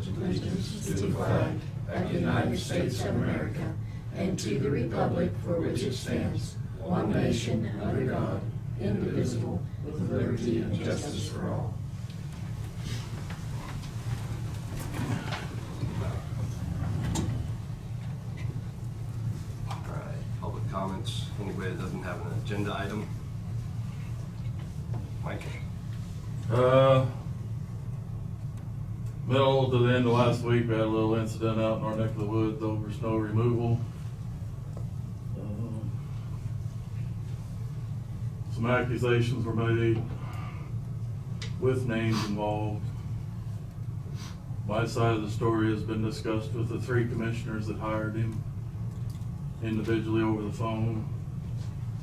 pledge allegiance to the flag of the United States of America and to the republic for which it stands, one nation under God, indivisible, with liberty and justice for all. All right, public comments. Anybody that doesn't have an agenda item? Mike? Middle to the end of last week, we had a little incident out in our neck of the woods over snow removal. Some accusations were made with names involved. My side of the story has been discussed with the 3 commissioners that hired him individually over the phone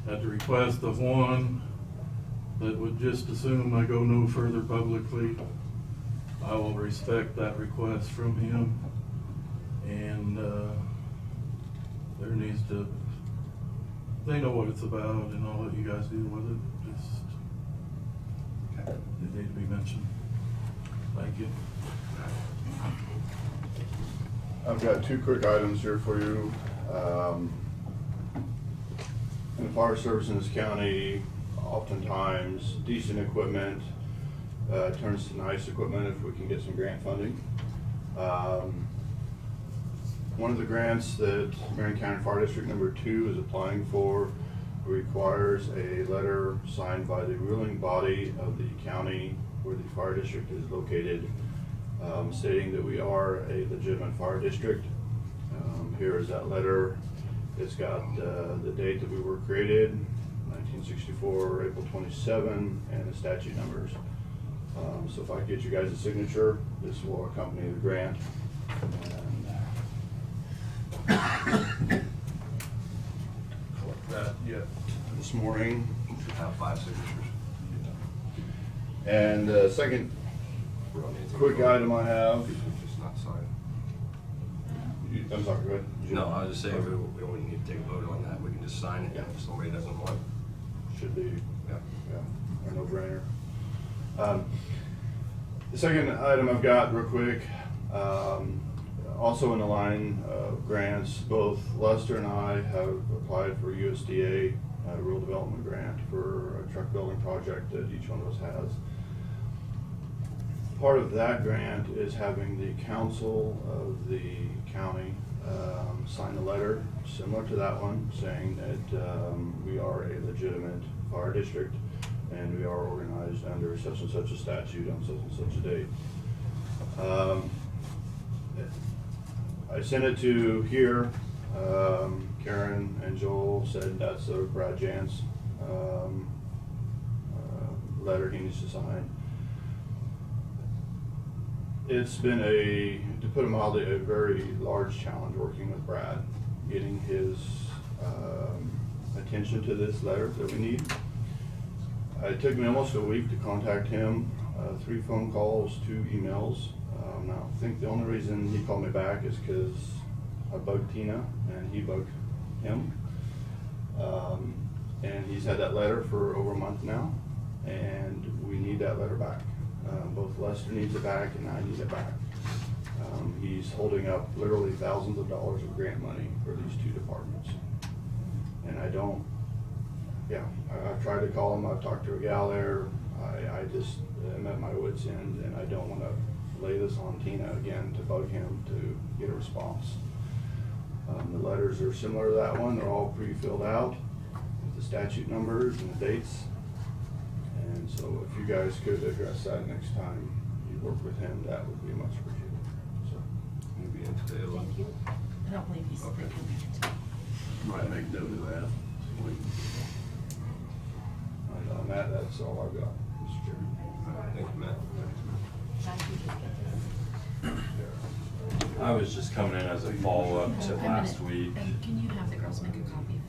at the request of one that would just assume I go no further publicly. I will respect that request from him, and there needs to, they know what it's about, and I'll let you guys deal with it. Just, it need to be mentioned. Thank you. I've got 2 quick items here for you. In the fire service in this county, oftentimes decent equipment turns to nice equipment if we can get some grant funding. One of the grants that Marion County Fire District number 2 is applying for requires a letter signed by the ruling body of the county where the fire district is located, stating that we are a legitimate fire district. Here is that letter. It's got the date that we were created, 1964, April 27, and the statute numbers. So if I get you guys a signature, this will accompany the grant. And collect that yet this morning. Should have 5 signatures. And second We don't need anything quick to vote. item I have. Just not sign. I'm sorry, go ahead. No, I was just saying, we don't need to take a vote on that. We can just sign it if somebody doesn't want. Should be, Yeah. a no-brainer. The second item I've got real quick, also in the line of grants, both Lester and I have applied for USDA rural development grant for a truck building project that each one of us has. Part of that grant is having the council of the county sign a letter similar to that one, saying that we are a legitimate fire district and we are organized under such and such a statute on such and such a date. I sent it to here. Karen and Joel said that's a Brad Jans letter he needs to sign. It's been to put it mildly, a very large challenge working with Brad, getting his attention to this letter that we need. It took me almost a week to contact him, 3 phone calls, 2 emails. Now, I think the only reason he called me back is because I bugged Tina and he bugged him. And he's had that letter for over a month now, and we need that letter back. Both Lester needs it back and I need it back. He's holding up literally thousands of dollars of grant money for these 2 departments. And I've tried to call him, I've talked to a gal there, I just am at my wit's end, and I don't want to lay this on Tina again to bug him to get a response. The letters are similar to that one, they're all pre-filled out with the statute numbers and the dates. And so if you guys could address that next time you work with him, that would be much appreciated. So, We'll be in today. Thank you. I don't believe he's Okay. Might make note of that. and on that, that's all I've got, Mr. Chairman. Thank you, Matt. I was just coming in as a follow-up to last week. Can you have the girls make a copy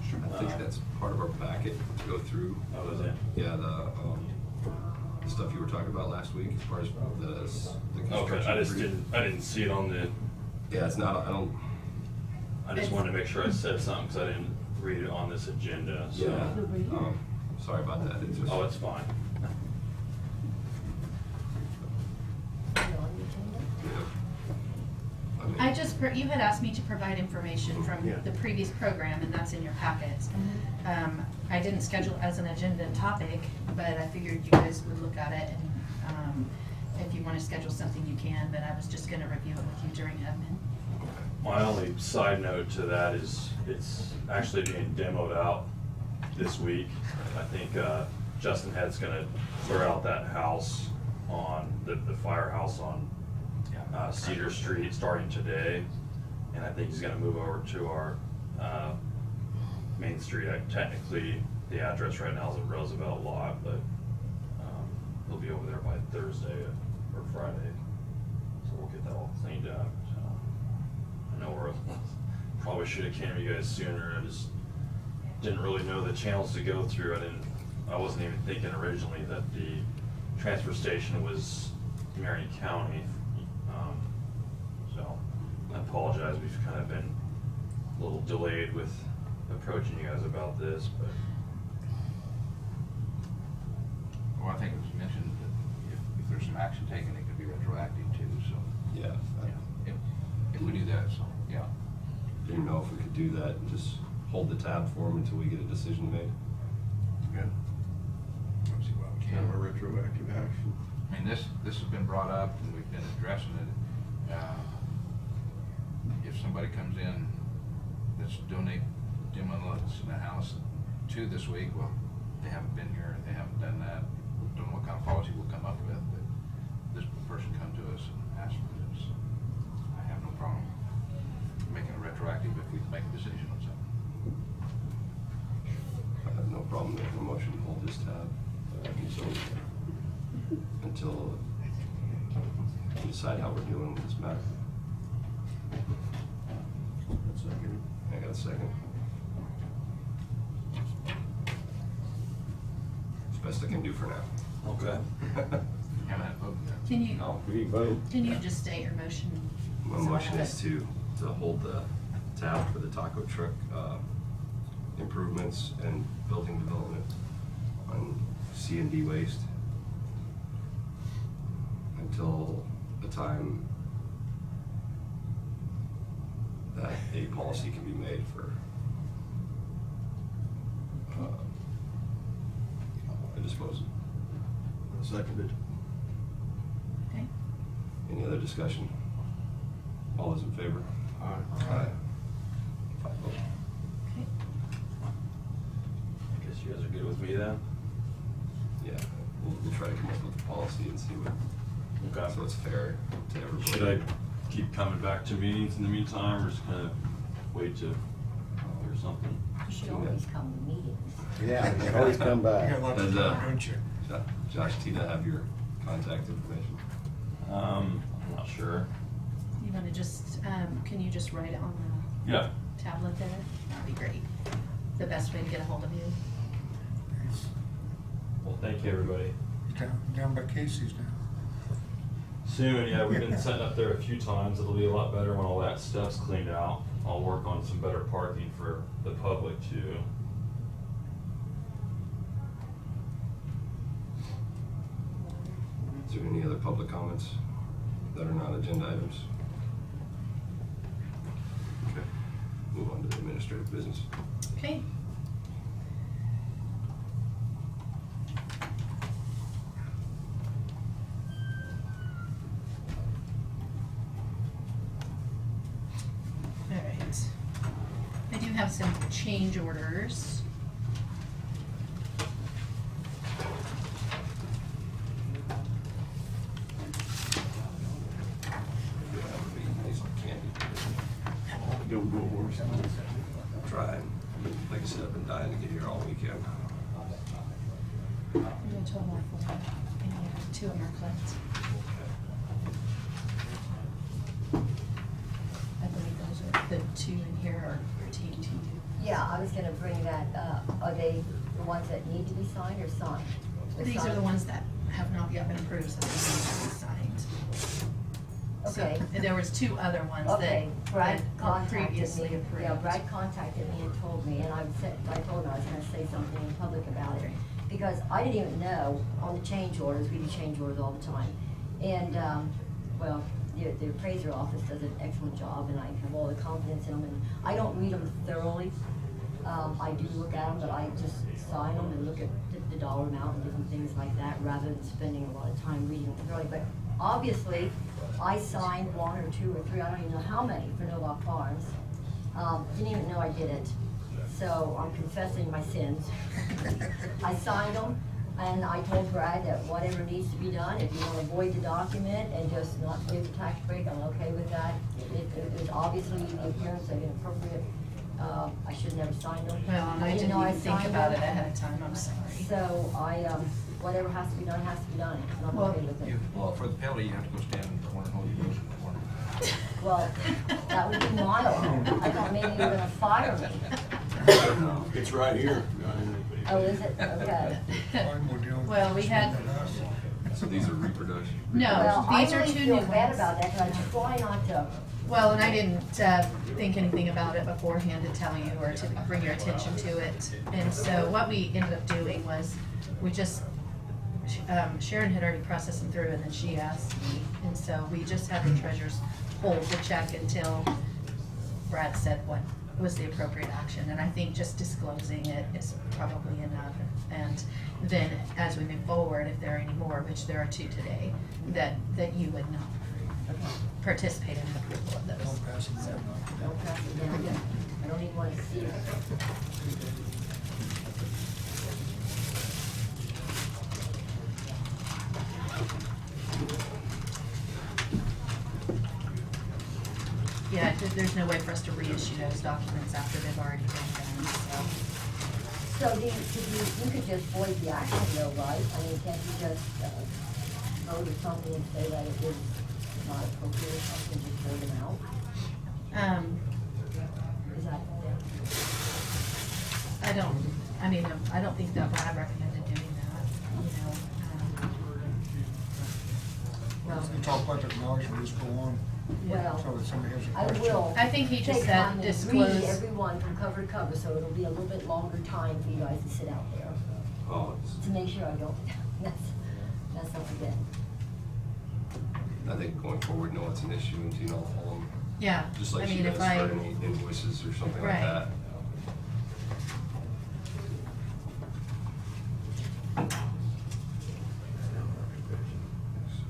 for me? I think that's part of our packet to go through. Oh, is it? Yeah, the stuff you were talking about last week as far as the construction. Okay, I didn't see it on the, Yeah, it's not, I just wanted to make sure I said something because I didn't read it on this agenda, so. yeah. Sorry about that. It's just. Oh, it's fine. Yeah. you had asked me to provide information from Yeah. the previous program, and that's in your packets. I didn't schedule it as an agenda topic, but I figured you guys would look at it, and if you want to schedule something, you can, but I was just gonna review it with you during admin. My only side note to that is it's actually being demoed out this week. I think Justin Head's gonna clear out that house on, the firehouse on Cedar Street starting today. And I think he's gonna move over to our Main Street. Technically, the address right now is a Roosevelt lot, but he'll be over there by Thursday or Friday. So we'll get that all cleaned up. So I know we're, probably should have came to you guys sooner. I just didn't really know the channels to go through. I wasn't even thinking originally that the transfer station was Marion County. So I apologize, we've kind of been a little delayed with approaching you guys about this, but Well, I think it was mentioned that if there's some action taken, it could be retroactive too, so. Yeah. Yeah, if we do that, so, yeah. Didn't know if we could do that and just hold the tab for them until we get a decision made. Good. Let's see what we Kind can. of a retroactive action. I mean, this has been brought up and we've been addressing it. If somebody comes in that's demolishing a house to this week, well, they haven't been here, they haven't done that. Don't know what kind of policy we'll come up with, but this person come to us and ask for this. I have no problem making it retroactive if we make a decision on something. I have no problem making a motion to hold this tab. So until we decide how we're doing with this matter. I got a second. It's best I can do for now. okay. Haven't had a vote yet. Can you, No. We vote. can you just state your motion? My So I motion have is it. to hold the tab for the taco truck improvements and building development on C&D waste until the time that a policy can be made for a disposal. Seconded. Okay. Any other discussion? All those in favor? Aye. 5 vote. Okay. I guess you guys are good with me then? Yeah, we'll try to come up with a policy and see what, so it's fair to everybody. Should I keep coming back to meetings in the meantime, or just kind of wait to hear something? You should always come to meetings. Yeah, you can always come back. Does, Josh, Tina have your contact information? I'm not sure. You wanna just, can you just write it on Yeah. the tablet there? That'd be great. The best way to get a hold of you. Well, thank you, everybody. Down by Casey's now. Soon, yeah, we've been setting up there a few times. It'll be a lot better when all that stuff's cleaned out. I'll work on some better parking for the public too. Is there any other public comments that are not agenda items? Okay, move on to the administrative business. Okay. All right. I do have some change orders. Don't go horse. Trying. Like I said, I've been dying to get here all weekend. I'm gonna total my four, and you have 2 of them are clipped. I believe those are, the 2 in here are pertaining to you. Yeah, I was gonna bring that up. Are they the ones that need to be signed or signed? These are the ones that have not yet been approved, so they need to be signed. So, Okay. and there was 2 other ones Okay, that Brad were contacted previously me. approved. Yeah, Brad contacted me and told me, and I told him I was gonna say something in public about it. Okay. Because I didn't even know, on the change orders, we do change orders all the time. And, well, the appraiser office does an excellent job, and I have all the confidence in them, and I don't read them thoroughly. I do look at them, but I just sign them and look at the dollar amount and different things like that, rather than spending a lot of time reading them thoroughly. But obviously, I signed 1 or 2 or 3, I don't even know how many, for No Lock Farms. Didn't even know I did it, so I'm confessing my sins. I signed them, and I told Brad that whatever needs to be done, if you want to void the document and just not give the tax break, I'm okay with that. It was obviously the appearance of inappropriate. I should never signed them. Well, and I didn't know even think signed about them. it ahead of time, I'm sorry. So whatever has to be done, has to be done. I'm Well, okay with it. Well, for the penalty, you have to go stand in the corner and hold your nose in the corner. Well, that would be mild. I thought maybe you were gonna fire me. It's right here. Oh, is it? Okay. Fine, we're dealing with Well, we had- something else. So these are reproduction? No, Well, these are I 2 really new feel bad ones. about that, because I try not to. Well, and I didn't think anything about it beforehand to tell you or to bring your attention to it. And so what we ended up doing was, we just, Sharon had already processed them through, and then she asked me. And so we just had the treasurers hold the check until Brad said what was the appropriate action. And I think just disclosing it is probably enough. And then as we move forward, if there are any more, which there are 2 today, that you would not participate in the approval of those. Don't pass it So- down. Don't pass it down. I don't even want to see it. Yeah, there's no way for us to reissue those documents after they've already been done, so. So you could just void the action though, right? I mean, can't you just vote or something and say that it is not appropriate or something, just throw them out? Is that, I don't think that Brad recommended doing that, you know. Well, you talk about technology, we just go on. well, So if somebody has a I question. will. I think he just take said time and disclose- read everyone from cover to cover, so it'll be a little bit longer time for you guys to sit out there, Oh, it's, to make sure I don't mess up again. I think going forward, no, it's an issue, and you know, Yeah, just I like she mean, does if for I, any invoices or something like Right. that.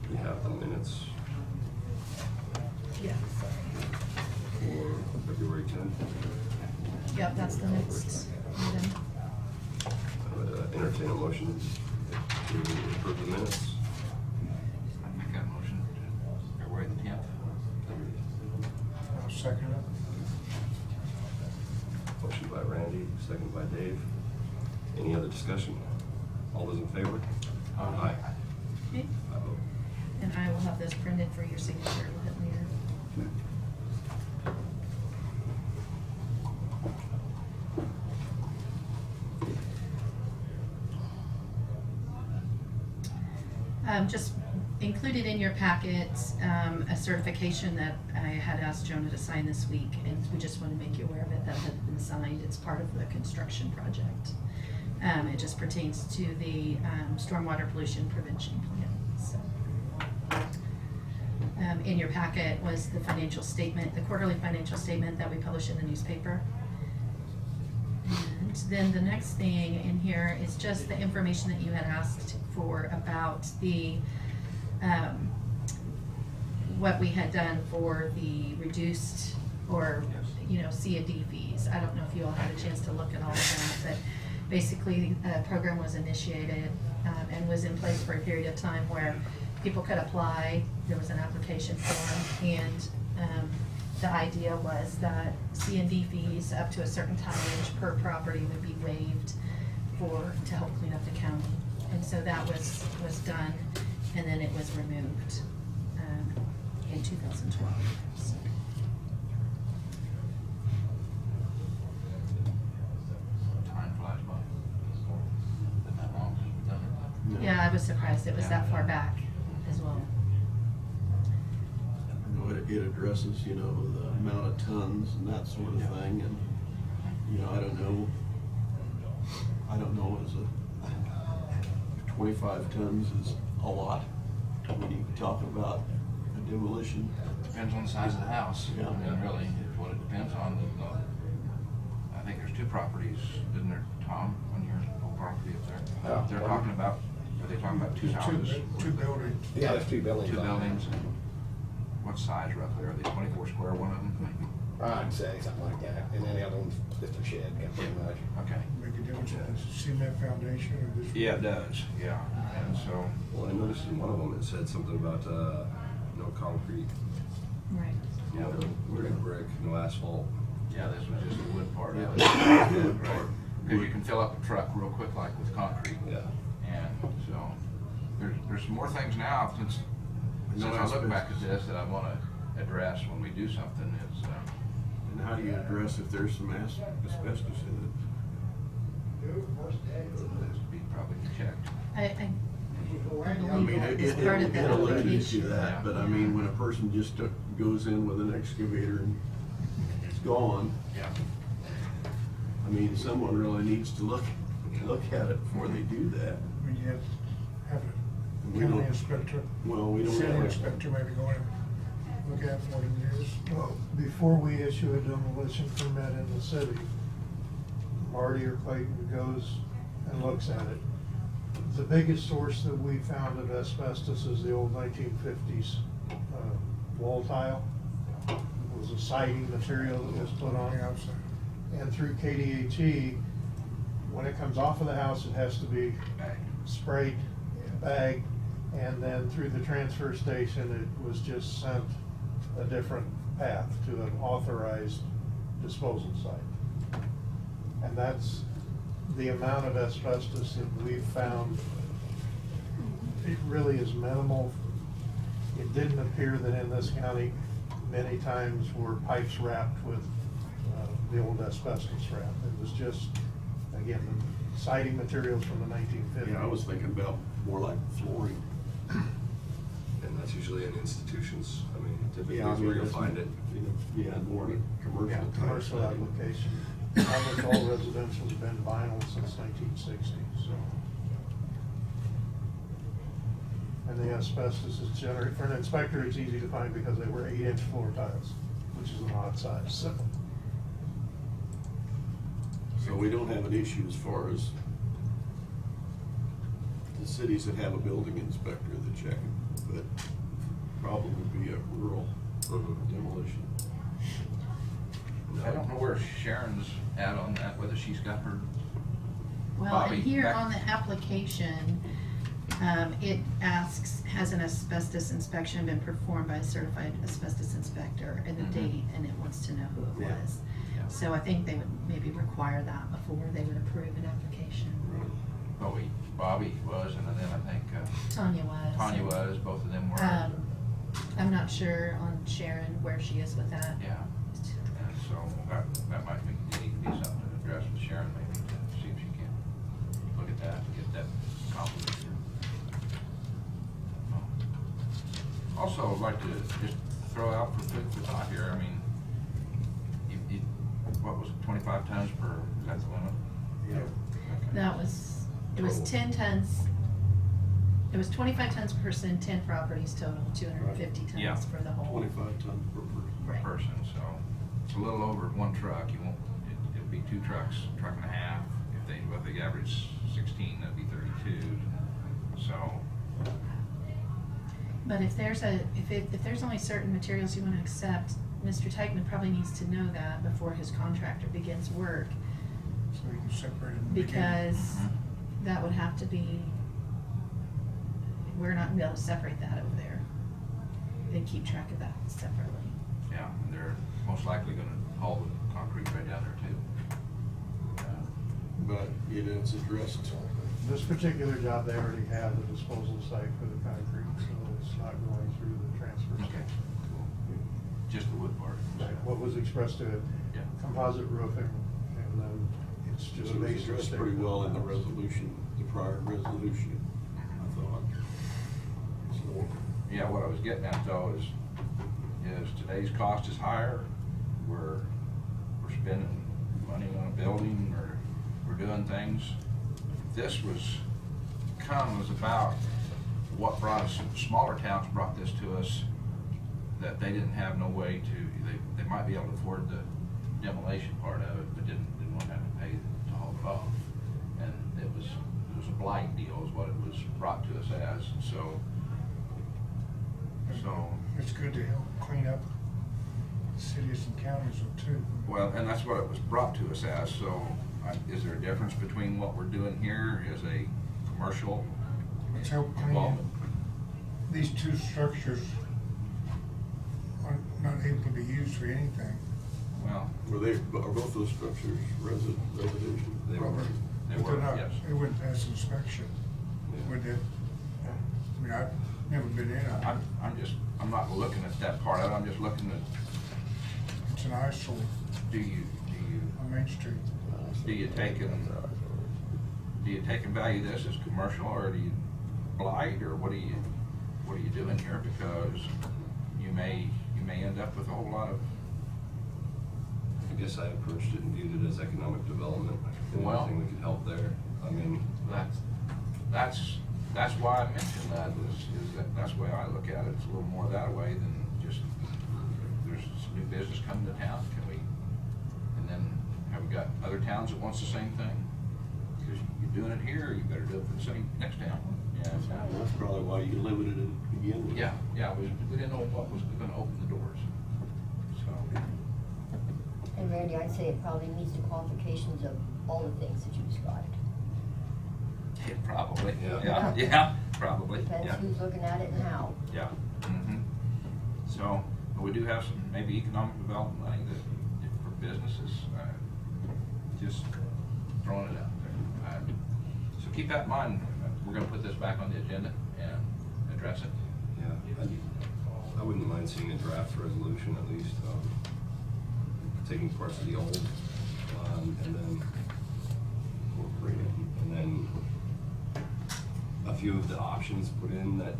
We have the minutes yeah, for February 10th. yep, that's the next item. I would entertain a motion to approve the minutes. I make that motion to February the 10th. I'll second it. Motion by Randy, second by Dave. Any other discussion? All those in favor? Aye. Okay. I vote. And I will have those printed for your signature a little bit later. Just included in your packets, a certification that I had asked Jonah to sign this week, and we just want to make you aware of it, that had been signed. It's part of the construction project. It just pertains to the stormwater pollution prevention plan, so. In your packet was the financial statement, the quarterly financial statement that we publish in the newspaper. And then the next thing in here is just the information that you had asked for about the, what we had done for the reduced or, you know, C&D fees. I don't know if you all had a chance to look at all of that, but basically, a program was initiated, and was in place for a period of time where people could apply. There was an application form, and the idea was that C&D fees up to a certain tonnage per property would be waived to help clean up the county. And so that was done, and then it was removed in 2012. So. Time flies by. Been that long since we've done it. Yeah, I was surprised it was that far back as well. You know, it addresses, you know, the amount of tons and that sort of thing, and, you know, I don't know, is it 25 tons is a lot when you talk about a demolition. Depends on the size of the house. Yeah. I mean, really, it's what it depends on. I think there's two properties, isn't there, Tom, on your whole property up there? Yeah. They're talking about, are they talking about two houses? Two buildings. Yeah, there's two buildings. Two on there. buildings. What size roughly? Are they 24 square, one of them? I'd say something like that, and then the other one's just a shed, pretty much. Okay. Make a difference in the cement foundation or this? Yeah, it does, yeah. And so, Well, I noticed in one of them, it said something about, no concrete, Right. no brick, no asphalt. yeah, this was just the wood part of it. Yeah. Right. Because you can fill up a truck real quick like with concrete. Yeah. And so, there's some more things now since No I look back asbestos. at this that I wanna address when we do something is, And how do you address if there's some asbestos in this be probably checked. I it? I believe mean, that it is part of that alluded to application. that, but I mean, when a person just goes in with an excavator and it's gone, Yeah. I mean, someone really needs to look at it before they do that. I mean, you have We a county don't- inspector, Well, we don't city have. inspector maybe go in and look at what it is. Well, before we issue a demolition permit in the city, Marty or Clayton goes and looks at it. The biggest source that we found of asbestos is the old 1950s wall tile. It was a siding material that was put on. Yeah, I'm sorry. And through KDHE, when it comes off of the house, it has to be sprayed, bagged, and then through the transfer station, it was just sent a different path to an authorized disposal site. And that's the amount of asbestos that we've found. It really is minimal. It didn't appear that in this county, many times were pipes wrapped with the old asbestos wrap. It was just, again, the siding materials from the 1950s. Yeah, I was thinking about more like flooring. And that's usually in institutions, I mean, typically Yeah, I is mean, where you'll that's find it. Yeah, more in a commercial. Yeah, type commercial setting. application. Almost all residential's been vinyl since 1960, so. And the asbestos is generated, for an inspector, it's easy to find because they were 8-inch floor tiles, which is an odd size, so. So we don't have an issue as far as the cities that have a building inspector that check it, but problem would be a rural demolition. I don't know where Sharon's at on that, whether she's got her. Well, Bobby, and here back- on the application, it asks, has an asbestos inspection been performed by a certified asbestos inspector, and the Mhm. date, and it wants to know who it Yeah. was. Yeah. So I think they would maybe require that before they would approve an application. Bobby was, and then I think Tanya was. Tanya was, both of them were. I'm not sure on Sharon where she is with that. Yeah, and so that might need to be something to address with Sharon, maybe, to see if she can look at that and get that accomplished. Also, I'd like to just throw out for food for thought here, I mean, what was it, 25 tons per, is that the limit? Yeah. Okay. That was, it was Total. 10 tons, it was 25 tons per person, 10 properties total, 250 tons Yeah. for the whole. 25 tons per person. Per Right. person, so it's a little over one truck, you won't, it'd be two trucks, truck and a half, if they average 16, that'd be 32, so. But if there's if there's only certain materials you wanna accept, Mr. Teichman probably needs to know that before his contractor begins work, So you can separate them. in the beginning. because that would have to be, we're not gonna be able to separate that over there. They keep track of that separately. Yeah, and they're most likely gonna haul the concrete right down there too. But, you know, it's addressed. This particular job, they already have the disposal site for the concrete, so it's not going through the transfer Okay, station. cool. Just the wood part. What was expressed to it, Yeah. composite roofing, and then it's It just was basic. addressed stick pretty well in the house. resolution, the prior resolution, I thought. So, Yeah, what I was getting at though is today's cost is higher, we're spending money on a building, or we're doing things. This was about what brought us, smaller towns brought this to us that they didn't have no way to, they might be able to afford the demolition part of it, but didn't want to have to pay to haul it off. And it was a blight deal is what it was brought to us as, so It's good to help clean up cities and counties too. well, and that's what it was brought to us as, so is there a difference between what we're doing here as a commercial Let's help clean up. involvement? These two structures are not able to be used for anything. Well, Are both those structures residential? They were. they But they're were, not, yes. it wouldn't pass inspection, would it? I mean, I've never been in it. I'm not looking at that part of it, I'm just looking at, It's an eyesore do you on Main Street. take and value this as commercial, or do you blight, or what are you doing here? Because you may end up with a whole lot of, I guess I approached it and viewed it as economic development. Well- Anything we could help there. I mean, that's why I mentioned that, that's the way I look at it, it's a little more that way than just, there's some new business coming to town, and then have we got other towns that wants the same thing? Because you're doing it here, you better do it for the same next town. Yeah, That's probably why you limited it to begin with. yeah, we didn't know what was gonna open the doors, so. And Randy, I'd say it probably meets the qualifications of all the things that you described. Yeah, probably, Yeah. yeah, probably, Depends yeah. who's looking at it and how. Yeah. Mm-hmm. So, but we do have some maybe economic development money that, for businesses, just throwing it out there. So keep that in mind, we're gonna put this back on the agenda and address it. yeah, I wouldn't mind seeing a draft resolution at least, taking parts of the old, and then incorporate it, and then a few of the options put in that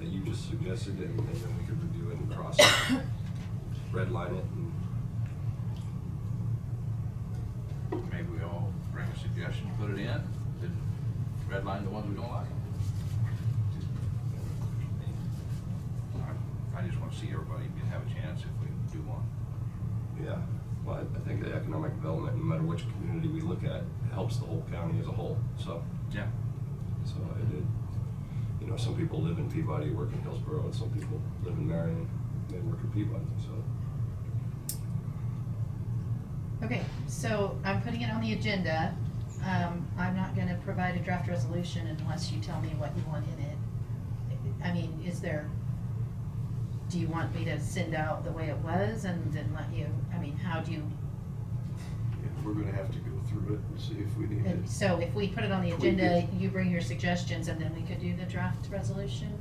you just suggested, and then we could review it and cross it, redline it, and Maybe we all bring a suggestion, put it in, then redline the ones we don't like. I just wanna see everybody have a chance if we do one. yeah. Well, I think the economic development, no matter which community we look at, helps the whole county as a whole, so. Yeah. So I did, you know, some people live in Peabody, work in Hillsborough, and some people live in Marion, they work in Peabody, so. Okay, so I'm putting it on the agenda. I'm not gonna provide a draft resolution unless you tell me what you want in it. I mean, do you want me to send out the way it was and then let you, I mean, how do you? We're gonna have to go through it and see if we need And to. so if we put it on the Tweak agenda, it. you bring your suggestions and then we could do the draft resolution?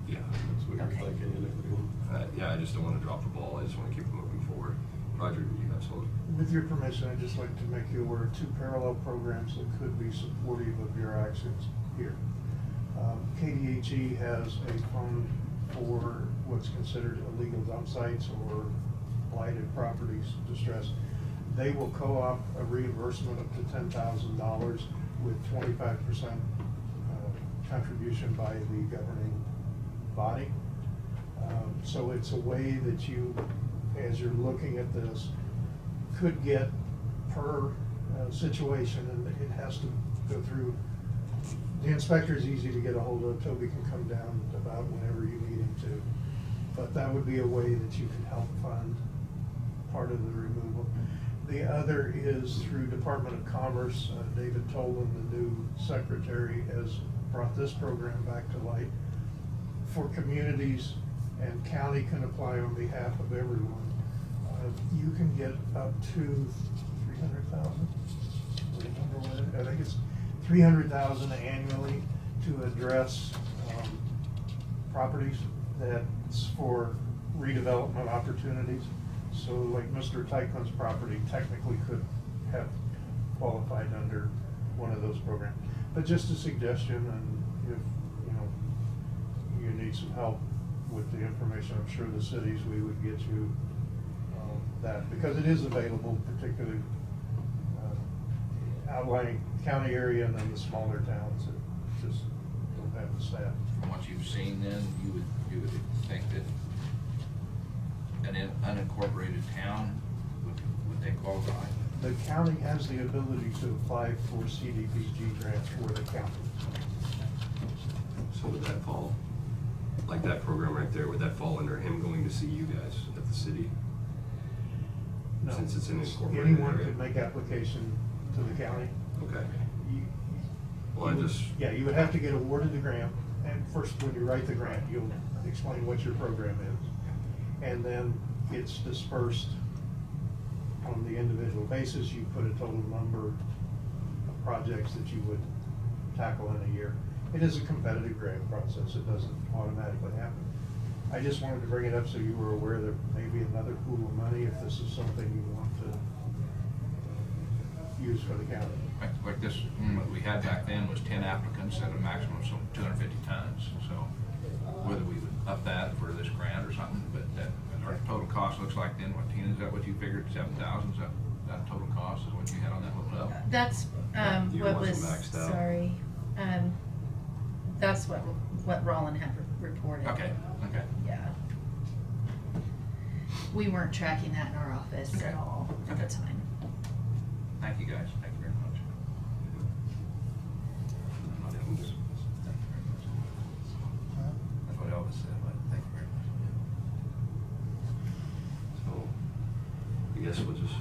Yeah. That's what you're Okay. thinking, and everything. Yeah, I just don't wanna drop the ball, I just wanna keep it moving forward. Roger, do you have some? With your permission, I'd just like to make you aware of two parallel programs that could be supportive of your actions here. KDHE has a fund for what's considered illegal dump sites or blighted properties distress. They will co-op a reimbursement up to $10,000 with 25% contribution by the governing body. So it's a way that you, as you're looking at this, could get per situation, and it has to go through. The inspector is easy to get a hold of. Toby can come down about whenever you need him to. But that would be a way that you could help fund part of the removal. The other is through Department of Commerce. David Tolan, the new secretary, has brought this program back to light for communities, and county can apply on behalf of everyone. You can get up to 300,000. I think it's 300,000 annually to address properties that's for redevelopment opportunities. So like Mr. Teichman's property technically could have qualified under one of those programs. But just a suggestion, and if you need some help with the information, I'm sure the cities, we would get you that, because it is available, particularly outlying county area and then the smaller towns that just don't have the staff. From what you've seen then, you would think that an unincorporated town, would they qualify? The county has the ability to apply for CDBG grants for the county. So would that fall, like that program right there, would that fall under him going to see you guys at the city? No. Since it's an incorporated Anyone area? could make application to the county. Okay. You- Well, I just, Yeah, you would have to get awarded the grant, and first, when you write the grant, you'll explain what your program is. And then it's dispersed on the individual basis. You put a total number of projects that you would tackle in a year. It is a competitive grant process, it doesn't automatically happen. I just wanted to bring it up so you were aware there may be another pool of money if this is something you want to use for the county. Like this one that we had back then was 10 applicants at a maximum of 250 tons. So whether we would up that for this grant or something, but that our total cost looks like then, what, Tina, is that what you figured, 7,000? Is that total cost is what you had on that little note? That's, You what wasn't was, maxed out. sorry, that's what Roland had reported. Okay, okay. Yeah. We weren't tracking that in our office Okay. at all at the Okay. time. Thank you, guys. Thank you very much. Thank you very much. That's what Elvis said, but thank you very much. so, I guess we'll just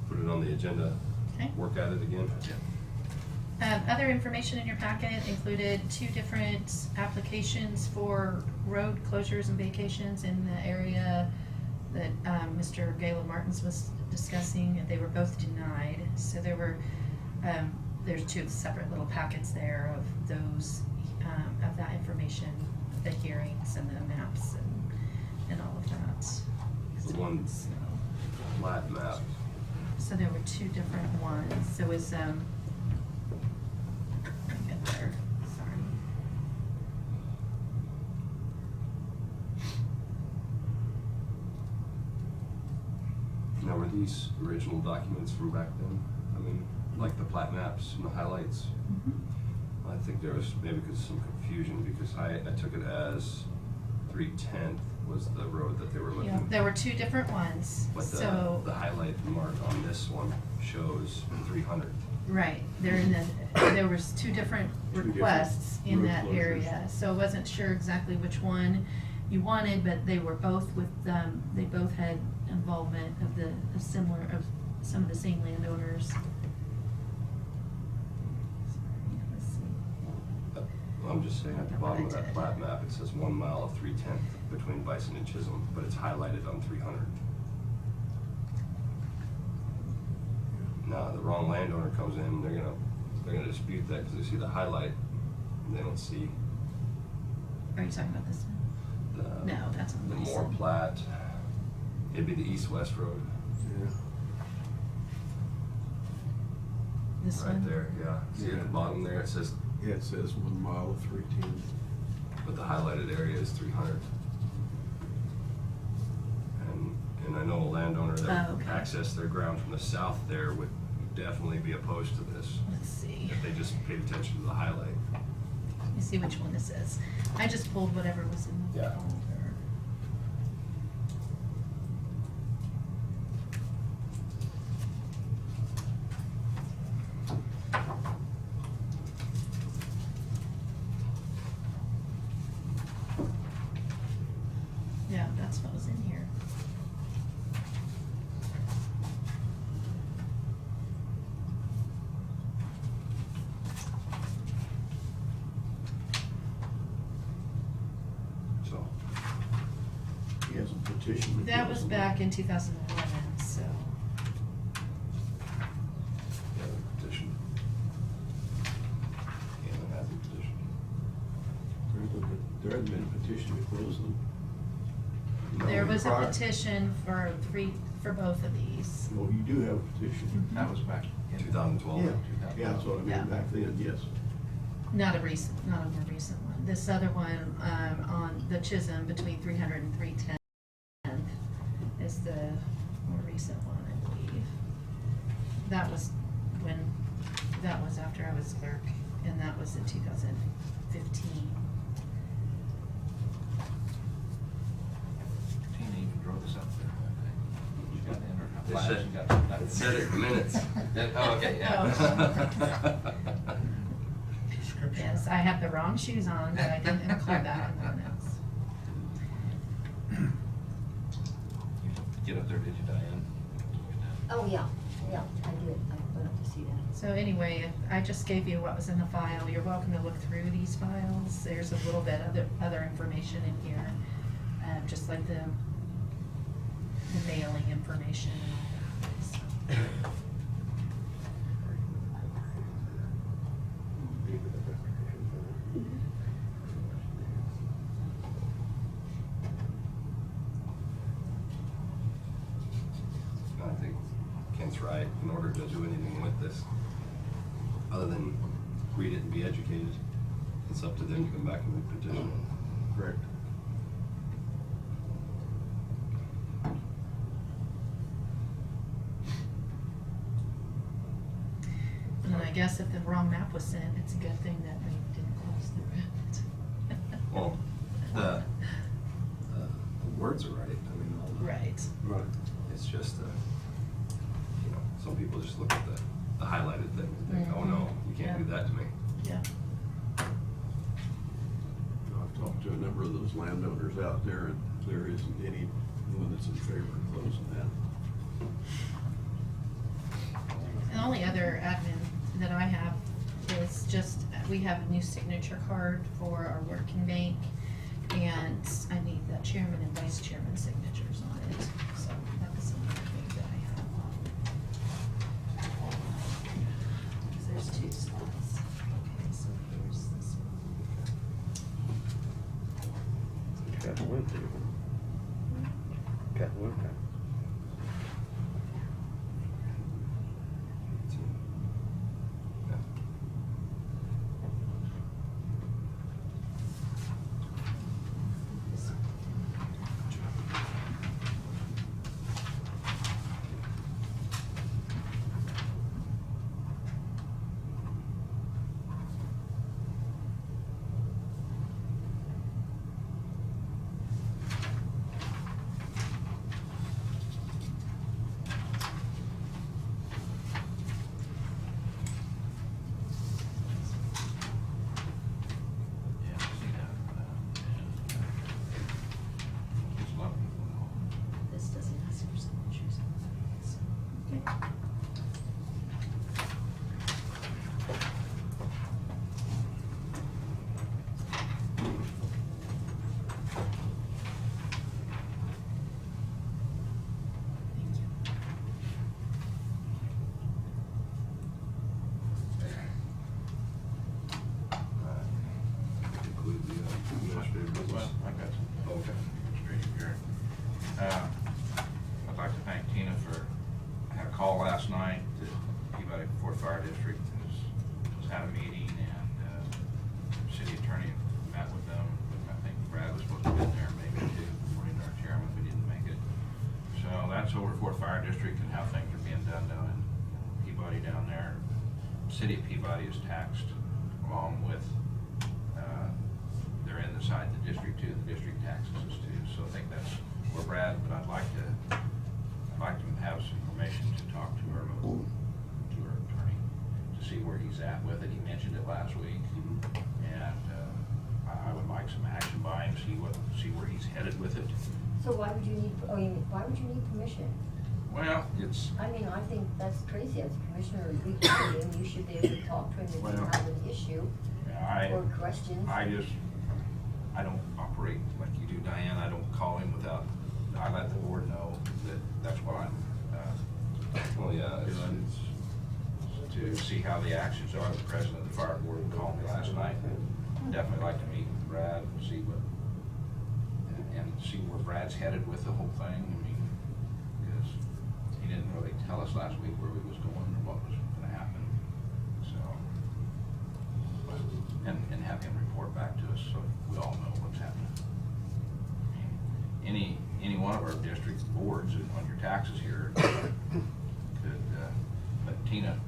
put it on the agenda, Okay. work at it again. Other information in your packet included 2 different applications for road closures and vacations in the area that Mr. Gayla Martins was discussing, and they were both denied. So there were, there's 2 separate little packets there of those, of that information, the hearings and the maps and all of that. The one So- flat map. So there were 2 different ones. So it was, let me get there, sorry. Now, were these original documents from back then? I mean, like the plat maps and the highlights? I think there was maybe some confusion because I took it as 310th was the road that they were looking. Yeah, there were 2 different ones, But so. the highlight mark on this one shows 300. Right, there was 2 different Two different requests in road that closures. area, so I wasn't sure exactly which one you wanted, but they were both with, they both had involvement of some of the same landowners. Sorry, let's see. I'm just saying at the bottom of that plat map, it says 1 mile of 310th between Bison and Chisholm, but it's highlighted on 300. Now, the wrong landowner comes in, they're gonna dispute that because they see the highlight and they don't see Are you talking about this one? the. No, that's on The Bison. more plat, it'd be the east-west road, Yeah. This one? right there, yeah. See at the bottom there, it says, Yeah, it says 1 mile of 310. but the highlighted area is 300. And I know a landowner that Oh, okay. accessed their ground from the south there would definitely be opposed to this. Let's see. If they just paid attention to the highlight. Let me see which one this is. I just pulled whatever was in the Yeah. folder. Yeah, that's what was in here. So, He hasn't petitioned. That was back in 2011, so. yeah, the petition. Galen hasn't petitioned. There hasn't been a petition to close them. No, There was a prior- petition for both of these. Well, you do have a petition. That was back in 2012. Yeah, that's what I Yeah. meant back then, yes. Not a more recent one. This other one, on the Chisholm between 300 and 310 is the more recent one, I believe. That was after I was clerk, and that was in 2015. 15 Flash. You got some- It said it in minutes. Oh, okay, yeah. Description. Yes, I have the wrong shoes on, but I didn't include that in the minutes. Get up there, did you, Diane? Oh, yeah, yeah, I did, I went up to see that. So anyway, I just gave you what was in the file. You're welcome to look through these files. There's a little bit of other information in here, just like the mailing information and all that. I think Kent's right. In order to do anything with this, other than read it and be educated, it's up to them to come back and petition. Correct. And I guess if the wrong map was sent, it's a good thing that they didn't close the road. Well, the words are right. I mean, all the, Right. Right. it's just, you know, some people just look at the highlighted thing and think, oh no, you can't do that to me. Yeah. I've talked to a number of those landowners out there, and there isn't anyone that's in favor of closing that. The only other admin that I have is just, we have a new signature card for our working bank, and I need the chairman and vice chairman signatures on it, so that was another thing that I have. Because there's 2 slots. Okay, so here's this one. Got one, too. Got one, okay. Yeah. Yeah, I see that. Just love it. This doesn't ask for signatures. Okay. Thank you. Include the administrative business. Well, I've got some. Okay. Straight here. I'd like to thank Tina for, I had a call last night, the Peabody Fourth Fire District has had a meeting, and city attorney met with them. I think Brad was supposed to be there maybe too, according to our chairman, we didn't make it. So that's over Fourth Fire District and how things are being done down in Peabody down there. City of Peabody is taxed along with, they're inside the district too, the district taxes us too. So I think that's where Brad, but I'd like to have some information to talk to our attorney to see where he's at with it. He mentioned it last week. And I would like some action by him, see where he's headed with it. So why would you need, why would you need permission? Well, it's, I mean, I think that's crazy. As a commissioner of Greek County, you should be able to talk to him if you Well, have an issue or questions. I don't operate like you do, Diane. I don't call him without, I let the board know that that's what I'm, Well, yeah, doing. To see how the actions are. The president of the fire board called me last night. Definitely like to meet with Brad and see what, and see where Brad's headed with the whole thing. I mean, because he didn't really tell us last week where we was going or what was gonna happen, so. And have him report back to us so we all know what's happening. Any one of our district boards on your taxes here could, but Tina,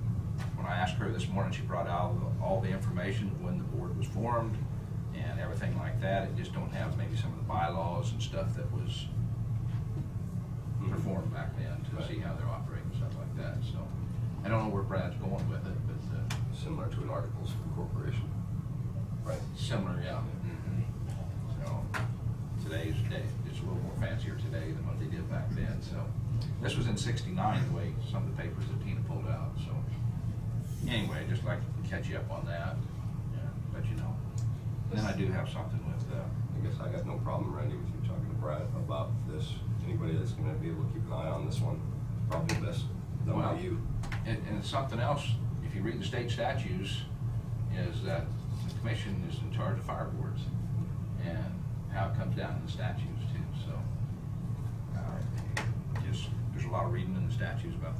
when I asked her this morning, she brought out all the information of when the board was formed and everything like that. It just don't have maybe some of the bylaws and stuff that was performed back then to see how they're operating and stuff like that, so. I don't know where Brad's going with it, but, Similar to an articles of incorporation. Right. similar, yeah. So, today's day, it's a little more fancier today than what they did back then, so. This was in '69, the way some of the papers that Tina pulled out, so. Anyway, just like to catch you up on that, let you know. And then I do have something with, I guess I got no problem, Randy, with you talking to Brad about this. Anybody that's gonna be able to keep an eye on this one, probably best done by Well, you. and it's something else, if you read the state statutes, is that the commission is in charge of fire boards, and how it comes down in the statutes too, so. Just, there's a lot of reading in the statutes about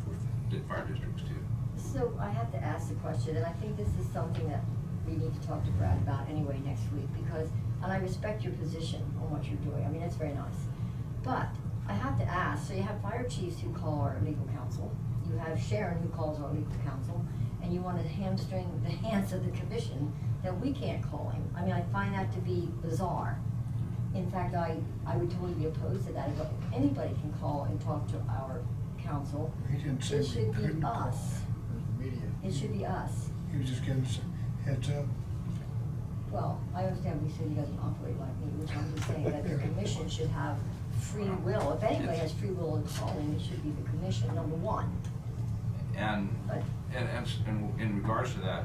fire districts too. So I have to ask the question, and I think this is something that we need to talk to Brad about anyway next week, because, and I respect your position on what you're doing, I mean, that's very nice. But I have to ask, so you have fire chiefs who call our legal counsel, you have Sharon who calls our legal counsel, and you want to hamstring the hands of the commission that we can't call him. I mean, I find that to be bizarre. In fact, I would totally be opposed to that. If anybody can call and talk to our council, He didn't say it we should couldn't be call. us. It should be us. He was just giving some heads up. Well, I understand we said he doesn't operate like me, which I'm just saying that the commission should have free will. If anybody has free will in calling, it should be the commission, number one. And, But- and in regards to that,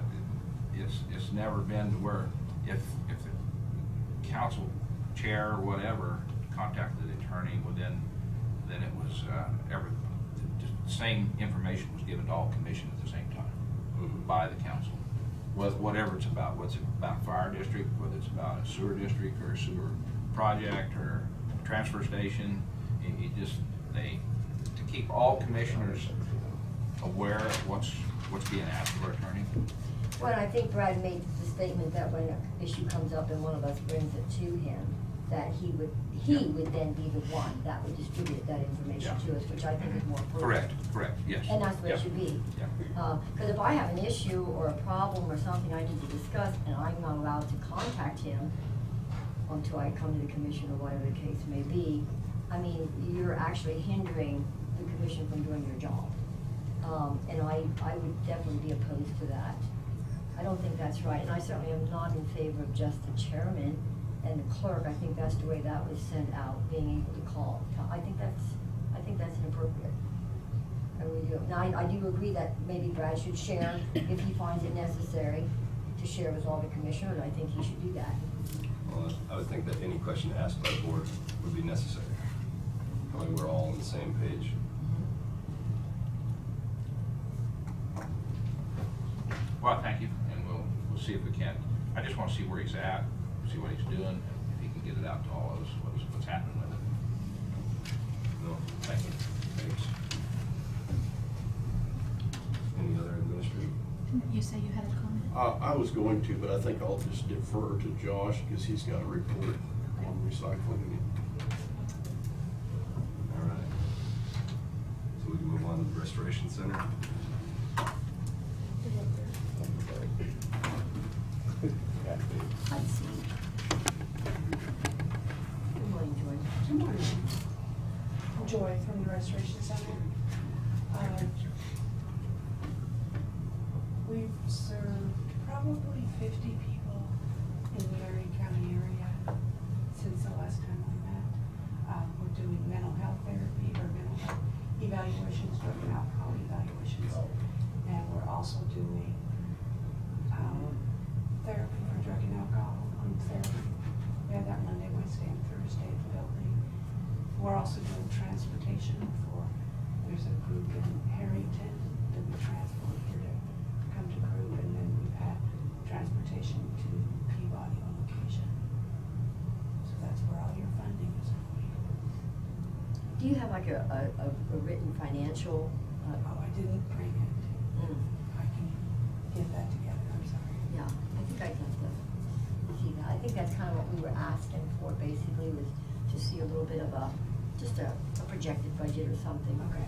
it's never been to where if the council chair or whatever contacted the attorney, well then it was, the same information was given to all commission at the same time by the council. Whatever it's about, whether it's about a fire district, whether it's about a sewer district or a sewer project or a transfer station, to keep all commissioners aware of what's being asked of our attorney. Well, I think Brad made the statement that when an issue comes up and one of us brings it to him, that he would then be the one that would distribute that information Yeah. to us, which I think is more important. Correct, yes. And that's what Yeah. it should be. Yeah. Because if I have an issue or a problem or something I need to discuss, and I'm not allowed to contact him until I come to the commission or whatever the case may be, I mean, you're actually hindering the commission from doing your job. And I would definitely be opposed to that. I don't think that's right, and I certainly am not in favor of just the chairman and the clerk. I think that's the way that was sent out, being able to call. I think that's inappropriate. I really do. Now, I do agree that maybe Brad should share, if he finds it necessary, to share with all the commissioners. I think he should do that. Well, I would think that any question asked by the board would be necessary. I mean, we're all on the same page. Well, thank you, and we'll see if we can. I just want to see where he's at, see what he's doing, if he can get it out to all of us, what's happening with it. No, Thank you. thanks. Any other administrative? You say you had a comment? I was going to, but I think I'll just defer to Josh because he's got a report on recycling. All right. So we can move on to the Restoration Center. I'd see. Good morning, Joy. Good morning. Joy from the Restoration Center. We've served probably 50 people in the Marion County area since the last time we met. We're doing mental health therapy or mental health evaluations, drug and alcohol evaluations. And we're also doing therapy for drug and alcohol therapy. We have that Monday, Wednesday, and Thursday at the building. We're also doing transportation there's a group in Harrington that we transport here to come to group, and then we've had transportation to Peabody on occasion. So that's where all your funding is going. Do you have like a written financial? Oh, I didn't bring it. I can get that together, I'm sorry. Yeah, I think I'd have to see that. I think that's kind of what we were asking for, basically, was to see a little bit of just a projected budget or something. Okay.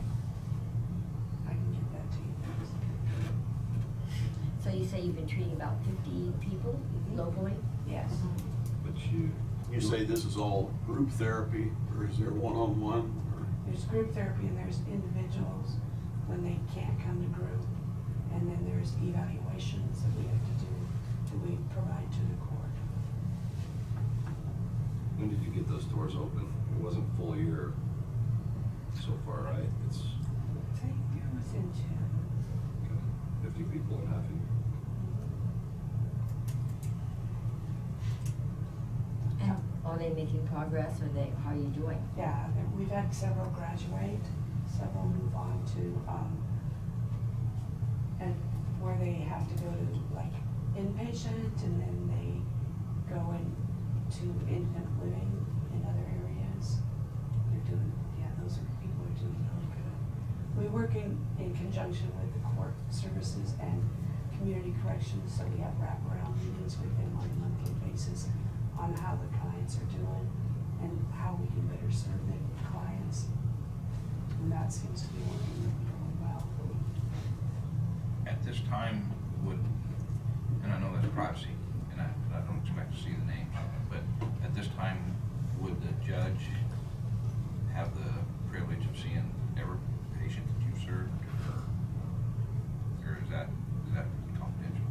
I can get that to you. So you say you've been treating about 50 people locally? Yes. But You say this is all group therapy, or is there one-on-one? there's group therapy and there's individuals when they can't come to group. And then there's evaluations that we have to do, that we provide to the court. When did you get those doors open? It wasn't a full year so far, right? It's I think it was in June. 50 people in half a year. And are they making progress, or how are you doing? Yeah, we've had several graduate, several move on to, and where they have to go to like inpatient, and then they go into independent living in other areas. They're doing, yeah, those people are doing really good. We work in conjunction with the court services and community corrections, so we have wraparound meetings with them on a monthly basis on how the clients are doing and how we can better serve the clients. And that seems to be working really well. At this time, and I know that's privacy, and I don't expect to see the names, but at this time, would the judge have the privilege of seeing every patient that you've served, or is that confidential?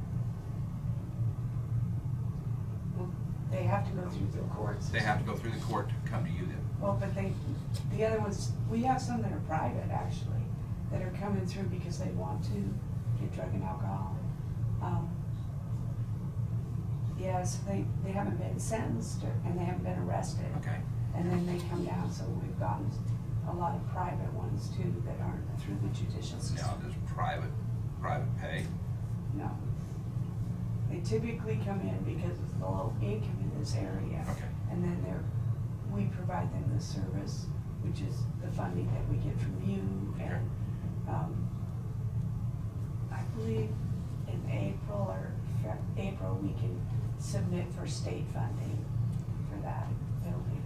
Well, they have to go through the courts. They have to go through the court to come to you then? Well, but the other ones, we have some that are private actually, that are coming through because they want to get drug and alcohol. Yes, they haven't been sentenced and they haven't been arrested. Okay. And then they come down, so we've gotten a lot of private ones too that aren't through the judicial system. Now, does private pay? No. They typically come in because of the low income in this area. Okay. And then we provide them the service, which is the funding that we get from you. And I believe in April we can submit for state funding for that building.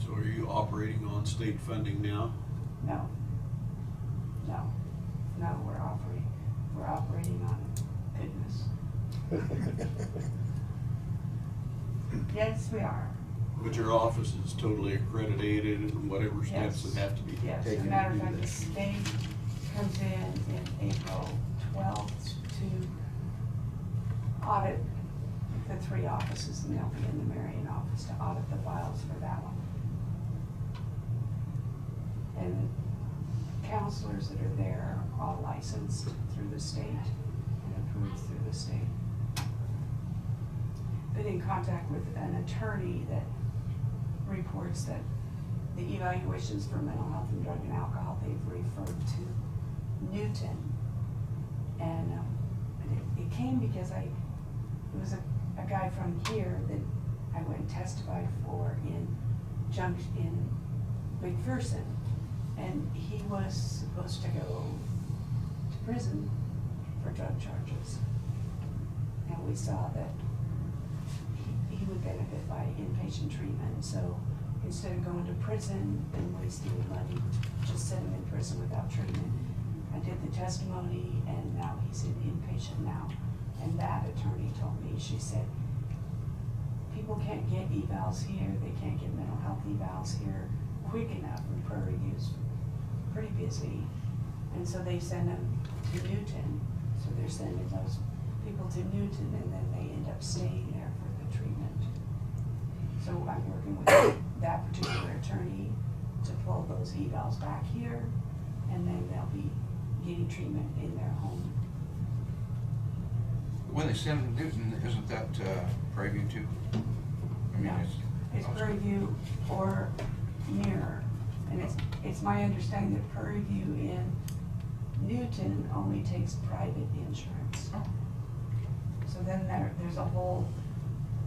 So are you operating on state funding now? No, we're operating on goodness. Yes, we are. But your office is totally accredited and whatever steps Yes. that have to be Yes, as taken a to matter of do fact, the that. state comes in April 12th to audit the 3 offices, and they'll be in the Marion office to audit the files for that one. And counselors that are there are all licensed through the state and approved through the state. Been in contact with an attorney that reports that the evaluations for mental health and drug and alcohol, they've referred to Newton. And it came because it was a guy from here that I went and testified for in McPherson. And he was supposed to go to prison for drug charges. And we saw that he would benefit by inpatient treatment. So instead of going to prison and wasting money, just send him in prison without treatment. I did the testimony, and now he's in inpatient now. And that attorney told me, she said, people can't get evals here, they can't get mental health evals here quick enough, and Prairie View's pretty busy. And so they send them to Newton. So they're sending those people to Newton, and then they end up staying there for the treatment. So I'm working with that particular attorney to pull those evals back here, and then they'll be getting treatment in their home. When they send them to Newton, isn't that Prairie View too? I mean, No, it's Prairie View or Mirror. And it's my understanding that Prairie View in Newton only takes private insurance. Oh. So then there's a whole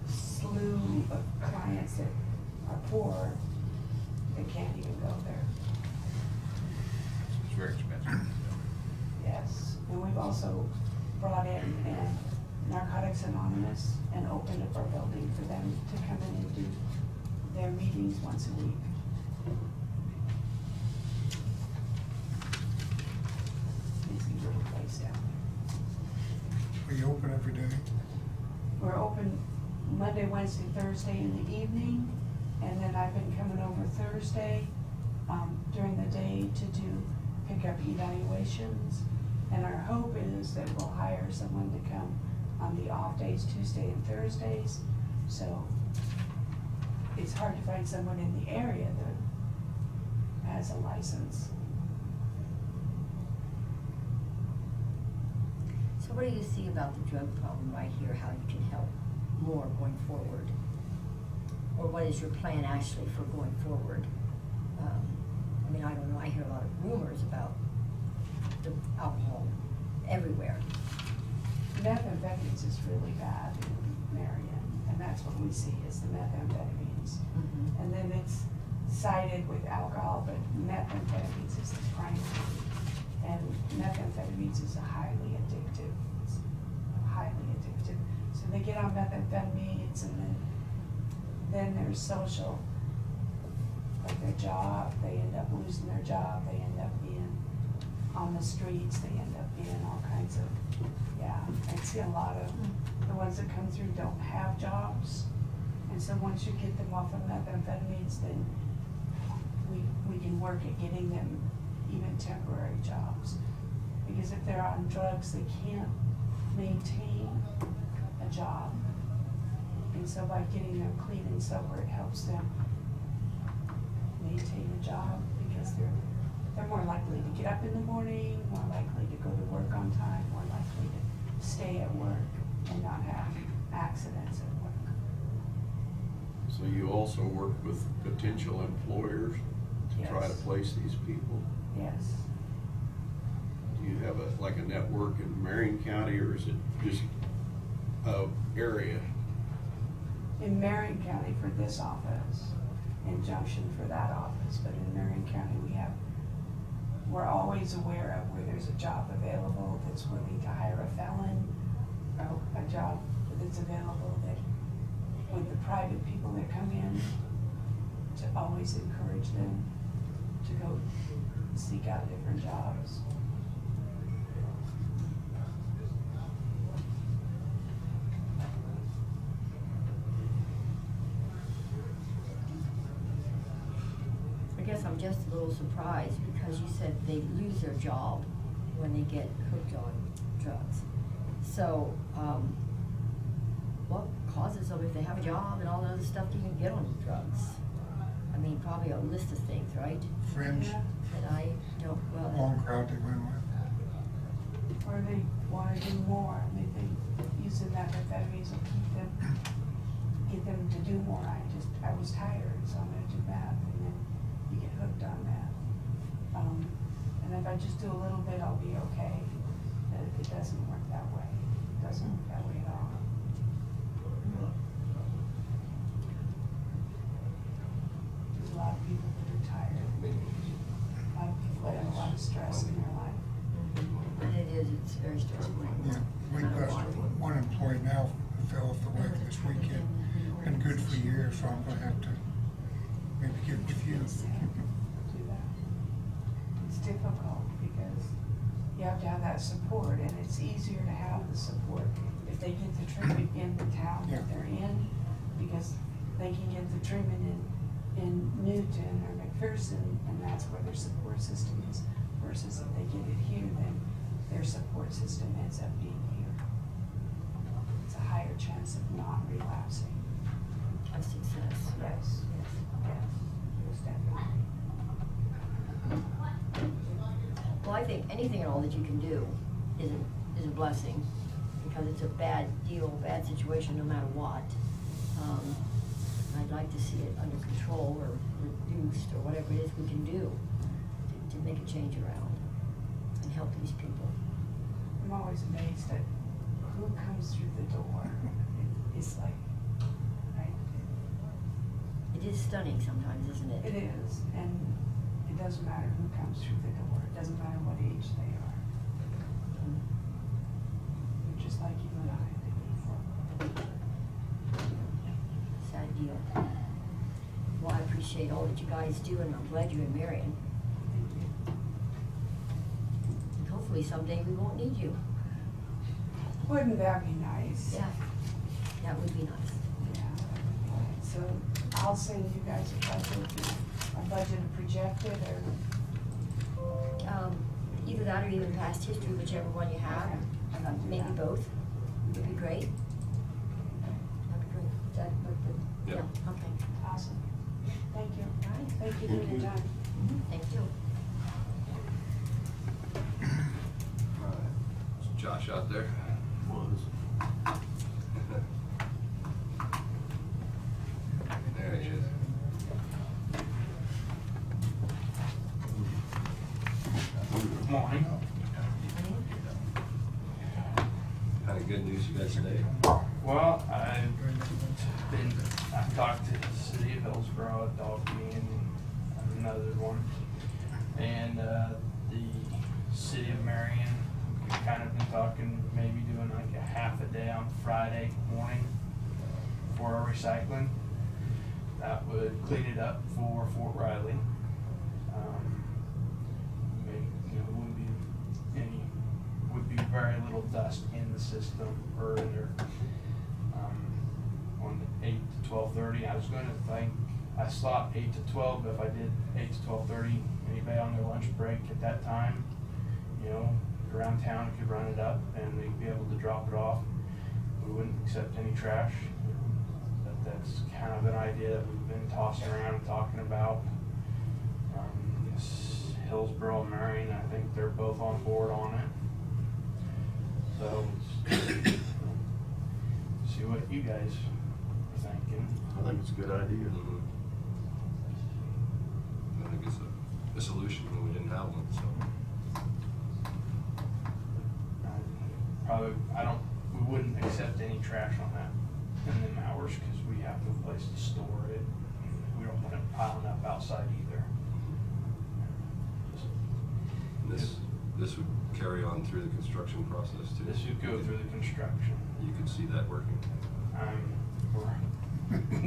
slew of clients that are poor that can't even go there. It's very expensive. Yes, and we've also brought in Narcotics Anonymous and opened up our building for them to come in and do their meetings once a week. It's a little place down there. Are you open every day? We're open Monday, Wednesday, Thursday in the evening, And then I've been coming over Thursday, during the day to pick up evaluations. And our hope is that we'll hire someone to come on the off days, Tuesday and Thursdays. So it's hard to find someone in the area that has a license. So what do you see about the drug problem right here, how you can help more going forward? Or what is your plan actually for going forward? I mean, I don't know, I hear a lot of rumors about the alcohol everywhere. Methamphetamines is really bad in Marion, and that's what we see is the methamphetamines. Mhm. And then it's sided with alcohol, but methamphetamines is the primary. And methamphetamines is highly addictive. It's highly addictive. So they get on methamphetamines, and then there's social, like their job, they end up losing their job, they end up being on the streets, they end up being all kinds of, yeah. I see a lot of, the ones that come through don't have jobs. And so once you get them off of methamphetamines, then we can work at getting them even temporary jobs. Because if they're on drugs, they can't maintain a job. And so by getting them clean and sober, it helps them maintain a job, because they're more likely to get up in the morning, more likely to go to work on time, more likely to stay at work and not have accidents at work. So you also work with potential employers to try to Yes. place these people? Yes. Do you have like a network in Marion County, or is it just a area? In Marion County for this office, in Junction for that office, but in Marion County we're always aware of where there's a job available that's willing to hire a felon, or a job that's available that, with the private people that come in, to always encourage them to go seek out different jobs. I guess I'm just a little surprised because you said they lose their job when they get hooked on drugs. So, what causes them, if they have a job and all the other stuff, to even get on drugs? I mean, probably a list of things, right? Friends, Yeah. That I don't, well. long crowd they went with. Or they wanna do more, and they think using methamphetamines will get them to do more. I was tired, so I'm gonna do meth, and then you get hooked on meth. And if I just do a little bit, I'll be okay. But it doesn't work that way. It doesn't work that way at all. There's a lot of people that are tired. A lot of people that have a lot of stress in their life. And it is, it's very stressful. Yeah, we've got one employee now who fell off the wagon this weekend. Been good for years, so I'm gonna have to maybe get with you. Do that. It's difficult because you have to have that support, and it's easier to have the support if they get the treatment in the town that they're in, because they can get the treatment in Newton or McPherson, and that's where their support system is, versus if they get it here, then their support system ends up being here. It's a higher chance of not relapsing. Of success. Yes, yes, definitely. Well, I think anything at all that you can do is a blessing, because it's a bad deal, bad situation, no matter what. I'd like to see it under control or reduced, or whatever it is we can do to make a change around and help these people. I'm always amazed at who comes through the door. It's like, right? It is stunning sometimes, isn't it? It is, and it doesn't matter who comes through the door. It doesn't matter what age they are. They're just like you and I. Sad deal. Well, I appreciate all that you guys do, and I'm glad you're in Marion. And hopefully someday we won't need you. Wouldn't that be nice? Yeah, that would be nice. Yeah, that would be nice. So I'll send you guys a budget projected or. Either that or even past history, whichever one you have. Okay, I'll do Maybe that. both. Would be great. That'd be great. Is that what the? Yeah. Okay. Awesome. Thank you. All right. Thank you for your time. Thank you. Alright. Is Josh out there? Was. There he is. Morning. Kind of good news you guys today? Well, I've talked to the city of Hillsborough, Dalkey, and another one. And, the city of Marion, we've kind of been talking, maybe doing like a half a day on Friday morning for our recycling. That would clean it up for Fort Riley. Would be very little dust in the system or in there. On 8 to 12:30, I was gonna think, I thought 8 to 12, but if I did 8 to 12:30, anybody on their lunch break at that time, around town could run it up and they'd be able to drop it off. We wouldn't accept any trash. But that's kind of an idea that we've been tossing around and talking about. Hillsborough and Marion, I think they're both on board on it. So, see what you guys are thinking. I think it's a good idea. I think it's a solution when we didn't have one, so. We wouldn't accept any trash on that in them hours, cause we have no place to store it. We don't want it piling up outside either. This would carry on through the construction process too. This would go through the construction. You could see that working.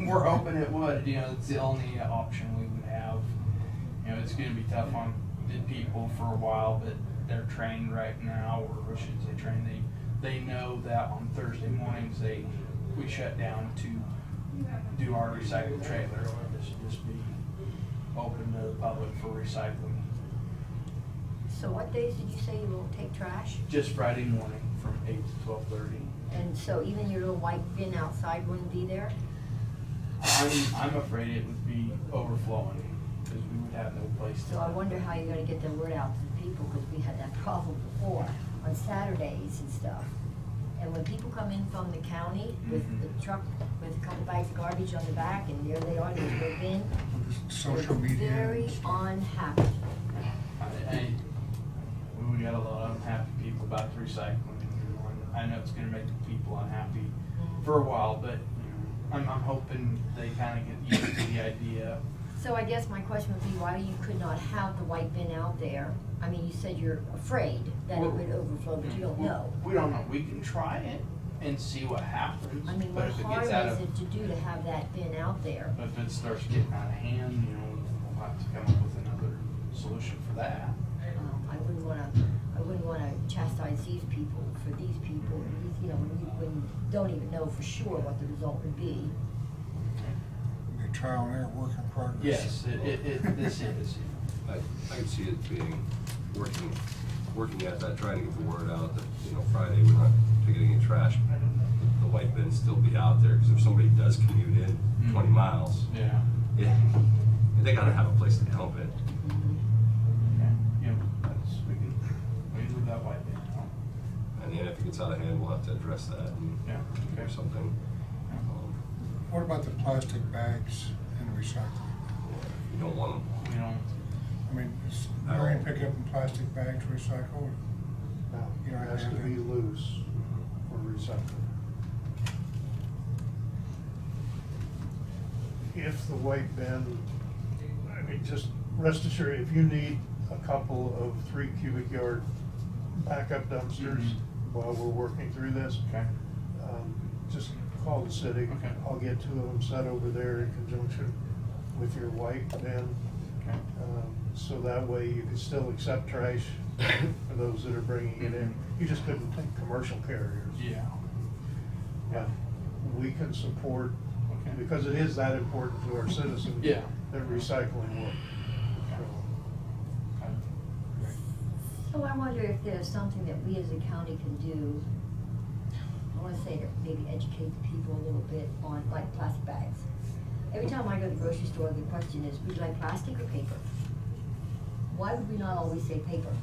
We're hoping it would, it's the only option we would have. It's gonna be tough on the people for a while, but they're trained right now, or I should say trained, they know that on Thursday mornings, we shut down to do our recycled trailer. This will just be open to the public for recycling. So what days did you say you will take trash? Just Friday morning from 8 to 12:30. And so even your little white bin outside wouldn't be there? I'm afraid it would be overflowing, because we would have no place to. So I wonder how you're gonna get the word out to the people, because we had that problem before, on Saturdays and stuff. And when people come in from the county with the truck, with a couple bags of garbage on the back, and there they are, there's no bin. Social they're media. very unhappy. We would get a lot of unhappy people about the recycling. I know it's gonna make the people unhappy for a while, but I'm hoping they kinda get used to the idea. So I guess my question would be why you could not have the white bin out there? I mean, you said you're afraid that it would overflow, but you don't know. We don't know. We can try it and see what happens. I mean, but what if it harm gets out is of, it to do to have that bin out there? if it starts getting out of hand, we'll have to come up with another solution for that. I wouldn't wanna chastise these people for these people, when you don't even know for sure what the result would be. Be trial and error, work in progress. Yes, this is. I could see it being, working at that, trying to get the word out that, Friday we're not taking any trash. The white bin still be out there, because if somebody does commute in 20 miles, Yeah. they gotta have a place to dump it. Okay. We can leave that white bin out. And then if it gets out of hand, we'll have to address that and Yeah, okay. or something. What about the plastic bags and recycling? You don't want them. We don't. I mean, is Marion pick up in plastic bags recycled? No, You don't it have has to to. be loose for recycling. If the white bin, just rest assured, if you need a couple of 3 cubic yard backup dumpsters while we're working through this, Okay. just call the city. Okay. I'll get 2 of them set over there in conjunction with your white bin. Okay. So that way you can still accept trash for those that are bringing it in. You just couldn't take commercial carriers. Yeah. But we can support because it is that important to our citizens. Yeah. That recycling work. So I wonder if there's something that we as a county can do. I wanna say that maybe educate the people a little bit on like plastic bags. Every time I go to the grocery store, the question is, would you like plastic or paper? Why would we not always say paper?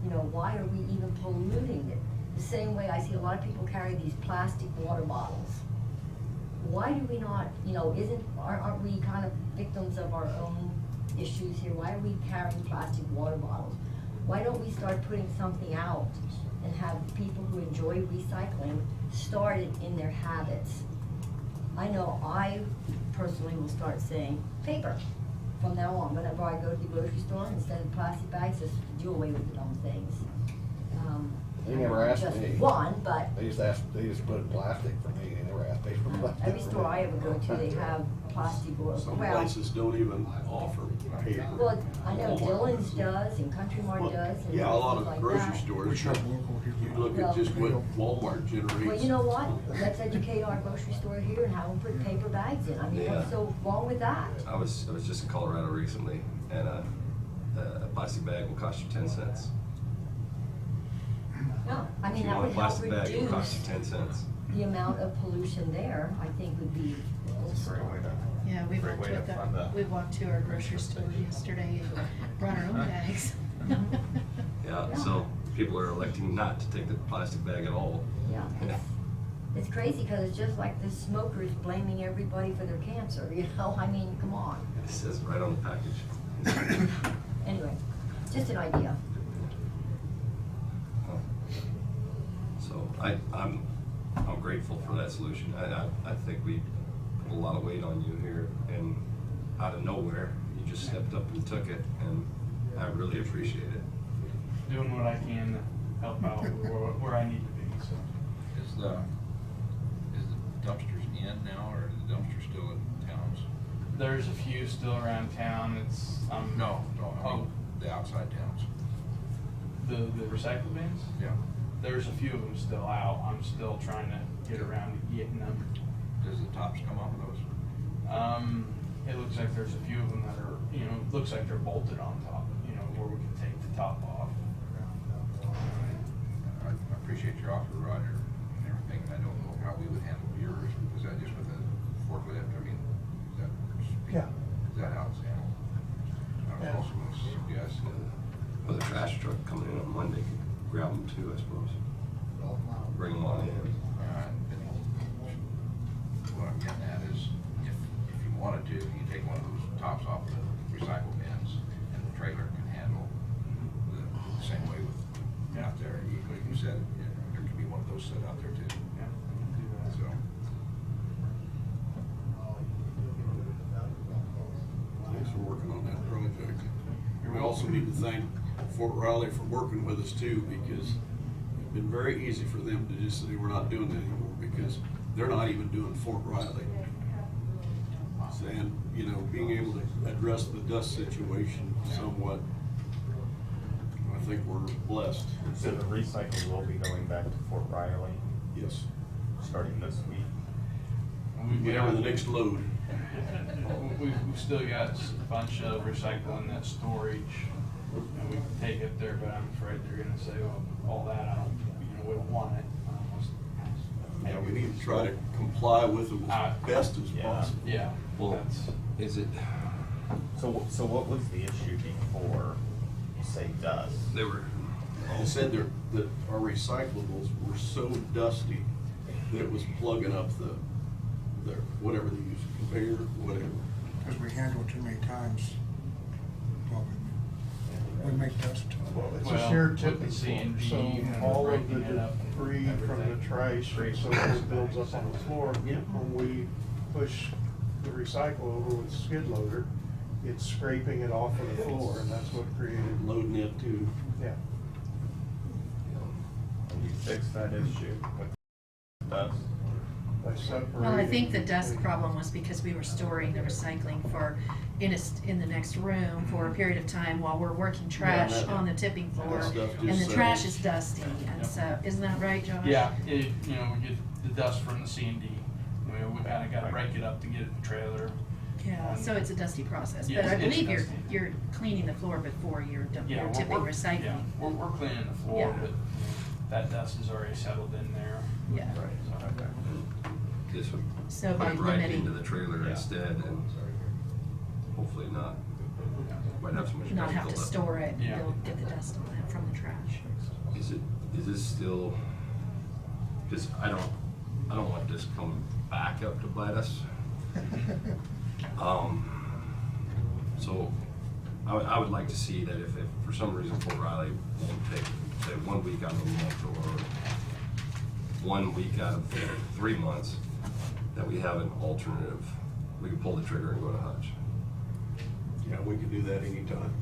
You know, why are we even polluting it? The same way I see a lot of people carry these plastic water bottles. Why do we not, you know, aren't we kind of victims of our own issues here? Why are we carrying plastic water bottles? Why don't we start putting something out and have people who enjoy recycling start it in their habits? I know I personally will start saying paper from now on. Whenever I go to the grocery store, instead of plastic bags, just do away with the dumb things. They never asked just me. one, but They just put in plastic for me, they never asked me for plastic. every store I ever go to, they have plastic or, Some well, places don't even offer paper. well, I know Walmart Dillon's does and Country Mart Well, does and yeah, a lot places of like grocery that. stores, We shop local here. you look at just what Walmart Well, generates. you know what? Let's educate our grocery store here and have them put paper bags in. I mean, what's Yeah. so wrong with that? I was just in Colorado recently, and a plastic bag will cost you 10 cents. No, I If mean, you that want a would help plastic bag, it'll cost you reduce 10 cents. the amount of pollution there, I think would be. Yeah, we walked to our grocery store yesterday and brought our own bags. Yeah, so people are electing not to take the plastic bag at all. Yeah, it's crazy because it's just like the smokers blaming everybody for their cancer, you know? I mean, come on. It says right on the package. Anyway, just an idea. So I'm grateful for that solution. I think we put a lot of weight on you here, and out of nowhere, you just stepped up and took it, and I really appreciate it. Doing what I can to help out where I need to be, so. Is the dumpsters in now, or are the dumpsters still in towns? There's a few still around town. It's, No, I mean, the outside towns. The recycle bins? Yeah. There's a few of them still out. I'm still trying to get around to getting them. Does the tops come off of those? It looks like there's a few of them that are, you know, looks like they're bolted on top, you know, where we can take the top off. I appreciate your offer, Roger, and everything. I don't know how we would handle yours. Was that just with a forklift? I mean, is that, Yeah. is that how it's handled? I was Yeah. also going to suggest that With a trash truck coming in on Monday, grab them too, I suppose. Bring them on in. what I'm getting at is, if you wanted to, you take one of those tops off the recycle bins, and the trailer can handle the same way with out there. Like you said, there could be one of those set out there too. Yeah, do that. So, Thanks for working on that project. We also need to thank Fort Riley for working with us too, because it's been very easy for them to just say, we're not doing that anymore, because they're not even doing Fort Riley. And, you know, being able to address the dust situation somewhat, I think we're blessed. So the recycling will be going back to Fort Riley, Yes. starting this week. Whenever the next load. We've still got a bunch of recycling that storage, and we can take it there, but I'm afraid they're gonna say, well, all that, I don't, you know, we don't want it. Yeah, we need to try to comply with them as best as Yeah. possible. Yeah, Well, that's, is it, So what was the issue before, say, dust? they were, They said that our recyclables were so dusty that it was plugging up the whatever they use, conveyor, whatever. Because we handle it too many times. Well, we make dust. It's Well, a shared with tipping the C&D floor, and so all of the breaking it up and debris from the everything. trash and so forth builds up on the floor. Yeah. When we push the recycle over with the skid loader, it's scraping it off of the floor, and that's what created, Loading it too. yeah. And you fixed that issue with dust? By separating. Well, I think the dust problem was because we were storing the recycling in the next room for a period of time while we're working trash that- on the tipping floor. that stuff And just the trash settles. is dusty, and so, isn't that right, Josh? yeah, you know, we get the dust from the C&D, We kinda gotta break it up to get it in the trailer. Yeah, so it's a dusty process, Yes, but I it's believe dusty. you're cleaning the floor before you're Yeah, tipping yeah, recycling. we're cleaning the floor, Yeah. but that dust is already settled in there. Yeah. This would So put by it right limiting- into the trailer Yeah. instead, and hopefully not. Might have so much. Not have to buildup. store it, Yeah. you'll get the dust on it from the trash. Is this still, just, I don't want this coming back up to bite us. So, I would like to see that if for some reason Fort Riley won't take, say, 1 week out of the month, or 1 week out of 3 months, that we have an alternative, we can pull the trigger and go to Hutch. Yeah, we can do that anytime.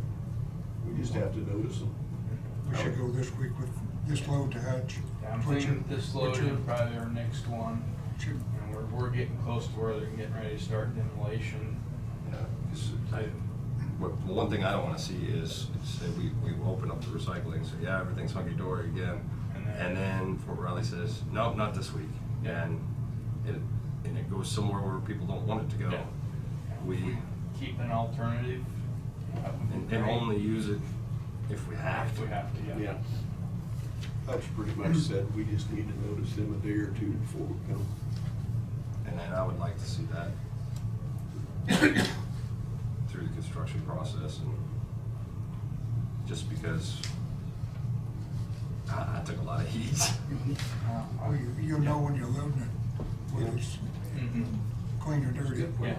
We just have to notice them. We should go this week with this load to Hutch. Yeah, I'm Put your- thinking this put load your- is probably our next one. should- And we're getting close to where they're getting ready to start demolition. Yeah, 'cause one thing I don't wanna see is say we open up the recycling, so yeah, everything's hunky-dory again, and then Fort Riley says, no, not this week, and it goes somewhere where people don't want it to go. Yeah. We, Keep an alternative. that would be and great. only use it if we have If to. we have to, yeah. Yeah. Hutch pretty much said we just need to notice them a day or two before we come. And then I would like to see that through the construction process, and just because I took a lot of heat. Well, you'll know when you're loading it, whether it's Mhm. clean or dirty. Yeah.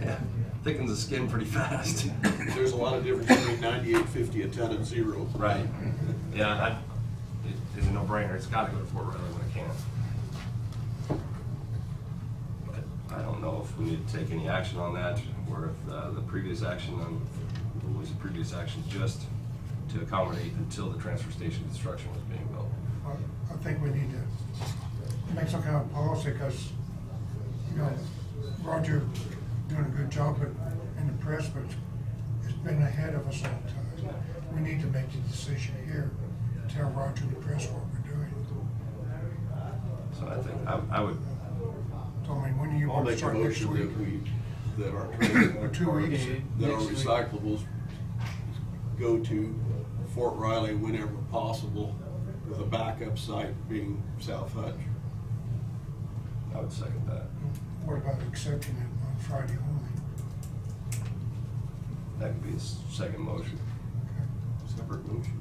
Yeah, thickens the skin pretty fast. There's a lot of difference between 98.50 a ton and 0. Right, yeah, it's a no-brainer, it's gotta go to Fort Riley when it can. But I don't know if we need to take any action on that, or if the previous action on, what was the previous action, just to accommodate until the transfer station construction was being built. I think we need to make some kind of policy, because, you know, Roger doing a good job in the press, but it's been ahead of us all the time. We need to make the decision here, tell Roger and the press what we're doing. So I think, I would, So, I mean, when do you I'll want to make a start next motion week? that our Or 2 weeks? that our Next week. recyclables go to Fort Riley whenever possible, with a backup site being South Hutch. I would second that. What about accepting it on Friday only? That could be a second motion. Separate motion.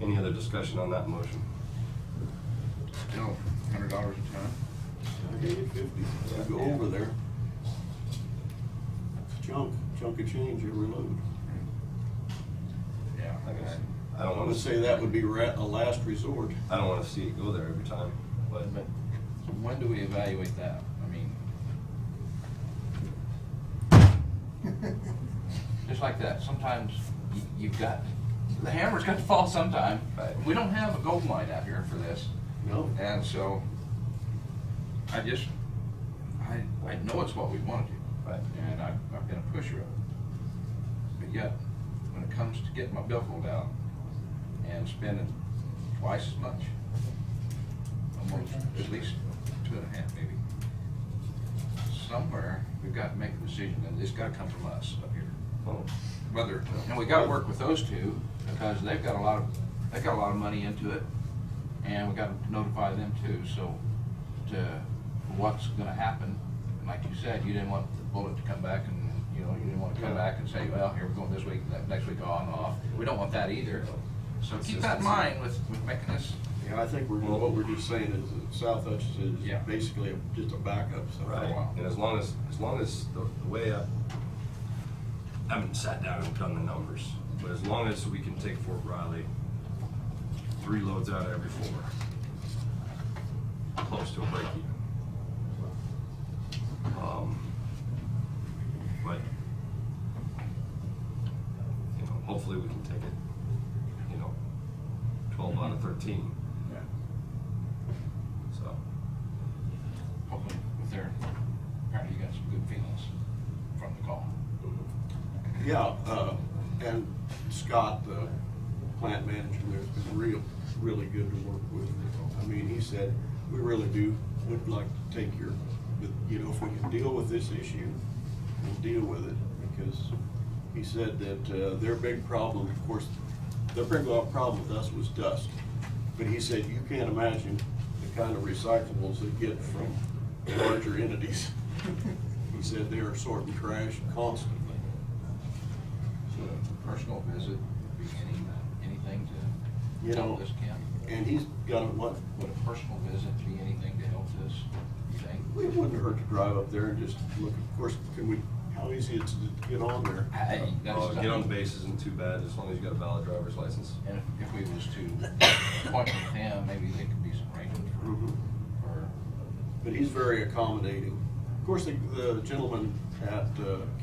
Any other discussion on that motion? No, $100 a ton. 98.50, go over there. Chunk of change every load. Yeah. Like I said, I I don't want would to say that would be a last resort. I don't want to see it go there every time, but When do we evaluate that? I mean, just like that, sometimes you've got, the hammer's got to fall sometime. Right. We don't have a gold mine out here for this. No. And so, I know it's what we want to do. Right. And I've been a pusher of it. But yet, when it comes to getting my billfold out and spending twice as much, almost, at least 2.5 maybe, somewhere, we've got to make a decision, and it's got to come from us up here. well, Whether, and we got to work with those two, because they've got a lot of money into it, and we got to notify them too, so what's gonna happen, and like you said, you didn't want the bullet to come back and, you didn't want to come back and say, well, here we're going this week, next week on and off. We don't want that either. So keep that in mind with making this. Yeah, I think what we're just saying is that South Hutch is Yeah. basically just a backup. So right, and as long as the way I haven't sat down and done the numbers, but as long as we can take Fort Riley 3 loads out of every 4, close to a break even. But, hopefully we can take it, 12 out of 13, Yeah. so. Hopefully with their, apparently you got some good feelings from the call. Yeah, and Scott, the plant manager there, has been really good to work with. I mean, he said, we really would like to take your, but, you know, if we can deal with this issue, we'll deal with it, because he said that, their big problem, of course, their big problem with us was dust. But he said, you can't imagine the kind of recyclables they get from larger entities. He said they are sorting trash constantly. So a personal visit would be anything to You know, help this, Ken? and he's got a what? Would a personal visit be anything to help this, you think? It wouldn't hurt to drive up there and just look. Of course, how easy it's to get on there? Get on base isn't too bad, as long as you got a valid driver's license. And if we was to appoint with him, maybe there could be some arrangements Mhm. for, But he's very accommodating. Of course, the gentleman at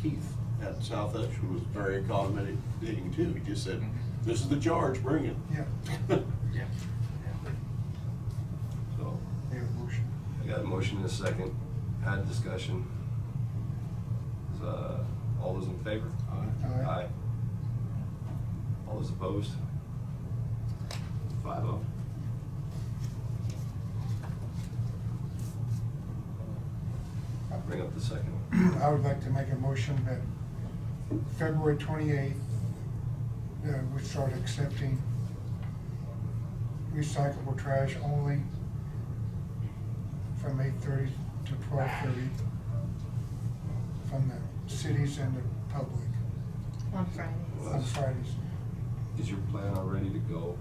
Keith at South Edge was very accommodating too. He just said, this is the charge, bring it. Yeah, yeah. So, they have a motion. I got a motion and a second, had discussion. Is, all those in favor? Aye. All those opposed? 5-0. Bring up the second one. I would like to make a motion that February 28th, we start accepting recyclable trash only from 8:30 to 12:30 from the cities and the public On Fridays. on Fridays. Is your plan already to go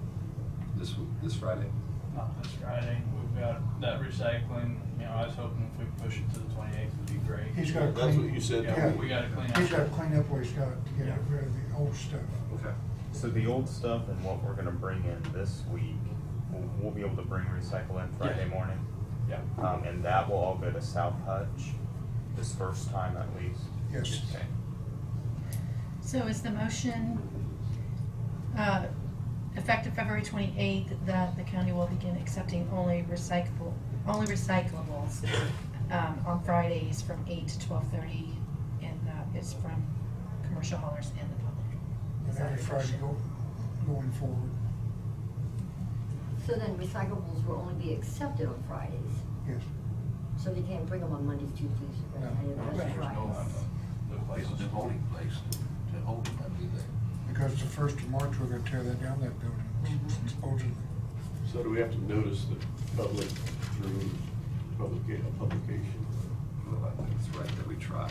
this Friday? Not this Friday, we've got that recycling, you know, I was hoping if we push it to the 28th would be great. He's got to that's clean. what you said. Yeah, we gotta clean up. He's got to clean up what he's got to get rid of the old stuff. Okay. So the old stuff and what we're gonna bring in this week, we'll be able to bring recycle in Friday morning? Yeah. And that will all go to South Hutch this first time at least? Yes. Okay. So is the motion, effective February 28th, that the county will begin accepting only recyclables, on Fridays from 8 to 12:30, and that is from commercial haulers and the public? Is And that every your Friday motion? going forward. So then recyclables will only be accepted on Fridays, Yes. so they can't bring them on Mondays, Tuesdays, or No. any of those Right. There's no place, no holding place to hold them, do they? Because the 1st of March, we're going to tear that down, that building, supposedly. So do we have to notice the public through publication? Well, I think it's right that we try,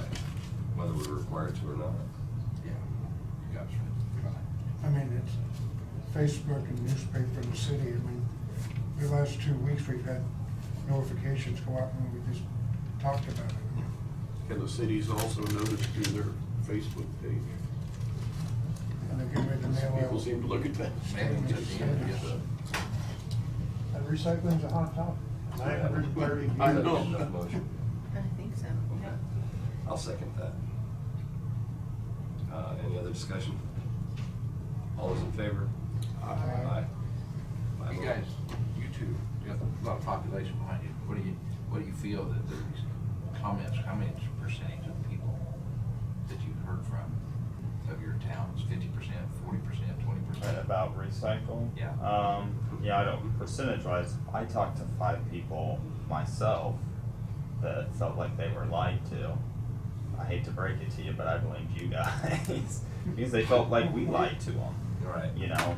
whether we're required to or not. Yeah. You guys are I mean, it's Facebook and newspaper in the city. I mean, the last 2 weeks, we've had notifications go out when we just talked about it. Can the cities also notice through their Facebook page? And they're getting ready to mail People out. seem to look at that. Mailings at the end, yes. And recycling's a hot topic. 930 years. I know. Enough motion. I think so, Okay. yeah. I'll second that. Any other discussion? All those in favor? Aye. Five You oh. guys, you two, you got a lot of population behind you. What do you feel that these comments, how many percentage of people that you've heard from of your towns, 50%, 40%, 20%? About recycle? Yeah. Yeah, I don't, percentage wise, I talked to 5 people myself that felt like they were lied to. I hate to break it to you, but I blamed you guys, because they felt like we lied to them, Right. you know?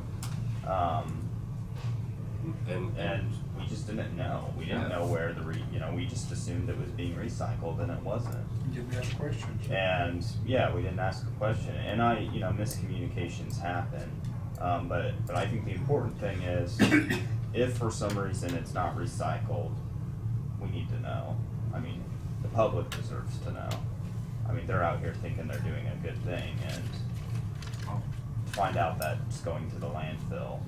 And And we just didn't know, we didn't Yeah. know where we just assumed it was being recycled and it wasn't. You didn't ask questions. And, yeah, we didn't ask a question, and miscommunications happen, but I think the important thing is, if for some reason it's not recycled, we need to know. I mean, the public deserves to know. I mean, they're out here thinking they're doing a good thing, and to find out that it's going to the landfill,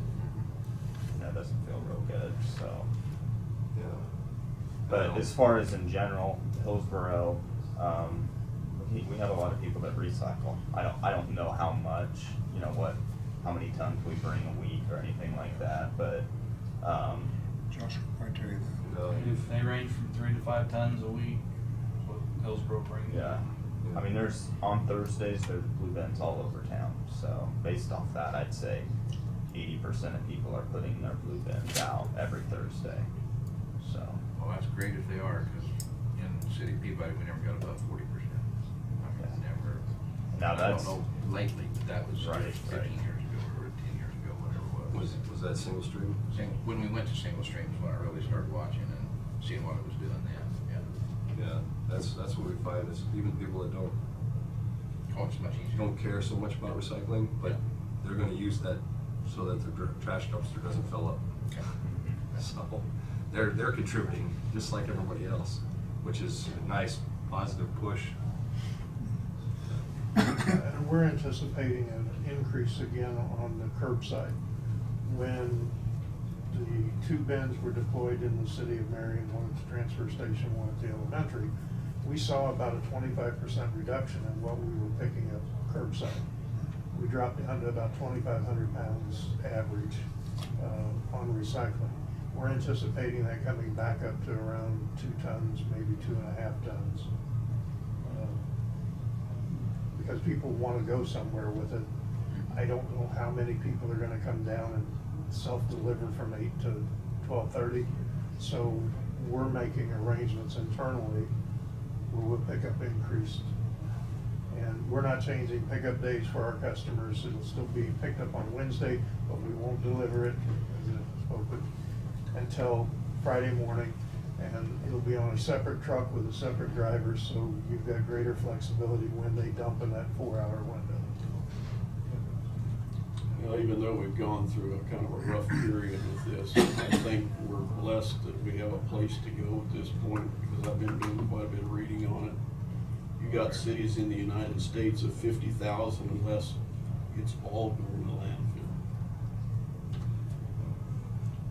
doesn't feel real good, so. yeah. But as far as in general, Hillsborough, we have a lot of people that recycle. I don't know how much, how many tons we bring a week or anything like that, but, Josh will probably tell you that. No, If they range from 3 to 5 tons a week, is what Hillsborough brings. yeah. I mean, on Thursdays, there's blue bins all over town, so based off that, I'd say 80% of people are putting their blue bins out every Thursday, so. great if they are, because in City of Peabody, we never got above 40%. I mean, never. Now I that's- don't know lately, but that was Right, 15 right. years ago or 10 years ago, whatever it was. Was that single stream? When we went to single streams, when I really started watching and seeing what it was doing then, yeah. Yeah, that's what we find is even people that don't Oh, it's much easier. don't care so much about recycling, but they're gonna use that so that their trash dumpster doesn't fill up. Okay. So, they're contributing, just like everybody else, which is a nice, positive push. And we're anticipating an increase again on the curbside. When the 2 bins were deployed in the city of Marion, one at the transfer station, one at the elementary, we saw about a 25% reduction in what we were picking up curbside. We dropped down to about 2,500 pounds average on recycling. We're anticipating that coming back up to around 2 tons, maybe 2.5 tons. Because people want to go somewhere with it. I don't know how many people are gonna come down and self-deliver from 8 to 12:30. So we're making arrangements internally where we'll pick up increased. And we're not changing pickup days for our customers. It'll still be picked up on Wednesday, but we won't deliver it until Friday morning. And it'll be on a separate truck with a separate driver, so you've got greater flexibility when they dump in that 4-hour window. Even though we've gone through a kind of a rough period with this, I think we're blessed that we have a place to go at this point, because I've been doing quite a bit of reading on it. You got cities in the United States of 50,000 unless it's all going to landfill.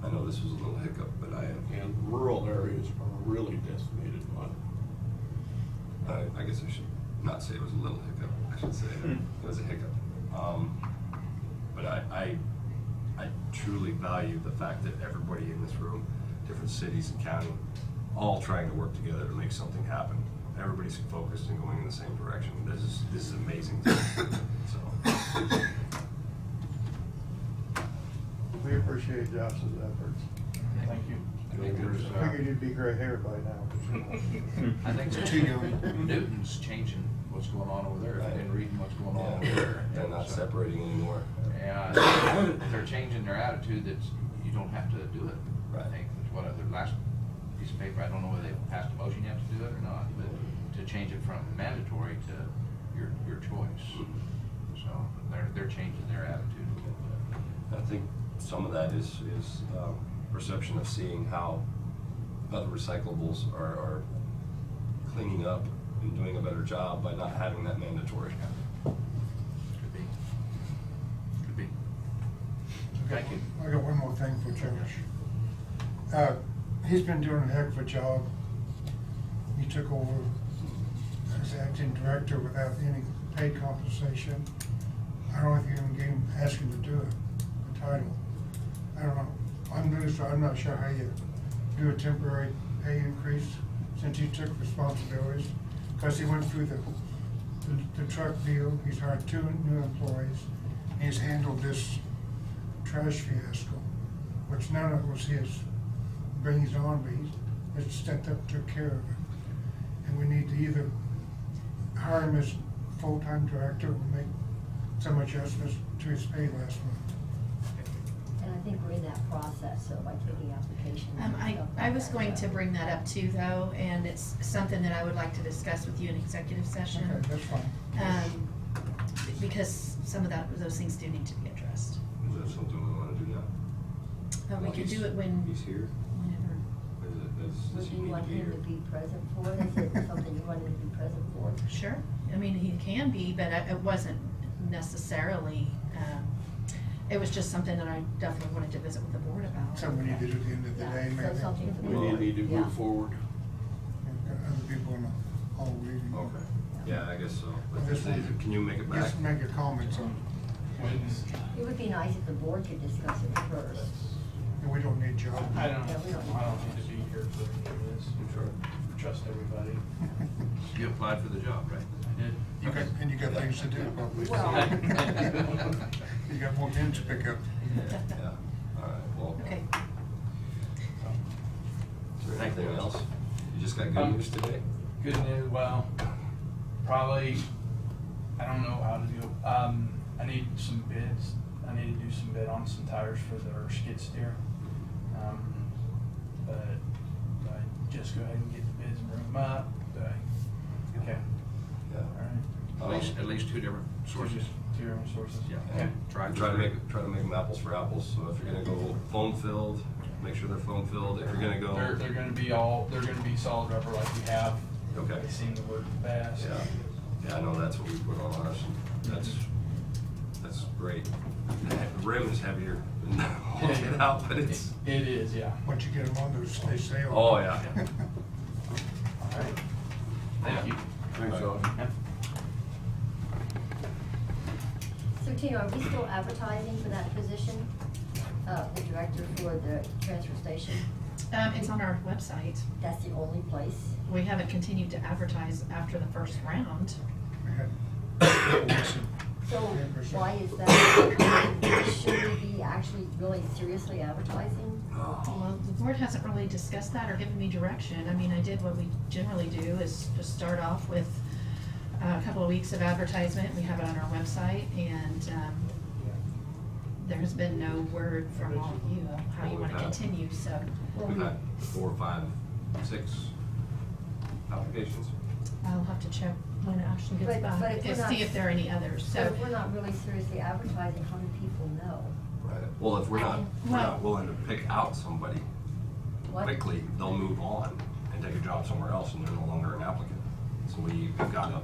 I know this was a little hiccup, but And rural areas are really decimated by it. I guess I should not say it was a little hiccup. I should say it was a hiccup. But I truly value the fact that everybody in this room, different cities and county, all trying to work together to make something happen. Everybody's focused and going in the same direction. This is amazing. So. We appreciate Josh's efforts. Thank you. I figured you'd be gray hair by now. I think It's too young. Newton's changing what's going on over there. I've been reading what's going on over there. They're not So, separating anymore. Yeah, they're changing their attitude that you don't have to do it. Right. I think that's what their last piece of paper, I don't know whether they passed a motion you have to do it or not, but to change it from mandatory to your choice. So they're changing their attitude a little bit. I think some of that is perception of seeing how other recyclables are cleaning up and doing a better job by not having that mandatory. Could be. Could be. Thank you. I got one more thing for Josh. He's been doing a heck of a job. He took over as acting director without any paid compensation. I don't know if you even gave him, asked him to do it, the title. I don't know. I'm not sure how you do a temporary pay increase since he took responsibilities. Because he went through the truck deal, he's hired 2 new employees, and he's handled this trash fiasco, which none of it was his bringing on, but he stepped up and took care of it. And we need to either hire him as full-time director or make some adjustments to his pay last month. And I think we're in that process, so like taking applications and stuff like I was that. going to bring that up too, though, and it's something that I would like to discuss with you in executive session. Okay, that's fine. Because some of those things do need to be addressed. Is that something we want to do now? We could do it when, He's here. whenever. Does Would he you need want to be him here? to be present for it? Is it something you want him to be present for? Sure, I mean, he can be, but it wasn't necessarily, it was just something that I definitely wanted to visit with the board about. Something we need to do at the end of the Yeah, day, so maybe. something for We the- need to yeah. move forward. Got other people in the hall reading. Okay. Yeah, I guess so. But Just want- can you make it back? Just make a comment on It would be nice if the board could discuss it first. it. We don't need Joe. I don't Yeah, we don't- need to be here for any of this. Sure. Trust everybody. You applied for the job, right? I did. Okay, and you got things to do, probably. Well- You got more men to pick up. Yeah, all right, well. Okay. Is there Anything else? You just got good news today? Good news, well, probably, I don't know how to do, I need some bids. I need to do some bid on some tires for their skid steer. But just go ahead and get the bids and bring them up. Okay. Yeah. All right. At least two different sources. Two different sources. Yeah. Okay. Try to make them apples for apples. So if you're gonna go foam filled, make sure they're foam filled. If you're gonna go, They're gonna be solid rubber like we have. okay. They seem to work best. Yeah, I know that's what we put on ours. That's great. The rim is heavier than holding it out, but it's. It is, yeah. Once you get them on those, they sail. Oh, yeah. All right. Thank you. Thanks, Josh. Yeah. So Tina, are we still advertising for that position, the director for the transfer station? It's on our website. That's the only place? We haven't continued to advertise after the first round. We had- So why is that? Should we be actually really seriously advertising? Well, the board hasn't really discussed that or given me direction. I mean, I did what we generally do, is just start off with a couple of weeks of advertisement. We have it on our website, and there has been no word from all of you of how you want to continue, so. We've had 4, 5, 6 applications. I'll have to check when it actually gets But back, if we're and not- see if there are any others, So so. if we're not really seriously advertising, how do people know? Right. Well, if we're not willing to pick out somebody What? quickly, they'll move on and take a job somewhere else, and they're no longer an applicant. So we've got to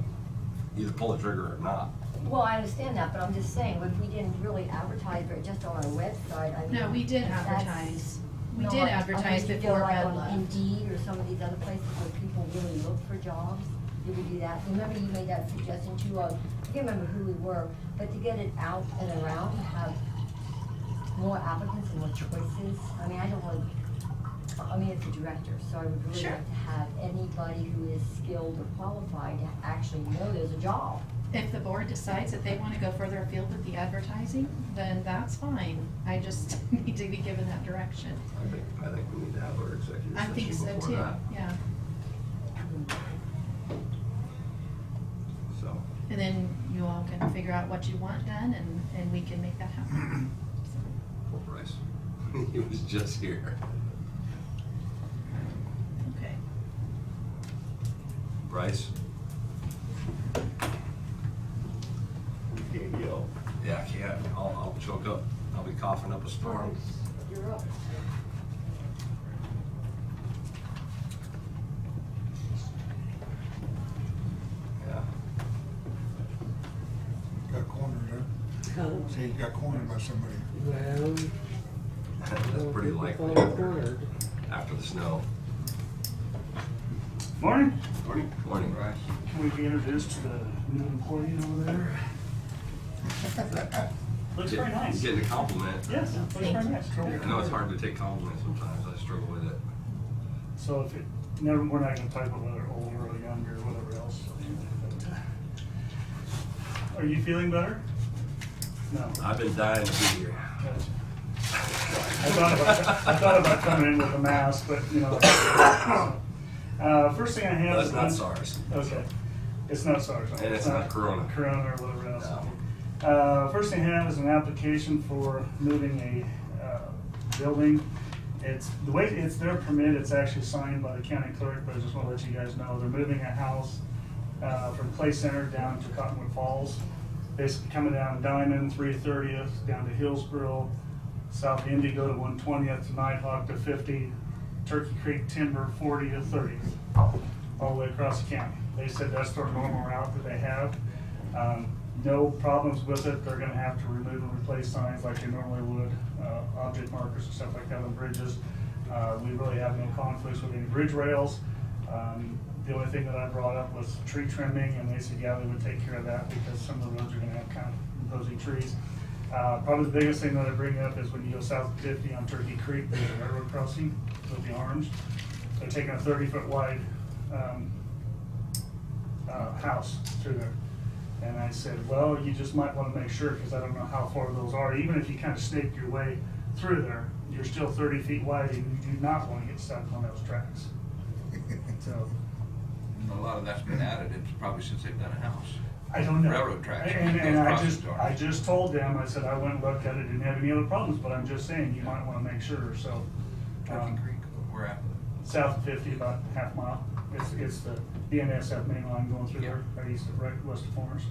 either pull the trigger or not. Well, I understand that, but I'm just saying, if we didn't really advertise for it just on our website, I mean. No, we did that's advertise. We not did like- advertise okay, you before feel like Red on left. Indeed or some of these other places where people really look for jobs, did we do that? Remember you made that suggestion too, I can't remember who we were, but to get it out and around, to have more applicants and more choices, I mean, it's a director, so I would really Sure. like to have anybody who is skilled or qualified to actually know there's a job. If the board decides that they want to go further afield with the advertising, then that's fine. I just need to be given that direction. I think we need to have our executive I think session so before too, that. yeah. So, And then you all can figure out what you want done, and we can make that happen. poor Bryce. He was just here. Okay. Bryce? Can't yell. Yeah, I can't. I'll choke up. I'll be coughing up a storm. You're up. Yeah. Got cornered, huh? See, he got cornered by somebody. Well, That's pretty likely after the snow. Morning. Morning, Bryce. Can we be introduced to the new employee over there? Looks very nice. Getting a compliment. Yes, looks very nice. I know it's hard to take compliments sometimes. I struggle with it. So if it, never, we're not gonna type of whether older or younger or whatever else. Are you feeling better? No. I've been dying to be here. Gotcha. I thought about coming in with a mask, but you know. First thing I have That's is. not SARS. Okay. It's not SARS. And it's not Corona. Corona or whatever else. No. First thing I have is an application for moving a building. It's, the way it's their permit, it's actually signed by the county clerk, but I just want to let you guys know, they're moving a house from Clay Center down to Cottonwood Falls. Basically coming down Diamond, 330th, down to Hillsboro, South Indigo to 120th, to Nighthawk to 50, Turkey Creek Timber 40 to 30th, all the way across the county. They said that's their normal route that they have. No problems with it. They're gonna have to remove and replace signs like they normally would, object markers and stuff like that on bridges. We really have no conflicts with any bridge rails. The only thing that I brought up was tree trimming, and they said, yeah, they would take care of that because some of the roads are gonna have kind of imposing trees. Probably the biggest thing that I bring up is when you go south of 50 on Turkey Creek, there's a railroad crossing with the orange. They're taking a 30-foot wide house through there. And I said, well, you just might want to make sure, because I don't know how far those are. Even if you kind of snake your way through there, you're still 30 feet wide, and you do not want to get stuck on those tracks. So, And a lot of that's been added, it's probably since they've done a house. I don't know. Railroad tracks. And Those I crossings are. just told them, I said, I went and looked at it, didn't have any other problems, but I'm just saying, you might want to make sure, so. Turkey Creek, where at? South of 50, about half mile. It's the BNSF main line going through Yeah. there, right east of, right west of Formers.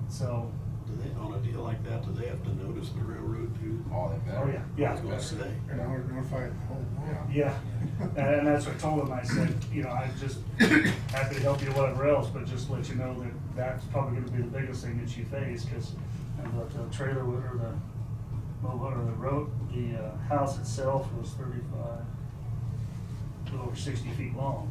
So, Do they, on a deal like that, do they have to notice the railroad too? Oh, they better. oh yeah, yeah. I was gonna say. And I would notify the whole world. Yeah, and that's what I told him, I said, you know, I'm just happy to help you, whatever else, but just let you know that that's probably gonna be the biggest thing that you face, cause the trailer or the mobile or the road, the house itself was 35, a little over 60 feet long.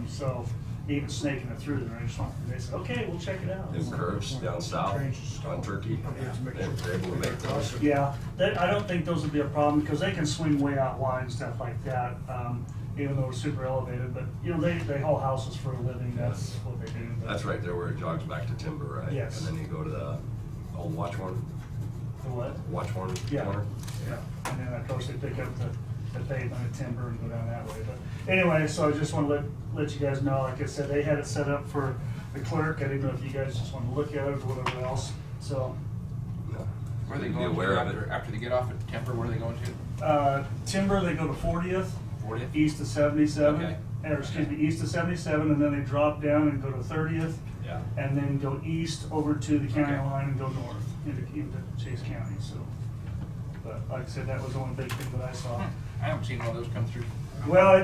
So even snaking it through there, I just wanted, they said, okay, we'll check it out. Them curves down south on Turkey, they're able to make those. Yeah, I don't think those would be a problem, because they can swing way out wide and stuff like that, even though it's super elevated, but, you know, they haul houses for a living, that's what they do. But- That's right there where it jogs back to Timber, right? Yes. And then you go to the old Watchhorn, The what? Watchhorn Yeah. corner. Yeah, and then of course they pick up the pavement at Timber and go down that way, but anyway, so I just want to let you guys know, like I said, they had it set up for the clerk, I didn't know if you guys just want to look at it or whatever else, so. No. Where are they Be going aware to of it. after they get off at Timber, where are they going to? Timber, they go to 40th. 40th? East of 77, Okay. or excuse me, east of 77, and then they drop down and go to 30th. Yeah. And then go east over to the county Okay. line and go north into Chase County, so. But like I said, that was the only big thing that I saw. I haven't seen one of those come through. Well,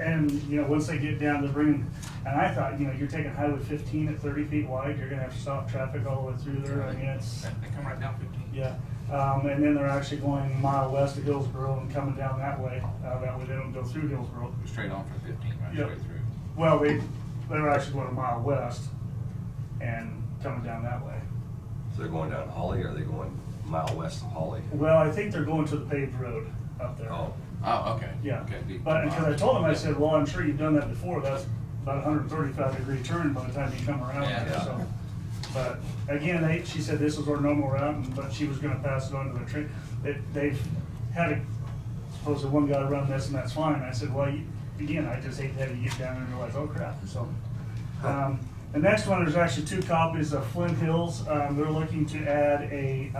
and, you know, once they get down to bringing, and I thought, you know, you're taking Highway 15 at 30 feet wide, you're gonna have to stop traffic all the way through there, I mean, it's, They come right down 15. yeah. And then they're actually going a mile west of Hillsborough and coming down that way they don't go through Hillsborough. Straight on from 15, right Yep. straight through. Well, they were actually going a mile west and coming down that way. So they're going down Holly, or are they going a mile west of Holly? Well, I think they're going to the paved road up there. Oh, Oh, okay. Yeah, Okay. but, because I told him, I said, well, I'm sure you've done that before, that's about a 135-degree turn by the time you come around Yeah. there, so. But again, she said this was our normal route, but she was gonna pass it on to the train. They've had suppose one guy run this and that's fine. I said, well, again, I just hate to have you get down there and realize, oh crap, so. The next one, there's actually 2 copies of Flint Hills. They're looking to add a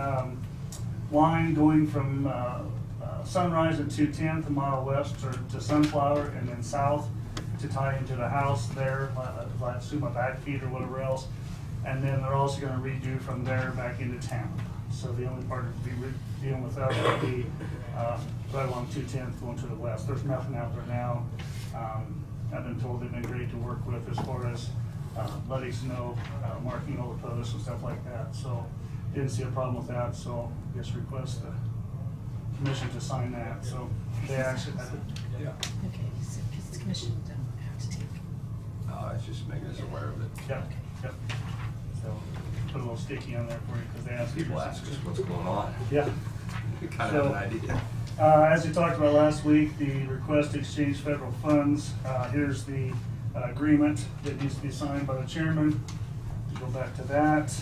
line going from Sunrise and 210th, a mile west to Sunflower, and then south to tie into the house there, I assume a back feed or whatever else. And then they're also gonna redo from there back into town. So the only part to be dealing with that would be right along 210th going to the west. There's nothing out there now. I've been told they've been great to work with as far as letting us know, marking all the posts and stuff like that. So didn't see a problem with that, so just request the commission to sign that. So they actually, yeah. Okay, so, because the commission don't have to take. It's just making us aware of it. yep. So put a little sticky on there for you because they asked. People ask us what's going on. Yeah. We kind of have an idea. As we talked about last week, the request to exchange federal funds, here's the agreement that needs to be signed by the chairman. Go back to that.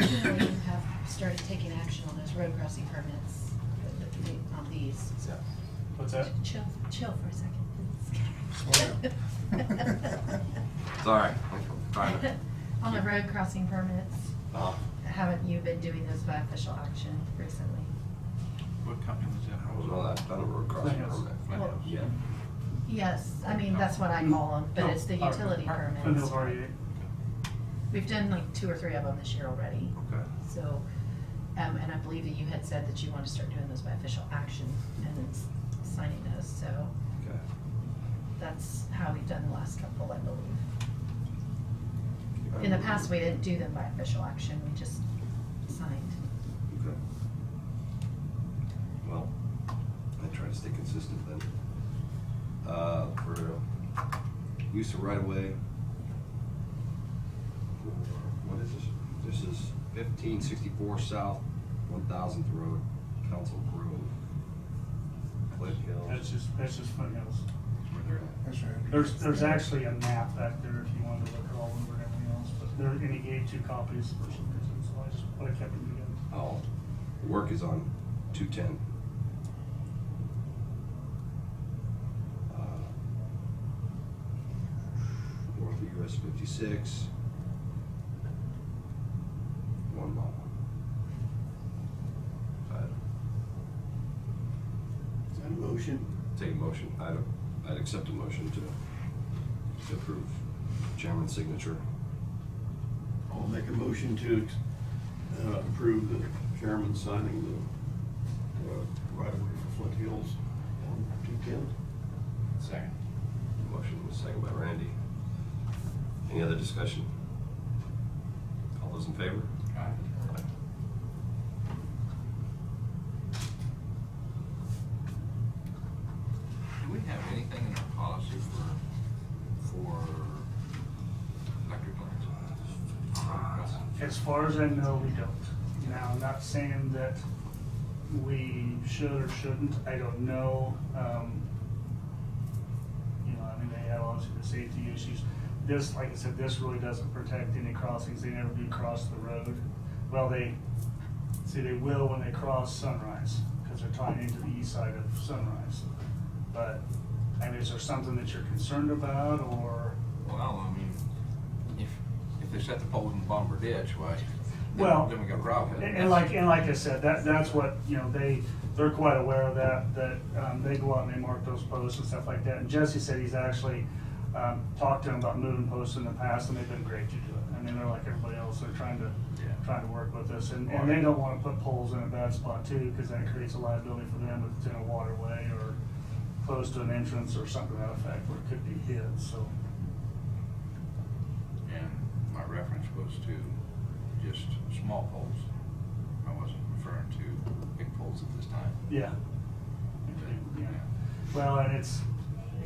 You have started taking action on those road crossing permits, on these. Yeah. What's that? Chill for a second. Sorry, I'm trying to. On the road crossing permits, haven't you been doing those by official action recently? What company was that? I don't know that, I've done a road crossing Flint Hills. permit. Flint Hills. Yeah. Yes, I mean, that's what I call them, but it's the utility Flint permits. Hills REA. We've done like 2 or 3 of them this year already. Okay. So, and I believe that you had said that you want to start doing those by official action and then signing those, so Okay. that's how we've done the last couple, I believe. In the past, we didn't do them by official action, we just signed. Okay. Well, I try to stay consistent then. For use of right of way. What is this? This is 1564 South, 1000th Road, Council Grove. Flint Hills. That's just Flint Hills. That's where they're at. That's right. There's actually a map back there if you wanted to look at all of them and everything else, but there, and he gave 2 copies for some reason, so I kept them together. Oh, Work is on 210. North of US 56. 1 mile. Is that a motion? Take a motion. I'd accept a motion to approve chairman's signature. I'll make a motion to approve the chairman signing the right of way for Flint Hills on 210. Second. Motion was second by Randy. Any other discussion? All those in favor? Aye. Do we have anything in our policy for electric lines? As far as I know, we don't. Now, I'm not saying that we should or shouldn't, I don't know. You know, I mean, they have obviously the safety issues. This, like I said, this really doesn't protect any crossings, they never do cross the road. Well, they will when they cross Sunrise, because they're tying into the east side of Sunrise. But, I mean, is there something that you're concerned about, or? Well, I mean, if they set the poles in the bottom of a ditch, why, Well, then we got a problem. and like I said, that's what, you know, they're quite aware of that they go out and they mark those posts and stuff like that. And Jesse said he's actually talked to them about moving posts in the past, and they've been great to do it. I mean, they're like everybody else, they're trying to work with us, and they don't want to put poles in a bad spot too, because that creates a liability for them if it's in a waterway or close to an entrance or something to that effect where it could be hit, so. And my reference was to just small poles. I wasn't referring to big poles at this time. Yeah. Well, and it's,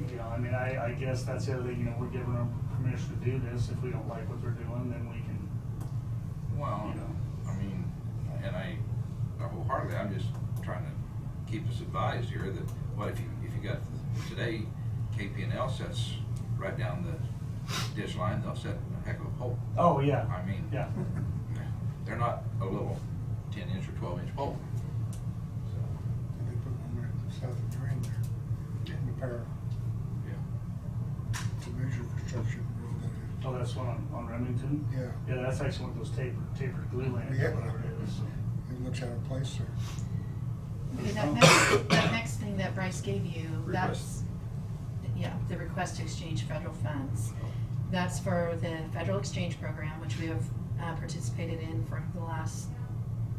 you know, I mean, I guess that's the other thing, you know, we're giving them permission to do this. If we don't like what they're doing, then we can, Well, you know. I mean, and I wholeheartedly, I'm just trying to keep us advised here that, what if you got, today, KP&L sets right down the ditch line, they'll set a heck of a pole. Oh, yeah. I mean, Yeah. they're not a little 10-inch or 12-inch pole. They put one right south of drain there, in the power, Yeah. it's a major construction road that Oh, that's one on Remington? is. Yeah, Yeah, that's actually one of those tapered glue lamps, Yeah. or whatever it is, so. it looks out of place there. Okay, that next thing that Bryce gave you, that's, yeah, the request to exchange federal funds. That's for the federal exchange program, which we have participated in for the last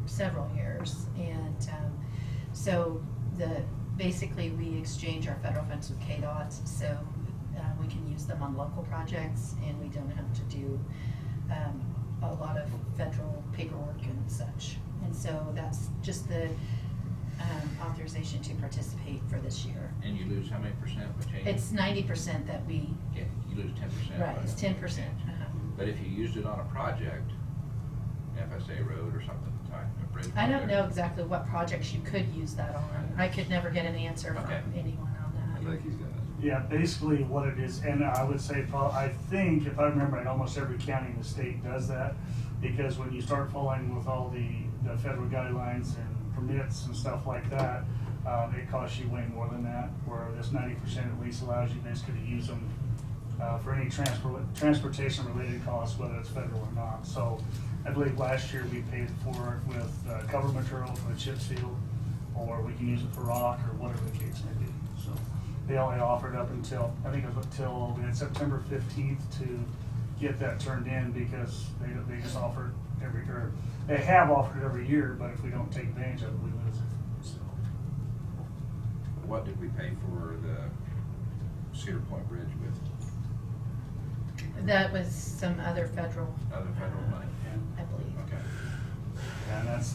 several years. And so basically we exchange our federal funds with KDOT, so we can use them on local projects, and we don't have to do a lot of federal paperwork and such. And so that's just the authorization to participate for this year. And you lose how many percent by changing? It's 90% that we, Yeah, you lose 10%. right, by it's the 10%. change. But if you used it on a project, FSA road or something, like a bridge I don't project. know exactly what projects you could use that on. I could never get an answer from Okay. anyone on I that. think he's got it. Yeah, basically what it is, and I would say, I think, if I remember right, almost every county in the state does that, because when you start following with all the federal guidelines and permits and stuff like that, it costs you way more than that, where this 90% at least allows you basically to use them for any transportation-related costs, whether it's federal or not. So I believe last year we paid for it with cover material for the chip seal, or we can use it for rock, or whatever the case may be. So they only offered up until, I think it was until, we had September 15th to get that turned in, because they just offer it they have offered it every year, but if we don't take advantage of it, we lose it. So. What did we pay for the Cedar Point Bridge with? That was some other federal, Other federal money? I believe. Okay. And that's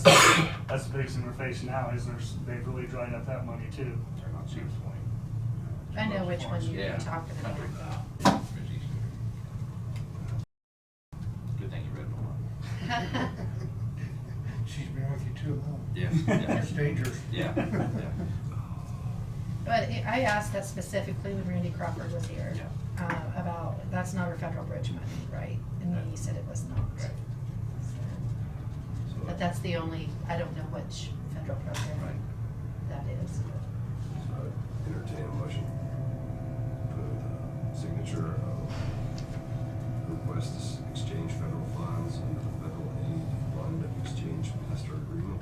the biggest thing we're facing now, is they've really dried up that money too. They're not Cedar Point. I know which one you're Yeah. talking about. Country. Bridge East. Good thing you read more. She's been with you too long. Yeah. It's dangerous. Yeah. But I asked that specifically when Randy Crawford was here, Yeah. about, that's not our federal bridge money, right? And he said it was not. Right. But But that's the only, I don't know which federal program that is. So I'd entertain a motion. Put signature of request to exchange federal funds under the federal aid fund exchange master agreement.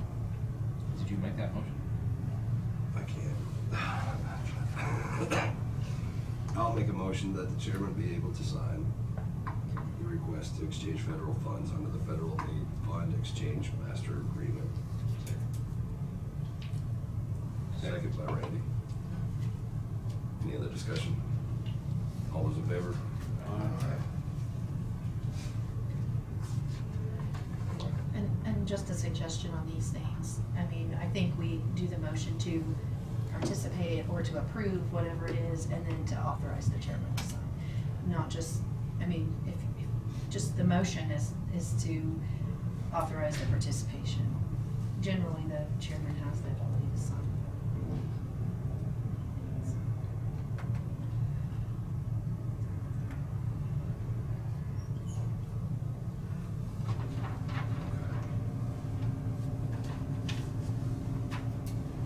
Did you make that motion? I can't. I'll make a motion that the chairman be able to sign the request to exchange federal funds under the federal aid fund exchange master agreement. Second by Randy. Any other discussion? All those in favor? And just a suggestion on these things, I mean, I think we do the motion to participate or to approve whatever it is, and then to authorize the chairman to sign. Not just, I mean, if just the motion is to authorize the participation. Generally, the chairman has the ability to sign.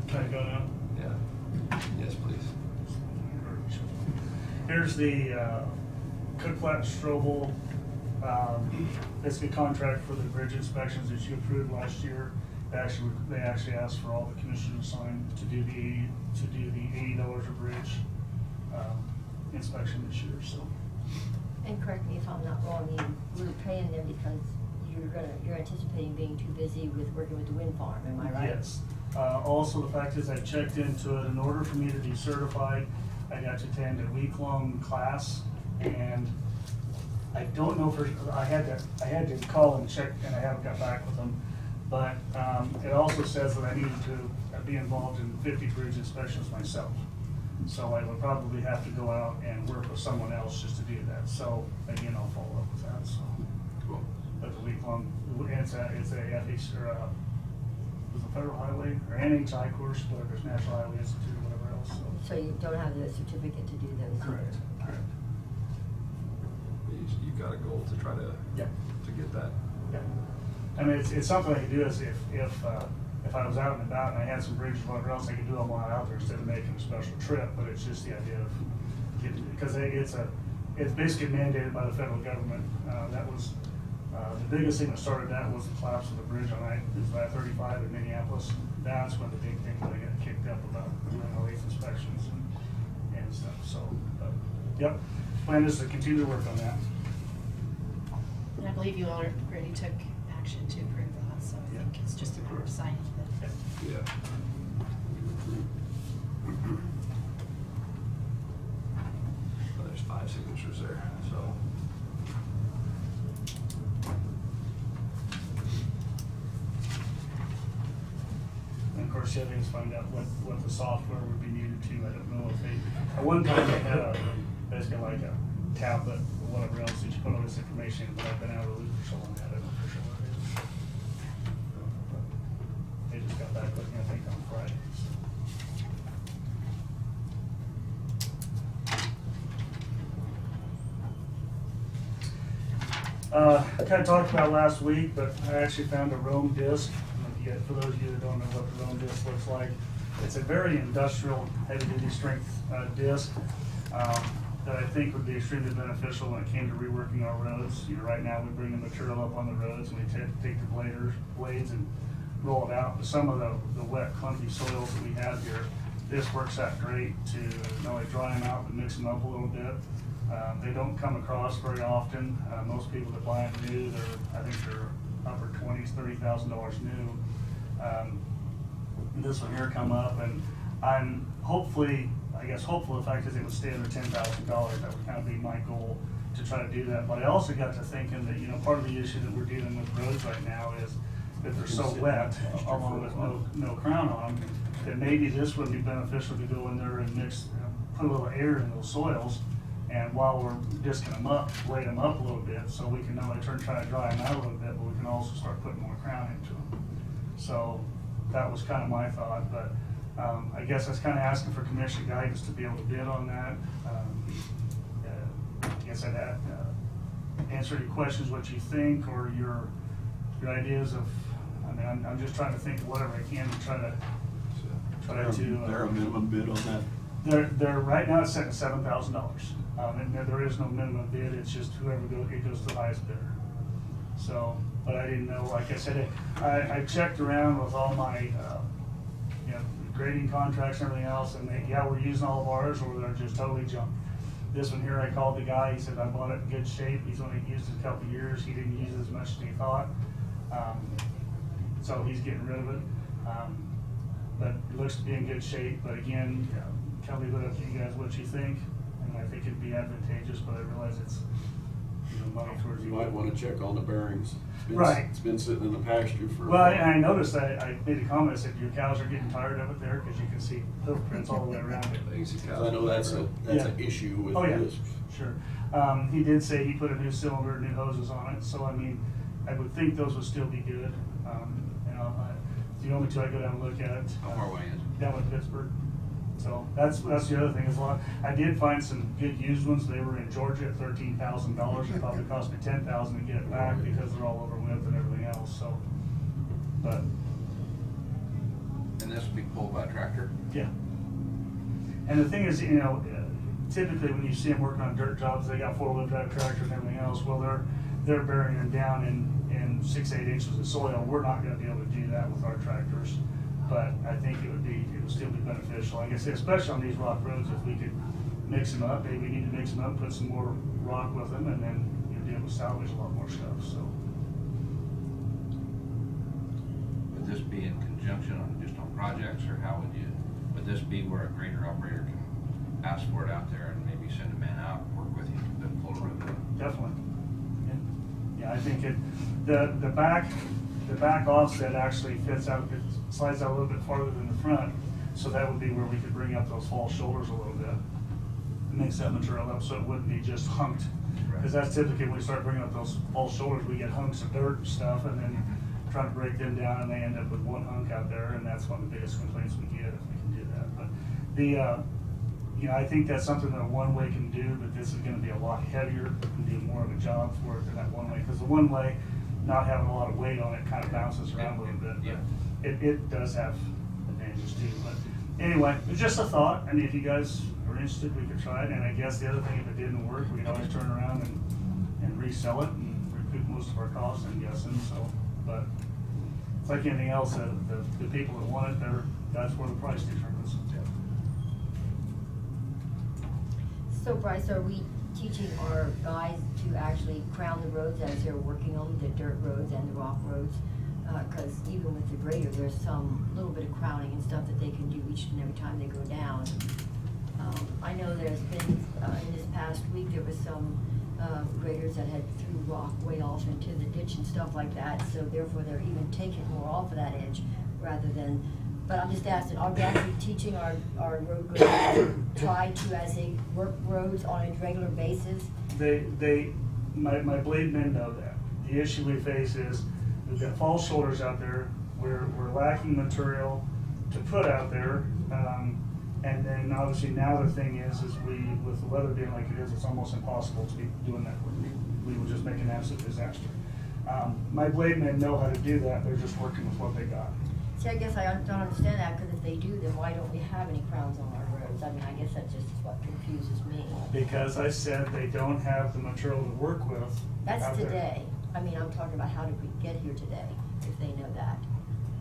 Can I go now? Yeah. Yes, please. Here's the Cook Flat Strobel, basically contract for the bridge inspections that you approved last year. They actually asked for all the commissioners to sign to do the $80 a bridge inspection this year, so. And correct me if I'm not wrong, you were paying them because you're anticipating being too busy with working with the wind farm, am I right? Yes. Also, the fact is I checked into it. In order for me to be certified, I got to attend a week-long class, and I don't know for, I had to call and check, and I haven't got back with them. But it also says that I needed to be involved in 50 bridge inspections myself. So I would probably have to go out and work with someone else just to do that. So again, I'll follow up with that, so. Cool. But the week-long, it's a ethics, or was a federal highway, or NHI course, whether there's National Highway Institute or whatever else, so. So you don't have the certificate to do those? Correct, correct. You've got a goal to try to, Yeah. to get that. Yeah. I mean, it's something I could do is if I was out and about and I had some bridges or whatever else, I could do them while out there instead of making a special trip, but it's just the idea of getting, because it's basically mandated by the federal government. That was, the biggest thing that started that was the collapse of the bridge on I-35 in Minneapolis. That's when the big thing really got kicked up about inspections and stuff, so, yep. Plan is to continue to work on that. And I believe you already took action to approve that, so I think it's just a matter of signing it. Yeah. Well, there's 5 signatures there, so. And of course, the other thing is find out what the software would be needed to. I don't know if they, at one time they had basically like a tablet or whatever else that you put all this information in, but I've been out of the loop for so long, I don't know for sure what it is. But they just got back with me, I think, on Friday. So. Kind of talked about last week, but I actually found a Rome disc. For those of you that don't know what the Rome disc looks like, it's a very industrial, heavy-duty strength disc that I think would be extremely beneficial when it came to reworking our roads. You know, right now we bring the material up on the roads and we take the blades and roll it out. But some of the wet, clunky soils that we have here, this works out great to not only dry them out but mix them up a little bit. They don't come across very often. Most people that buy them new, I think they're upper 20s, $30,000 new. This one here come up, and I'm hopeful the fact is it would stay under $10,000. That would kind of be my goal to try to do that. But I also got to thinking that, you know, part of the issue that we're dealing with roads right now is that they're so wet, along with no crown on them, that maybe this would be beneficial to go in there and mix, put a little air in those soils. And while we're disking them up, weight them up a little bit, so we can not only try to dry them out a little bit, but we can also start putting more crown into them. So that was kind of my thought, but I guess I was kind of asking for commission guidance to be able to bid on that. I guess I'd answer any questions, what you think, or your ideas of I mean, I'm just trying to think of whatever I can to try to. There a minimum bid on that? They're right now it's set at $7,000. And there is no minimum bid, it's just whoever it goes to the highest bidder. So, but I didn't know, like I said, I checked around with all my, you know, grading contracts and everything else, and we're using all of ours, or they're just totally junk. This one here, I called the guy, he said, I bought it in good shape, he's only used it a couple of years, he didn't use it as much as he thought. So he's getting rid of it. But it looks to be in good shape, but again, tell me what up to you guys what you think, and I think it'd be advantageous, but I realize it's, you know, money towards You might wanna check on the bearings. Right. It's been sitting in the pasture for. Well, I noticed, I made a comment, I said, your cows are getting tired of it there, because you can see hoof prints all the way around it. I know that's an issue with Oh, yeah, this. sure. He did say he put a new cylinder, new hoses on it, so I mean, I would think those would still be good. You know, the only two I go down and look at. How far away is it? Down with Pittsburgh. So that's the other thing is I did find some good used ones. They were in Georgia at $13,000. It probably cost me $10,000 to get it back because they're all over width and everything else. So, but And this will be pulled by a tractor? yeah. And the thing is, you know, typically when you see them working on dirt jobs, they got 4-wheel drive tractors and everything else. Well, they're burying them down in 6-8 inches of soil. We're not going to be able to do that with our tractors. But I think it would still be beneficial. Like I said, especially on these rock roads, if we could mix them up, maybe we need to mix them up, put some more rock with them, and then you'll be able to salvage a lot more stuff, so. Would this be in conjunction just on projects, or how would this be where a grader operator can ask for it out there and maybe send a man out and work with you to pull a road up? Definitely. Yeah, I think the back offset actually fits out, it slides out a little bit farther than the front, so that would be where we could bring up those false shoulders a little bit. Mix that material up so it wouldn't be just hunked. Because that's typically when we start bringing up those false shoulders, we get hunks of dirt and stuff, and then try to break them down, and they end up with one hunk out there, and that's one of the biggest complaints we get if we can do that. But you know, I think that's something that a one-way can do, but this is gonna be a lot heavier and do more of a job for it than that one-way. Because the one-way, not having a lot of weight on it, kind of bounces around a little bit. Yeah. It does have advantages too. But anyway, it's just a thought. I mean, if you guys are interested, we could try it. And I guess the other thing, if it didn't work, we could always turn around and resell it and recoup most of our costs, I'm guessing. So, but it's like anything else, the people that want it, that's where the price determines. So Bryce, are we teaching our guys to actually crown the roads as they're working on the dirt roads and the rock roads? Because even with the grader, there's some little bit of crowning and stuff that they can do each and every time they go down. I know there's been, in this past week, there was some graders that had threw rock way off into the ditch and stuff like that, so therefore they're even taking more off of that edge rather than, but I'm just asking, are we actually teaching our road graders to try to, as they work roads on a regular basis? My blade men know that. The issue we face is we've got false shoulders out there, we're lacking material to put out there, and then obviously now the thing is with the weather being like it is, it's almost impossible to be doing that. We will just make an absolute disaster. My blade men know how to do that, they're just working with what they got. See, I guess I don't understand that, because if they do, then why don't we have any crowns on our roads? I mean, I guess that's just what confuses me. Because I said they don't have the material to work with. That's out there. today. I mean, I'm talking about how did we get here today, if they know that.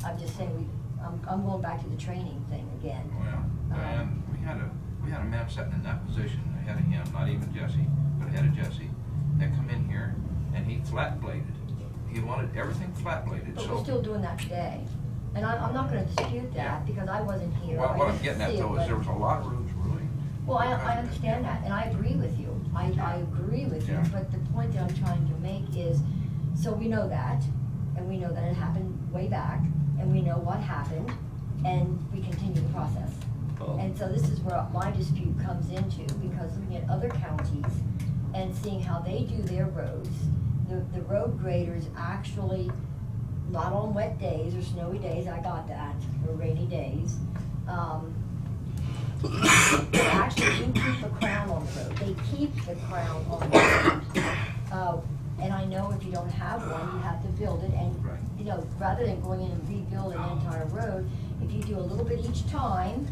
I'm just saying, I'm going back to the training thing again. Well, Diane, we had a man sitting in that position ahead of him, not even Jesse, but ahead of Jesse, that come in here and he flat bladed. He wanted everything flat bladed, But so. we're still doing that today. And I'm not gonna dispute that, because I wasn't here. Well, I what I'm didn't getting at see it, though is but- there was a lot of roads really. Well, I understand that, and I agree with you. I agree with you, Yeah. but the point that I'm trying to make is, so we know that, and we know that it happened way back, and we know what happened, and we continue the process. And so this is where my dispute comes into, because looking at other counties and seeing how they do their roads, the road graders actually, not on wet days or snowy days, I got that, or rainy days, they actually do keep a crown on the road. They keep the crown on the road. And I know if you don't have one, you have to build it, and, Right. you know, rather than going in and rebuild an entire road, if you do a little bit each time,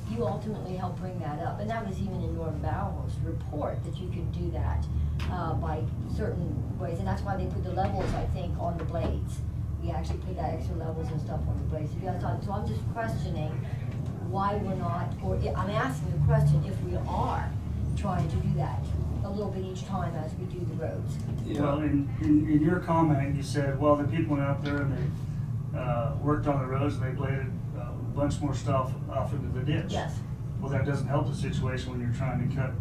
you ultimately help bring that up. And that was even in Norm Bauer's report, that you could do that, by certain ways, and that's why they put the levels, I think, on the blades. We actually put that extra levels and stuff on the blades. So I'm just questioning why we're not, or I'm asking the question if we are trying to do that a little bit each time as we do the roads. Well, in your comment, you said, well, the people went out there and they, worked on the roads and they bladed a bunch more stuff off into the ditch. Yes. Well, that doesn't help the situation when you're trying to cut,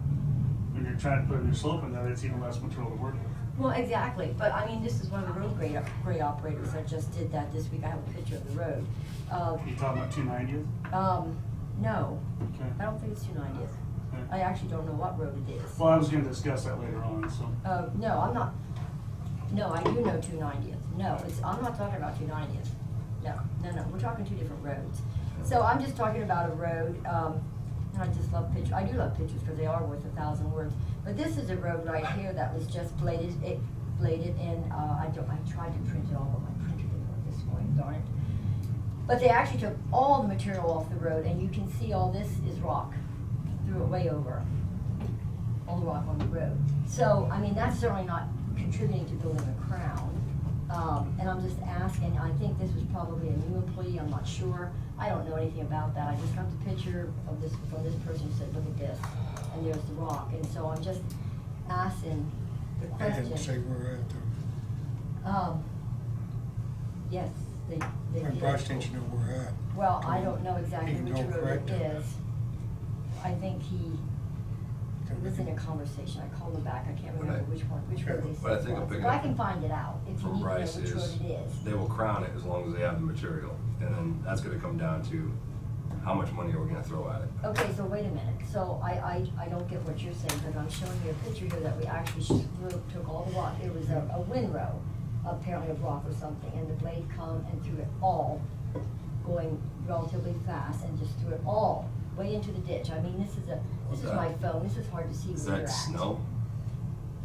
when you're trying to put a new slope in there, it's even less material to work with. Well, exactly, but I mean, this is one of the road grade operators that just did that this week. I have a picture of the road. You talking about 290th? No, Okay. I don't think it's 290th. Okay. I actually don't know what road it is. Well, I was gonna discuss that later on, so. No, I'm not, no, I do know 290th. No, I'm not talking about 290th. No, we're talking two different roads. So I'm just talking about a road, and I just love pictures. I do love pictures because they are worth 1,000 words. But this is a road right here that was just bladed, and I tried to print it all, but my printer didn't work this morning, darn it. But they actually took all the material off the road, and you can see all this is rock. Threw it way over, all the rock on the road. So, I mean, that's certainly not contributing to building a crown. And I'm just asking, I think this was probably a new employee, I'm not sure. I don't know anything about that. I just got the picture of this, from this person who said, look at this, and there's the rock. And so I'm just asking the They question. didn't say where at though. Yes, they When did. Bryce didn't know where at. Well, I don't know exactly He can which go road correct it it. is. I think it was in a conversation, I called him back, I can't remember which road they said it But I think was. I'm picking But I up can find it out, if you from need to know Bryce which road is, it is. they will crown it as long as they have the material. And then that's gonna come down to how much money are we gonna throw at it? Okay, so wait a minute, so I don't get what you're saying, because I'm showing you a picture here that we actually took all the rock, it was a windrow, apparently of rock or something, and the blade come and threw it all, going relatively fast, and just threw it all way into the ditch. I mean, this is my phone, this is hard to see Is where you're that at. snow?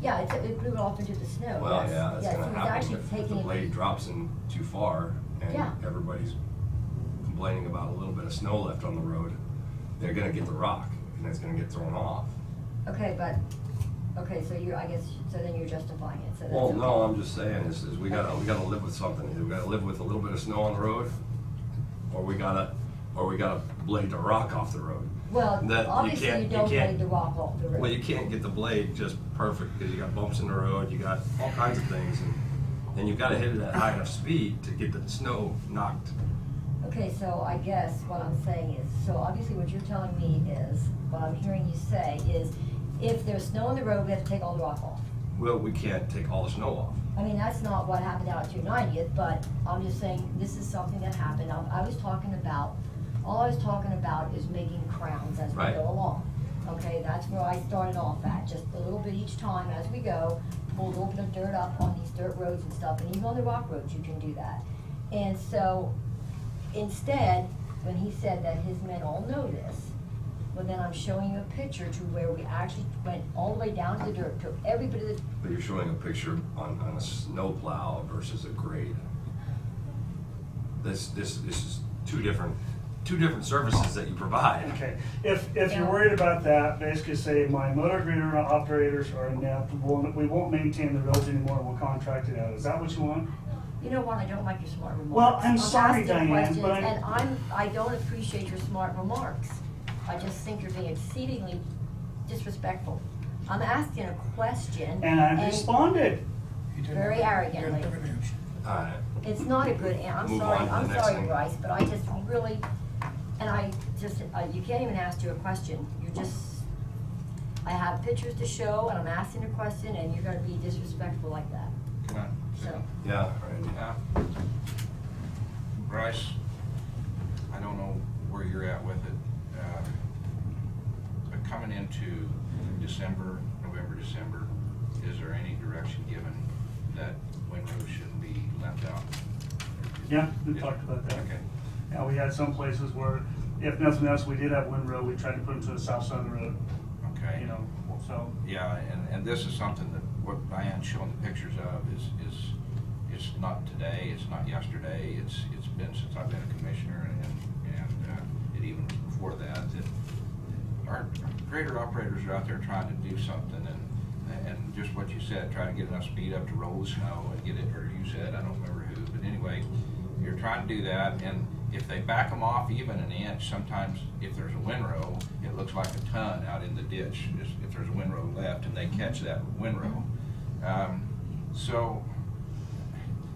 Yeah, it blew it off into the snow, Well, yes. yeah, that's Yes, gonna it was happen actually if the taking it- blade drops in too far and Yeah. everybody's complaining about a little bit of snow left on the road. They're gonna get the rock and it's gonna get thrown off. Okay, so I guess, so then you're justifying it, so that's Well, okay. no, I'm just saying is we gotta live with something. Either we gotta live with a little bit of snow on the road, or we gotta blade the rock off the road. Well, That obviously you don't blade the rock off the road. Well, you can't get the blade just perfect because you got bumps in the road, you got all kinds of things, and you've gotta hit it at high enough speed to get the snow knocked. Okay, so I guess what I'm saying is, so obviously what you're telling me is, what I'm hearing you say is, if there's snow on the road, we have to take all the rock off. Well, we can't take all the snow off. I mean, that's not what happened out at 290th, but I'm just saying, this is something that happened. All I was talking about is making crowns as we Right. go along. Okay, that's where I started off at, just a little bit each time as we go, pull a little bit of dirt up on these dirt roads and stuff, and even on the rock roads, you can do that. And so, instead, when he said that his men all know this, well, then I'm showing you a picture to where we actually went all the way down to the dirt, took every bit of the, But you're showing a picture on a snow plow versus a grade. This is two different services that you provide. Okay, if you're Yeah. worried about that, basically say my motor grader operators are inept, we won't maintain the roads anymore, we'll contract it out. Is that what you want? you know what, I don't like your smart remarks. Well, I'm sorry, asking Diane, questions, but And I don't appreciate your smart remarks. I just think you're being exceedingly disrespectful. I'm asking a question. And I responded. Very arrogantly. Alright, It's not a good, I'm Move sorry, on to the I'm next sorry, thing. Bryce, but I just really, and I just, you can't even ask you a question. You're just, I have pictures to show, and I'm asking a question, and you're gonna be disrespectful like that, Can I? so. yeah, Randy. Bryce, I don't know where you're at with it, but coming into November, December, is there any direction given that windrows shouldn't be left out? Yeah, we talked about that. Okay. Yeah, we had some places where, if nothing else, we did have windrow, we tried to put them to the south side of the road, Okay. you know, so. Yeah, and this is something that what Diane's showing the pictures of is it's not today, it's not yesterday, it's been since I've been a commissioner, and it even was before that our grader operators are out there trying to do something, and just what you said, try to get enough speed up to roll the snow and get it, or you said, I don't remember who, but anyway, you're trying to do that, and if they back them off even an inch, sometimes if there's a windrow, it looks like a ton out in the ditch, just if there's a windrow left and they catch that windrow. So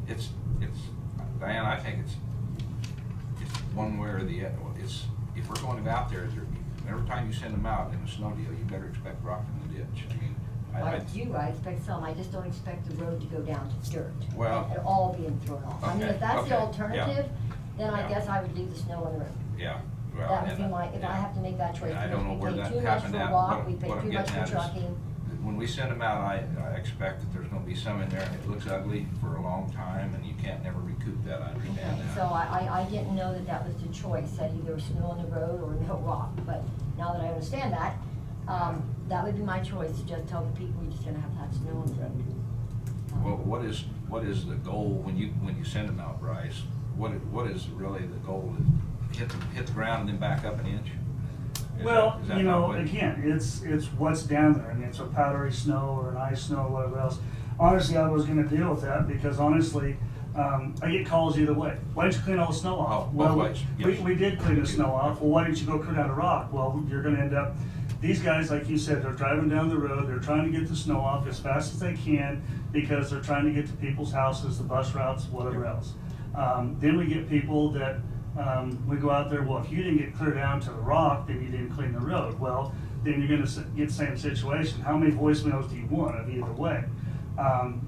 it's Diane, I think it's one way or the other. It's, if we're going to go out there, every time you send them out in a snow deal, you better expect rock in the ditch. I mean, I expect some, I just don't expect the road to go down to dirt. Well, and all being thrown off. I mean, okay, if that's the okay, alternative, then I yeah. guess I would leave the snow on the road. yeah. Well, That would be and, my, if I have to make that choice. and I don't know where We that pay too much happened for at. rock, we pay What I'm too much getting for at is, trucking. when we send them out, I expect that there's gonna be some in there, and it looks ugly for a long time, and you can't never recoup that, I understand Okay, that. so I didn't know that that was the choice, that either snow on the road or no rock, but now that I understand that, that would be my choice, to just tell the people we're just gonna have to have snow on the road. Well, what is the goal when you send them out, Bryce? What is really the goal? Hit the ground and then back up an inch? Well, Is that you not know, what- again, it's what's down there. I mean, it's a powdery snow or an ice snow or whatever else. Honestly, I was gonna deal with that because honestly, I get calls either way. Why didn't you clean all the snow off? Oh, both Well, ways, yes. we did clean the snow off. Well, why didn't you go clear down the rock? Well, you're gonna end up, these guys, like you said, they're driving down the road, they're trying to get the snow off as fast as they can because they're trying to get to people's houses, the bus routes, whatever else. Then we get people that, we go out there, well, if you didn't get clear down to the rock, then you didn't clean the road. Well, then you're gonna get the same situation. How many voicemails do you want of either way?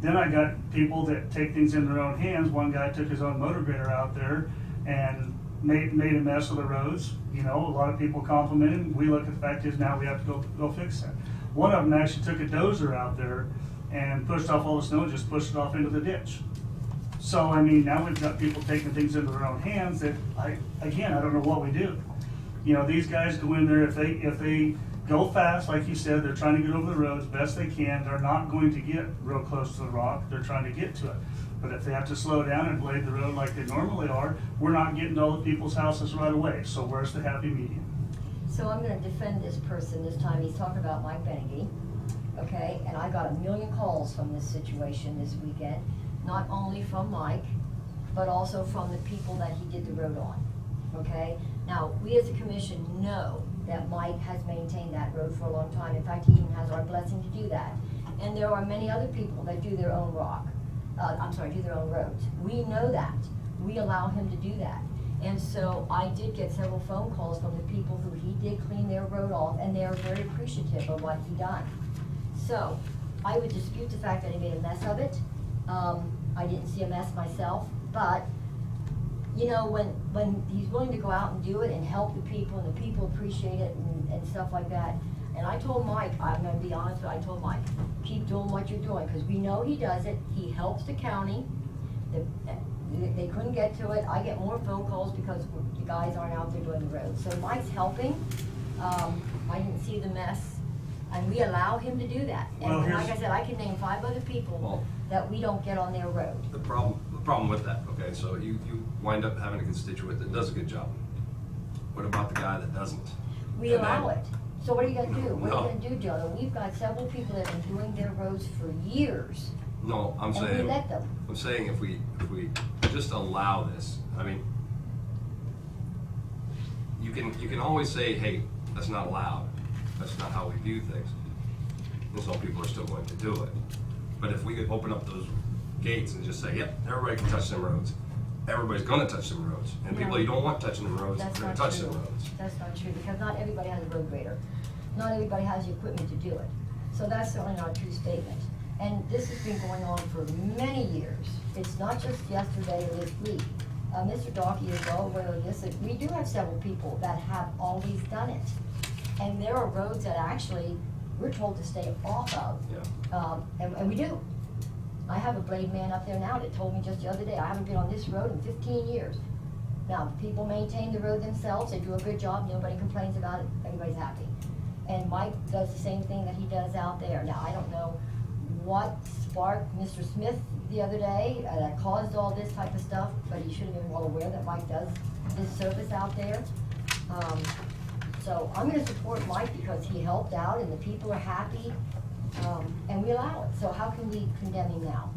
Then I got people that take things in their own hands. One guy took his own motor grader out there and made a mess of the roads. You know, a lot of people compliment him. We look at the fact is now we have to go fix that. One of them actually took a dozer out there and pushed off all the snow, just pushed it off into the ditch. So, I mean, now we've got people taking things into their own hands that I don't know what we do. You know, these guys go in there, if they go fast, like you said, they're trying to get over the road as best they can. They're not going to get real close to the rock. They're trying to get to it. But if they have to slow down and blade the road like they normally are, we're not getting to all the people's houses right away. So where's the happy medium? So I'm gonna defend this person this time. He's talking about Mike Benege, okay? And I got a million calls from this situation this weekend, not only from Mike, but also from the people that he did the road on, okay? Now, we as a commission know that Mike has maintained that road for a long time. In fact, he even has our blessing to do that. And there are many other people that do their own do their own roads. We know that. We allow him to do that. And so I did get several phone calls from the people who he did clean their road off, and they are very appreciative of what he done. So I would dispute the fact that he made a mess of it. I didn't see a mess myself, but you know, when he's willing to go out and do it and help the people, and the people appreciate it and stuff like that. And I told Mike, I'm gonna be honest, I told Mike, keep doing what you're doing, because we know he does it. He helps the county. They couldn't get to it. I get more phone calls because the guys aren't out there doing the road. So Mike's helping. I didn't see the mess, and we allow him to do that. Well, And like I here's- said, I can name 5 other people Well- that we don't get on their road. The problem with that, okay, so you wind up having a constituent that does a good job. What about the guy that doesn't? We And allow then- it. So what are you gonna do? What are No. you gonna do, Joe? And we've got several people that have been doing their roads for years. No, I'm And we saying, let them. I'm saying if we just allow this, I mean, you can always say, hey, that's not allowed. That's not how we view things. And some people are still going to do it. But if we could open up those gates and just say, yep, everybody can touch them roads. Everybody's gonna touch them roads. And people No. you don't want touching them roads, That's they're gonna not touch true. them roads. That's not true, because not everybody has a road grader. Not everybody has the equipment to do it. So that's certainly not a true statement. And this has been going on for many years. It's not just yesterday or this week. Mr. Dockey is well aware of this, that we do have several people that have always done it. And there are roads that actually we're told to stay off of. Yeah. And we do. I have a blade man up there now that told me just the other day, I haven't been on this road in 15 years. Now, people maintain the road themselves, they do a good job, nobody complains about it, everybody's happy. And Mike does the same thing that he does out there. Now, I don't know what sparked Mr. Smith the other day, that caused all this type of stuff, but he should have been well aware that Mike does his service out there. So I'm gonna support Mike because he helped out and the people are happy, and we allow it. So how can we condemn him now?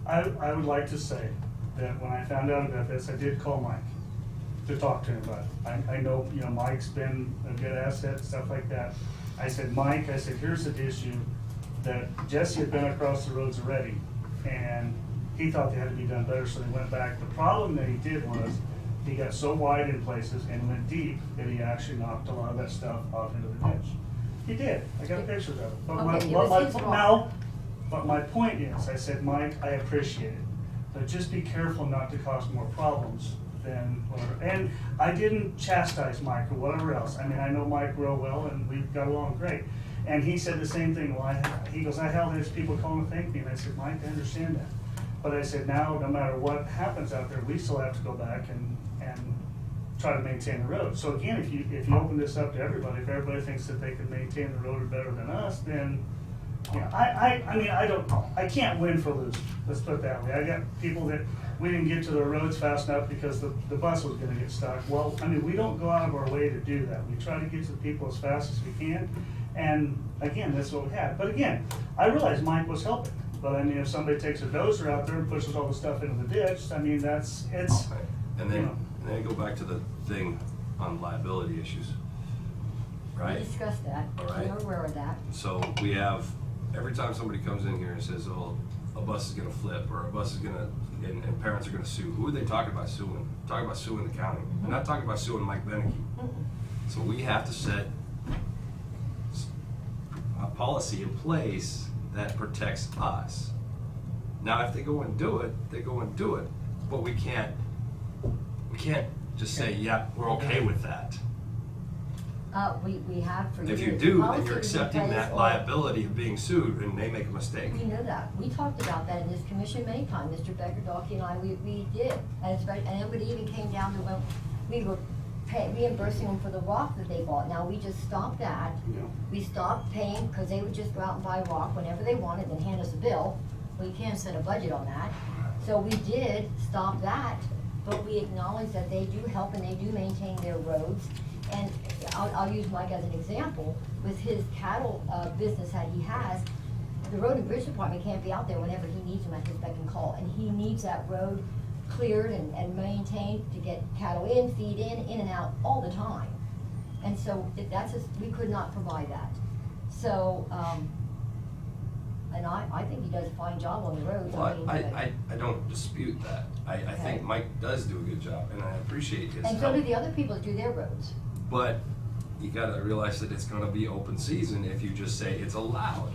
I would like to say that when I found out about this, I did call Mike to talk to him about it. I know, you know, Mike's been a good asset, stuff like that. I said, Mike, I said, here's the issue, that Jesse had been across the roads already, and he thought they had to be done better, so they went back. The problem that he did was, he got so wide in places and went deep that he actually knocked a lot of that stuff off into the ditch. He did, I got pictures of it. But Okay, it was his fault. but my point is, I said, Mike, I appreciate it, but just be careful not to cause more problems than whatever. And I didn't chastise Mike or whatever else. I mean, I know Mike real well and we got along great. And he said the same thing. Well, he goes, I held his people calling to thank me. And I said, Mike, I understand that. But I said, now, no matter what happens out there, we still have to go back and try to maintain the road. So again, if you open this up to everybody, if everybody thinks that they can maintain the road better than us, then, you know, I mean, I don't know. I can't win for losing. Let's put it that way. I got people that we didn't get to the roads fast enough because the bus was gonna get stuck. Well, I mean, we don't go out of our way to do that. We try to get to the people as fast as we can. And again, that's what we had. But again, I realized Mike was helping. But I mean, if somebody takes a dozer out there and pushes all the stuff into the ditch, I mean, it's, And then, and then go back to the thing on liability issues, right? We discussed that, All right. we're aware of that. So we have, every time somebody comes in here and says, oh, a bus is gonna flip, or a bus is gonna, and parents are gonna sue, who are they talking about suing? Talking about suing the county. They're not talking about suing Mike Beneke. So we have to set a policy in place that protects us. Now, if they go and do it, they go and do it, but we can't just say, yeah, we're okay with that. We have for years. If you do, then Policy you're was in accepting place that or- liability of being sued and they make a mistake. We know that. We talked about that in this commission many times, Mr. Becker, Docky and I, we did. And it even came down to when we were reimbursing them for the rock that they bought. Now, we just stopped that. Yeah. We stopped paying, because they would just go out and buy rock whenever they wanted and hand us a bill. We can't set a budget on that. So we did stop that, but we acknowledge that they do help and they do maintain their roads. And I'll use Mike as an example. With his cattle business that he has, the road and bridge department can't be out there whenever he needs them at his beck and call. And he needs that road cleared and maintained to get cattle in, feed in and out all the time. And so that's just, we could not provide that. So, and I think he does a fine job on the roads. Well, I don't dispute that. I think Mike does do a good job and I appreciate his and so do help. the other people that do their roads. But you gotta realize that it's gonna be open season if you just say it's allowed.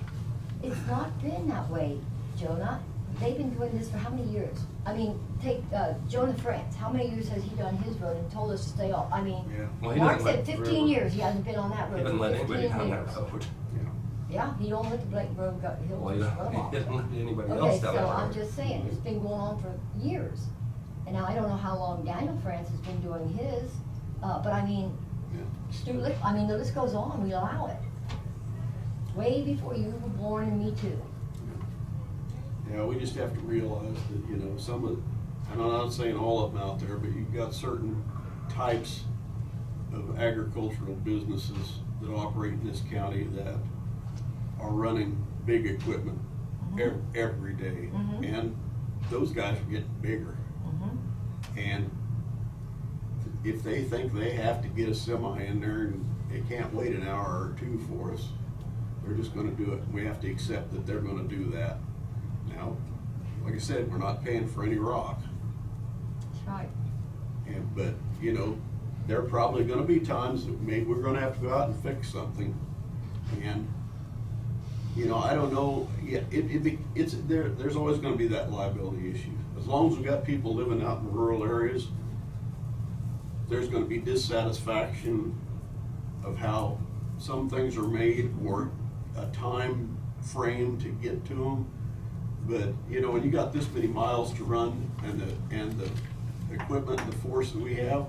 It's not been that way, Jonah. They've been doing this for how many years? I mean, take Jonah France. How many years has he done his road and told us to stay off? I mean, Yeah. Well, he Mark doesn't said let 15 years he hasn't been on that road. He doesn't for let anybody 15 down that years. road. Yeah, he don't let the Blake Road go, he'll Well, he just run off. doesn't let anybody Okay, else down that so road. I'm just saying, it's been going on for years. And now I don't know how long Daniel France has been doing his, but I mean, Stu, I mean, the list goes on, we allow it. Way before you were born and me too. Yeah, we just have to realize that, you know, some of, and I'm not saying all of them out there, but you've got certain types of agricultural businesses that operate in this county that are running big equipment every day. And those guys are getting bigger. And if they think they have to get a semi in there and they can't wait an hour or two for us, they're just gonna do it. And we have to accept that they're gonna do that. Now, like I said, we're not paying for any rock. That's right. But, you know, there are probably gonna be times that maybe we're gonna have to go out and fix something. And, you know, I don't know, yeah, there's always gonna be that liability issue. As long as we got people living out in rural areas, there's gonna be dissatisfaction of how some things are made or a time frame to get to them. But, you know, when you got this many miles to run and the equipment and the force that we have,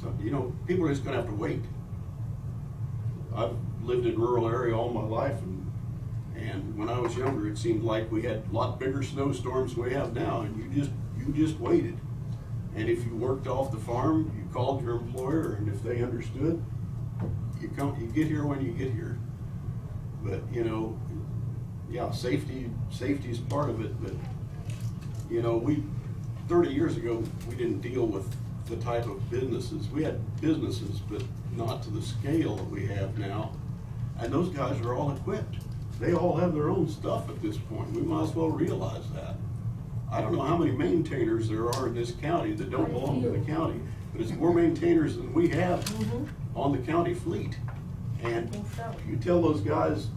so, you know, people are just gonna have to wait. I've lived in rural area all my life And when I was younger, it seemed like we had a lot bigger snowstorms than we have now, and you just waited. And if you worked off the farm, you called your employer, and if they understood, you get here when you get here. But, you know, yeah, safety is part of it, but, you know, 30 years ago, we didn't deal with the type of businesses. We had businesses, but not to the scale that we have now. And those guys are all equipped. They all have their own stuff at this point. We might as well realize that. I don't know how many maintainers there are in this county that don't belong to the county, but it's more maintainers than we have on the county fleet. And if you tell those guys,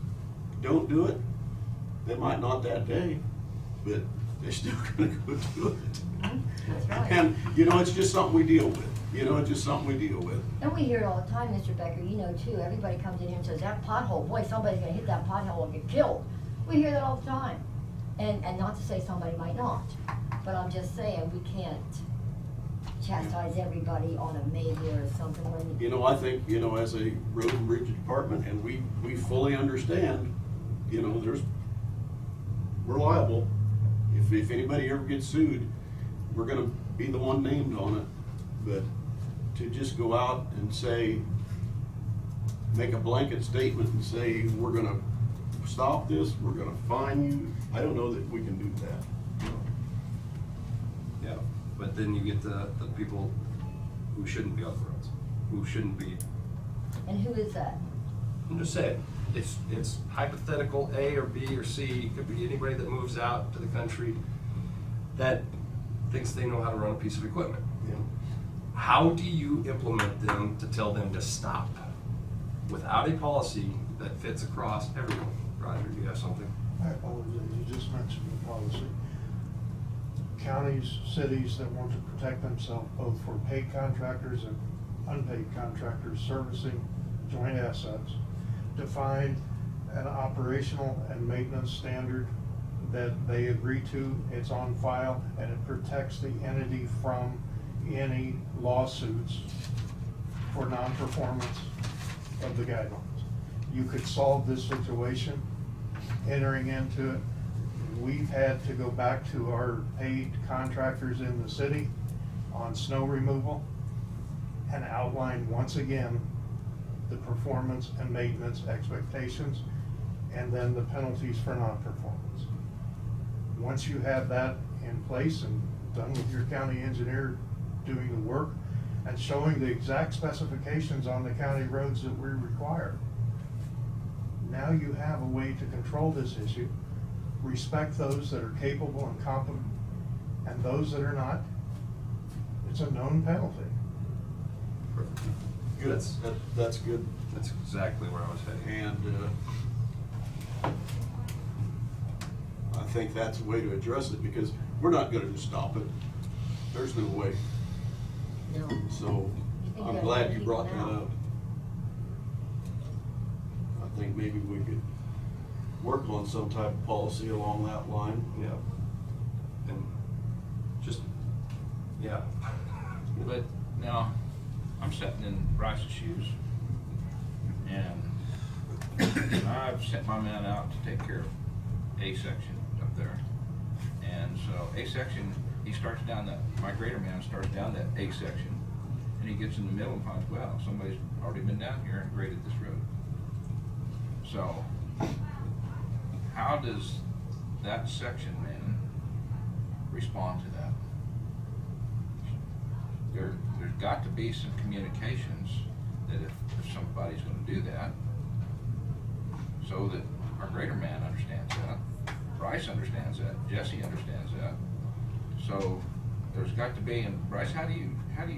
don't do it, they might not that day, but they're still gonna go do it. That's right. And, you know, it's just something we deal with. You know, it's just something we deal with. And we hear it all the time, Mr. Becker, you know too, everybody comes in here and says, that pothole, boy, somebody's gonna hit that pothole and get killed. We hear that all the time. And not to say somebody might not, but I'm just saying, we can't chastise everybody on a maybe or something when. You know, I think, you know, as a road and bridge department, and we fully understand, you know, we're liable. If anybody ever gets sued, we're gonna be the one named on it. But to just go out and say, make a blanket statement and say, we're gonna stop this, we're gonna fine you, I don't know that we can do that. Yeah, but then you get the people who shouldn't be on the roads, who shouldn't be. And who is that? I'm just saying, it's hypothetical A or B or C. It could be anybody that moves out to the country that thinks they know how to run a piece of equipment. Yeah. How do you implement them to tell them to stop without a policy that fits across everyone? Roger, do you have something? I apologize, you just mentioned the policy. Counties, cities that want to protect themselves both for paid contractors and unpaid contractors servicing joint assets, define an operational and maintenance standard that they agree to, it's on file, and it protects the entity from any lawsuits for non-performance of the guidelines. You could solve this situation entering into it. We've had to go back to our paid contractors in the city on snow removal and outline once again the performance and maintenance expectations and then the penalties for non-performance. Once you have that in place and done with your county engineer doing the work and showing the exact specifications on the county roads that we require, now you have a way to control this issue, respect those that are capable and competent, and those that are not, it's a known penalty. Good. That's good. That's exactly where I was heading. And I think that's a way to address it, because we're not gonna just stop it. There's no way. No. So You I'm gotta glad let you people brought that know. up. I think maybe we could work on some type of policy along that line. Yeah. And just, yeah. But now, I'm sitting in Bryce's shoes, and I've sent my man out to take care of A section up there. And so A section, he starts down that, my grader man starts down that A section, and he gets in the middle and finds, well, somebody's already been down here and graded this road. So, how does that section man respond to that? There's got to be some communications that if somebody's gonna do that, so that our grader man understands that, Bryce understands that, Jesse understands that. So there's got to be, and Bryce, how do you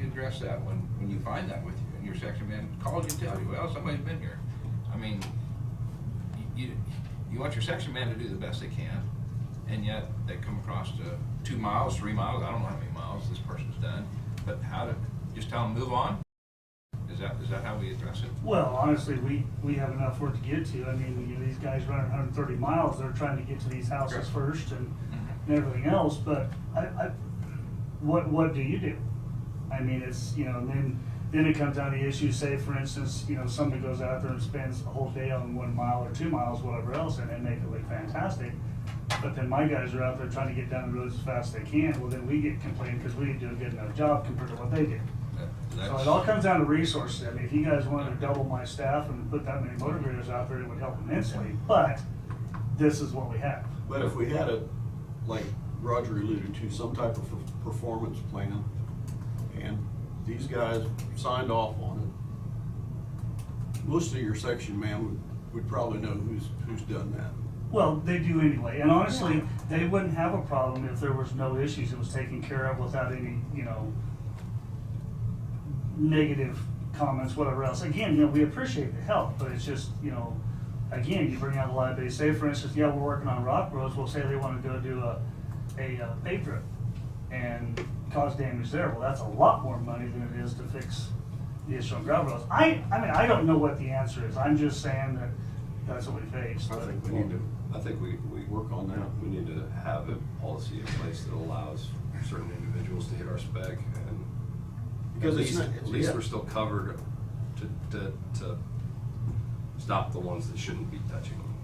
address that when you find that with you and your section man calls you and tells you, well, somebody's been here? I mean, you want your section man to do the best they can, and yet they come across to 2 miles, 3 miles, I don't know how many miles this person's done, but how to just tell them move on? Is that how we address it? Well, honestly, we have enough work to get to. I mean, you know, these guys running 130 miles, they're trying to get to these houses Correct. first and everything else, but what do you do? I mean, it's, you know, and then Then it comes down to issues, say for instance, you know, somebody goes out there and spends a whole day on 1 mile or 2 miles, whatever else, and they make it look fantastic. But then my guys are out there trying to get down the roads as fast as they can, well then we get complained because we didn't do a good enough job compared to what they did. So it all comes down to resources. I mean, if you guys wanted to double my staff and put that many motor graders out there, it would help immensely, but this is what we have. But if we had a, like Roger alluded to, some type of performance plan, and these guys signed off on it, most of your section man would probably know who's done that. Well, they do anyway, and honestly, they wouldn't have a problem if there was no issues, it was taken care of without any, you know, negative comments, whatever else. Again, you know, we appreciate the help, but it's just, you know, again, you bring out the liability. Say, for instance, yeah, we're working on rock roads, we'll say they want to go do a paved road and cause damage there. Well, that's a lot more money than it is to fix the issue on gravel roads. I mean, I don't know what the answer is. I'm just saying that that's what we face. I think we need to, I think we work on that. We need to have a policy in place that allows certain individuals to hit our spec, and Because at least we're still covered to stop the ones that shouldn't be touching them.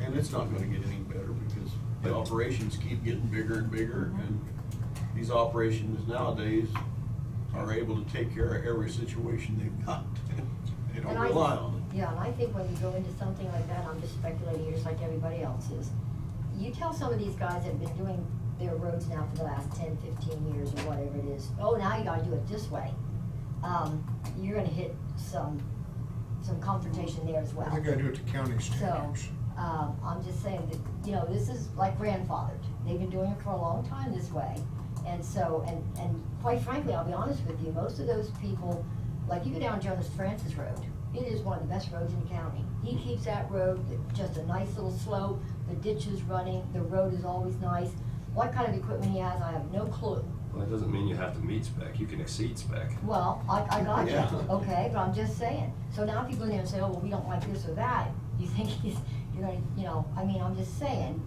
And it's not gonna get any better because the operations keep getting bigger and bigger, and these operations nowadays are able to take care of every situation they've got. They don't rely on it. Yeah, and I think when you go into something like that, I'm just speculating here just like everybody else is. You tell some of these guys that have been doing their roads now for the last 10, 15 years or whatever it is, oh, now you gotta do it this way. You're gonna hit some confrontation there as well. I gotta do it to county So, standards. I'm just saying that, you know, this is like grandfathered. They've been doing it for a long time this way. And so, and quite frankly, I'll be honest with you, most of those people, like you go down Jonas Francis Road, it is one of the best roads in the county. He keeps that road just a nice little slope, the ditch is running, the road is always nice. What kind of equipment he has, I have no clue. Well, that doesn't mean you have to meet spec. You can exceed spec. Well, I got you, Yeah. okay, but I'm just saying. So now if you go there and say, oh, well, we don't like this or that, you think you're gonna, you know, I mean, I'm just saying,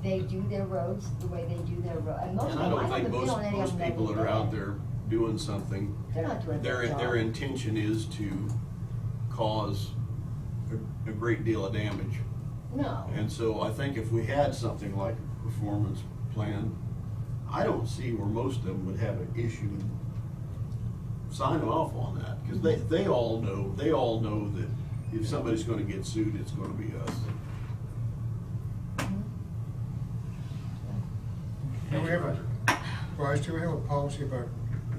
they do their roads the way they do their road. And most And of I them, I don't think haven't been on any of most them people that are out there doing something, They're not doing their job. their intention is to cause a great deal of damage. No. And so I think if we had something like a performance plan, I don't see where most of them would have an issue signing off on that, because they all know that if somebody's gonna get sued, it's gonna be us. Do we have a, Bryce, do we have a policy about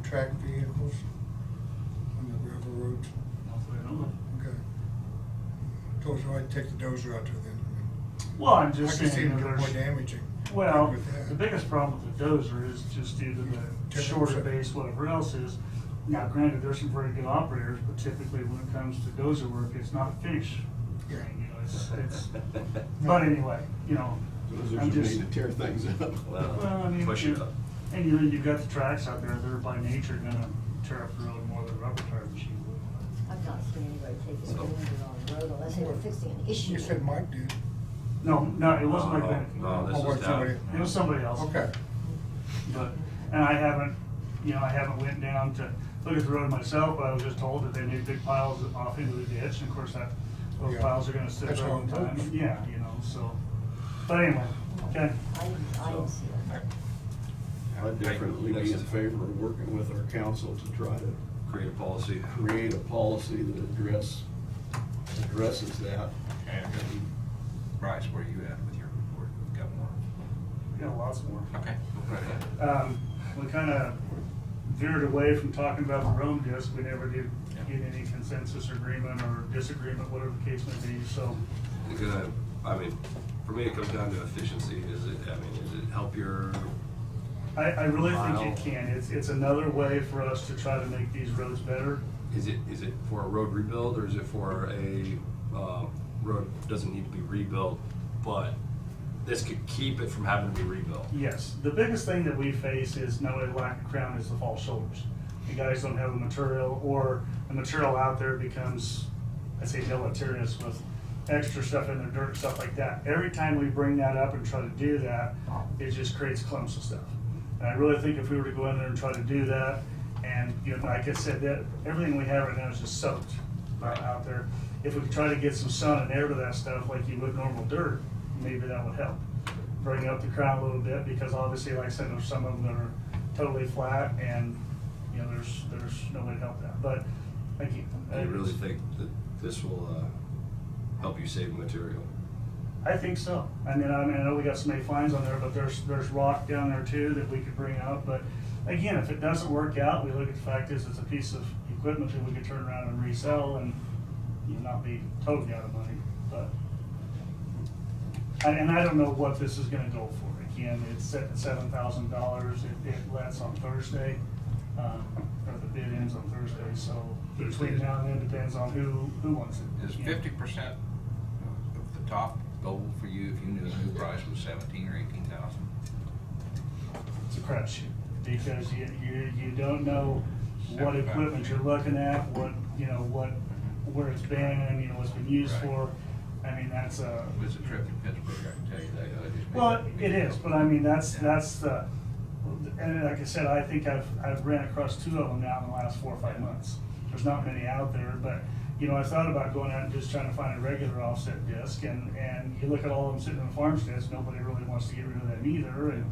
track vehicles on the gravel roads? Okay. Told you I'd take the dozer out there then. Well, I'm just I can see saying it that more there's, damaging. well, with that. the biggest problem with the dozer is just due to the shorter base, whatever else is. Now granted, there's some very good operators, but typically when it comes to dozer work, it's not a finish. Yeah. You know, it's, but anyway, you know, Those I'm are just. made to tear things up. Well, I mean, push it up. and you've got the tracks out there, they're by nature gonna tear up the road more than a rubber tire machine would. I've not seen anybody take it on the road unless they were fixing an issue. You said Mike did. No, it wasn't like that. No, this Oh, is what, somebody- down. It was somebody else. Okay. But, and I haven't went down to look at the road myself, but I was just told that they made big piles off into the ditch, and of course those Yeah. piles are gonna sit That's there all how the it time. works. Yeah, you know, so, but anyway, okay. I didn't see that. I'd definitely be in favor of working with our council to try to Create a policy. create a policy that addresses that. And Bryce, where are you at with your report? We've got more. We got lots more. Okay, go right ahead. We kinda veered away from talking about the road disc. We never did get any consensus agreement or disagreement, whatever the case may be, so. I mean, for me, it comes down to efficiency. Does it help your, I really think Mile. it can. It's another way for us to try to make these roads better. is it for a road rebuild, or is it for a, road doesn't need to be rebuilt, but this could keep it from having to be rebuilt? Yes, the biggest thing that we face is not only lack of crown, is the false shoulders. The guys don't have the material, or the material out there becomes, I'd say, deleterious with extra stuff in the dirt, stuff like that. Every time we bring that up and try to do that, it just creates clumps of stuff. And I really think if we were to go in there and try to do that, And, you know, like I said, that, everything we have right now is just soaked out there. If we could try to get some sun and air to that stuff like you would normal dirt, maybe that would help. Bring up the crown a little bit, because obviously, like I said, there's some of them that are totally flat, and, you know, there's no way to help that. But, again. Do you really think that this will help you save material? I think so. I know we got so many fines on there, but there's rock down there too that we could bring out. But again, if it doesn't work out, we look at the fact is it's a piece of equipment that we could turn around and resell and, you know, not be totally out of money. But and I don't know what this is going to go for. Again, it's set at $7,000. It lets on Thursday, or the bid ends on Thursday. So between now and then, depends on who wants it. Is 50% of the top goal for you if you knew the new price was 17 or 18,000? It's a crapshoot, because you don't know what equipment you're looking at, what, you know, where it's been, you know, what's been used for. I mean, that's a. It's a trip to Pittsburgh, I can tell you that. I just made Well, that- it is, but I mean, that's the, and like I said, I think I've ran across 2 of them now in the last 4 or 5 months. There's not many out there, but, you know, I thought about going out and just trying to find a regular offset disc, and you look at all of them sitting in the farmsteads, nobody really wants to get rid of them either, and,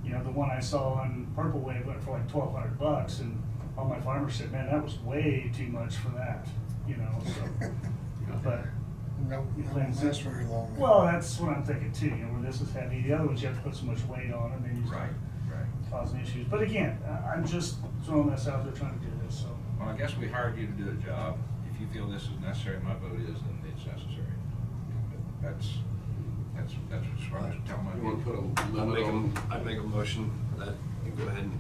you know, the one I saw on Purple Wave went for like $1,200, and all my farmers said, man, that was way too much for that, you know, so, but. No, it won't last very long. Well, that's what I'm thinking too, you know, where this is heavy, the other ones you have to put so much weight on, and then you start causing issues. But again, I'm just throwing this out there trying to do this, so. Well, I guess we hired you to do a job. If you feel this is necessary, my vote is, then it's necessary. But that's just what I was telling my You wanna put a I'd limit on? I'd make a motion that you go ahead and,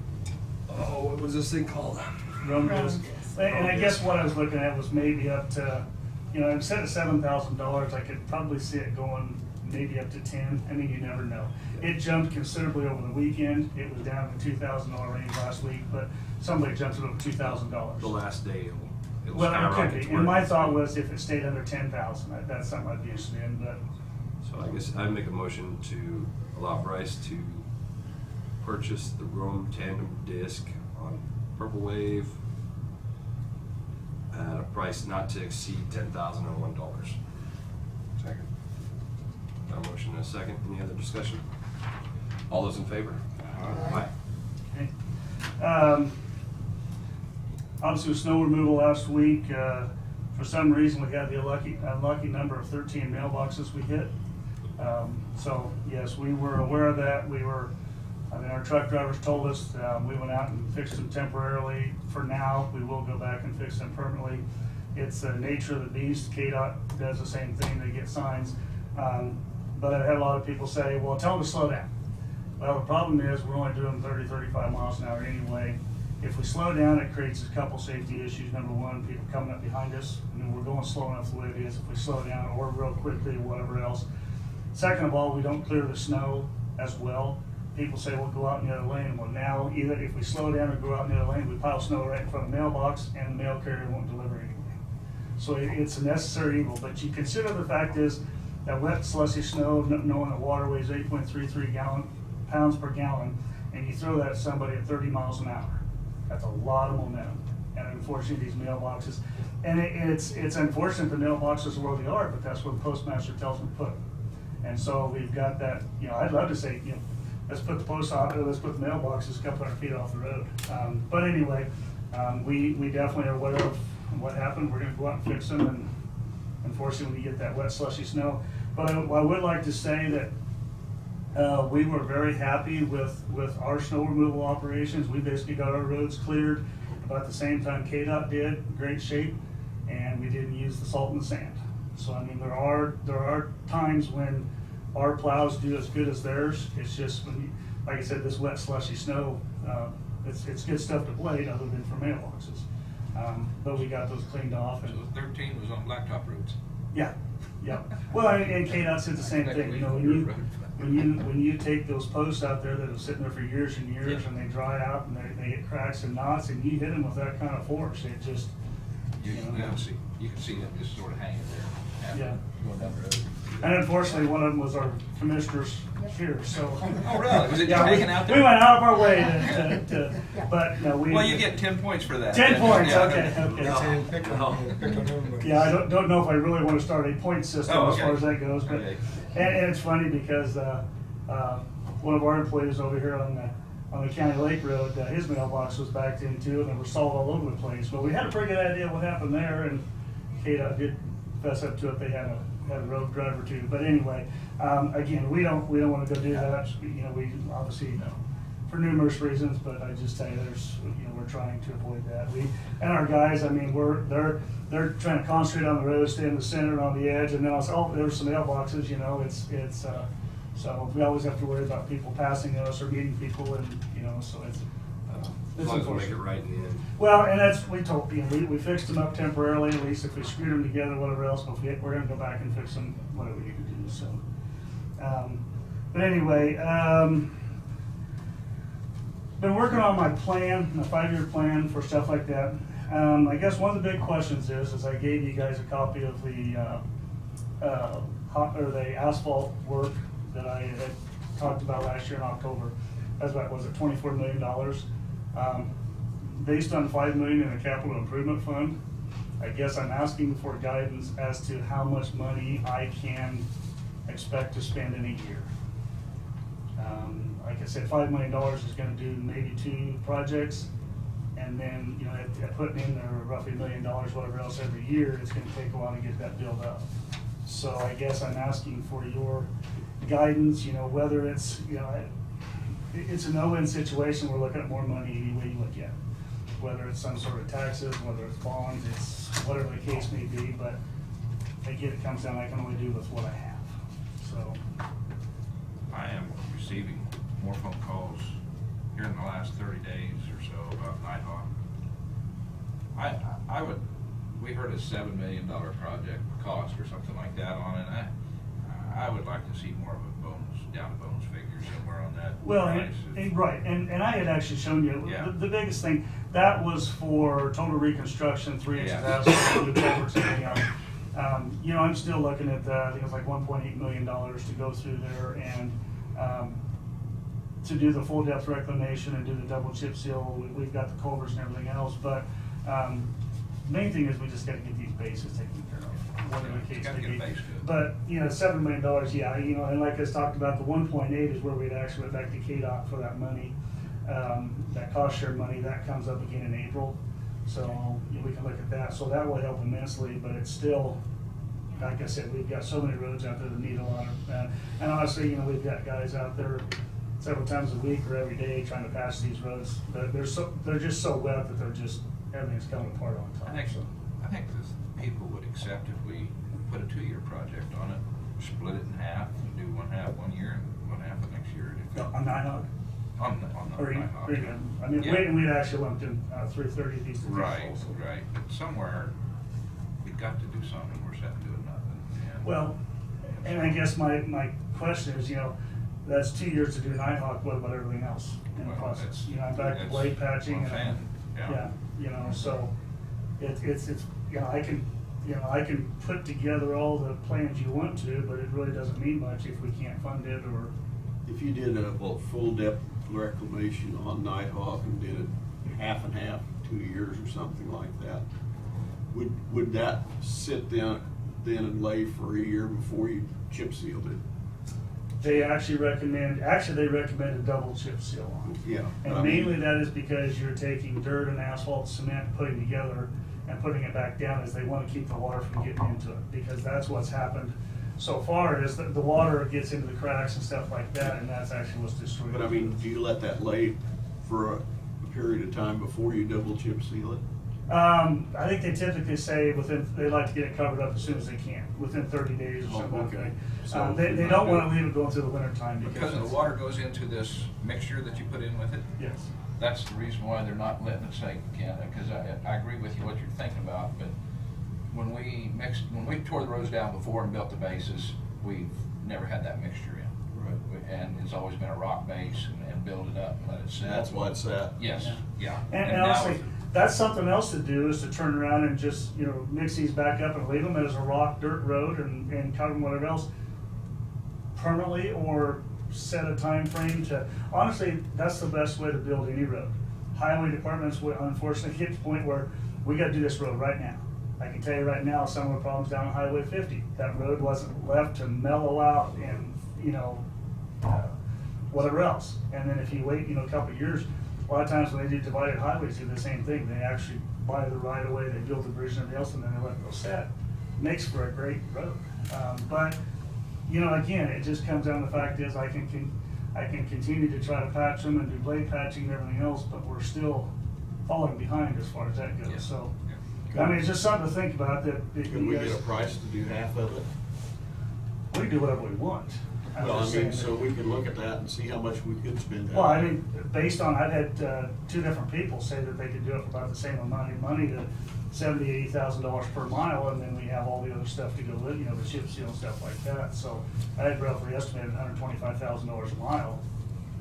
oh, what was this thing called? Rome disc. And I guess what I was looking at was maybe up to, you know, instead of $7,000, I could probably see it going maybe up to 10. I mean, you never know. It jumped considerably over the weekend. It was down in the $2,000 range last week, but somebody jumped it over $2,000. The last day it'll Well, it skyrocket could to be. And my where- thought was if it stayed under 10,000, that's something I'd be interested in, but. So I guess I'd make a motion to allow Bryce to purchase the Rome tandem disc on Purple Wave at a price not to exceed $10,001. Second. Got a motion and a second. Any other discussion? All those in favor? Aye. Okay. Obviously, with snow removal last week, for some reason, we had the unlucky number of 13 mailboxes we hit. So, yes, we were aware of that. Our truck drivers told us, we went out and fixed them temporarily. For now, we will go back and fix them permanently. It's the nature of the beast. KDOT does the same thing, they get signs. But I've had a lot of people say, well, tell them to slow down. Well, the problem is, we're only doing 30, 35 miles an hour anyway. If we slow down, it creates a couple safety issues. Number one, people coming up behind us, and we're going slow enough the way it is. If we slow down or real quickly or whatever else. Second of all, we don't clear the snow as well. People say, well, go out in the other lane. Well, now, either if we slow down or go out in the other lane, we pile snow right in front of the mailbox, and the mail carrier won't deliver anything. So it's a necessary evil. But you consider the fact is that wet, slushy snow, knowing that water weighs 8.33 pounds per gallon, and you throw that at somebody at 30 miles an hour. That's a lot of momentum. And unfortunately, these mailboxes, and it's unfortunate the mailboxes are where they are, but that's where the postmaster tells them to put them. And so we've got that, you know, I'd love to say, you know, let's put the post office, let's put the mailboxes a couple hundred feet off the road. But anyway, we definitely are aware of what happened. We're gonna go out and fix them, and unfortunately, we get that wet, slushy snow. But I would like to say that we were very happy with our snow removal operations. We basically got our roads cleared about the same time KDOT did, great shape, and we didn't use the salt and the sand. So I mean, there are times when our plows do as good as theirs. It's just when you, like I said, this wet, slushy snow, it's good stuff to blade other than for mailboxes. But we got those cleaned off. And So the 13 was on blacktop roads. yeah. Well, and KDOT said the same thing. You know, when you take those posts out there that have sitting there for years and years, and they dry out and they get cracks and knots, and you hit them with that kind of force, You can see them just sort of hanging there. Yeah. Going down the road. And unfortunately, one of them was our commissioners here, so. Oh, really? Was it Yeah, hanging out there? We went out of our way to, but no, we. Well, you get 10 points for that. 10 points, Yeah. okay. No. Yeah, I don't know if I really want to start a point system Oh, as far okay. as that goes, but, Okay. and it's funny because, one of our employees over here on the County Lake Road, his mailbox was backed into, and there was salt all over the place, but we had a pretty good idea what happened there, and KDOT did fess up to it, they had a road driver too, but anyway, again, we don't want to go do that, you know, we obviously, for numerous reasons, but I just tell you, we're trying to avoid that. And our guys, I mean, they're trying to concentrate on the road, stay in the center and on the edge, and then also, there's some mailboxes, you know, so we always have to worry about people passing us or meeting people, and, you know, so it's As long as we make it unfortunate. right in the end. Well, and that's, we told, you know, we fixed them up temporarily, at least if we screwed them together, whatever else, but we're gonna go back and fix them, whatever we need to do, so. But anyway, been working on my plan, my 5-year plan for stuff like that. I guess one of the big questions is I gave you guys a copy of the the asphalt work that I had talked about last year in October. That's about, was it $24 million? Based on $5 million in a capital improvement fund, I guess I'm asking for guidance as to how much money I can expect to spend in a year. Like I said, $5 million is gonna do maybe 2 projects, and then, you know, at putting in there roughly $1 million, whatever else every year, it's gonna take a while to get that built up. So I guess I'm asking for your guidance, you know, whether it's, you know, it's a no-win situation, we're looking at more money any way you look at it. Whether it's some sort of taxes, whether it's bonds, it's whatever the case may be, but again, it comes down, I can only do with what I have, so. I am receiving more phone calls here in the last 30 days or so about Nighthawk. We heard a $7 million project cost or something like that on it. I would like to see more of a down to bones figure somewhere on that. Well, price. right, and I had actually shown you, Yeah. the biggest thing, that was for total reconstruction, 3 inches Yeah. asphalt, new culverts, everything else. You know, I'm still looking at, I think it's like $1.8 million to go through there and, to do the full depth reclamation and do the double chip seal. We've got the culverts and everything else, but, main thing is we just gotta get these bases taken care of, whatever the case Gotta may get a be. base to it. But, you know, $7 million, yeah, you know, and like I talked about, the 1.8 is where we'd actually went back to KDOT for that money. That cost share money, that comes up again in April, so you know, we can look at that, so that will help immensely, but it's still, like I said, we've got so many roads out there that need a lot of, and honestly, you know, we've got guys out there several times a week or every day trying to patch these roads, but they're just so wet that everything's coming apart on top. I think the people would accept if we put a 2-year project on it, split it in half, and do one half 1 year and one half the next year. On Nighthawk? On the Or Nighthawk. even, I mean, Yeah. we'd actually lumped in 330 East of Right, also. right, but somewhere, we've got to do something, we're sitting doing nothing. And- Well, and I guess my question is, you know, that's 2 years to do Nighthawk, what about everything else in the Well, process? that's- You know, I'm back to that's blade patching. what I'm and- saying, yeah. Yeah, you know, so it's, you know, I can put together all the plans you want to, but it really doesn't mean much if we can't fund it or. If you did a full depth reclamation on Nighthawk and did it half and half, 2 years or something like that, would that sit then and lay for a year before you chip sealed it? They recommend a double chip seal on it. Yeah. And mainly that is because you're taking dirt and asphalt, cement, putting together and putting it back down, as they want to keep the water from getting into it, because that's what's happened so far, is that the water gets into the cracks and stuff like that, and that's actually what's destroyed. But I mean, do you let that lay for a period of time before you double chip seal it? I think they typically say they like to get it covered up as soon as they can, within 30 days or Oh, something like okay. that. So They you're don't not want to gonna- leave it going through the winter time Because the water goes into this mixture that you put in with it? Yes. That's the reason why they're not letting it sink, because I agree with you what you're thinking about, but when we tore the roads down before and built the bases, we've never had that mixture in. Right. And it's always been a rock base and build it up and let it sit. That's why it's that. Yes, yeah. And now honestly, that's something else to do, is to turn around and just, you know, mix these back up and leave them as a rock dirt road and cover them whatever else permanently, or set a time frame to, honestly, that's the best way to build any road. Highway departments would unfortunately get to the point where we gotta do this road right now. I can tell you right now, some of the problems down on Highway 50, that road wasn't left to mellow out and, you know, whatever else. And then if you wait, you know, a couple of years, a lot of times when they do divided highways, do the same thing. They actually buy the right of way, they build the bridge and everything else, and then they let it go set. Makes for a great road. But, you know, again, it just comes down to the fact is I can continue to try to patch them and do blade patching and everything else, but we're still falling behind as far as that goes. Yeah. So, Yeah. I mean, it's just something to think about that. Can we get a price to do half of it? We can do whatever we want. I'm Well, I just mean, saying so that- we can look at that and see how much we could spend. Well, I mean, based on, I've had two different people say that they could do it for about the same amount of money, to $70,000-$80,000 per mile, and then we have all the other stuff to go with, you know, the chip seal and stuff like that. So I had roughly estimated $125,000 a mile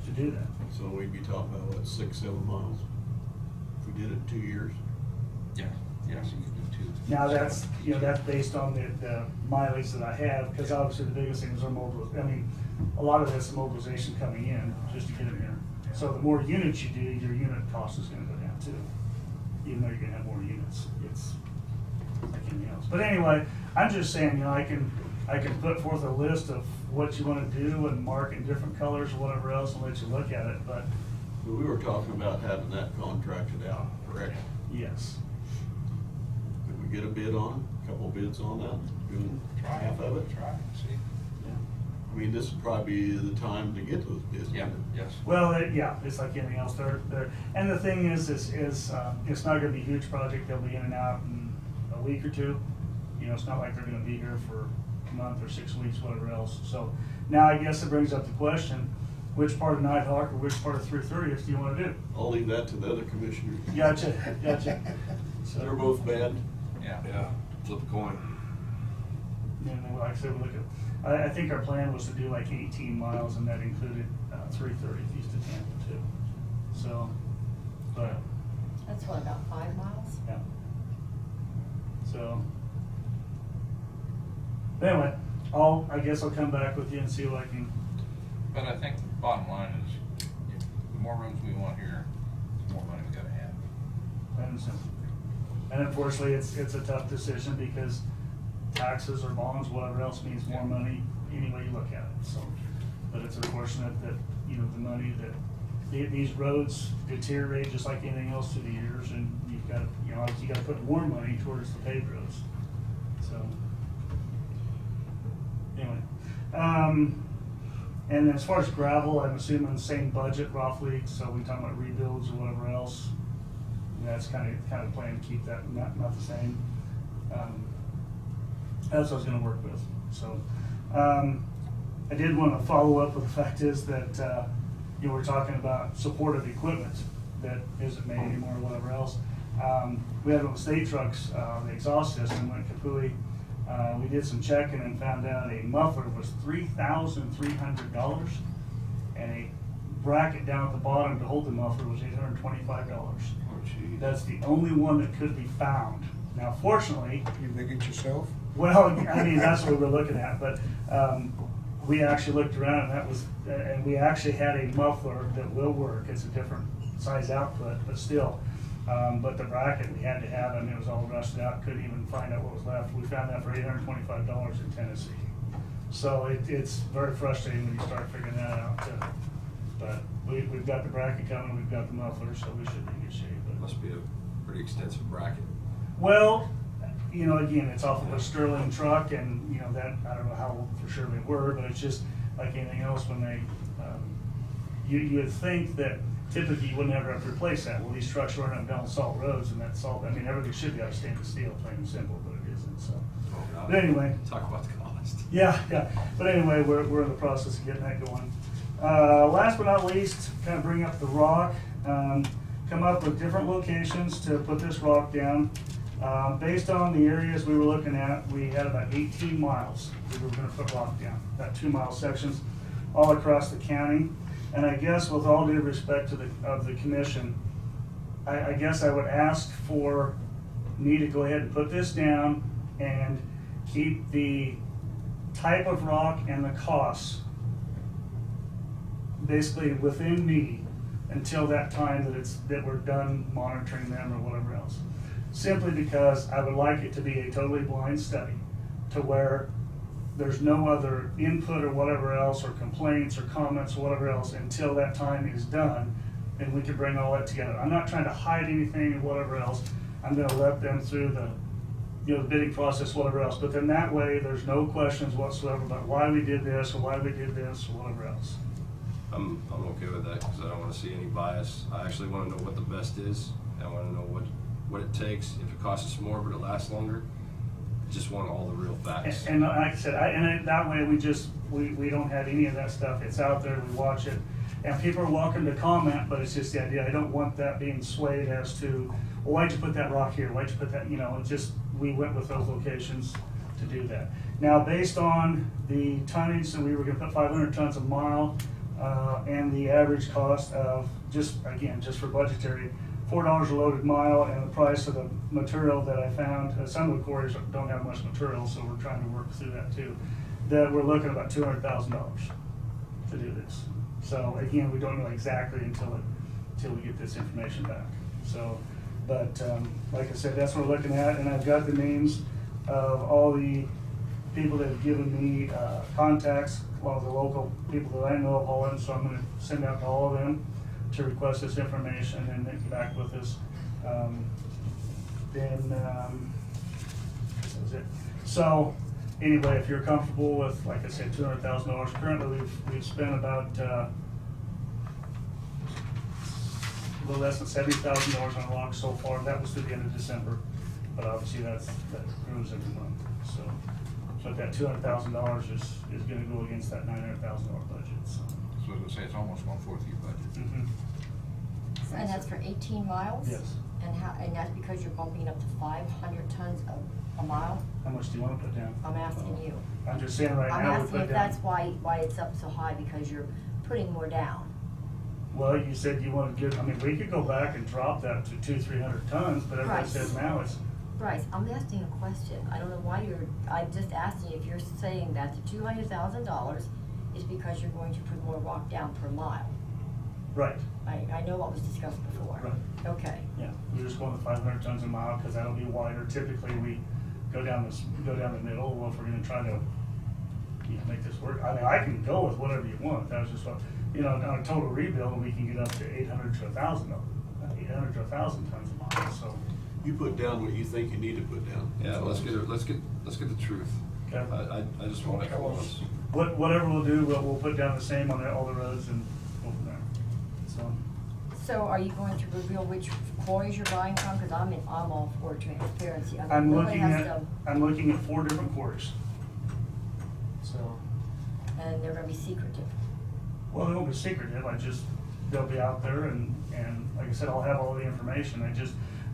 to do that. So we'd be talking about, what, 6-7 miles? If we did it in 2 years? Yeah, yeah, so you could do 2. Now that's, you know, that's based on the mileage that I have, because obviously the biggest thing is our a lot of this is mobilization coming in just to get it here. So the more units you do, your unit cost is gonna go down too, even though you're gonna have more units. It's like anything else. But anyway, I'm just saying, you know, I can put forth a list of what you wanna do and mark in different colors or whatever else and let you look at it, but We were talking about having that contracted out, correct? yes. Could we get a bid on it, a couple bids on that, doing half of it? Try it, see. I mean, this would probably be the time to get those bids. Yeah, wouldn't it? yes. Well, yeah, it's like anything else. And the thing is it's not gonna be a huge project. They'll be in and out in a week or two. You know, it's not like they're gonna be here for a month or 6 weeks, whatever else. So now I guess it brings up the question, which part of Nighthawk or which part of 330th do you wanna do? I'll leave that to the other commissioners. Gotcha. So, They're both bad. Yeah. Yeah, flip a coin. and then, like I said, we look at, I think our plan was to do like 18 miles, and that included 330th east of Tampa too. So, but, That's what, about 5 miles? yeah. So, anyway, I guess I'll come back with you and see what I can. But I think the bottom line is, the more rooms we want here, the more money we gotta have. And unfortunately, it's a tough decision because taxes or bonds, whatever else, means more money any way you look at it. So, but it's unfortunate that, you know, the money that these roads deteriorate just like anything else through the years, and you've got, you know, you got to put more money towards the paved roads. So, anyway, and as far as gravel, I'm assuming the same budget roughly. So we talking about rebuilds or whatever else. That's kind of plan to keep that not the same. That's what I was going to work with. So I did want to follow up with the fact is that you know, we're talking about supportive equipment that isn't made anymore or whatever else. We had on the state trucks, the exhaust system went kapooey. We did some checking and found out a muffler was $3,300, and a bracket down at the bottom to hold the muffler was $825. Oh, gee. That's the only one that could be found. Now, fortunately, You make it yourself? well, I mean, that's what we're looking at, but we actually looked around and we actually had a muffler that will work. It's a different size output, but still. But the bracket we had to have, and it was all rusted out, couldn't even find out what was left. We found that for $825 in Tennessee. So it's very frustrating when you start figuring that out too. But we've got the bracket coming, we've got the muffler, so we should be in good shape. But Must be a pretty extensive bracket. well, you know, again, it's off of a Sterling truck, and, you know, that, I don't know how for sure they were, but it's just like anything else when they, you would think that typically you wouldn't ever have to replace that. Well, these trucks run up and down salt roads, and that salt, I mean, everything should be out of stainless steel, plain and simple, but it isn't, so. But anyway. Talk about the cost. Yeah, but anyway, we're in the process of getting that going. Last but not least, kind of bring up the rock, come up with different locations to put this rock down. Based on the areas we were looking at, we had about 18 miles we were gonna put rock down, about 2-mile sections all across the county. And I guess with all due respect to the commission, I guess I would ask for me to go ahead and put this down and keep the type of rock and the costs basically within me until that time that we're done monitoring them or whatever else. Simply because I would like it to be a totally blind study to where there's no other input or whatever else, or complaints or comments or whatever else until that time is done, and we can bring all that together. I'm not trying to hide anything or whatever else. I'm gonna let them through the the bidding process, whatever else, but then that way, there's no questions whatsoever about why we did this, or why we did this, or whatever else. I'm okay with that, because I don't wanna see any bias. I actually wanna know what the best is. I wanna know what it takes, if it costs us more, but it lasts longer. I just want all the real facts. And like I said, that way we don't have any of that stuff. It's out there, we watch it, and people are welcome to comment, but it's just the idea. I don't want that being swayed as to, well, why'd you put that rock here? Why'd you put that, it's just, we went with those locations to do that. Now, based on the tonnage, so we were gonna put 500 tons a mile, and the average cost of, just for budgetary, $4 a loaded mile, and the price of the material that I found, some of the quarries don't have much material, so we're trying to work through that too, that we're looking at about $200,000 to do this. So again, we don't know exactly until we get this information back. So, but like I said, that's what we're looking at, and I've got the names of all the people that have given me contacts, well, the local people that I know of Holland, so I'm gonna send out to all of them to request this information, and they get back with us. That was it. So, anyway, if you're comfortable with, like I said, $200,000, currently we've spent about a little less than $70,000 on rock so far. That was through the end of December, but obviously that proves every month. So that $200,000 is going to go against that $900,000 budget. So. So as I say, it's almost 1/4 of your budget. Mm-hmm. And that's for 18 miles? Yes. And that's because you're bumping up to 500 tons a mile? How much do you want to put down? I'm asking you. I'm just saying right I'm now we asking put if down. that's why it's up so high, because you're putting more down. Well, you said you wanted to get, we could go back and drop that to 200-300 tons, but everybody Right. says now it's, Bryce, I'm asking a question. I don't know why I'm just asking if you're saying that the $200,000 is because you're going to put more rock down per mile. right, I know what was discussed before. Right. Okay. yeah. We're just going to 500 tons a mile because that'll be wider. Typically, we go down the middle. Well, if we're going to try to, make this work. I can go with whatever you want. That was just what, on a total rebuild, we can get up to 800 to 1,000 tons a mile, so. You put down what you think you need to put down. Yeah, let's get the truth. Okay. I just want it close. Whatever we'll do, we'll put down the same on all the roads and go from there. So, So are you going to reveal which quarries you're buying from? Because I'm all for transparency. I'm really looking have at, to- I'm looking at 4 different quarries. So, And they're gonna be secretive. well, they won't be secretive, they'll be out there and like I said, I'll have all the information.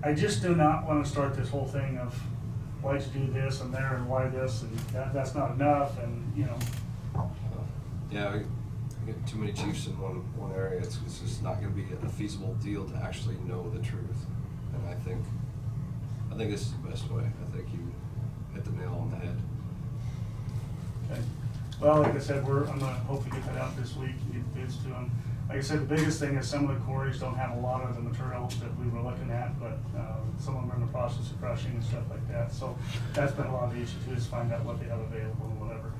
I just do not want to start this whole thing of why'd you do this and there and why this and that's not enough and, Yeah, we get too many chiefs in one area. It's just not gonna be a feasible deal to actually know the truth. And I think this is the best way. I think you hit the nail on the head. Okay. Well, like I said, I'm gonna hopefully get that out this week and get bids to them. Like I said, the biggest thing is some of the quarries don't have a lot of the material that we were looking at, but some of them are in the process of crushing and stuff like that. So that's been a lot of the issue too, is find out what they have available and whatever.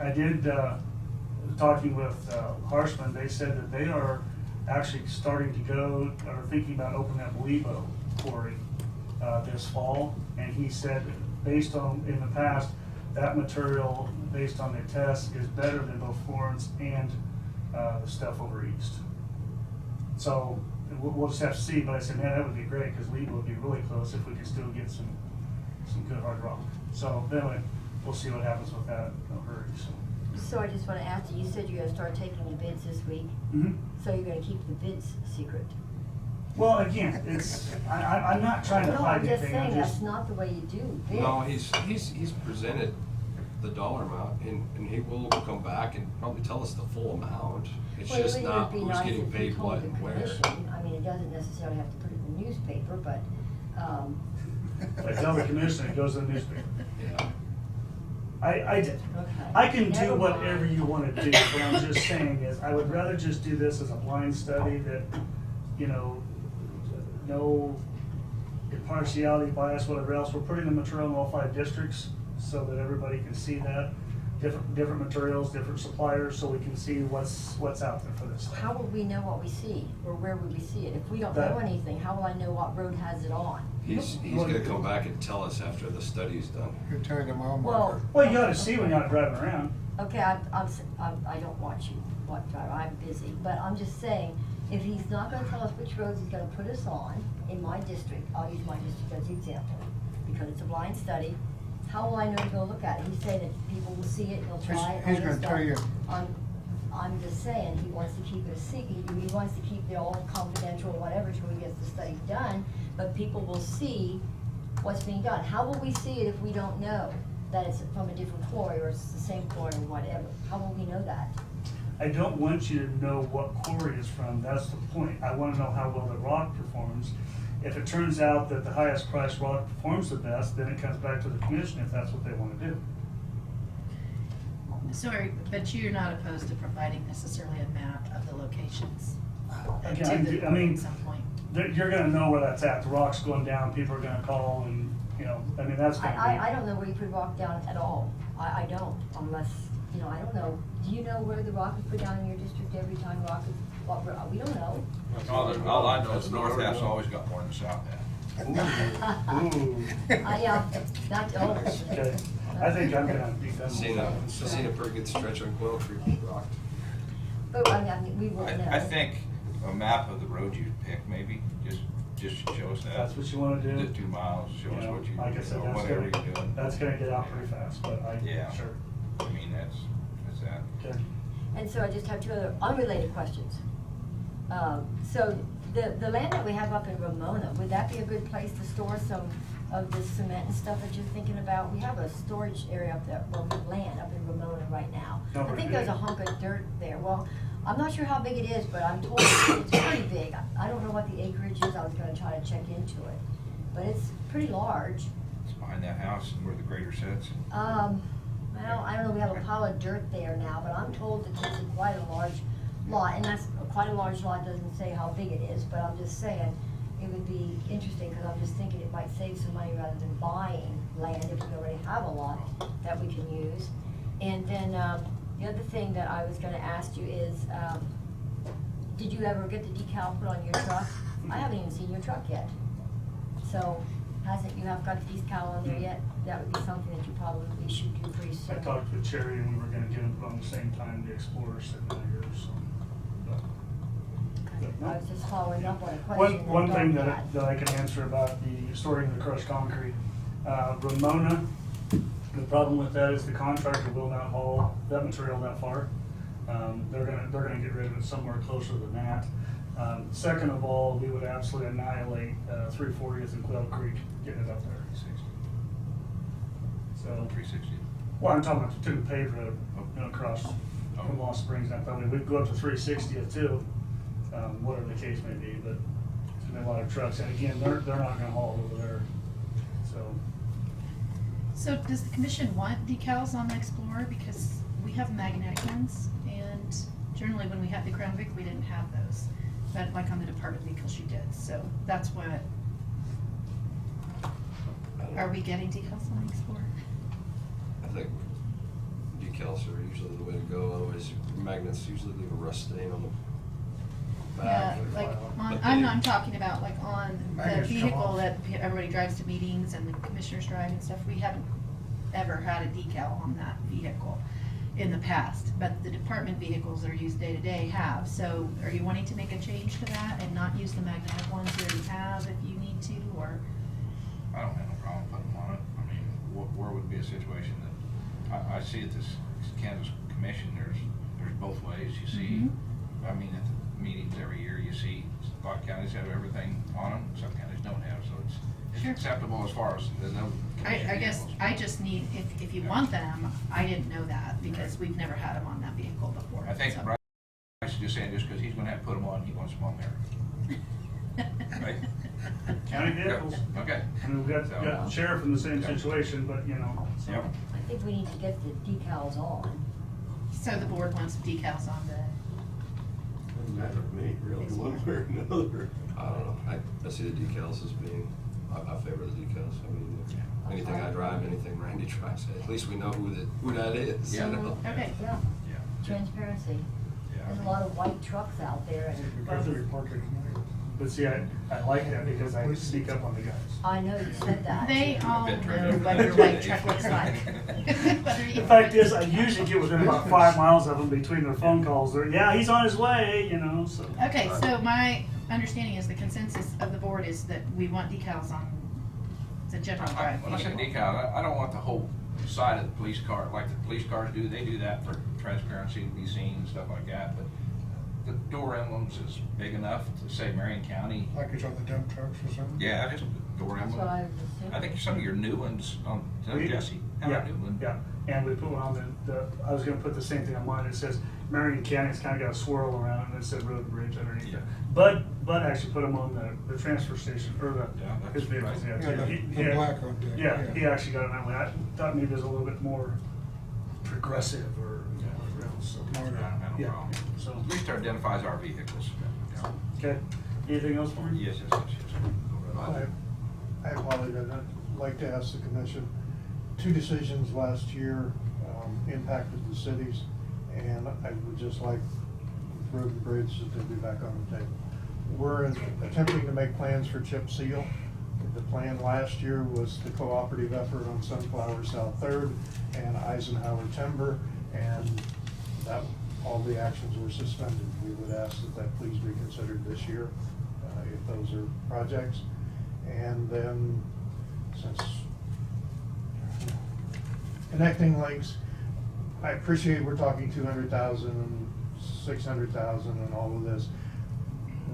I did, talking with Harshman, they said that they are actually starting to go, or thinking about opening up Lebo quarry this fall. And he said, based on, in the past, that material, based on their tests, is better than both Florence and the stuff over east. So we'll just have to see, but I said, man, that would be great, because Lebo would be really close if we could still get some good hard rock. So anyway, we'll see what happens with that, no hurry, so. So I just wanna ask you said you're gonna start taking the bids this week, Mm-hmm. so you're gonna keep the bids secret? Well, again, I'm not trying to No, hide I'm just anything, saying, that's not the way you do bids. No, he's presented the dollar amount, and he will come back and probably tell us the full amount. It's Well, just it would not be who's nice getting if you paid told what the and where. commission. I mean, it doesn't necessarily have to put it in the newspaper, but, If I tell the commission, it goes in the newspaper. Yeah. okay. I can do Never mind. whatever you wanna do, what I'm just saying is, I would rather just do this as a blind study that, you know, no impartiality, bias, whatever else. We're putting the material in all 5 districts so that everybody can see that. Different materials, different suppliers, so we can see what's out there for this. How will we know what we see, or where would we see it? If we don't know That- anything, how will I know what road has it on? He's gonna come back and tell us after the study's done. You're telling them all Well, marker. Well, you oughta see when you're not driving around. okay, I don't watch you, drive, I'm busy, but I'm just saying, if he's not gonna tell us which roads he's gonna put us on in my district, I'll use my district as the example, because it's a blind study, how will I know to go look at it? He's saying that people will see it, they'll try it. He's all gonna this tell you. stuff. I'm just saying, he wants to keep it a secret, he wants to keep it all confidential or whatever till he gets the study done, but people will see what's being done. How will we see it if we don't know that it's from a different quarry or it's the same quarry or whatever? How will we know that? I don't want you to know what quarry it's from, that's the point. I wanna know how well the rock performs. If it turns out that the highest priced rock performs the best, then it comes back to the commission if that's what they wanna do. Sorry, but you're not opposed to providing necessarily a map of the locations? Again, to the I mean, at some point? You're gonna know where that's at, the rock's going down, people are gonna call and, you know, I mean, that's gonna be. I don't know where you put rock down at all. I don't, unless, you know, I don't know. Do you know where the rock is put down in your district every time rock is, we don't know. All I know is the north half's always got more than the south half. Ooh. Yeah, not, oh. Okay, I think I'm gonna be done with Seen that. a pretty good stretch on Quail Creek rocked. But, I mean, we won't know. I think a map of the road you pick, maybe, just show us that. That's what you wanna do? The 2 miles, show You us know, what you, like I said, or that's whatever gonna, you're doing. that's gonna get out pretty fast, but Yeah. sure. I mean, that's that. Okay. And so I just have 2 other unrelated questions. So the land that we have up in Ramona, would that be a good place to store some of this cement and stuff that you're thinking about? We have a storage area up there, well, land up in Ramona right now. Not I very think there's a big. hunk of dirt there. Well, I'm not sure how big it is, but I'm told it's pretty big. I don't know what the acreage is, I was gonna try to check into it, but it's pretty large. It's behind that house and where the grader sits. Well, I don't know, we have a pile of dirt there now, but I'm told that it's quite a large lot, and that's, quite a large lot doesn't say how big it is, but I'm just saying, it would be interesting, because I'm just thinking it might save some money rather than buying land if we already have a lot that we can use. And then, the other thing that I was gonna ask you is, did you ever get the decal put on your truck? I haven't even seen your truck yet. So, you have got the decal on there yet? That would be something that you probably should do pretty I soon. talked with Cherry and we were gonna get them put on the same time the Explorer sitting out here, so. I was just following up on a question. One that thing Doug that, had. that I can answer about the storing of the crushed concrete, Ramona, the problem with that is the contractor will not haul that material that far. They're gonna get rid of it somewhere closer than that. Second of all, we would absolutely annihilate 340th and Quail Creek getting it up there. 360. So, 360. well, I'm talking about to the paved road, you know, across from Lost Springs, that way. We'd go up to 360th too, whatever the case may be, but there's gonna be a lot of trucks, and again, they're not gonna haul over there, so. So does the commission want decals on the Explorer? Because we have magnetic ones, and generally when we had the Crown Vic, we didn't have those. But like on the department vehicle, she did, so that's what. Are we getting decals on the Explorer? I think decals are usually the way to go, otherwise magnets usually leave a rust stain on the Yeah, back. like on, But I'm talking about like on the Magnets come vehicle off. that everybody drives to meetings and the commissioners drive and stuff, we haven't ever had a decal on that vehicle in the past, but the department vehicles that are used day to day have. So are you wanting to make a change to that and not use the magnetic ones you already have if you need to, or? I don't have no problem putting them on it. I mean, where would be a situation that, I see at this Kansas Commission, there's both ways. You see, I mean, at the meetings every year, you see a lot of counties have everything on them, some counties don't have, so It's Sure. acceptable as far as the no. I guess I just need, if you want them, I didn't know that because we've never had them on that vehicle before. I think so. Bryce is just saying just because he's gonna have to put them on, he wants them on there. Right? County vehicles. Okay. I mean, we've got the sheriff in the same situation, but you know. So. Yep. I think we need to get the decals on. So the board wants decals on the, Doesn't matter to me, really, one way or another. I don't know, I see the decals as being, I favor the decals. I mean, anything I drive, anything Randy drives, at least we know who that is. Yeah. You know? okay. Yeah, Yeah. transparency. There's a lot of white trucks out there and Because we park it at night. But see, I like that because I sneak up on the guys. I know you said that. They all Been know traded. what your white truck looks like. The fact is, I usually get within about 5 miles of them between their phone calls. They're, yeah, he's on his way, you know, so. Okay, so my understanding is the consensus of the board is that we want decals on the general drive When I say vehicle. decal, I don't want the whole side of the police car, like the police cars do, they do that for transparency to be seen and stuff like that, but the door emblems is big enough to say Marion County. Like it's on the dump trucks or something? Yeah, just door That's what I emblem. was assuming. I think some of your new ones, Jesse, have Yeah, a new one. yeah, and we put one on I was gonna put the same thing on mine, it says Marion County, it's kinda got a swirl around it, and it said road and bridge underneath Yeah. it. Bud actually put them on the transfer station, or Yeah, that's his vehicles, right. yeah. Yeah, He- the black on there. Yeah, he actually got it that way, I thought maybe it was a little bit more progressive, or, you know, so. Yeah, no Yeah, problem. so, At least it identifies our vehicles. Yeah. okay, anything else for me? Yes, yes, yes, yes. I apologize, I'd like to ask the commission, 2 decisions last year impacted the cities, and I would just like Road and Bridge to be back on the table. We're attempting to make plans for chip seal. The plan last year was the cooperative effort on Sunflower South Third and Eisenhower Timber, and that, all the actions were suspended. We would ask that please be considered this year, if those are projects. And then, since connecting links, I appreciate we're talking 200,000 and 600,000 and all of this.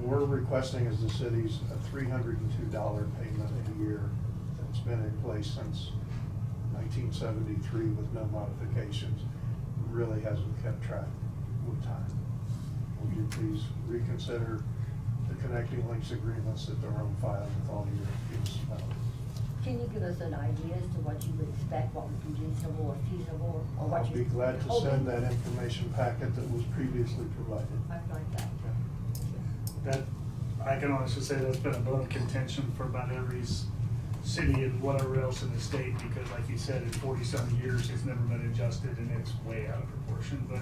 We're requesting as the cities a $302 payment a year that's been in place since 1973 with no modifications. Really hasn't kept track with time. Would you please reconsider the connecting links agreements that are on file with all your municipalities? Can you give us an idea as to what you would expect, what would be reasonable or feasible, or what I'll you? be glad to Oh, send that information packet that was previously provided. I'd like that. That, I can honestly say that's been a bone of contention for about every city and whatever else in the state, because like you said, in 40-some years, it's never been adjusted and it's way out of proportion, but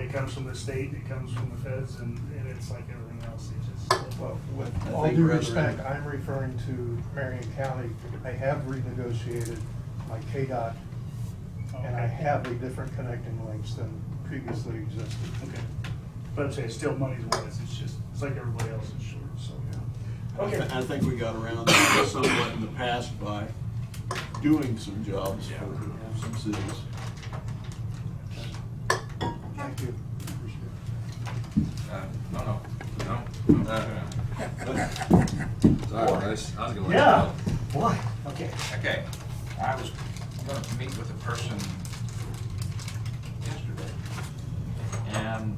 it comes from the state, it comes from the feds, and it's like everything else, it just. Well, with I all think due rather respect, than- I'm referring to Marion County. I have renegotiated my KDOT, and I have a different connecting links than previously existed. Okay. But I'm saying, still money's wise, it's like everybody else is short, so, yeah. Okay. I think we got around that somewhat in the past by doing some jobs for some cities. Thank you. No. Sorry, Bryce, I was gonna let you Yeah, go. boy, okay. Okay, I was gonna meet with a person yesterday. And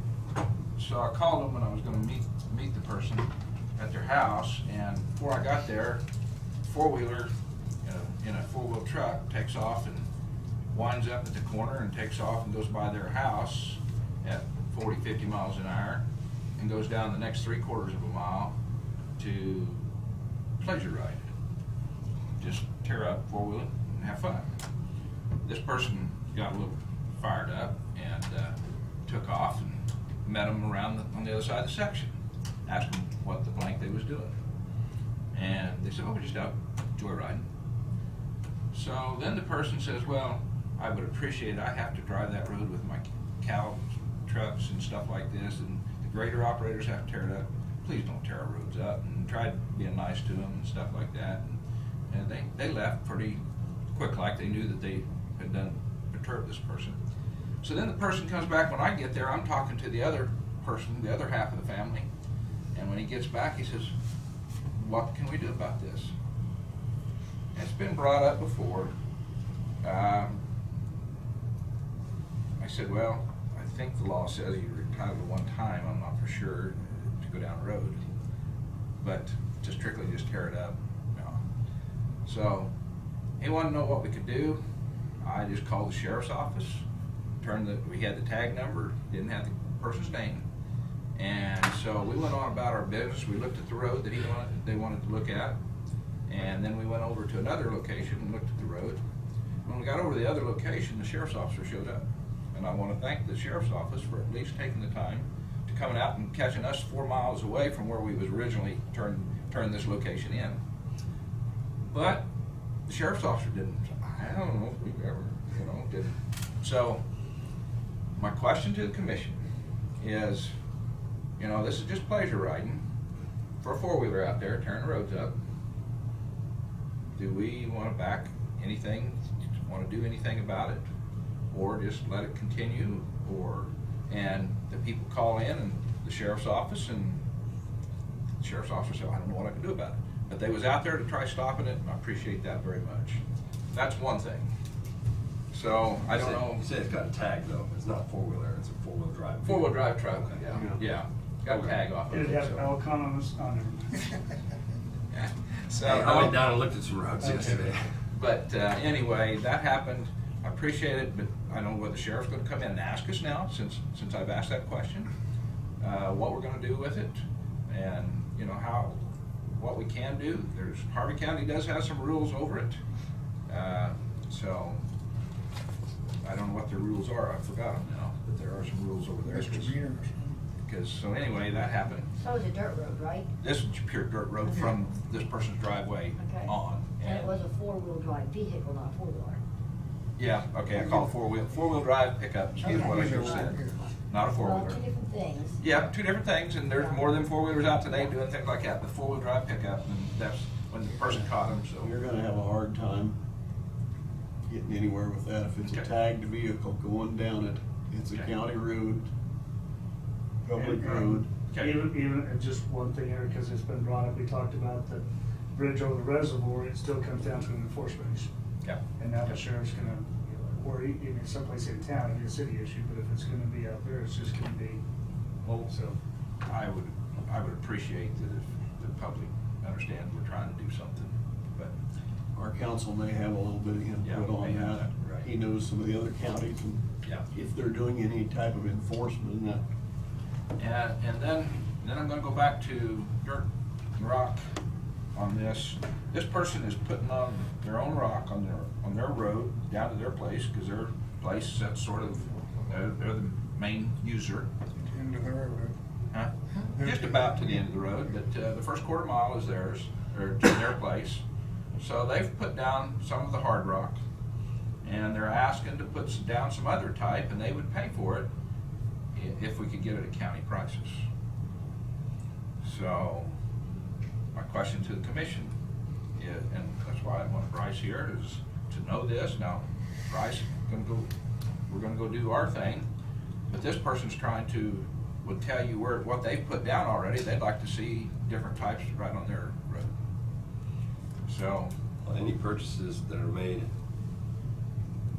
so I called them and I was gonna meet the person at their house, and before I got there, four-wheeler in a four-wheel truck takes off and winds up at the corner and takes off and goes by their house at 40, 50 miles an hour and goes down the next 3/4 of a mile to pleasure ride. Just tear up, four-wheel it, and have fun. This person got a little fired up and took off and met them around on the other side of the section. Asked them what the blank they was doing. And they said, oh, we're just out joyriding. So then the person says, well, I would appreciate it. I have to drive that road with my cow trucks and stuff like this, and the grader operators have to tear it up. Please don't tear our roads up, and tried being nice to them and stuff like that. And they left pretty quick, like they knew that they had perturbed this person. So then the person comes back. When I get there, I'm talking to the other person, the other half of the family. And when he gets back, he says, what can we do about this? It's been brought up before. I said, well, I think the law says you're entitled to one time, I'm not for sure, to go down the road. But to strictly just tear it up, no. So, he wanted to know what we could do. I just called the sheriff's office, we had the tag number, didn't have the person's name. And so we went on about our business. We looked at the road that they wanted to look at. And then we went over to another location and looked at the road. When we got over to the other location, the sheriff's officer showed up. And I want to thank the sheriff's office for at least taking the time to coming out and catching us 4 miles away from where we was originally turned this location in. But the sheriff's officer didn't. I don't know if we've ever, didn't. So my question to the commission is, this is just pleasure riding for a four-wheeler out there tearing the roads up. Do we want to back anything, want to do anything about it, or just let it continue? And the people call in and the sheriff's office, and the sheriff's officer said, I don't know what I can do about it. But they was out there to try stopping it, and I appreciate that very much. That's one thing. So I don't know. You say it's got a tag though. It's not four-wheeler. It's a four-wheel drive. Four-wheel drive truck. Okay. Yeah. Got a tag off of it. It has so. Alcon on this, on Yeah. So I went down and looked at some roads yesterday. But anyway, that happened. I appreciate it, but I know what the sheriff's going to come in and ask us now, since I've asked that question, what we're going to do with it, and what we can do. Harvey County does have some rules over it, so I don't know what their rules are. I forgot them now, but there are some rules over there. So anyway, that happened. So it's a dirt road, right? This is pure dirt road from this person's driveway Okay. on. And it was a four-wheel drive vehicle, not a four-wheeler. Yeah, okay, I call it four-wheel drive pickup, is what I should have said. Not a Well, four-wheeler. two different things. Yeah, two different things, and there's more than four-wheelers out today doing things like that, but four-wheel drive pickup, and that's when the person caught them, so. You're gonna have a hard time getting anywhere with that if it's a Okay. tagged vehicle going down it. It's a Okay. county road, public And- road. Okay. Even just one thing here, because it's been brought up, we talked about the bridge over the reservoir, it still comes down to an enforcement issue. Yeah. And now the sheriff's gonna, or even someplace in town, it'd be a city issue, but if it's gonna be out there, it's just gonna be, so. I would appreciate that if the public understands we're trying to do something, but. Our council may have a little bit of Yeah, input may on have that. that, right. He knows some of the other counties and Yeah. if they're doing any type of enforcement in that. And then I'm gonna go back to dirt and rock on this. This person is putting on their own rock on their road down to their place, because their place, that's sort of, they're the main user. End of the road. Huh? Just about to the end of the road, but the first quarter mile is theirs, or to their place. So they've put down some of the hard rock, and they're asking to put down some other type, and they would pay for it if we could get it at county prices. So my question to the commission is, and that's why I want Bryce here, is to know this. Now, Bryce, we're gonna go do our thing, but this person's would tell you what they've put down already. They'd like to see different types right on their road. So. Well, any purchases that are made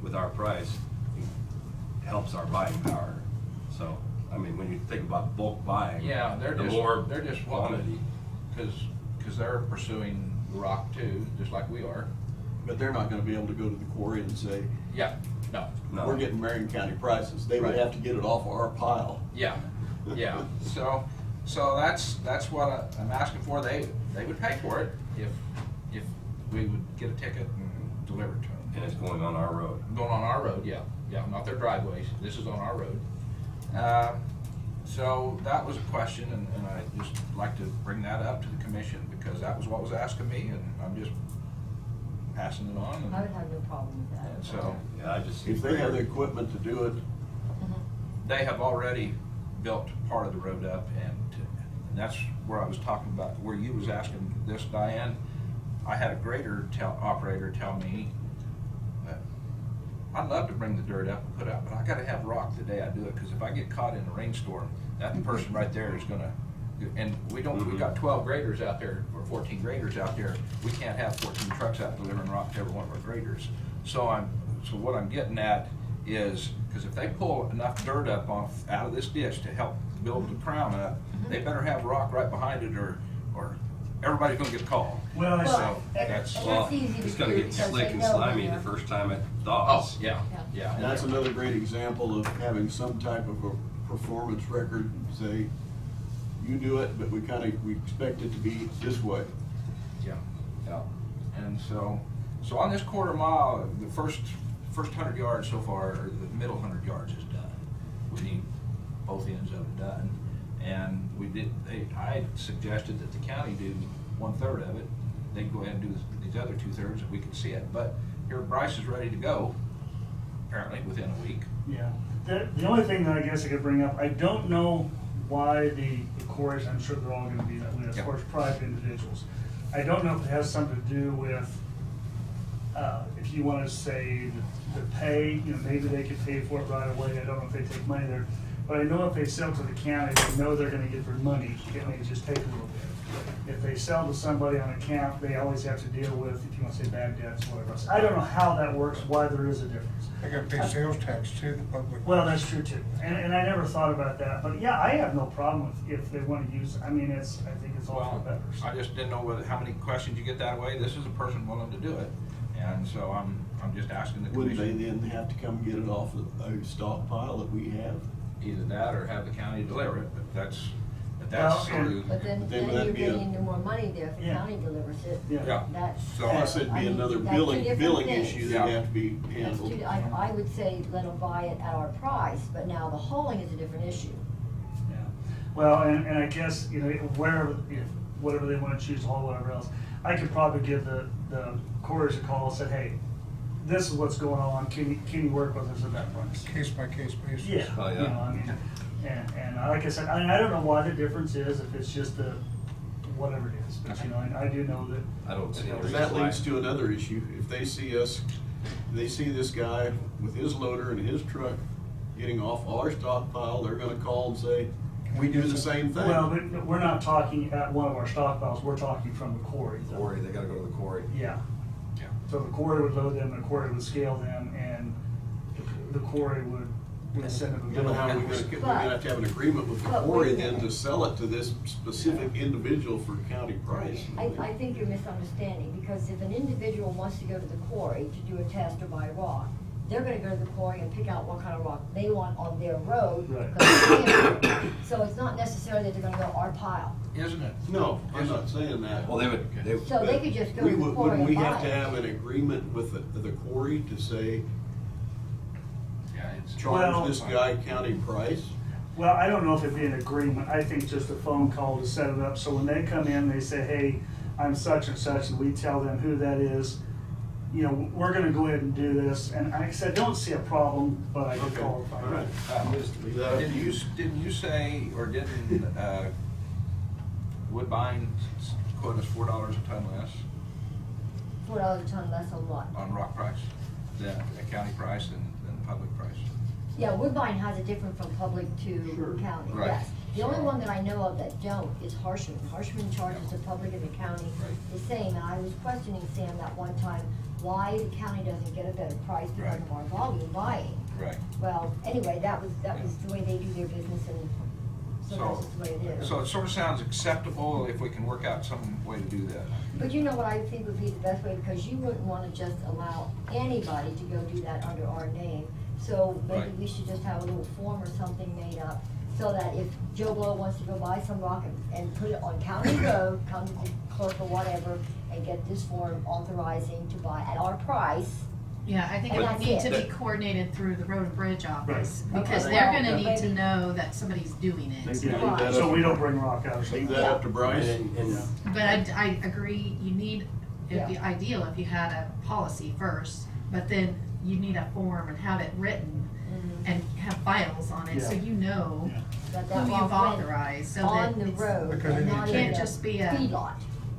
with our price helps our buying power. So, I mean, when you think about bulk buying, Yeah, they're the just more wanting, because they're pursuing rock too, just like we are. But they're not gonna be able to go to the quarry and say, Yeah, no. we're getting Marion County prices. They would Right. have to get it off our pile. Yeah, yeah. So that's what I'm asking for. They would pay for it if we would get a ticket and deliver it to them. and it's going on our road. Going on our road, yeah, not their driveways. This is on our road. So that was a question, and I'd just like to bring that up to the commission, because that was what was asked of me, and I'm just passing it on. I would have no problem with that. And so Yeah, I just. If they have the equipment to do it, they have already built part of the road up, and that's where I was talking about, where you was asking this, Diane. I had a grader operator tell me that I'd love to bring the dirt up and put out, but I gotta have rock the day I do it, because if I get caught in a rainstorm, that person right there is gonna and we don't, we've got 12 graders out there, or 14 graders out there. We can't have 14 trucks out delivering rock to every one of our graders. So what I'm getting at is, because if they pull enough dirt up out of this ditch to help build the crown up, they better have rock right behind it, or everybody's gonna get called. Well, So that's, Well, easy to it's gonna do get because slick they and know slimy they're- the first time it oh, thaws. yeah, yeah. And that's another great example of having some type of a performance record, say, you do it, but we expect it to be this way. Yeah, yeah. And so on this quarter mile, the first 100 yards so far, or the middle 100 yards is done. We need both ends of it done. And I suggested that the county do 1/3 of it. They go ahead and do these other 2/3 if we can see it. But here Bryce is ready to go, apparently within a week. Yeah, the only thing that I guess I could bring up, I don't know why the quarries, I'm sure they're all gonna be that way, as far as private individuals. I don't know if it has something to do with, if you wanna say the pay, maybe they could pay for it right away, I don't know if they take money there. But I know if they sell to the county, they know they're gonna get their money, it may just take a little bit. If they sell to somebody on account, they always have to deal with, if you wanna say bad debts, whatever else. I don't know how that works, why there is a difference. They gotta pay sales tax too, the public. Well, that's true too, and I never thought about that, but yeah, I have no problem if they wanna use, I think it's all for better. I just didn't know how many questions you get that way. This is a person willing to do it. And so I'm just asking the Wouldn't they commission, then have to come get it off of a stockpile that we have? either that or have the county deliver it, but that's Well, through. But then would you're that be a- getting into more money there if the Yeah. county delivers it. Yeah. That's. So- Plus, it'd I be mean, another that's two different billing things. issue Yeah. that'd have to be That's handled. I would say let them buy it at our price, but now the hauling is a different issue. Yeah, well, and I guess, whatever they wanna choose to haul, whatever else, I could probably give the quarries a call and say, hey, this is what's going on, can you work with us at that price? Case by case basis. Yeah, Oh, yeah. I mean, and like I said, I don't know why the difference is, if it's just whatever it is, but I do know that. I don't see any And reason that why. leads to another issue. If they see this guy with his loader and his truck getting off our stockpile, they're gonna call and say, we do the same thing. Well, but we're not talking at one of our stockpiles, we're talking from the quarry. though. Quarry, they gotta go to the quarry. Yeah, Yeah. so the quarry would load them, the quarry would scale them, and the quarry would send them a You know bill. how we're gonna have to have an agreement with the But quarry wait a then minute. to sell it to this specific individual for county price. I think you're misunderstanding, because if an individual wants to go to the quarry to do a test or buy rock, they're gonna go to the quarry and pick out what kind of rock they want on their road. Right. 'cause they can't. So it's not necessarily that they're gonna go our pile. Isn't it? No, I'm not saying that. Well, they would. So they could just go to the quarry Wouldn't and we buy have to it. have an agreement with the quarry to say, Yeah, it's. Well- charge this guy county price? Well, I don't know if it'd be an agreement, I think just a phone call to set it up, so when they come in, they say, hey, I'm such and such, and we tell them who that is. We're gonna go ahead and do this, and I said, don't see a problem, but I could call and find All out. right. Leave that up to Didn't you say, or didn't, Woodbine quote us $4 a ton less $4 a ton less on what? on rock price than a county price than the public price? Yeah, Woodbine has it different from public to county, Right. yes. The only So- one that I know of that don't is Harshman. Harshman charges the public and the county Right. the same. And I was questioning Sam that one time, why the county doesn't get a better price because Right. of our volume buying. Right. Well, anyway, that was the way they do their business, and so that's just the way it is. So it sort of sounds acceptable if we can work out some way to do that. But you know what I think would be the best way, because you wouldn't wanna just allow anybody to go do that under our name. So maybe Right. we should just have a little form or something made up, so that if Joe Blow wants to go buy some rock and put it on county road, come to the clerk or whatever, and get this form authorizing to buy at our price. Yeah, I think it And would that's need to it. be coordinated through the road and bridge office, Right. because Okay. they're gonna Well, need to maybe- know that somebody's doing it. Maybe leave Right. that So up- we don't bring rock out or Leave something. that up to Bryce. And But I agree, you need, it'd be ideal if you had a policy first, but then you need a form and have it written and have files on it, so Yeah. you know Yeah. That who that you've rock went authorized, so that on the it's, road, Because and it not can't in a just be a- feedlot.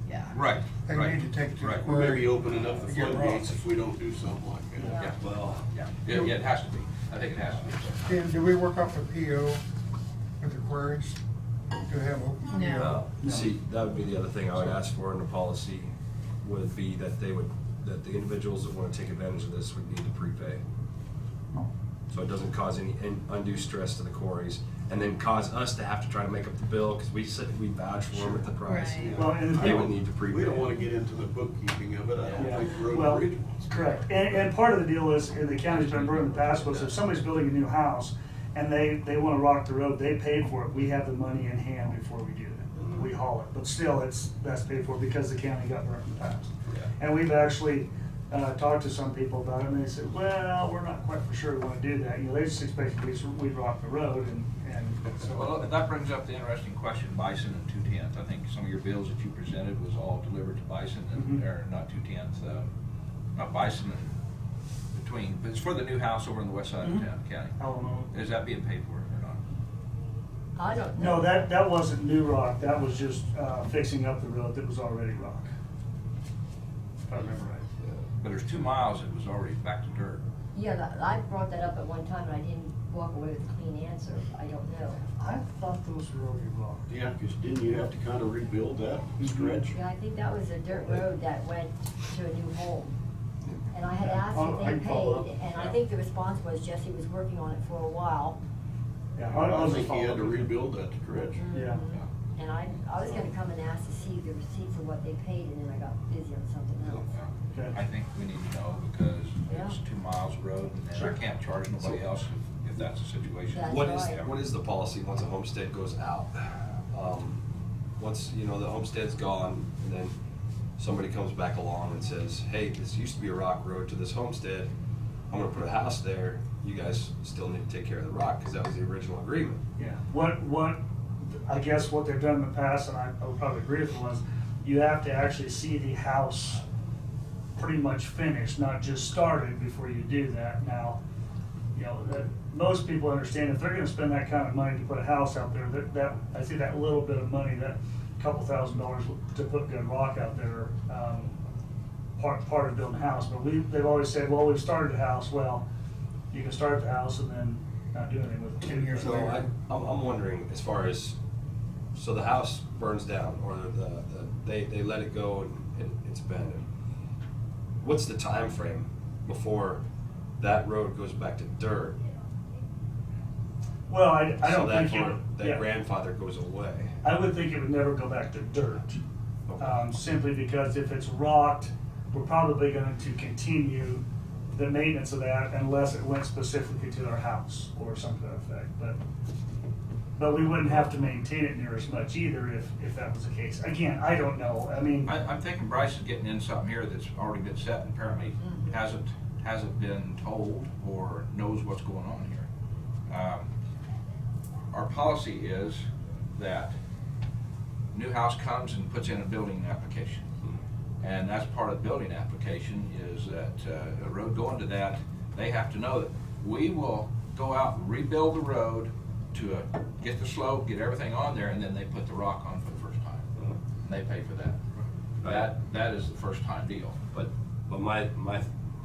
yeah. Right, They right. need to take it to the Right. We may be quarry. opening up the Get floodgates rock. if we don't do something like that. Yeah. Yeah, well, yeah, it has to be. I think it has to be. Do we work off a PO with the quarries? to have open. No. See, that would be the other thing I would ask for in the policy, would be that that the individuals that wanna take advantage of this would need to prepay. So it doesn't cause any undue stress to the quarries, and then cause us to have to try to make up the bill, cause we vouch for them at the price. Right. Well, and They would need to prepay. We don't wanna get into the bookkeeping of it, I don't Yeah. think road Well, and bridge wants. correct. And part of the deal is, and the county's been doing in the past, was if somebody's building a new house and they wanna rock the road, they paid for it, we have the money in hand before we do it. We haul it, but still, that's paid for because the county got burnt in the past. Yeah. And we've actually, talked to some people about it, and they said, well, we're not quite for sure we wanna do that. You know, they just expected we'd rock the road, and so. Well, that brings up the interesting question, Bison and 210th. I think some of your bills that you presented was all delivered to Bison and, Mhm. or not 210th, not Bison and between, but it's for the new house over on the west side of Mhm. town, county. I don't know. Is that being paid for or not? I don't know. No, that wasn't new rock, that was just, fixing up the road that was already rock. If I remember right. But there's 2 miles that was already back to dirt. Yeah, I brought that up at one time, and I didn't walk away with a clean answer. I don't know. I thought those were already rock. Yeah, because didn't you have to kind of rebuild that stretch? Yeah, I think that was a dirt road that went to a new home. And I had asked I if they can follow up. paid, and I think the response was Jesse was working on it for a while. Yeah, I was think he had to follow up. rebuild that stretch. Yeah. And I was gonna come and ask to see the receipt for what they paid, and then I got busy on something else. Okay. I think we need to know because Yeah. it's 2 miles of road and Sure. I can't charge nobody else if that's the situation. That's right. What is the policy once a homestead goes out? Once, the homestead's gone, and then somebody comes back along and says, hey, this used to be a rock road to this homestead, I'm gonna put a house there, you guys still need to take care of the rock, because that was the original agreement. Yeah, I guess what they've done in the past, and I would probably agree with it, was you have to actually see the house pretty much finished, not just started before you do that. Now, that most people understand if they're gonna spend that kind of money to put a house out there, that I see that little bit of money, that couple $1,000s to put good rock out there, part of building a house. But they've always said, well, we've started the house. Well, you can start the house and then not do anything with it. 10 years So later. I'm wondering, as far as, so the house burns down, or they let it go and it's abandoned. What's the time frame before that road goes back to dirt? Well, I So don't think that yeah. grandfather goes away. I would think it would never go back to dirt. Simply because if it's rocked, we're probably going to continue the maintenance of that unless it went specifically to our house or something to that effect. But we wouldn't have to maintain it near as much either if that was the case. Again, I don't know. I mean, I'm thinking Bryce is getting in something here that's already been set and apparently hasn't been told or knows what's going on here. Our policy is that new house comes and puts in a building application. And that's part of the building application is that a road going to that, they have to know that we will go out and rebuild the road to get the slope, get everything on there, and then they put the rock on for the first time. And they pay for that. That is the first time deal. But my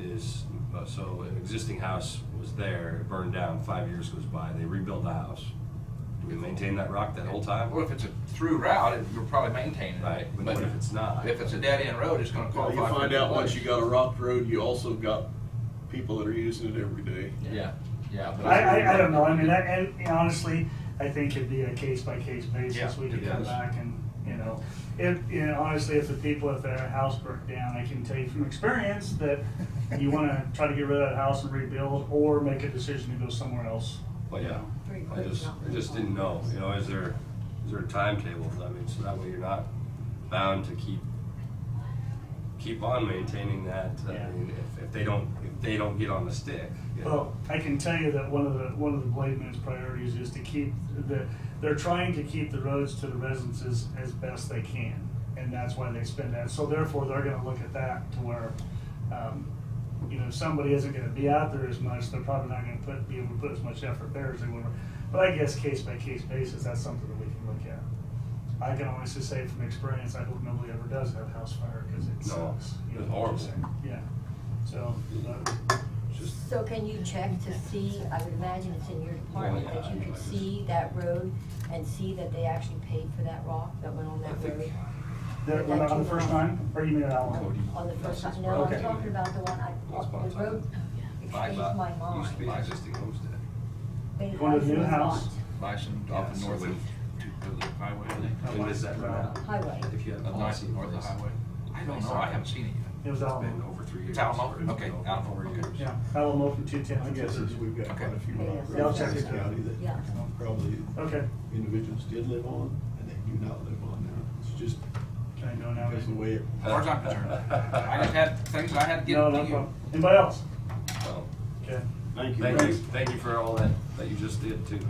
is, so an existing house was there, it burned down, 5 years goes by, they rebuild the house. Do we maintain that rock that whole time? Well, if it's a through route, you're probably maintaining it. Right, but what if it's not? If it's a dead end road, it's gonna Well, qualify. you for find the out once place. you got a rock road, you also got people that are using it every day. Yeah. But I don't know. I mean, and honestly, I think it'd be a case by case basis. Yeah, We could it come is. back and, honestly, if their house burnt down, I can tell you from experience that you wanna try to get rid of that house and rebuild or make a decision to go somewhere else. Well, yeah, Very I quick, just not very just didn't know, is there a timetable? I mean, so that way you're not bound to keep on maintaining that. I Yeah. mean, if they don't get on the stick. Well, I can tell you that one of the Blade Man's priorities is to keep they're trying to keep the roads to the residences as best they can, and that's why they spend that. So therefore, they're gonna look at that to where, if somebody isn't gonna be out there as much, they're probably not gonna be able to put as much effort there as they would. But I guess case by case basis, that's something that we can look at. I can honestly say from experience, I hope nobody ever does have house fire, because it No, sucks. it's horrible. Yeah, so, just, So can you check to see, I would imagine it's in your department, but you could see that road and see that they actually paid for that rock that went on that road? When on the first time, or you mean an hour? On the first time, no, Okay. I'm talking about the one, the road, excuse my mind. used to be an existing homestead. It Going to the new has house? not. Bison Yeah, off the so north when- of the highway, I think. When does that run out? Highway. If you had a North policy in north of the place. highway. I don't know, I haven't seen it yet. It was It's Alamo. been over 3 years. It's Alamo? Okay, Alamo, Over okay. 4 years. Yeah, Alamo from 210. My guess is we've got Okay. quite a few Yeah, rock yeah, I'll roads check in this it out. county that Yeah. probably Okay, individuals did live on and they do not live on now. It's just can I go now? because of the way it. As far as I'm concerned, I just had things I had to get No, to no you. problem. Anybody else? Well, Okay. Thank you. Thank you for all that you just did too.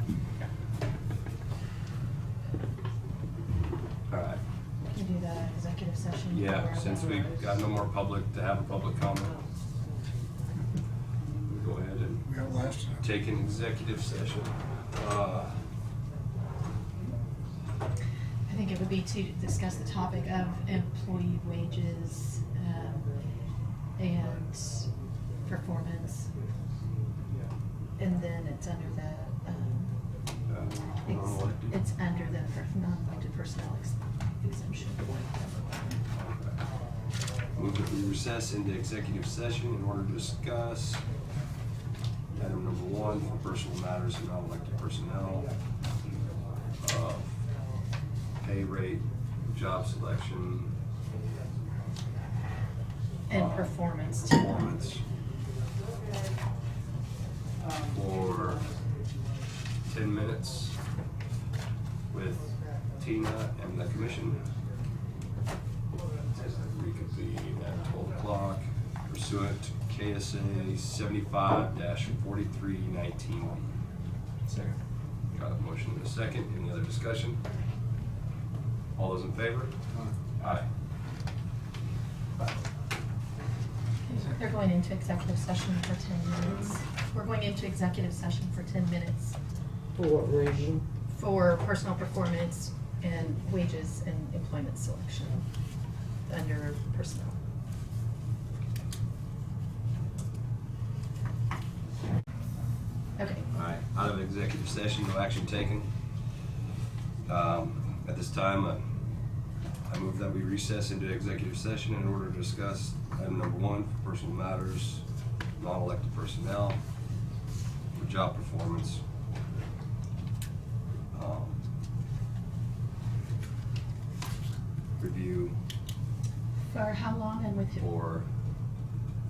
All right, We can do the executive session. yeah, for since we got no more public to have a public comment, we'll go ahead and We got last time. take an executive session. I think it would be to discuss the topic of employee wages, and performance. And then it's under it's under the non-elected personnel exemption. Move that we recess into executive session in order to discuss item number 1 for personal matters and non-elected personnel, pay rate, job selection, And performance. performance for 10 minutes with Tina and the commission. Reconvene at 12 o'clock pursuant to KSA 75-4319. Second. Got a motion and a second. Any other discussion? All those in favor? Aye. They're going into executive session for 10 minutes. We're going into executive session for 10 minutes For what reason? for personal performance and wages and employment selection under personnel. Okay. All right, out of executive session, no action taken. At this time, I move that we recess into executive session in order to discuss item number 1 for personal matters, non-elected personnel, for job performance. Review For how long and with who? for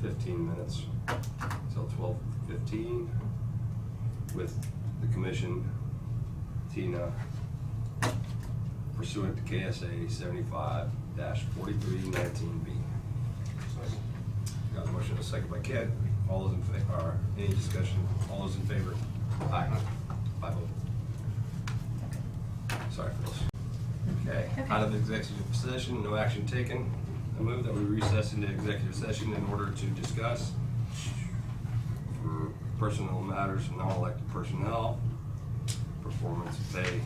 15 minutes till 12:15 with the commission, Tina, pursuant to KSA 75-4319B. Got a motion and a second by Ken. All those in favor, or any discussion? All those in favor? Aye. 5 vote. Sorry, Phyllis. Okay, out of executive session, no action taken. I move that we recess into executive session in order to discuss for personal matters and non-elected personnel, performance pay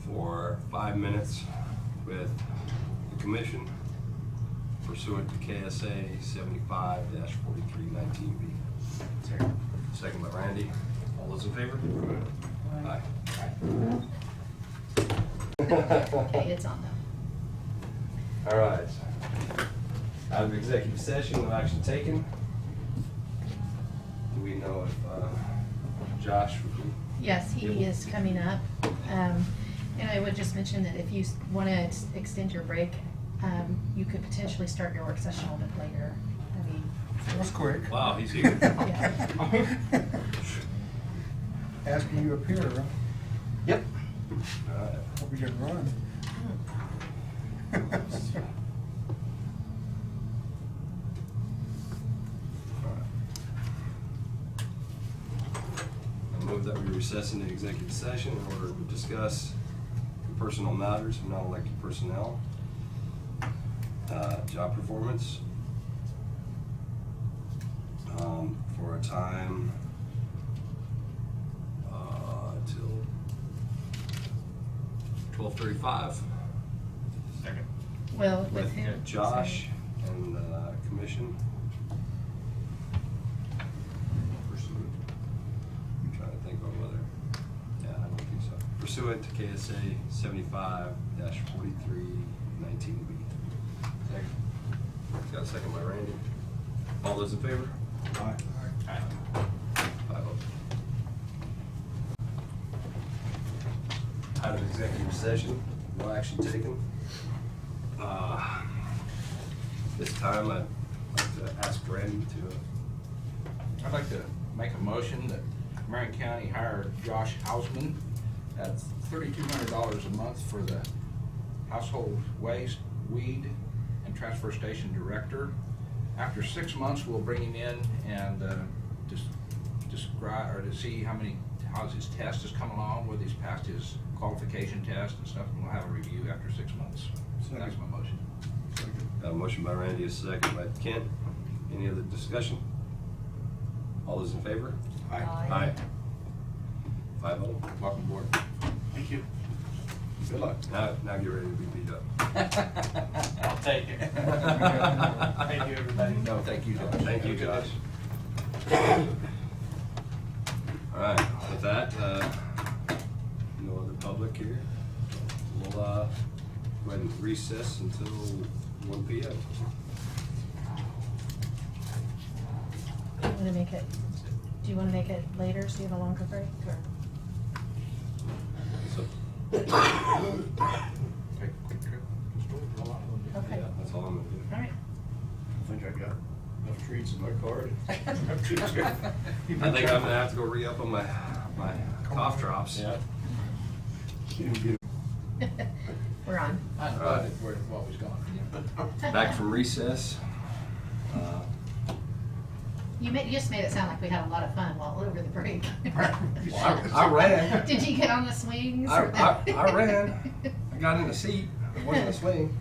for 5 minutes with the commission pursuant to KSA 75-4319B. Second by Randy. All those in favor? Aye. Okay, it's on them. All right. Out of executive session, no action taken. Do we know if Josh would be? Yes, he is coming up. And I would just mention that if you want to extend your break, you could potentially start your work session a little bit later. I mean, That was quick. Wow, he's here. Yeah. Asking you up here, huh? Yep. All right. Hope you didn't run. I move that we recess into executive session in order to discuss personal matters of non-elected personnel, job performance, for a time till 12:35 Second. Well, with with who? Josh and commission. pursuant to KSA 75-4319B. Second. Got a second by Randy. All those in favor? Aye. Aye. 5-0. Out of executive session, no action taken. This time I'd like to ask Randy to, I'd like to make a motion that Marion County hire Josh Hausman at $3,200 a month for the household waste, weed, and transfer station director. After 6 months, we'll bring him in and describe, or to see how his test has come along, whether he's passed his qualification test and stuff, and we'll have a review after 6 months. So that's my motion. got a motion by Randy, a second by Kent. Any other discussion? All those in favor? Aye. Aye. 5-0. Welcome aboard. Thank you. Good luck. Now get ready to be beat up. I'll take it. Thank you, everybody. No, thank you, Josh. Thank you, Josh. All right, with that, no other public here. We'll go ahead and recess until 1 p.m. Do you want to make it later so you have a longer break, or? So, Take a quick trip. Just roll out. Okay. yeah, that's all I'm gonna do. All right. I think I got enough treats in my card. I think I'm gonna have to go re-up on my cough drops. Yeah. We're on. I'm glad that we're always gone. Back from recess. You just made it sound like we had a lot of fun while over the break. I ran. Did you get on the swings? I ran. I got in the seat. It wasn't a swing.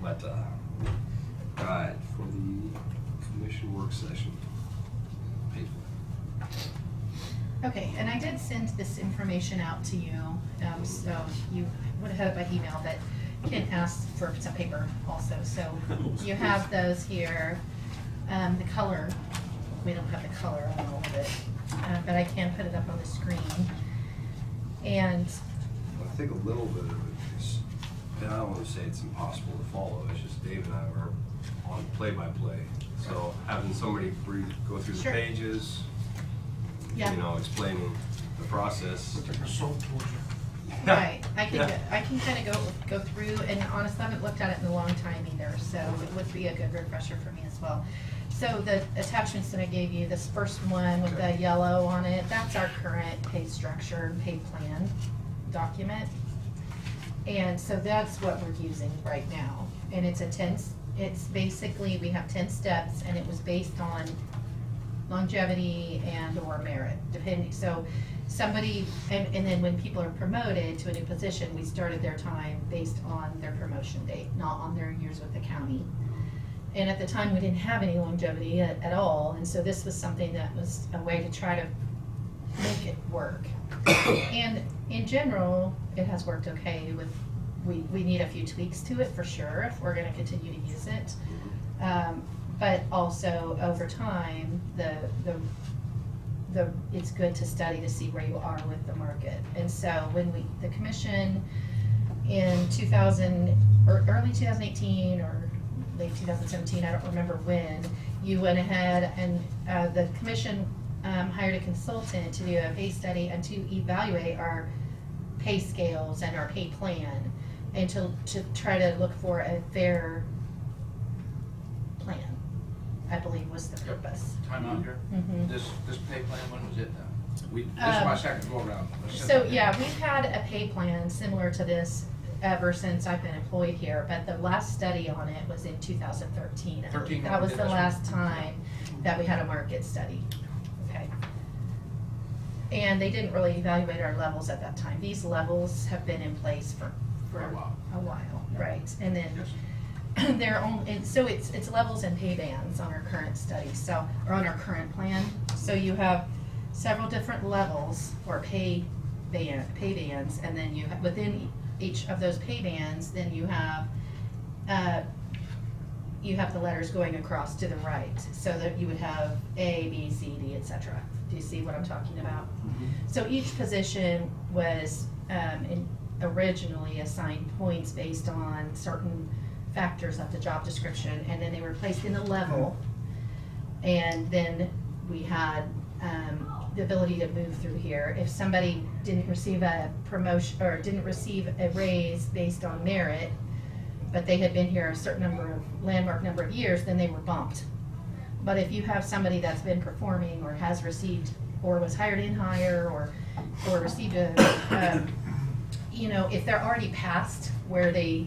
But, all right, for the commission work session. Paid for. Okay, and I did send this information out to you, so you would have had it by email, but Ken asked for some paper also, so you have those here. The color, we don't have the color on all of it, but I can put it up on the screen. And I think a little bit of it is, and I don't want to say it's impossible to follow, it's just Dave and I are on play-by-play. So having somebody go through the Sure. pages, Yeah. you know, explaining the process. right, I can kind of go through, and honestly, I haven't looked at it in a long time either, so it would be a good refresher for me as well. So the attachments that I gave you, this first one with the yellow on it, that's our current pay structure and pay plan document. And so that's what we're using right now. And it's basically, we have 10 steps, and it was based on longevity and or merit, depending. So somebody, and then when people are promoted to a new position, we started their time based on their promotion date, not on their years with the county. And at the time, we didn't have any longevity at all, and so this was something that was a way to try to make it work. And in general, it has worked okay with, we need a few tweaks to it for sure, if we're gonna continue to use it. But also, over time, it's good to study to see where you are with the market. And so when the commission in early 2018 or late 2017, I don't remember when, you went ahead and the commission hired a consultant to do a pay study and to evaluate our pay scales and our pay plan, and to try to look for a fair plan, I believe was the purpose. Time out here. Mhm. This pay plan, when was it done? This is my second go around. So, yeah, we've had a pay plan similar to this ever since I've been employed here, but the last study on it was in 2013. I believe. 13 That was did the this last one. time that we had a market study. Okay. And they didn't really evaluate our levels at that time. These levels have been in place for a while. Right. And then and so it's levels and pay bands on our current study, or on our current plan. So you have several different levels or pay bands, and then you have, within each of those pay bands, then you have you have the letters going across to the right, so that you would have A, B, C, D, et cetera. Do you see what I'm talking about? So each position was originally assigned points based on certain factors of the job description, and then they were placed in a level. And then we had the ability to move through here. If somebody didn't receive a promotion or didn't receive a raise based on merit, but they had been here a certain landmark number of years, then they were bumped. But if you have somebody that's been performing or has received or was hired in higher or received a, if they're already past where they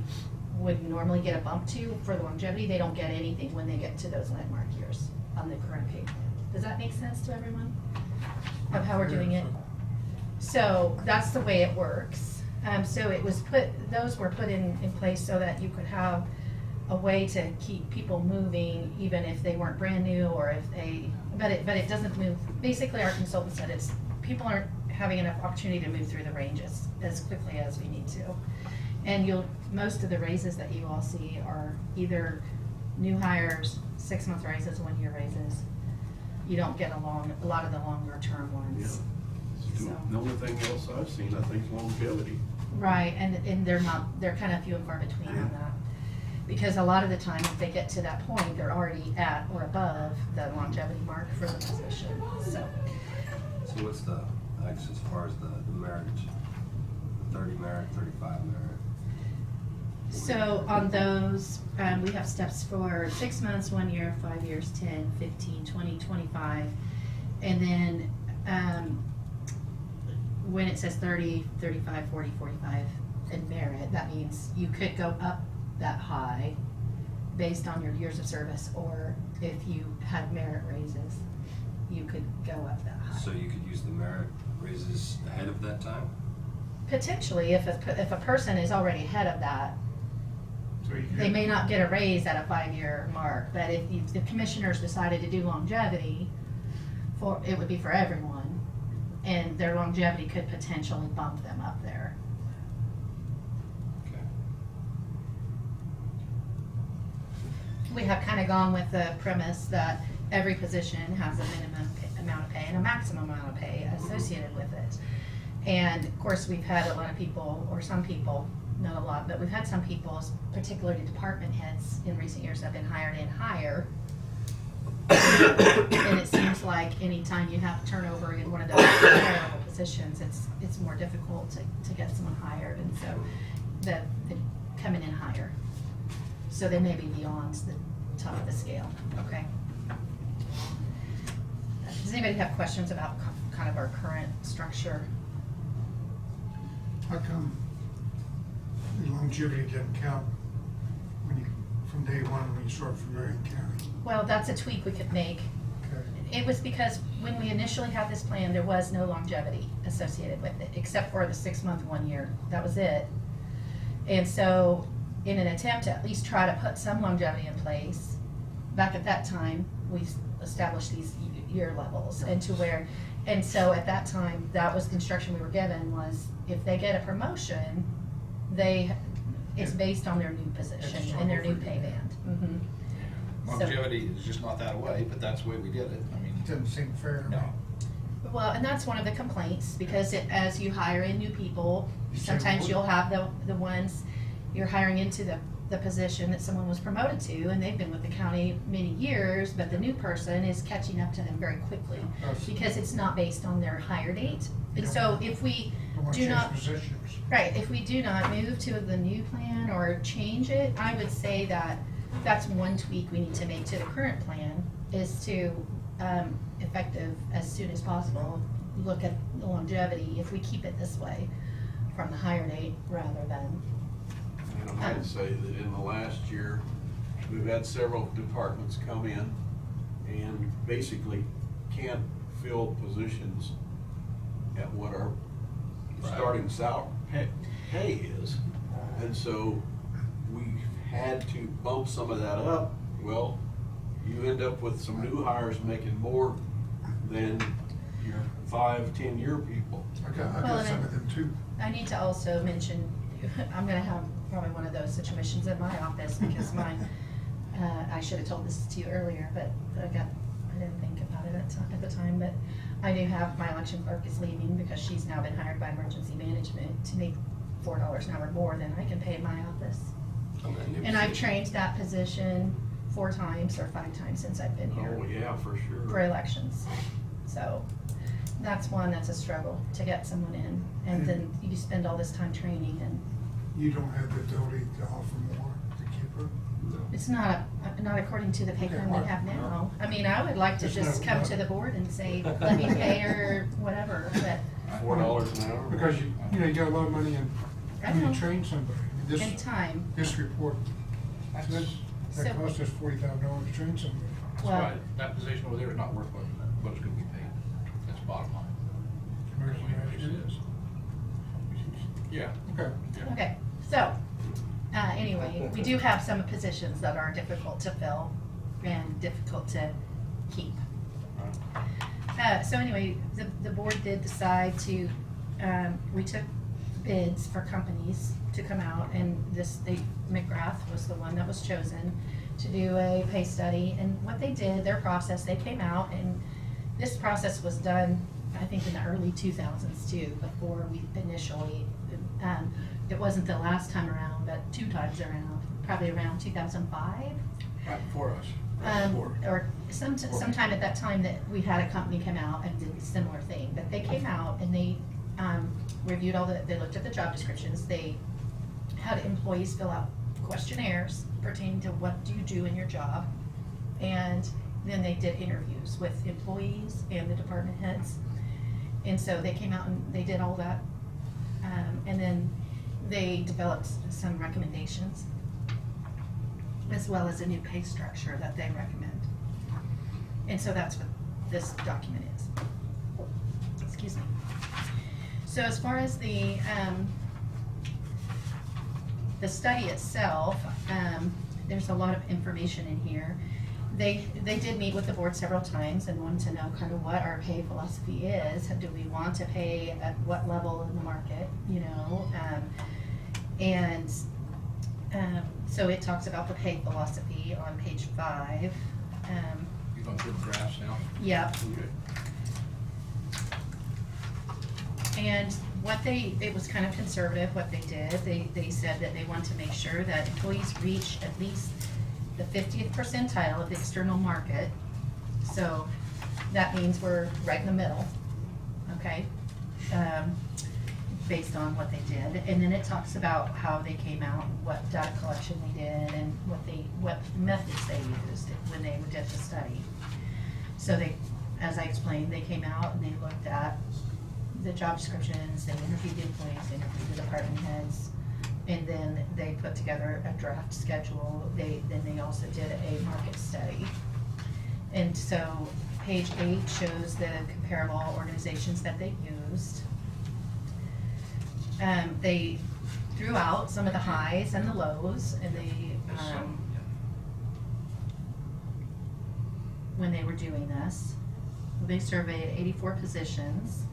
would normally get a bump to for the longevity, they don't get anything when they get to those landmark years on the current pay plan. Does that make sense to everyone of how we're doing it? So that's the way it works. So those were put in place so that you could have a way to keep people moving, even if they weren't brand new or if but it doesn't move. Basically, our consultant said people aren't having enough opportunity to move through the ranges as quickly as we need to. And most of the raises that you all see are either new hires, 6-month raises, 1-year raises. You don't get a lot of the longer term ones. Yeah. So. The only thing else I've seen, I think, is longevity. Right, and they're kind of few and far between on that. Because a lot of the time, if they get to that point, they're already at or above the longevity mark for the position, so. So what's the, as far as the merit, 30 merit, 35 merit? So on those, we have steps for 6 months, 1 year, 5 years, 10, 15, 20, 25. And then when it says 30, 35, 40, 45 in merit, that means you could go up that high based on your years of service, or if you had merit raises, you could go up that high. So you could use the merit raises ahead of that time? Potentially, if a person is already ahead of that, they may not get a raise at a 5-year mark, but if the commissioners decided to do longevity, it would be for everyone, and their longevity could potentially bump them up there. Okay. We have kind of gone with the premise that every position has a minimum amount of pay and a maximum amount of pay associated with it. And of course, we've had a lot of people, or some people, not a lot, but we've had some people, particularly department heads in recent years, have been hired in higher. And it seems like anytime you have turnover in one of those higher level positions, it's more difficult to get someone hired, and so they're coming in higher. So they may be beyond the top of the scale, okay? Does anybody have questions about kind of our current structure? How come the longevity doesn't count from day one when you start from Marion County? Well, that's a tweak we could make. Okay. It was because when we initially had this plan, there was no longevity associated with it, except for the 6-month, 1 year. That was it. And so in an attempt to at least try to put some longevity in place, back at that time, we established these year levels, and so at that time, that was the instruction we were given, was if they get a promotion, it's based on their new position and their new pay band. Mm-hmm. Longevity is just not that way, but that's the way we did it. I mean, It doesn't seem fair to me. no. Well, and that's one of the complaints, because as you hire in new people, sometimes you'll have the ones you're hiring into the position that someone was promoted to, and they've been with the county many years, but the new person is catching up to them very quickly, because it's not based on their hire date. And so if we do not, right, if we do not move to the new plan or change it, I would say that that's one tweak we need to make to the current plan, is to, effective as soon as possible, look at the longevity, if we keep it this way, from the hire date rather than. And I might say that in the last year, we've had several departments come in and basically can't fill positions at what our starting salary pay is. And so we had to bump some of that up. Well, you end up with some new hires making more than your 5-10 year people. I got some of them too. I need to also mention, I'm gonna have probably one of those situations in my office, because my I should have told this to you earlier, but I didn't think about it at the time, but I do have, my election clerk is leaving because she's now been hired by emergency management to make $4 an hour more than I can pay in my office. On that new And I've position. trained that position 4 times or 5 times since I've been here. Oh, yeah, for sure. For elections. So that's one that's a struggle to get someone in. And then you spend all this time training and You don't have the ability to offer more to keep her? it's not according to the pay plan we have now. I mean, I would like to There's just no- come to the board and say, let me pay her whatever, but $4 an hour. Because you know, you got a lot of money in, I when know. you train somebody. I mean, in this, time. this report, That's, that So- cost us $40,000 to train somebody. that's Well- why that position over there is not worth what it's gonna be paid. That's the bottom line. Emergency management. Yeah. Okay. Yeah. Okay, so, anyway, we do have some positions that are difficult to fill and difficult to keep. So anyway, the board did decide to, we took bids for companies to come out, and McGrath was the one that was chosen to do a pay study. And what they did, their process, they came out, and this process was done, I think, in the early 2000s too, before we initially, it wasn't the last time around, but 2 times around, probably around 2005. Right before us. Right before. Or sometime at that time that we had a company come out and did a similar thing. But they came out and they reviewed they looked at the job descriptions. They had employees fill out questionnaires pertaining to what do you do in your job. And then they did interviews with employees and the department heads. And so they came out and they did all that. And then they developed some recommendations, as well as a new pay structure that they recommend. And so that's what this document is. Excuse me. So as far as the study itself, there's a lot of information in here. They did meet with the board several times and wanted to know kind of what our pay philosophy is. Do we want to pay at what level in the market, you know? So it talks about the pay philosophy on page 5. You going through the graphs now? Yep. Okay. And it was kind of conservative what they did. They said that they want to make sure that employees reach at least the 50th percentile of the external market. So that means we're right in the middle, okay? Based on what they did. And then it talks about how they came out, what data collection they did, and what methods they used when they did the study. So as I explained, they came out and they looked at the job descriptions, they interviewed the employees, they interviewed the department heads, and then they put together a draft schedule. Then they also did a market study. And so page 8 shows the comparable organizations that they used. They threw out some of the highs and the lows, and when they were doing this, they surveyed 84 positions.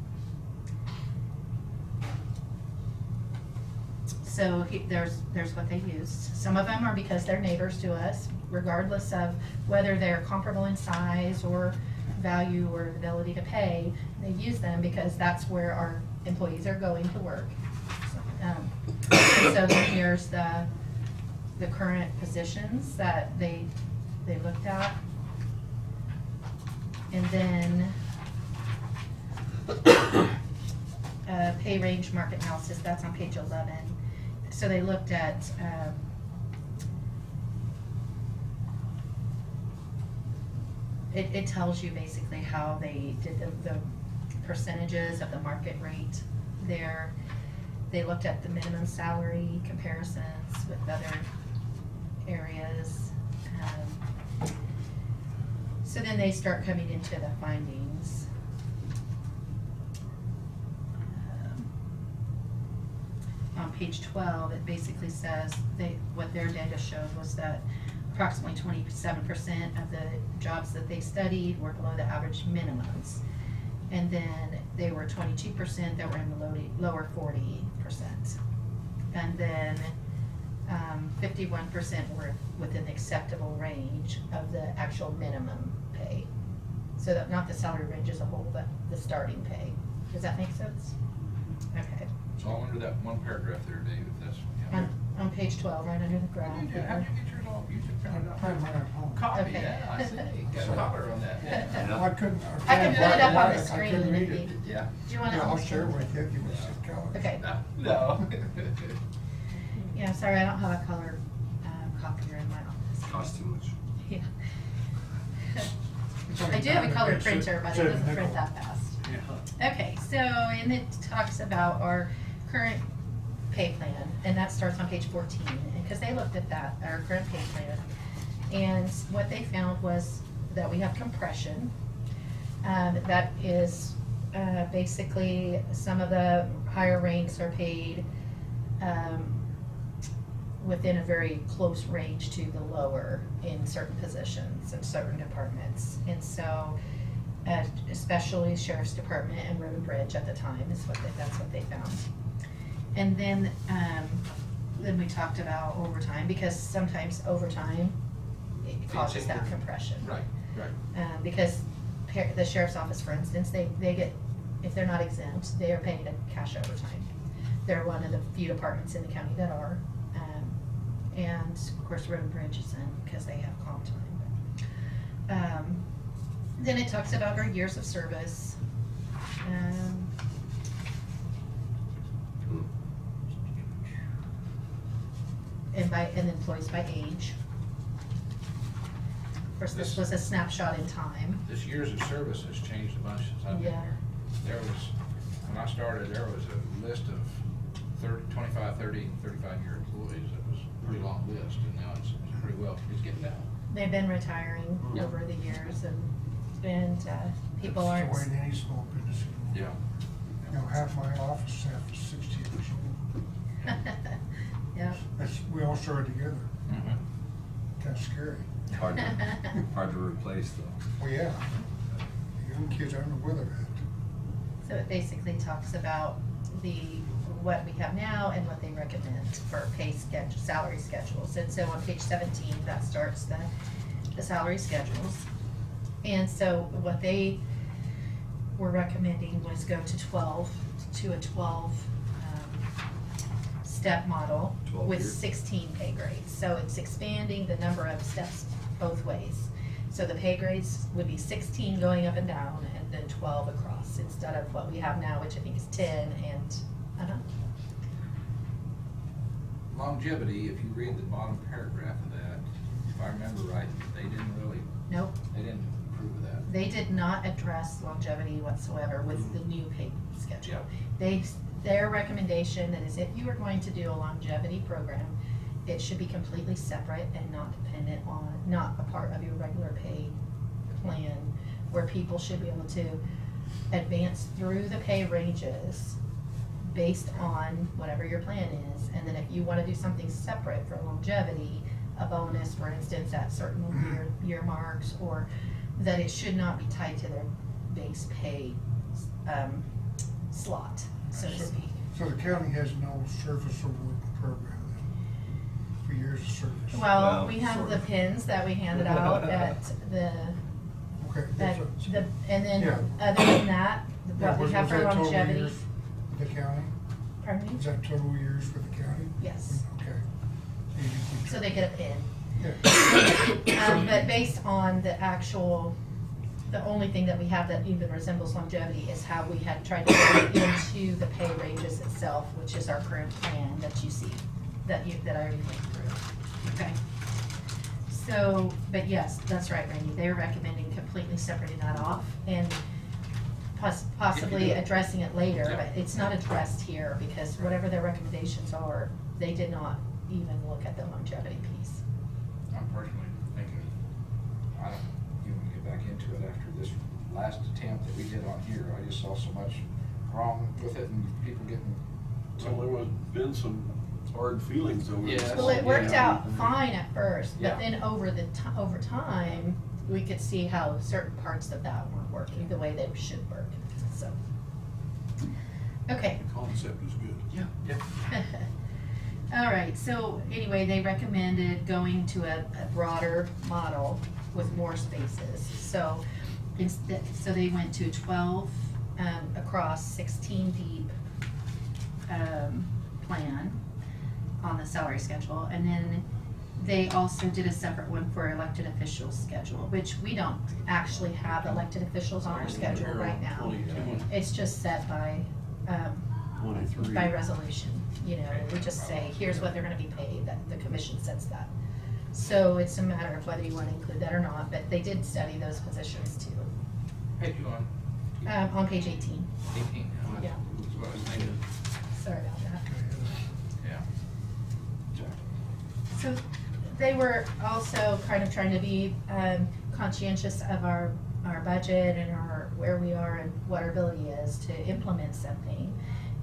So there's what they used. Some of them are because they're neighbors to us, regardless of whether they're comparable in size or value or ability to pay. They use them because that's where our employees are going to work. And so then here's the current positions that they looked at. And then pay range market analysis, that's on page 11. So they looked at it tells you basically how they did the percentages of the market rate there. They looked at the minimum salary comparisons with other areas. So then they start coming into the findings. On page 12, it basically says what their data showed was that approximately 27% of the jobs that they studied were below the average minimums. And then they were 22% that were in the lower 40%. And then 51% were within the acceptable range of the actual minimum pay. So that, not the salary range as a whole, but the starting pay. Does that make sense? Okay. It's all under that one paragraph there, Dave, if that's, On page 12, right under the graph. How'd you get yours all, you should print it I out. had mine at home. Copy, Okay. yeah, I see, got a color on that. I couldn't. I can put it up on the I couldn't screen read if it. you, Yeah. do you want to? Yeah, I'll share with you if you want to see colors. Okay. No. Yeah, I'm sorry, I don't have a color copier in my office. Costs too much. Yeah. It's only I do have a time color to get printer, but it $7 doesn't print nickel. that fast. Yeah. Okay, so, and it talks about our current pay plan, and that starts on page 14, because they looked at that, our current pay plan, and what they found was that we have compression. That is basically some of the higher ranks are paid within a very close range to the lower in certain positions in certain departments. And so, especially Sheriff's Department and Road and Bridge at the time is that's what they found. And then we talked about overtime, because sometimes overtime, it causes that compression. Right, right. Because the sheriff's office, for instance, they get, if they're not exempt, they are paid a cash overtime. They're one of the few departments in the county that are. And of course, Road and Bridge is in because they have comp time. Then it talks about our years of service. And employees by age. Of course, this was a snapshot in time. This years of service has changed a bunch since I've been Yeah. here. There was, when I started, there was a list of 25, 30, 35-year employees. It was a pretty long list, and now it's pretty well, it's getting down. They've been retiring Yeah. over the years, and people aren't. That's the way in any small business. Yeah. You know, half my office staff is 60 years old. Yeah. We all started together. Mhm. Kind of scary. Hard to replace though. Well, yeah. The young kids, I don't know where they're at. So it basically talks about what we have now and what they recommend for pay schedule, salary schedules. And so on page 17, that starts the salary schedules. And so what they were recommending was go to a 12 step model 12 with years. 16 pay grades. So it's expanding the number of steps both ways. So the pay grades would be 16 going up and down, and then 12 across, instead of what we have now, which I think is 10 and, Longevity, if you read the bottom paragraph of that, if I remember right, they didn't approve of that. they did not address longevity whatsoever with the new pay schedule. Yeah. Their recommendation that is if you are going to do a longevity program, it should be completely separate and not dependent on, not a part of your regular pay plan, where people should be able to advance through the pay ranges based on whatever your plan is. And then if you want to do something separate for longevity, a bonus, for instance, at certain year marks, or that it should not be tied to their base pay slot, so to speak. So the county has no service award program then, for years of service? Well, we have sort the of. pins that we handed out at the, Okay. that, that's what- and then, Yeah. other than that, Yeah, what we was have for that total longevity. years with the county? Pardon me? Is that total years with the county? Yes. Okay. you keep So track. they get a pin. Yeah. But based on the actual, the only thing that we have that even resembles longevity is how we had tried to put it into the pay ranges itself, which is our current plan that you see, that I already went through. Okay. So, but yes, that's right, Randy, they're recommending completely separating that off and possibly addressing it later, Yeah. but it's not addressed here because whatever their recommendations are, they did not even look at the longevity piece. I'm personally thinking, I don't even get back into it after this last attempt that we did on here. I just saw so much wrong with it and people getting. Well, there was been some hard feelings over this. Yes. Well, it worked Yeah. out fine at first, Yeah. but then over time, we could see how certain parts of that weren't working the way they should work, so. Okay. The concept is good. Yeah. All right, so anyway, they recommended going to a broader model with more spaces. So instead, so they went to 12 across, 16 deep plan on the salary schedule. And then they also did a separate one for elected officials schedule, which we don't actually have elected officials on our schedule right now. It's just set by resolution. You know, we just say, here's what they're gonna be paid, that the commission sets that. So it's a matter of whether you wanna include that or not, but they did study those positions too. Page On page 18, 18. Yeah. That's what I was thinking. sorry about that. Yeah. So they were also kind of trying to be conscientious of our budget and where we are and what our ability is to implement something.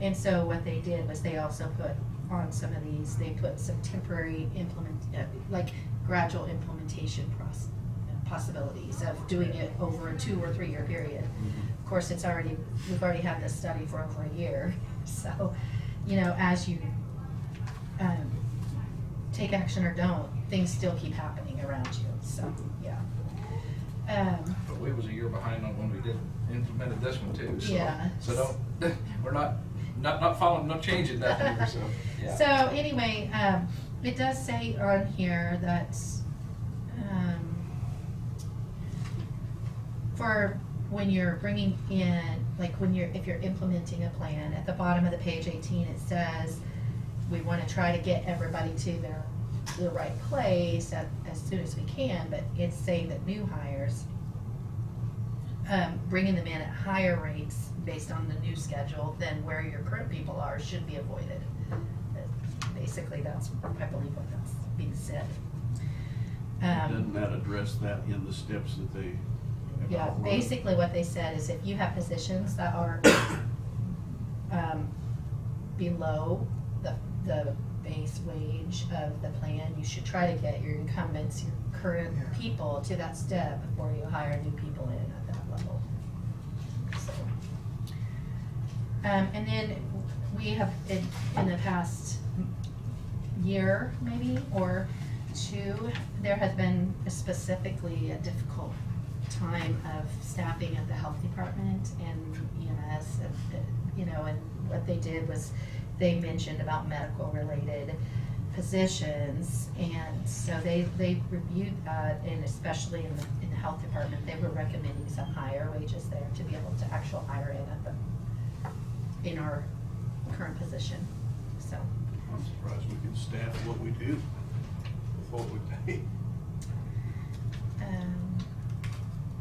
And so what they did was they also put on some of these, they put some temporary like gradual implementation possibilities of doing it over a 2 or 3 year period. Of course, we've already had this study for over a year. So, you know, as you take action or don't, things still keep happening around you, so, yeah. But we was a year behind on when we implemented this one too, so. Yeah. So don't, we're not following, not changing that either, so, yeah. So anyway, it does say on here that, for when you're bringing in, like if you're implementing a plan, at the bottom of the page 18, it says, we wanna try to get everybody to the right place as soon as we can, but it's saying that new hires, bringing them in at higher rates based on the new schedule than where your current people are should be avoided. Basically, that's, I believe, what that's being said. Doesn't that address that in the steps that they have Yeah, outlined? basically what they said is if you have positions that are below the base wage of the plan, you should try to get your incumbents, your current people to that step before you hire new people in at that level. So, and then we have, in the past year maybe, or two, there has been specifically a difficult time of staffing at the health department and EMS, you know, and what they did was they mentioned about medical related positions, and so they reviewed that, and especially in the health department, they were recommending some higher wages there to be able to actually hire in our current position, so. I'm surprised we can staff what we do with what we pay.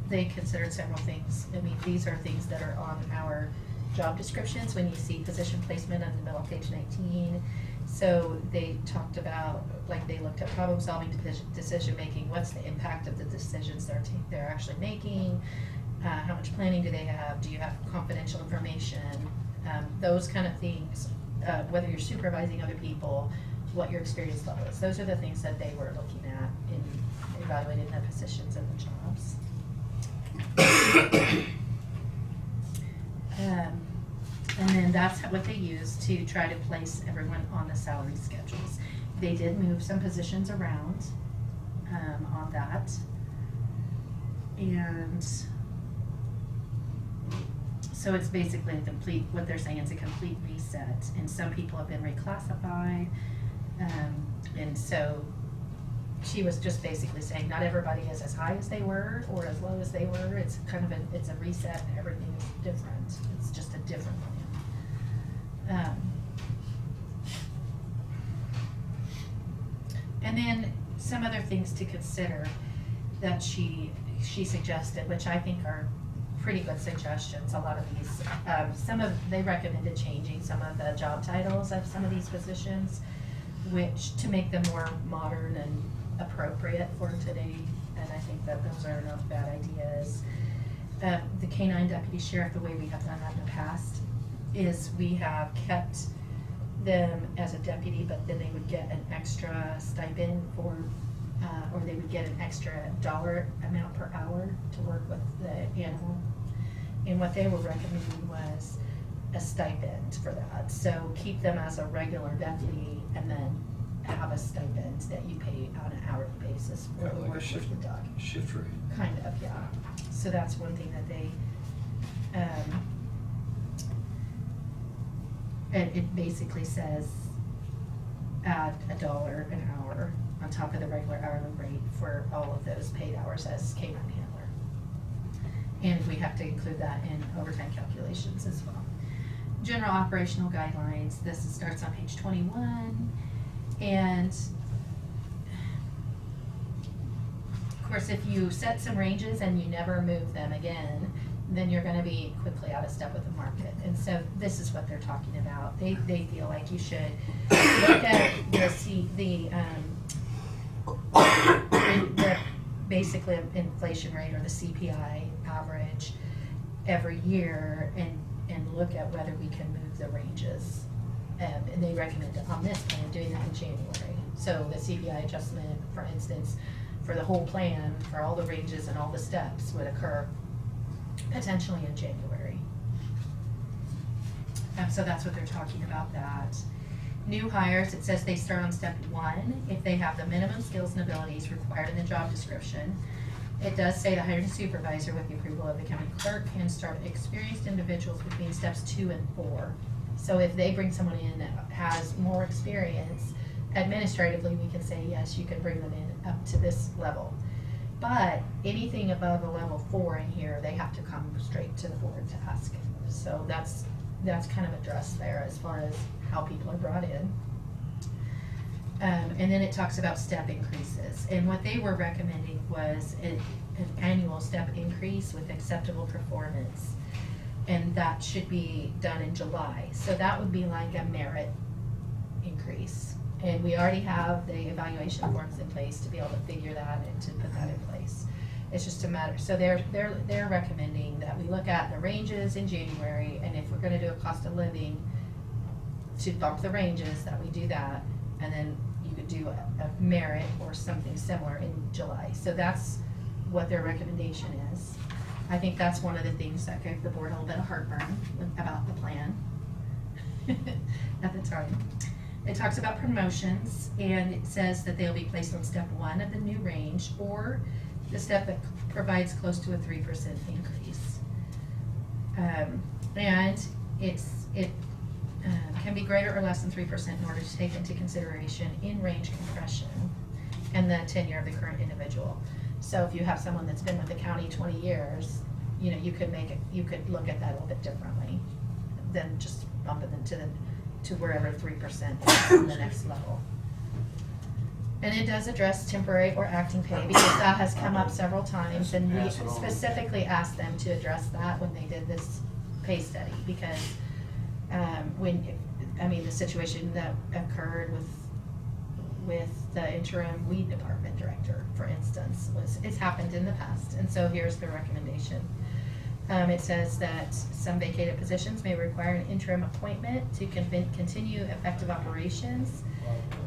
They considered several things. I mean, these are things that are on our job descriptions when you see position placement on the middle of page 19. So they talked about, like, they looked at problem solving, decision making, what's the impact of the decisions they're actually making, how much planning do they have, do you have confidential information, those kind of things, whether you're supervising other people, what your experience level is. Those are the things that they were looking at in evaluating the positions and the jobs. And then that's what they used to try to place everyone on the salary schedules. They did move some positions around on that. And so it's basically a complete, what they're saying is a complete reset. And some people have been reclassified. And so she was just basically saying not everybody is as high as they were or as low as they were. It's kind of it's a reset. Everything is different. It's just a different plan. And then some other things to consider that she suggested, which I think are pretty good suggestions. A lot of these, they recommended changing some of the job titles of some of these positions, which to make them more modern and appropriate for today, and I think that those are not bad ideas. The K-9 deputy sheriff, the way we have done that in the past, is we have kept them as a deputy, but then they would get an extra stipend for, or they would get an extra dollar amount per hour to work with the animal. And what they were recommending was a stipend for that. So keep them as a regular deputy and then have a stipend that you pay on an hourly basis for Kind the of like work a with the dog. shift rate. Kind of, yeah. So that's one thing that they, and it basically says add $1 an hour on top of the regular hourly rate for all of those paid hours as K-9 handler. And we have to include that in overtime calculations as well. General operational guidelines, this starts on page 21. And of course, if you set some ranges and you never move them again, then you're gonna be quickly out of step with the market. And so this is what they're talking about. They feel like you should look at the basically inflation rate or the CPI average every year and look at whether we can move the ranges. And they recommend on this plan doing that in January. So the CPI adjustment, for instance, for the whole plan, for all the ranges and all the steps would occur potentially in January. So that's what they're talking about that. New hires, it says they start on step 1 if they have the minimum skills and abilities required in the job description. It does say the hiring supervisor with the approval of the county clerk can start experienced individuals between steps 2 and 4. So if they bring someone in that has more experience, administratively, we can say, yes, you can bring them in up to this level. But anything above a level 4 in here, they have to come straight to the board to ask. So that's kind of addressed there as far as how people are brought in. And then it talks about step increases. And what they were recommending was an annual step increase with acceptable performance. And that should be done in July. So that would be like a merit increase. And we already have the evaluation forms in place to be able to figure that and to put that in place. It's just a matter, so they're recommending that we look at the ranges in January, and if we're gonna do a cost of living to bump the ranges, that we do that, and then you could do a merit or something similar in July. So that's what their recommendation is. I think that's one of the things that gave the board a little bit of heartburn about the plan at the time. It talks about promotions, and it says that they'll be placed on step 1 of the new range, or the step that provides close to a 3% increase. And it can be greater or less than 3% in order to take into consideration in-range compression and the tenure of the current individual. So if you have someone that's been with the county 20 years, you know, you could look at that a little bit differently than just bumping them to wherever 3% is on the next level. And it does address temporary or acting pay, because that has come up several times, and we specifically asked them to address that when they did this pay study, because the situation that occurred with the interim weed department director, for instance, it's happened in the past, and so here's the recommendation. It says that some vacated positions may require an interim appointment to continue effective operations,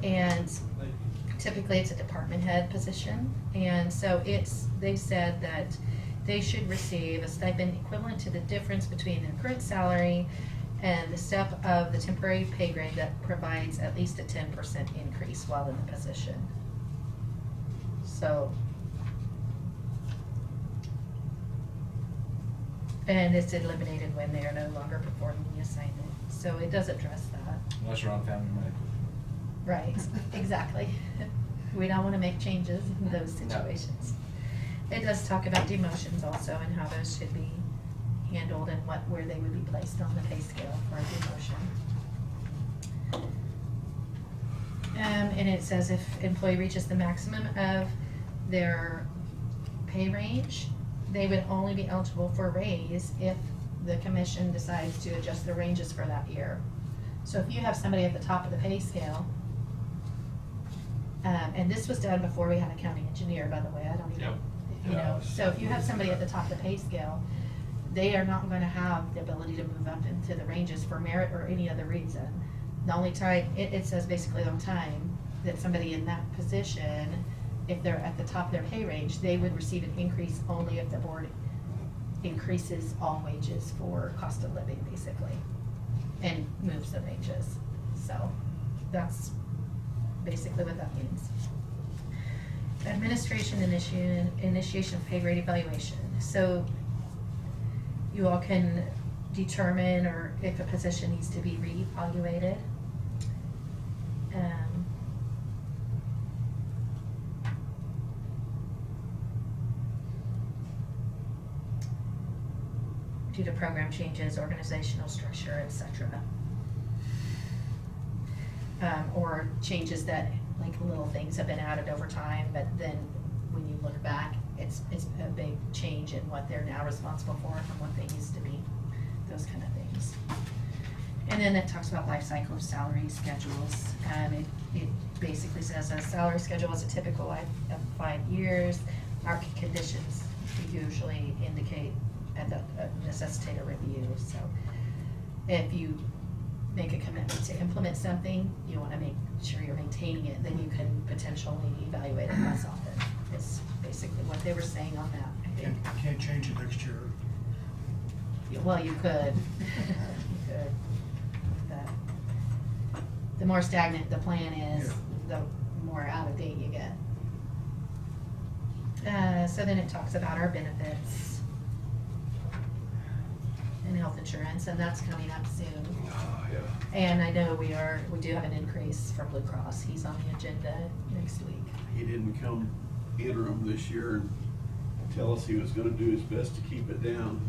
and typically it's a department head position, and so they said that they should receive a stipend equivalent to the difference between their current salary and the step of the temporary pay grade that provides at least a 10% increase while in the position. So, and it's eliminated when they are no longer performing the assignment. So it does address that. Unless you're on family medical. Right, exactly. We don't want to make changes in those situations. It does talk about demotions also and how those should be handled and where they would be placed on the pay scale for a demotion. And it says if employee reaches the maximum of their pay range, they would only be eligible for a raise if the commission decides to adjust the ranges for that year. So if you have somebody at the top of the pay scale, and this was done before we had a county engineer, by the way, I don't even, you know, so if you have somebody at the top of the pay scale, they are not going to have the ability to move up into the ranges for merit or any other reason. The only time, it says basically on time that somebody in that position, if they're at the top of their pay range, they would receive an increase only if the board increases all wages for cost of living, basically. and moves the wages. So that's basically what that means. Administration initiation of pay rate evaluation. So you all can determine or if a position needs to be reevaluated. Due to program changes, organizational structure, etc. Or changes that, like little things have been added over time, but then when you look back, it's a big change in what they're now responsible for from what they used to be, those kind of things. And then it talks about life cycle of salary schedules. It basically says a salary schedule is a typical life of 5 years. Market conditions usually indicate and necessitate a review. So if you make a commitment to implement something, you want to make sure you're maintaining it, then you can potentially evaluate it less often. Is basically what they were saying on that, I think. Can't change it next year. Well, you could. You could. But the more stagnant the plan is, the more out of date you get. So then it talks about our benefits and health insurance, and that's coming up soon. Yeah. And I know we do have an increase for Blue Cross. He's on the agenda next week. He didn't come interim this year and tell us he was gonna do his best to keep it down.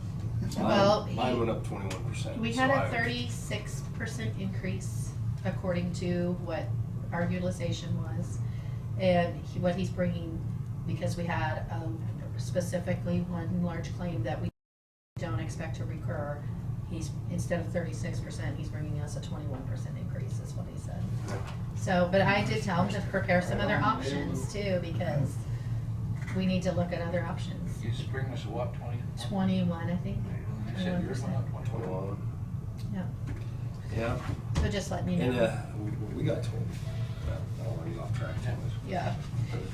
Well, Mine went up 21%. We had a 36% increase according to what our utilization was. And what he's bringing, because we had specifically one large claim that we don't expect to recur, he's, instead of 36%, he's bringing us a 21% increase, is what he said. So, but I did tell him to prepare some other options too, because we need to look at other options. You just bring us a what, 20? 21, I think. You said yours went up 21. Yeah. Yeah. So just let me And know. we got told. I don't want to get off track too much. Yeah.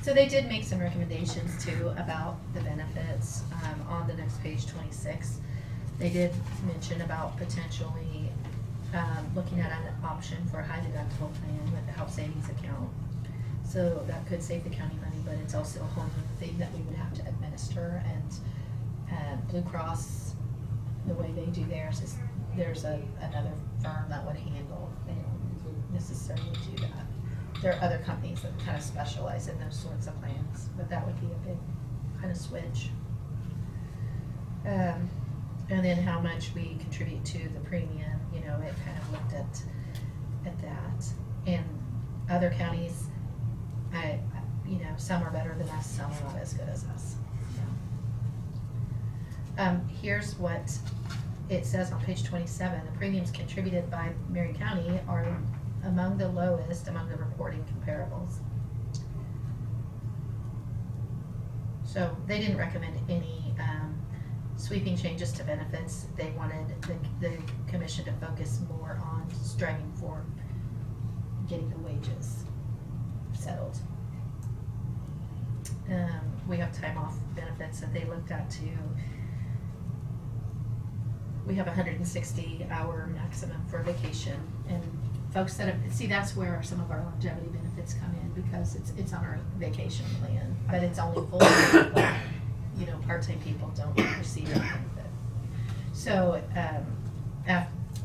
So they did make some recommendations too about the benefits. On the next page, 26, they did mention about potentially looking at an option for a high deductible plan with a health savings account. So that could save the county money, but it's also a whole new thing that we would have to administer. And Blue Cross, the way they do theirs is there's another firm that would handle. They don't necessarily do that. There are other companies that kind of specialize in those sorts of plans, but that would be a big kind of switch. And then how much we contribute to the premium, you know, it kind of looked at that. And other counties, you know, some are better than us, some are not as good as us. Here's what it says on page 27. The premiums contributed by Marion County are among the lowest among the reporting comparables. So they didn't recommend any sweeping changes to benefits. They wanted the commission to focus more on striving for getting the wages settled. We have time off benefits that they looked at too. We have 160-hour maximum for vacation, and folks that have, see, that's where some of our longevity benefits come in, because it's on our vacation plan, but it's only full-time people. You know, part-time people don't receive that benefit. So,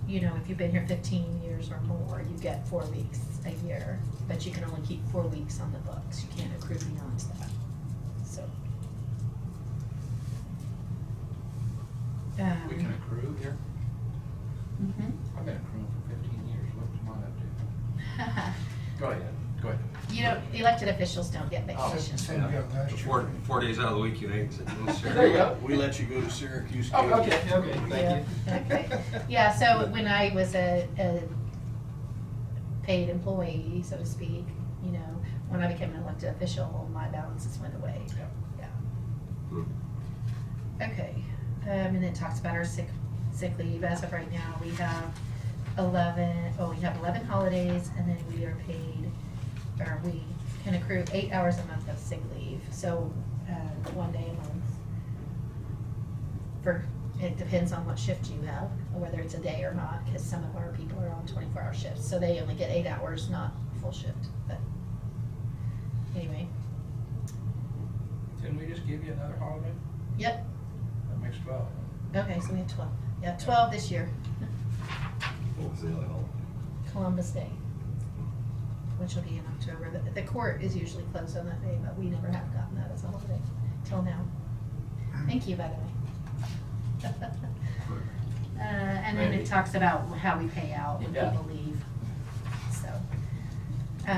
you know, if you've been here 15 years or more, you get 4 weeks a year, but you can only keep 4 weeks on the books. You can't accrue beyond that. So. We can accrue here? Mhm. I've been accruing for 15 years, what am I up to? Go ahead. You know, elected officials don't get Oh. vacation. Same we got last year. 4 days out of the week, you ain't sitting in There you go. We let you go to Syracuse. Oh, Kansas. okay, thank you. Okay. Yeah, so when I was a paid employee, so to speak, you know, when I became an elected official, my balances went away. Yeah. Yeah. Okay, and it talks about our sick leave. As of right now, we have 11 holidays, and then we are paid, or we can accrue 8 hours a month of sick leave. So, 1 day a month It depends on what shift you have, or whether it's a day or not, because some of our people are on 24-hour shifts, so they only get 8 hours, not full shift, but anyway. Didn't we just give you another holiday? Yep, That makes 12. okay, so we have 12. Yeah, 12 this year. What was the other holiday? Columbus Day, which will be in October. The court is usually closed on that day, but we never have gotten that as a holiday till now. Thank you, by the way. And then it talks about how we pay out when Yeah. people leave.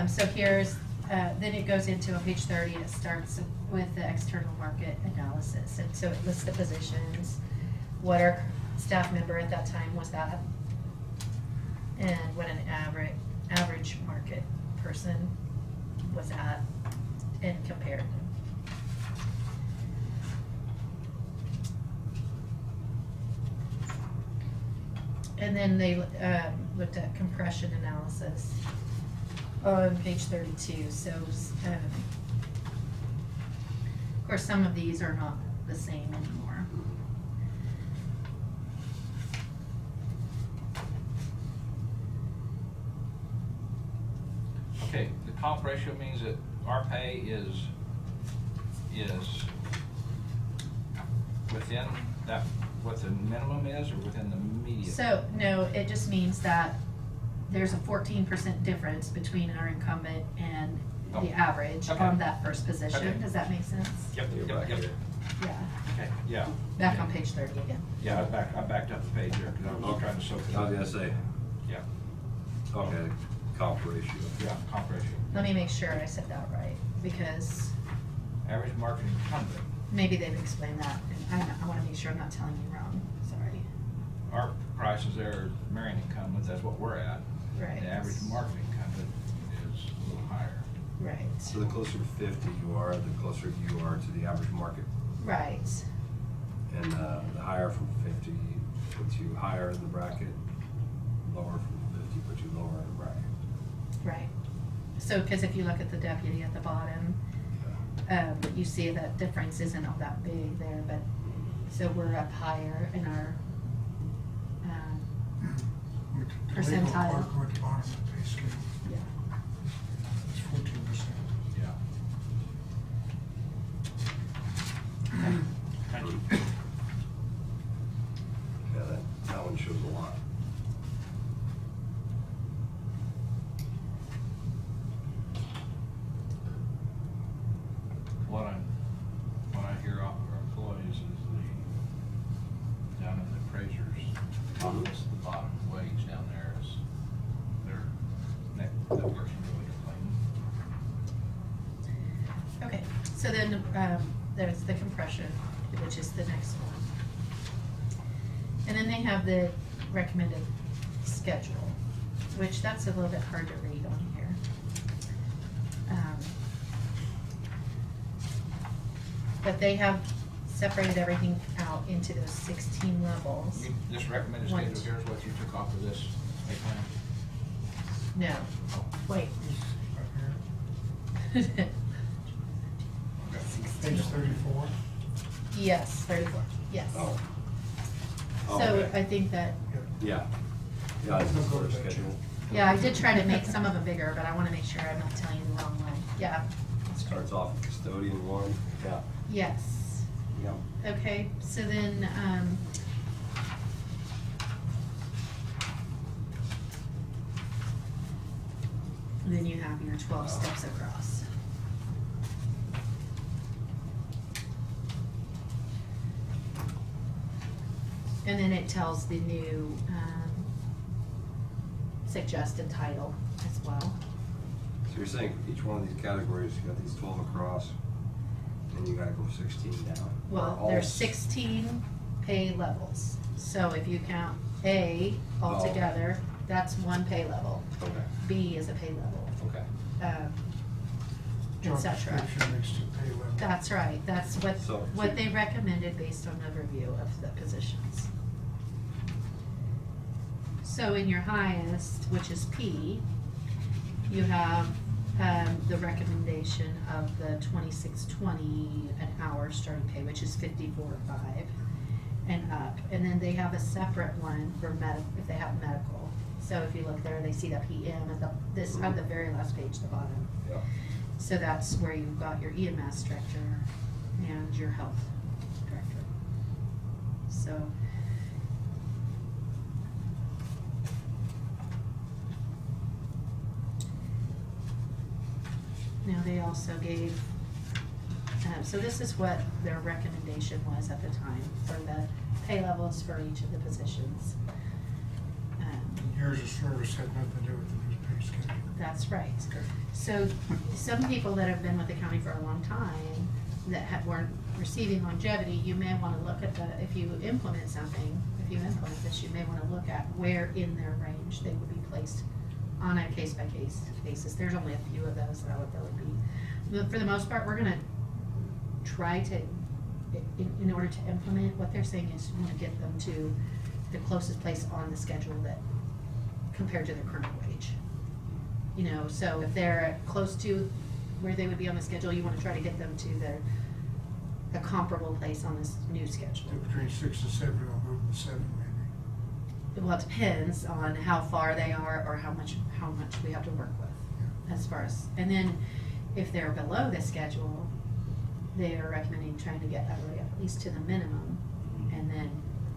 So here's, then it goes into on page 30, it starts with the external market analysis. And so it lists the positions, what our staff member at that time was at, and what an average market person was at, and compared them. And then they looked at compression analysis on page 32. So, of course, some of these are not the same anymore. Okay, the comp ratio means that our pay is within that, what the minimum is, or within the median? So, no, it just means that there's a 14% difference between our incumbent and the Oh, average okay. on that first position. Okay. Does that make sense? Yep, You're yep, back yep. here. Yeah. Okay, yeah. Back on page 30 again. Yeah, I backed up the page there, because I was trying to soak it I up. was gonna say, Yeah, okay, comp ratio. yeah, comp ratio. Let me make sure I said that right, because Average marketing incumbent. maybe they've explained that, and I want to make sure I'm not telling you wrong. Sorry. Our prices there are Marion incumbents, that's what we're at. Right. The average marketing incumbent is a little higher. Right. So the closer to 50 you are, the closer you are to the average market. Right. And the higher from 50 puts you higher in the bracket, lower from 50 puts you lower in the bracket. Right. So, because if you look at the deputy at the bottom, you see that difference isn't all that big there, but, so we're up higher in our The legal percentile. clerk who at the bottom of the pay scale, Yeah. it's 14%. Yeah. Thank you. Yeah, that one shows a lot. What I hear off of our employees is down in the appraisers, office, the bottom wage down there is, that person's really complaining. Okay, so then, there's the compression, which is the next one. And then they have the recommended schedule, which that's a little bit hard to read on here. But they have separated everything out into those 16 levels. You, this recommended One, schedule here is what you took off of this pay plan? No, wait. Right here, page 34. Yes, 34, yes. Oh. So Okay. I think that, Yeah. Yeah, it's the sort of schedule. yeah, I did try to make some of them bigger, but I want to make sure I'm not telling you the wrong one. Yeah, It starts off with custodian 1. Yeah. yes. Yeah. Okay, so then, then you have your 12 steps across. And then it tells the new, suggested title as well. So you're saying each one of these categories, you got these 12 across, and you gotta go 16 down? Well, Or all there's 16 pay levels. So if you count A altogether, that's one pay level. Okay, B is a pay level, okay. Job et cetera. description next to pay level. That's right, that's So- what they recommended based on overview of the positions. So in your highest, which is P, you have, the recommendation of the 26.20 an hour starting pay, which is 54.5. and up. And then they have a separate one for if they have medical. So if you look there, they see the PM at on the very last page, the bottom. Yeah. So that's where you've got your EMS director and your health director. So. Now, they also gave, so this is what their recommendation was at the time for the pay levels for each of the positions. Years of service had nothing to do with the new pay schedule. That's right. Okay. So some people that have been with the county for a long time that weren't receiving longevity, you may want to look at if you implement something, if you implement this, you may want to look at where in their range they would be placed on a case-by-case basis. There's only a few of those that would be. But for the most part, we're gonna try to, in order to implement, what they're saying is you want to get them to the closest place on the schedule that, compared to their current wage. You know, so if they're close to where they would be on the schedule, you want to try to get them to a comparable place on this new schedule. Between 6 and 7, I'll move to 7 maybe. Well, it depends on how far they are or how much we have to work with as far as, and then if they're below the schedule, they are recommending trying to get everybody up at least to the minimum.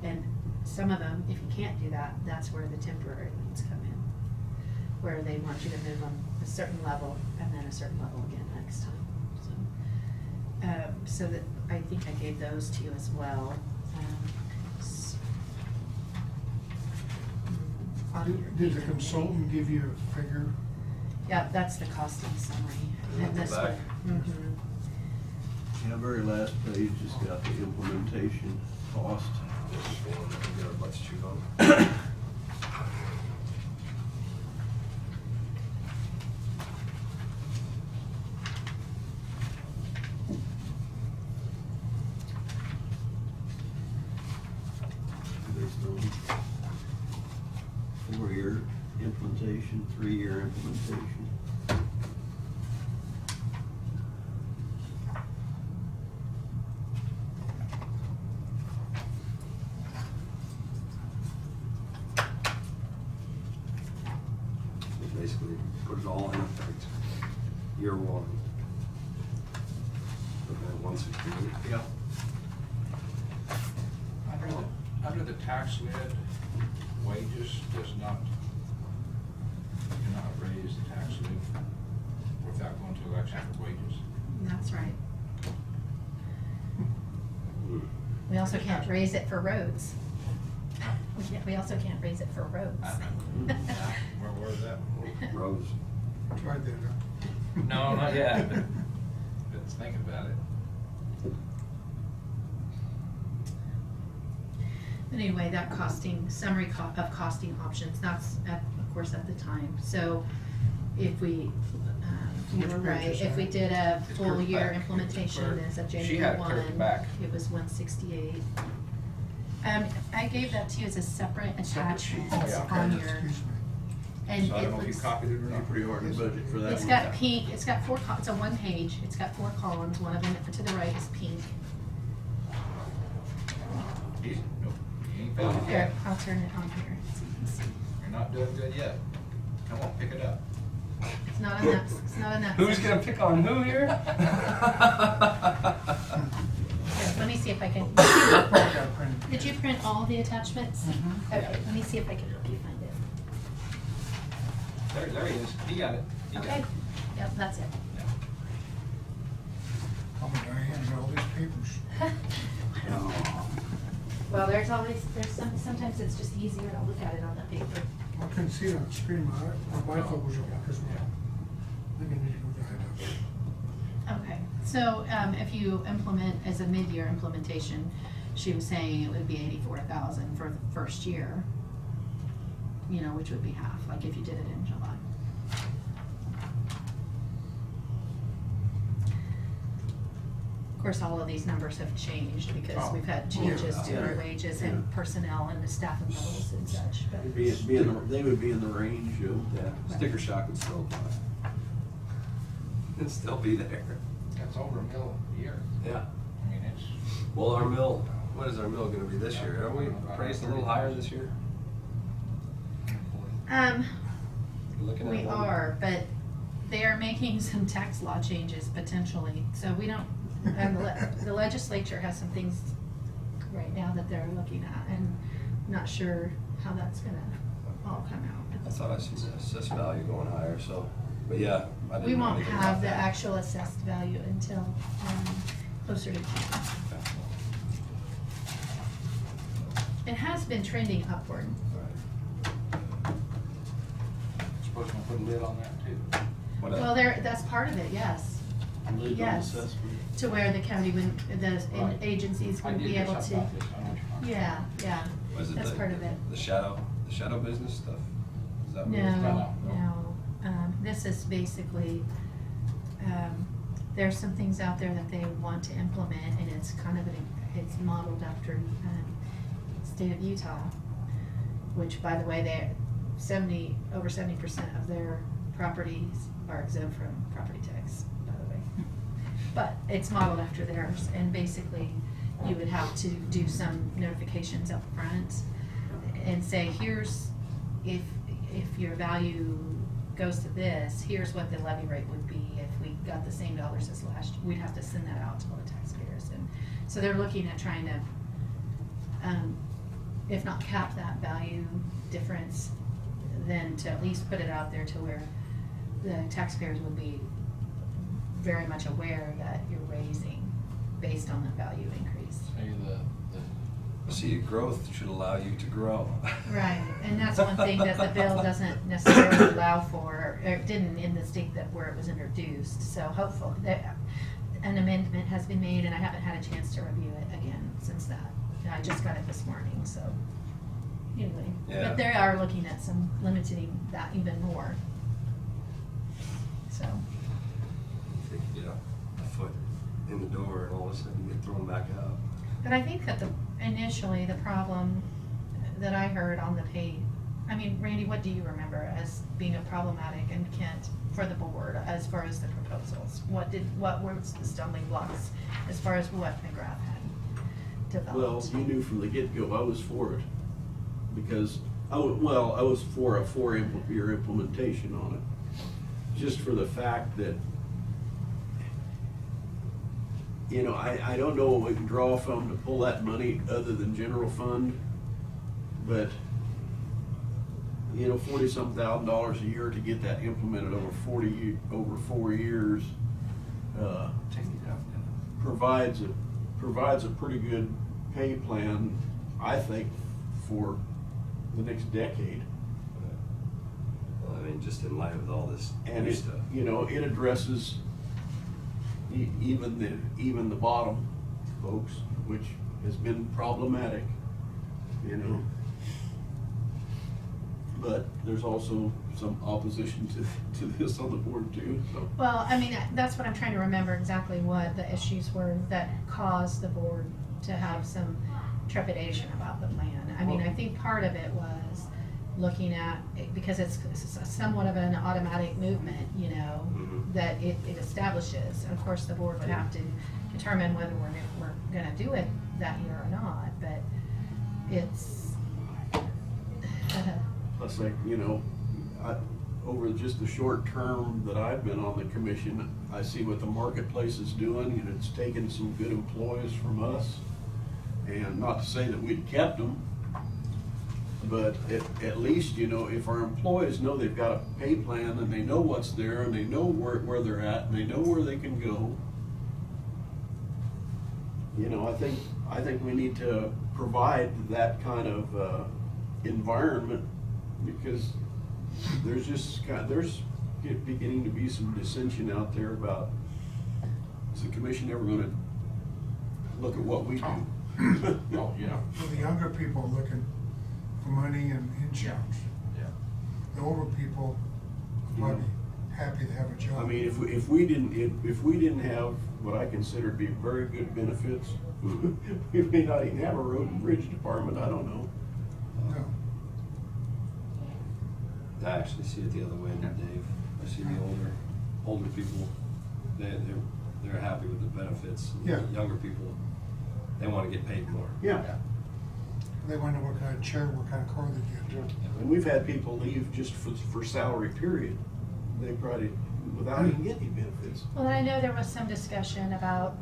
And some of them, if you can't do that, that's where the temporary ones come in, where they want you to move them a certain level and then a certain level again next time. So that, I think I gave those to you as well. Did the consultant give you a figure? Yeah, that's the costing summary. And this Back. one. Mhm. Yeah, very last page has got the implementation cost. This is one that we get our butts chewed on. There's no 4-year implementation, 3-year implementation. Basically, put it all in effect, year 1. And then 168. Yeah. Under the tax lid, wages does not, you cannot raise the tax lid without going to election for wages. That's right. We also can't raise it for roads. We also can't raise it for roads. Where is that? Rose. Tried that out. No, not yet, but let's think about it. But anyway, that summary of costing options, that's of course at the time. So if we, you were right, if we did a It's full curved year back. implementation as of She January had it 1, curved back. it was 168. I gave that to you as a separate attachment Oh, yeah. on your, Excuse me. and So I it don't know if you looks, copied it or not. Pretty hard to budget for that it's one. got pink, it's got it's a 1 page, it's got 4 columns, one of them to the right is pink. Easy. Nope. You ain't found it Here, yet. I'll turn it on here so you can see. You're not doing good yet. Come on, pick it up. It's not in that, it's not in that. Who's section. gonna pick on who here? Here, let me see if I can. Did you print all the attachments? Mhm. Okay, let me see if I can help you find it. There he is. He got it. He got Okay, it. yep, that's it. Oh, Diane, got all these papers. Well, there's sometimes it's just easier to look at it on the paper. I couldn't see it on the screen, my phone was open because I think I need to go to Okay, so if you implement as a mid-year implementation, she was saying it would be 84,000 for the first year, you know, which would be half, like if you did it in July. Of course, all of these numbers have changed because we've had changes to our wages and personnel and the staff and levels and such, but. They would be in the range of. Yeah, sticker shock would still apply. It'd still be there. That's over $1 million a year. Yeah. I mean, it's. Well, our mill, What is our mill gonna be this year? Are we priced a little higher this year? You're looking at We one? are, but they are making some tax law changes potentially, so we don't, and the legislature has some things right now that they're looking at, and not sure how that's gonna all come out. I thought I seen the assessed value going higher, so, but yeah, I We didn't know won't anything have about the that. actual assessed value until, closer to June. It has been trending upward. Supposed to put a lid on that too. What Well, else? that's part of it, yes. Lid on Yes. assessment. To where the county would, the Right. agencies I would did be hear able something to. about this. I know what you're talking Yeah, yeah, Was it that's the- part of it. The shadow business stuff? Is that what it No, was? no, this is basically, there's some things out there that they want to implement, and it's kind of, it's modeled after, state of Utah, which, by the way, over 70% of their properties are exempt from property tax, by the way. But it's modeled after theirs, and basically, you would have to do some notifications up front and say, here's, if your value goes to this, here's what the levy rate would be if we got the same dollars as last, we'd have to send that out to all the taxpayers. And so they're looking at trying to, if not cap that value difference, then to at least put it out there to where the taxpayers would be very much aware that you're raising based on the value increase. Maybe See, growth should allow you to grow. Right, and that's one thing that the bill doesn't necessarily allow for, or it didn't in the state that where it was introduced. So hopefully, that an amendment has been made, and I haven't had a chance to review it again since that. I just got it this morning, so anyway. Yeah. But they are looking at some limiting that even more. So, Think you get a foot in the door and all of a sudden you get thrown back out. but I think that initially the problem that I heard on the pay, I mean, Randy, what do you remember as being a problematic in Kent for the board as far as the proposals? What were the stumbling blocks as far as what McGrath had Well, developed? you knew from the get-go I was for it, because, I was for a four-year implementation on it. Just for the fact that, you know, I don't know what we can draw from to pull that money other than general fund, but, you know, $40-some thousand a year to get that implemented over 4 years, take it out. provides a pretty good pay plan, I think, for the next decade. Well, I mean, just in light of all this And new it, stuff. you know, it addresses even the bottom folks, which has been problematic, you know. But there's also some opposition to this on the board too, so. Well, I mean, that's what I'm trying to remember exactly what the issues were that caused the board to have some trepidation about the plan. I mean, I think part of it was looking at, because it's somewhat of an automatic movement, you know, Mhm. that it establishes. Of course, the board would have to determine whether we're gonna do it that year or not, but it's, Plus, like, you know, over just the short term that I've been on the commission, I see what the marketplace is doing, and it's taken some good employees from us. And not to say that we'd kept them, but at least, you know, if our employees know they've got a pay plan and they know what's there and they know where they're at and they know where they can go. You know, I think we need to provide that kind of environment, because there's beginning to be some dissension out there about, is the commission ever gonna look at what we do? Oh, yeah. Well, the younger people are looking for money and insurance. Yeah. The older people are probably happy to have a job. I mean, if we didn't have what I consider to be very good benefits, we may not even have a road and bridge department, I don't know. No. I actually see it the other way, Dave. I see the older people, they're happy with the benefits. And Yeah. the younger people, They wanna get paid more. Yeah. They want to know what kind of chair, what kind of car they get. And we've had people leave just for salary period. They probably, without even getting any benefits. Well, I know there was some discussion about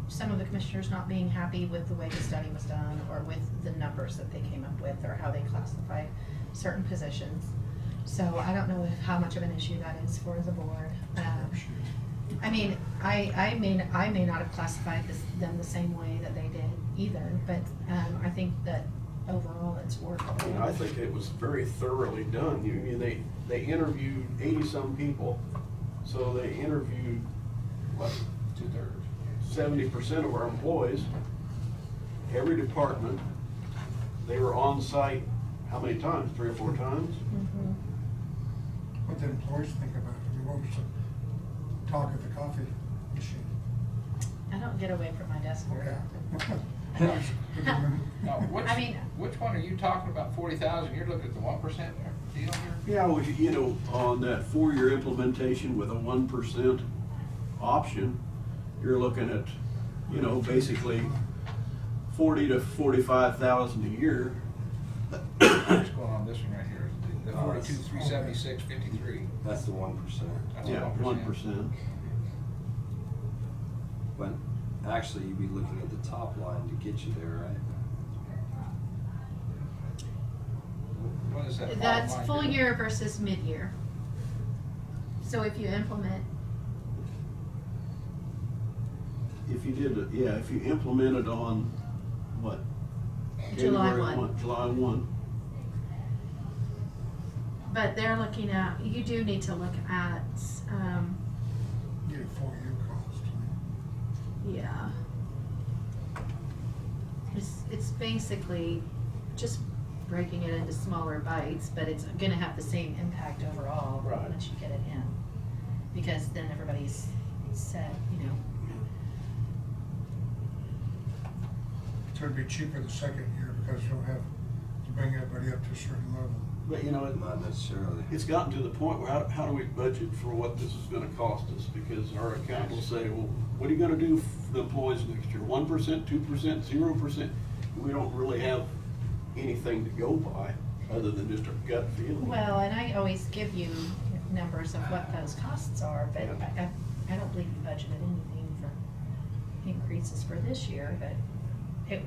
some of the commissioners not being happy with the way the study was done or with the numbers that they came up with or how they classified certain positions. So I don't know how much of an issue that is for the board. I mean, I may not have classified them the same way that they did either, but I think that overall it's workable. I think it was very thoroughly done. They interviewed 80-some people, so they interviewed, what? 70% of our employees, every department. They were on site, how many times? 3 or 4 times? Mm-hmm. What the employees think about it. I mean, what was the talk at the coffee machine? I don't get away from my desk very often. Now, I mean, which one are you talking about, 40,000? You're looking at the 1% deal here? Yeah, well, you know, on that 4-year implementation with a 1% option, you're looking at, you know, basically 40 to 45,000 a year. What's going on this one right here? The 42, 376, 53. That's the 1%. That's Yeah, 1%. 1%. But actually, you'd be looking at the top line to get you there, right? What is that? that's bottom line full do? year versus mid-year. So if you implement, If you did, if you implemented on, what? July January 1. July 1. but they're looking at, you do need to look at, Get a 4-year cost. yeah. It's basically just breaking it into smaller bites, but it's gonna have the same impact overall Right. once you get it in. Because then everybody's set, you know. So it'd be cheaper the second year because you'll have to bring everybody up to a certain level. But you know, Not necessarily. it's gotten to the point where how do we budget for what this is gonna cost us? Because our accountant will say, well, what are you gonna do for the employees next year? 1%, 2%, 0%? We don't really have anything to go by other than just our gut feeling. Well, and I always give you numbers of what those costs are, but I don't believe you budgeted anything for increases for this year, but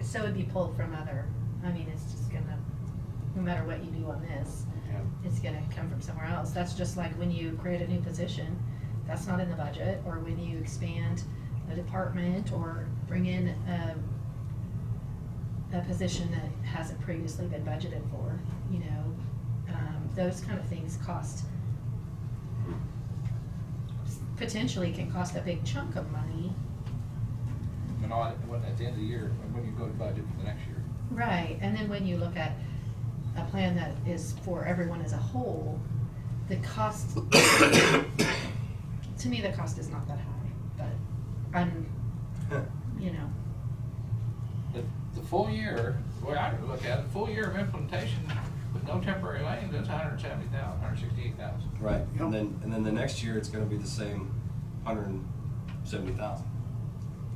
so it'd be pulled from other, I mean, it's just gonna, no matter what you do on this, Yeah. it's gonna come from somewhere else. That's just like when you create a new position, that's not in the budget, or when you expand a department or bring in a position that hasn't previously been budgeted for, you know, those kind of things cost, potentially can cost a big chunk of money. But not at the end of the year, when you go to budget for the next year. Right, and then when you look at a plan that is for everyone as a whole, the cost, to me, the cost is not that high, but you know. The full year, the way I would look at it, the full year of implementation with no temporary lanes, that's 170,000, 168,000. Right, and then the next year, it's gonna be the same 170,000.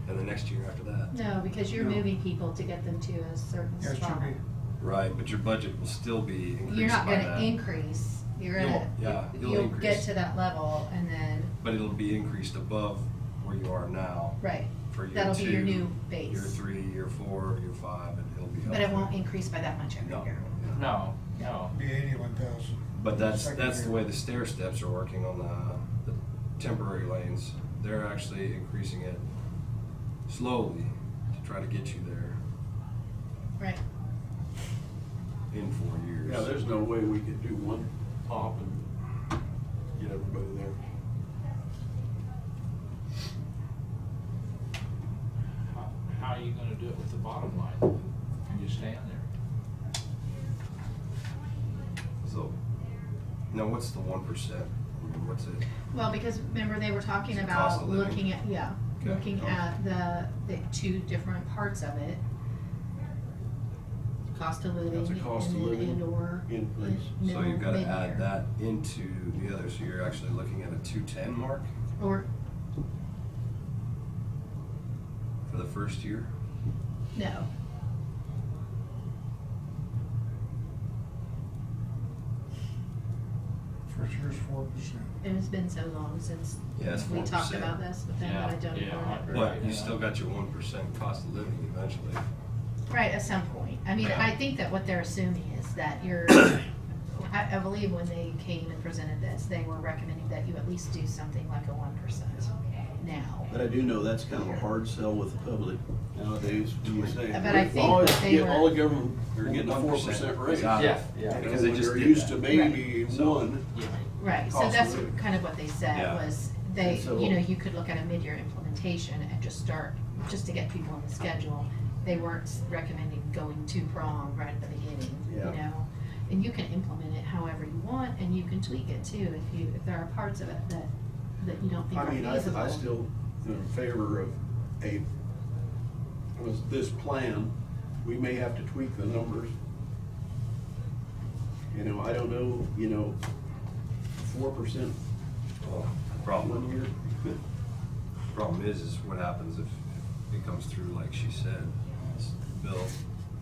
And the next year after that. No, because you're No. moving people to get them to a certain Yeah, it should spot. be. Right, but your budget will still be increased You're not by gonna that. increase, you're gonna, You'll you'll increase. get to that level and then, But it'll be increased above where you are now. right, For year that'll be your 2, new base. Year 3, year 4, year 5, and it'll be up. But it won't increase by that much every No. year. No, no. Be 81,000. But that's Second the year. way the stair steps are working on the temporary lanes. They're actually increasing it slowly to try to get you there Right. in 4 years. Yeah, there's no way we could do one pop and get everybody there. How are you gonna do it with the bottom line? Can you stay in there? So, now what's the 1%? I mean, what's it? Well, because remember, they were talking It's the cost about of living. looking at, yeah, Okay. looking at the two different parts of it. Cost of living That's a cost of and then living and/or. increase. So you've gotta mid-year. add that into the other, so you're actually looking at a 210 mark Or, for the first year? No. For sure it's 4%. It has been so long since Yeah, it's we talked 4%. about this with them that I don't even remember. But you still got your 1% cost of living eventually. Right, at some point. I mean, I think that what they're assuming is that you're, I believe when they came and presented this, they were recommending that you at least do something like a 1% now. But I do know that's kind of a hard sell with the public nowadays, when you say. But I think all what they get- were- All the government, they're getting a 4% raise. Yeah, Because they just used to maybe one. Right, so Cost of that's living. kind of what they said Yeah. was, they, And so- you know, you could look at a mid-year implementation and just start, just to get people on the schedule. They weren't recommending going two-prong right at the beginning, you Yeah. know? And you can implement it however you want, and you can tweak it too, if there are parts of it that you don't think I are mean, feasible. I still am in favor of this plan. We may have to tweak the numbers. You know, I don't know, 4% Well, one year. problem is what happens if it comes through like she said, it's bill.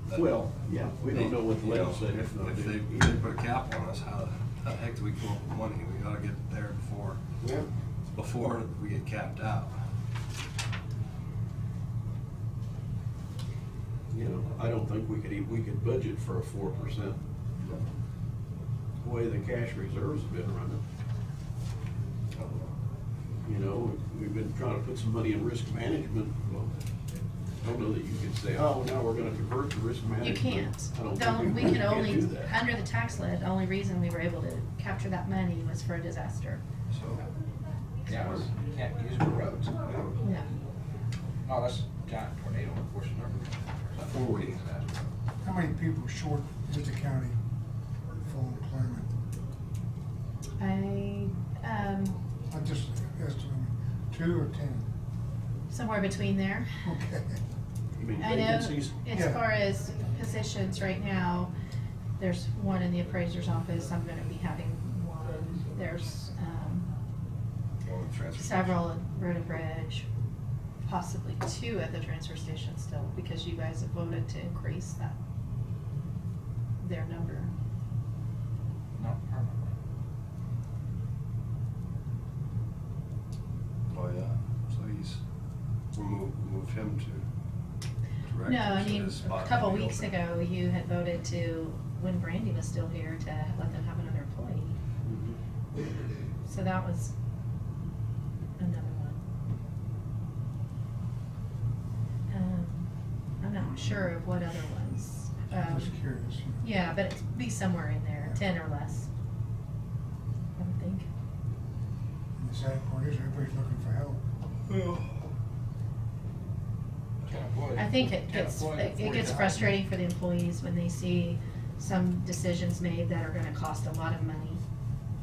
that- Well, yeah, we don't know what the You know, legislature's gonna If do. they put a cap on us, how the heck do we come up with money? We gotta get there before we get capped out. I don't think we could budget for a 4%. The way the cash reserves have been running. We've been trying to put some money in risk management. Well, I don't know that you could say, oh, now we're gonna convert to risk You management. can't. I don't The- think we we can can't only, do that. under the tax lid, the only reason we were able to capture that money was for a disaster. So, Yeah, you can't use it for roads. Yeah. Unless giant tornado, of course, never. before we, How many people short is the county full employment? I just estimated 2 or 10. Somewhere between there. Okay. You mean I know, vacancies? as Yeah. far as positions right now, there's one in the appraiser's office, I'm gonna be having one. There's, transfer. several at Road and Bridge, possibly 2 at the transfer station still, because you guys have voted to increase their number. Not permanently. Oh, yeah, so moved him to director. No, I so mean, his spot a couple may be weeks open. ago, you had voted to, when Brandy was still here, to let them have another employee. So that was another one. I'm not sure of what other ones. Just curious. Yeah, but it'd be somewhere in there, 10 or less, I would think. And the sad part is everybody's looking for help. I think it gets frustrating for the employees when they see some decisions made that are gonna cost a lot of money,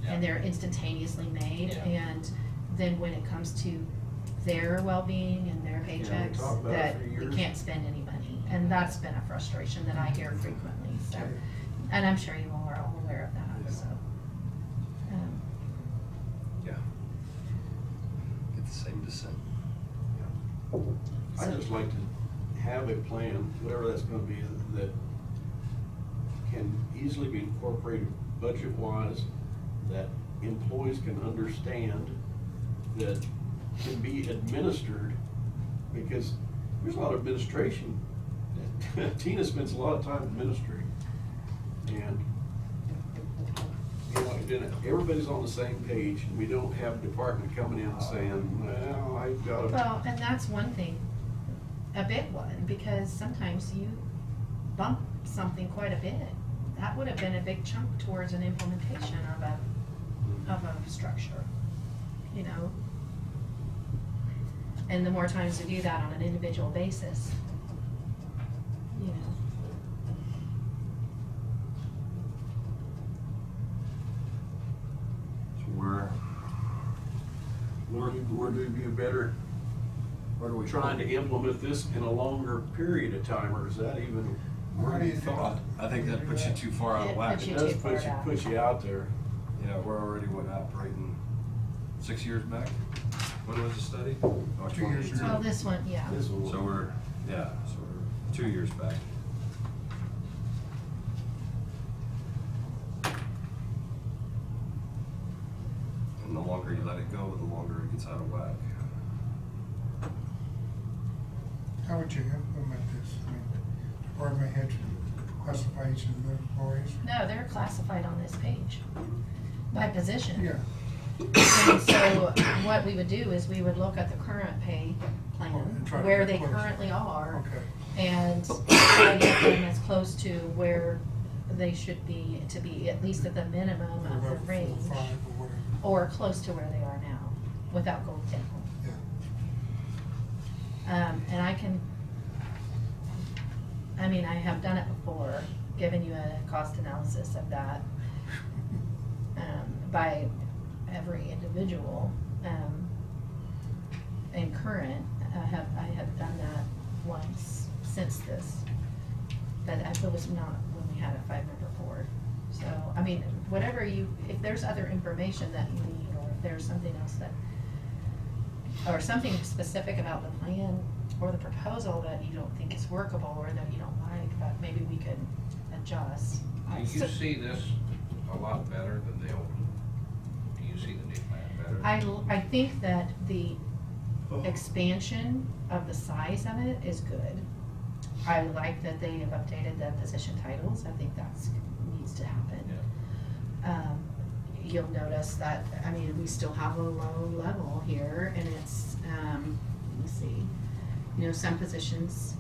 and they're instantaneously made, Yeah. and then when it comes to their well-being and their we paychecks, talked about it that for we years. can't spend any money, and that's been a frustration that I hear frequently, so, and I'm sure you all are all aware of that, so. Yeah. Get the same dissent. I'd just like to have a plan, whatever that's gonna be, that can easily be incorporated budget-wise, that employees can understand, that can be administered, because there's a lot of administration. Tina spends a lot of time administering, and everybody's on the same page, and we don't have a department coming in and saying, well, I've got Well, and that's one thing, a big one, because sometimes you bump something quite a bit. That would have been a big chunk towards an implementation of a structure, you know? And the more times you do that on an individual basis, you know. So Where do we be better where do we? trying to implement this in a longer period of time, or is that even Where do you Thought, I think that puts you too far out of It whack. puts It you does too far back. put you out there. You know, we're already, operating 6 years back? When was the study? Oh, 2 years 2018. ago. Well, this one, yeah. This one. So we're 2 years back. And the longer you let it go, the longer it gets out of whack. How would you implement this? I mean, department head to classify each of the employees? No, they're classified on this page by position. Yeah. And so what we would do is we would look at the current pay plan, And try to where get they close. currently are, Okay. and try to get them as close to where they should be, to be at least at the minimum Or of the about 4 or range, 5 or whatever. or close to where they are now, without going down. Yeah. And I have done it before, given you a cost analysis of that, by every individual, and current, I have done that once since this, but it was not when we had a 5-member board. So, whatever if there's other information that you need, or if there's something else or something specific about the plan or the proposal that you don't think is workable or that you don't like, that maybe we could adjust. Do you see this a lot better than the old one? Do you see the new plan better? I think that the expansion of the size of it is good. I like that they have updated the position titles. I think that's needs to happen. Yeah. You'll notice that, we still have a low level here, and it's, let me see, some positions.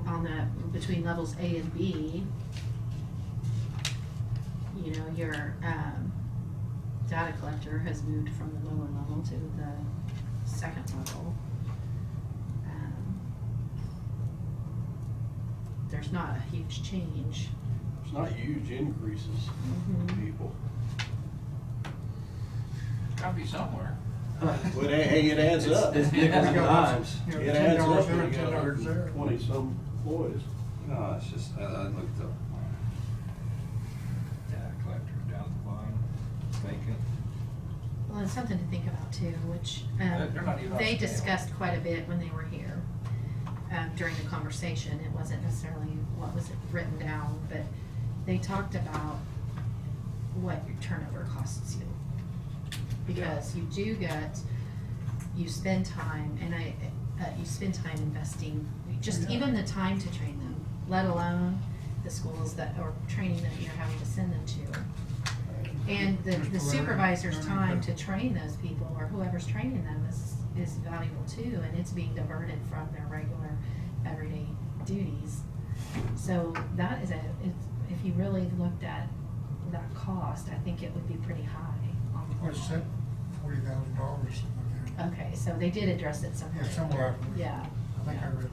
On between levels A and B, your data collector has moved from the lower level to the second level. There's not a huge change. It's not huge increases for people. Gotta be somewhere. Well, hey, it adds up. It's different times. You know, It adds $10 up there, when you got $10 there. 120-some employees. No, it's just, I looked up. Data collector down at the bottom, vacant. Well, it's something to think about too, which They're not even on they scale. discussed quite a bit when they were here during the conversation. It wasn't necessarily what was written down, but they talked about what your turnover costs you. Because you spend time, and you spend time investing, just even the time to train them, let alone the schools or training that you're having to send them to. And the supervisor's time to train those people, or whoever's training them, is valuable too, and it's being diverted from their regular everyday duties. So that is if you really looked at that cost, I think it would be pretty high. What's that, $40,000? Okay, so they did address it somewhere. Yeah, somewhere. Yeah. I think I read that.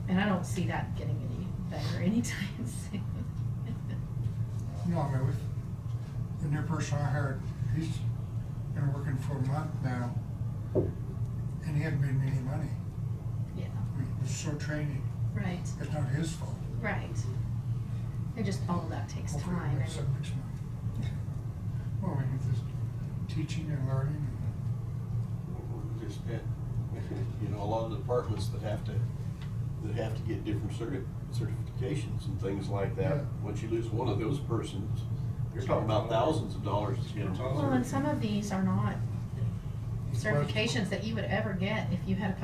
And I don't see that getting any better anytime soon. No, with the new person I hired, he's been working for a month now, and he hadn't made any money. Yeah, It's short training. right, It's not his fault. right. It just, all of that takes Hopefully time. he makes up next month. Well, just teaching and learning. Just, a lot of departments that have to get different certifications and things like that. Yeah. Once you lose one of those persons, you're talking about thousands of dollars to get them. Well, and some of these are not certifications that you would ever get if you had a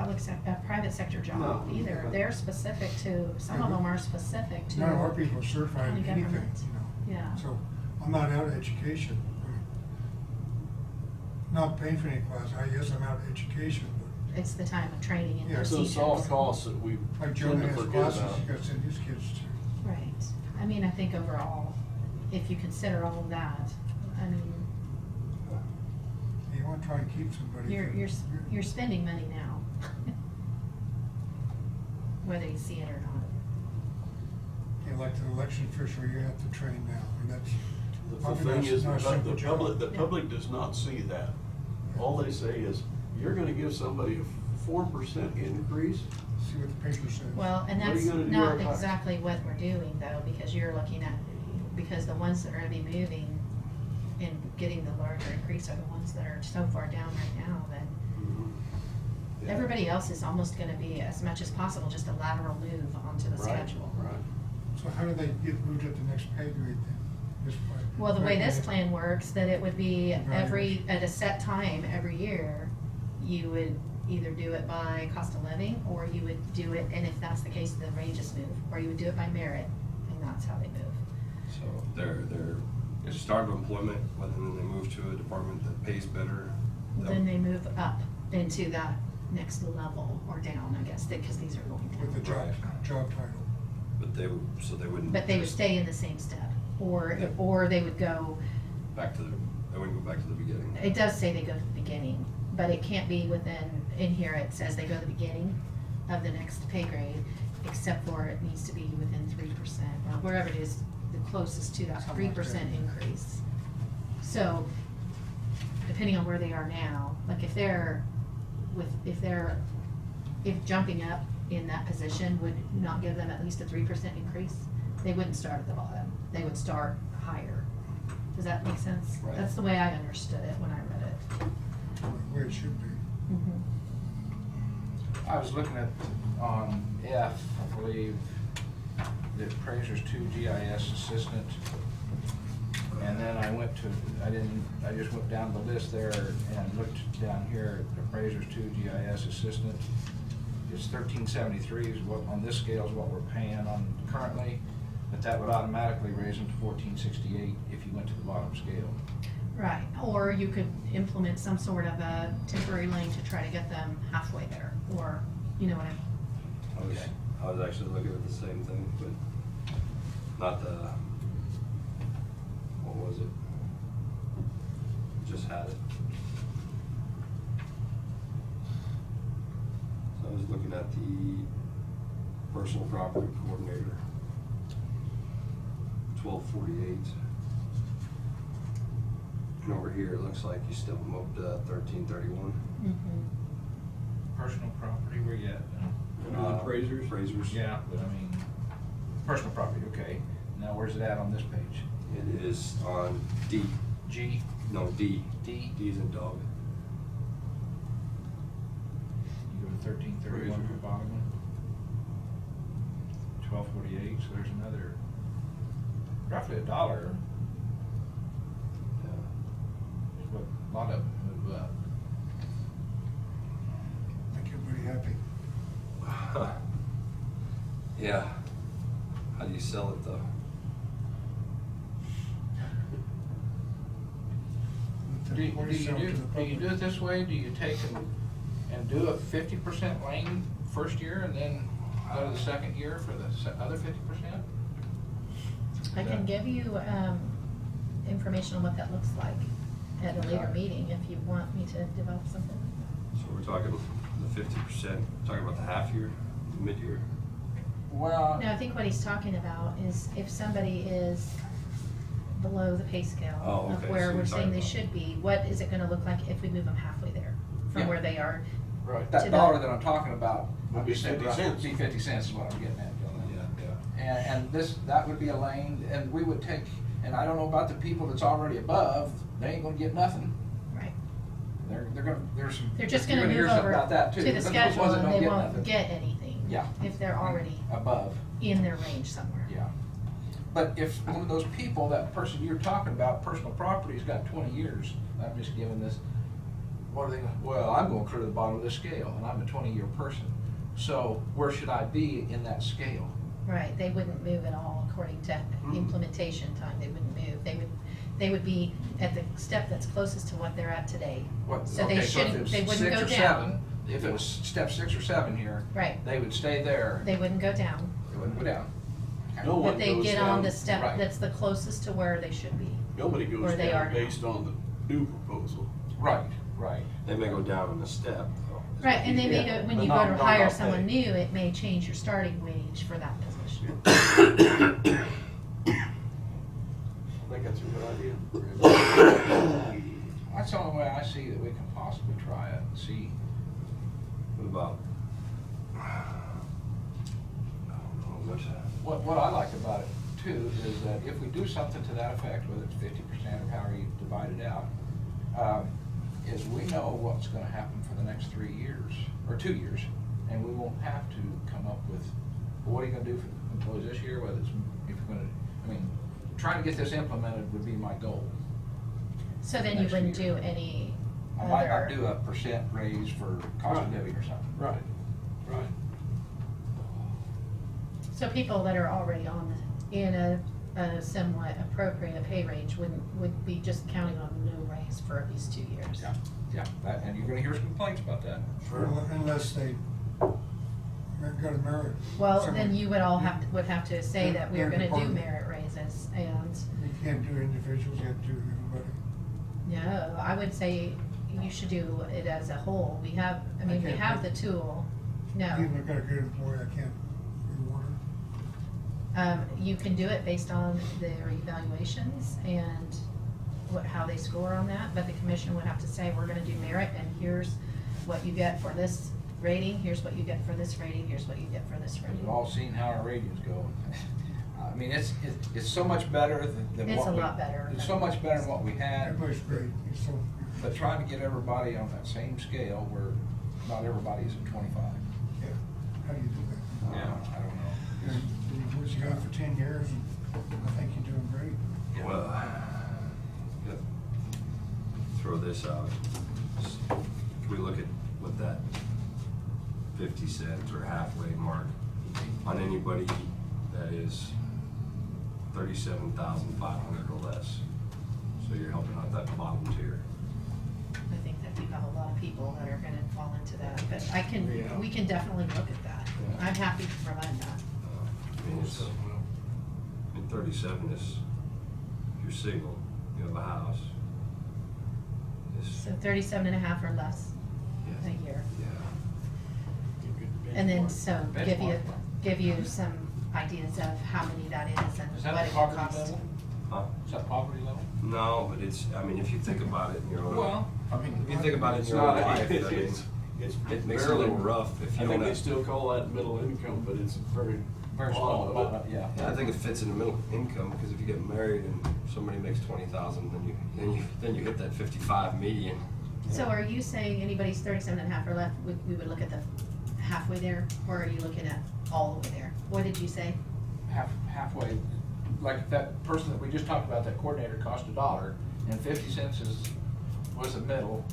private sector job No. either. They're specific to, some of them are specific to. None of our people are certified in county anything, government. Yeah. So I'm not out of education. Not paying for any class. Yes, I'm out of education, but It's the time of training and Yeah, so procedures. So soft costs that we like Joe tend to has forget classes, about. you gotta send his kids to. Right. I think overall, if you consider all of that, You want to try and keep somebody. you're spending money now. Whether you see it or not. Like the election official, you have to train now, and that's. The probably thing not- is, not a simple job. the public does not see that. All they say is, you're gonna give somebody a 4% increase? See what the paper says. Well, and What are that's you gonna do not about it? exactly what we're doing though, because you're looking at, because the ones that are gonna be moving and getting the larger increase are the ones that are so far down right now that Yeah. everybody else is almost gonna be, as much as possible, just a lateral move onto the Right, schedule. Right. So how do they get moved up the next pay grade then? This plan? Well, the way this Right. plan works, that it would be at a set time every year, you would either do it by cost of living, or you would do it, and if that's the case, the ranges move, or you would do it by merit, and that's how they move. So their start of employment, and then they move to a department that pays better. Then they move up into that next level, or down, I guess, because these are going With the down. job title. But they wouldn't. But they would stay in the same step, or they would go, They wouldn't go back to the beginning. it does say they go to the beginning, but it can't be in here it says they go to the beginning of the next pay grade, except for it needs to be within 3%, or wherever it is, the closest to that 3% increase. So, depending on where they are now, like if jumping up in that position would not give them at least a 3% increase, they wouldn't start at the bottom, they would start higher. Does that make sense? Right. That's the way I understood it when I read it. The way it should be. I was looking at, on F, I believe, the appraiser's 2 GIS assistant. And then I just went down the list there and looked down here, appraiser's 2 GIS assistant. It's 1373 is what, on this scale, is what we're paying on currently, but that would automatically raise them to 1468 if you went to the bottom scale. Right, or you could implement some sort of a temporary lane to try to get them halfway there, or, you know what I mean? I was actually looking at the same thing, but not what was it? Just had it. So I was looking at the personal property coordinator, 1248. And over here, it looks like you step them up to 1331. Personal property, where you at? Appraisers? Appraisers. Yeah, but I mean, personal property, okay. Now, where's it at on this page? It is on D. G? No, D. D? D is in dog. You go to 1331 for the bottom one. 1248, so there's another, roughly $1. Yeah. Is what a lot of them move up. Make everybody happy. Yeah. How do you sell it though? Do you do it this way? Do you take and do a 50% lane first year and then go to the second year for the other 50%? I can give you, information on what that looks like at a later meeting, if you want me to develop something. So we're talking the 50%, talking about the half year, the mid-year. Well, No, I think what he's talking about is if somebody is below the pay scale Oh, of okay, where so we're you're saying they talking should be, what is it gonna look like if we move them halfway there from Yeah. where they are? right, to that the- dollar that I'm talking about Would be I'm saying 50 roughly cents. Be 50 cents is what I'm getting at, Dylan. Yeah. And that would be a lane, and we would take, and I don't know about the people that's already above, they ain't gonna get nothing. Right. There's some. They're just you're gonna hear move something over about that, to too. the Those schedule ones that and don't they won't nothing. get anything. Yeah. If they're already Above. in their range somewhere. Yeah. But if one of those people, that person you're talking about, personal property's got 20 years, I'm just giving this, what are they, well, I'm gonna clear the bottom of this scale, and I'm a 20-year person. So where should I be in that scale? Right, they wouldn't move at all according to implementation time, they wouldn't move. They would be at the step that's closest to what they're at today. What, So okay, they if shouldn't, it was they wouldn't 6 go or down. 7, if it was step 6 or 7 here, Right, they would stay there, they wouldn't go down. they wouldn't go down. No one But they goes get on down- the step Right. that's the closest to where they should be. Nobody goes Where they are down now. based on the new proposal. Right, right. They may go down in a step though. Right, and they may Yeah, go, when but you not- go to not hire all someone pay. new, it may change your starting wage for that position. I think that's a good idea. That's the only way I see that we can possibly try it and see. What about, I don't know, What I like about it too is that if we do something to that effect, whether it's 50% or however you divide it out, is we know what's gonna happen for the next 3 years, or 2 years, and we won't have to come up with, well, what are you gonna do for employees this year, whether it's, if you're gonna, I mean, trying to get this implemented would be my goal. So then you wouldn't do any I might not other- do a % raise for cost of living or something. Right, right. So people that are already in a somewhat appropriate pay range would be just counting on no raise for at least 2 years. Yeah, yeah, and you're gonna hear some complaints about that. Unless they go to merit. Well, someone. then you would all would have to say that we are Their gonna do department. merit raises, and You can't do individuals, you have to do everybody. no, I would say you should do it as a whole. We have, I mean, we can't have do- the tool, no. Even if I got a good employee, I can't reward her. You can do it based on their evaluations and how they score on that, but the commission would have to say, we're gonna do merit, and here's what you get for this rating, here's what you get for this rating, here's what you get for this rating. We've all seen how our ratings go. I mean, it's so much better than It's what a we. lot better It's than so what much it better is. than what we had, Everybody's great, it's so. but trying to get everybody on that same scale where not everybody's at 25. Yeah, how do you do that? Yeah, I don't know. You go for 10 years, and I think you're doing great. well, yeah, throw this out. Can we look at what that 50 cents or halfway mark on anybody that is 37,500 or less? So you're helping out that bottom tier. I think that we have a lot of people that are gonna fall into that, but we can definitely look at that. Yeah. I'm happy to provide that. I mean, 37 is, if you're single, you have a house. So 37 and a half or less a year. Yeah. And then, so Benchmark. give you some ideas of how many that is and Is that what the it will poverty cost. level? Huh? Is that poverty level? No, but it's, I mean, if you think about it in your own. Well, I mean, If you think about it in It's your own not, life, I mean, it's it makes it a little rough if you I don't think they have. still call that middle income, but it's very. very small amount, yeah. Yeah, I think it fits in the middle income, because if you get married and somebody makes 20,000, then you hit that 55 median. So are you saying anybody's 37 and a half or less, we would look at the halfway there, or are you looking at all the way there? What did you say? Halfway, like that person that we just talked about, that coordinator cost $1, and 50 cents was the middle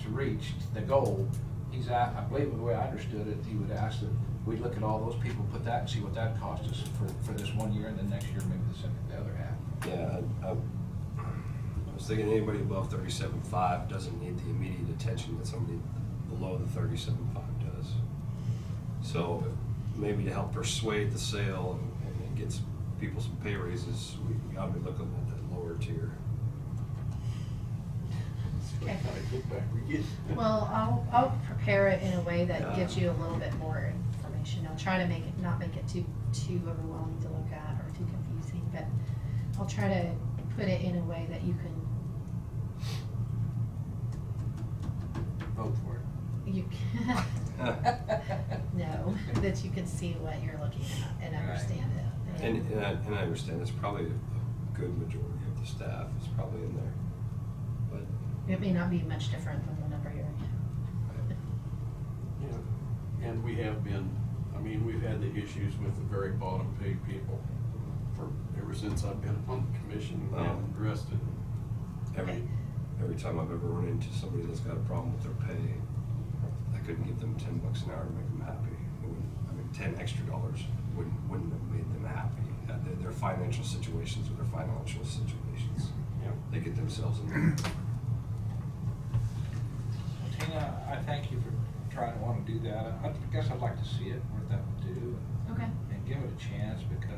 to reach the goal. He's at, I believe the way I understood it, he would ask that we'd look at all those people, put that and see what that cost us for this 1 year, and then next year maybe the other half. Yeah, I was thinking anybody above 37.5 doesn't need the immediate attention that somebody below the 37.5 does. So maybe to help persuade the sale and it gets people some pay raises, we ought to be looking at that lower tier. Okay. Get back, we get. Well, I'll prepare it in a way that Yeah. gives you a little bit more information. I'll try to not make it too overwhelming to look at or too confusing, but I'll try to put it in a way that you can, Vote for it. you can, no, that you can see what you're looking at and Right. understand it. And I understand there's probably a good majority of the staff is probably in there, but. It may not be much different than the number here. Yeah, and we have been, I mean, we've had the issues with the very bottom paid people ever since I've been on the commission and addressed it. Every time I've ever run into somebody that's got a problem with their pay, I couldn't give them $10 an hour to make them happy. It wouldn't, I mean, $10 extra wouldn't have made them happy. Their financial situations are their financial situations. Yeah. They get themselves in there. Tina, I thank you for trying to want to do that. I guess I'd like to see it, what that would do, Okay. and give it a chance, because,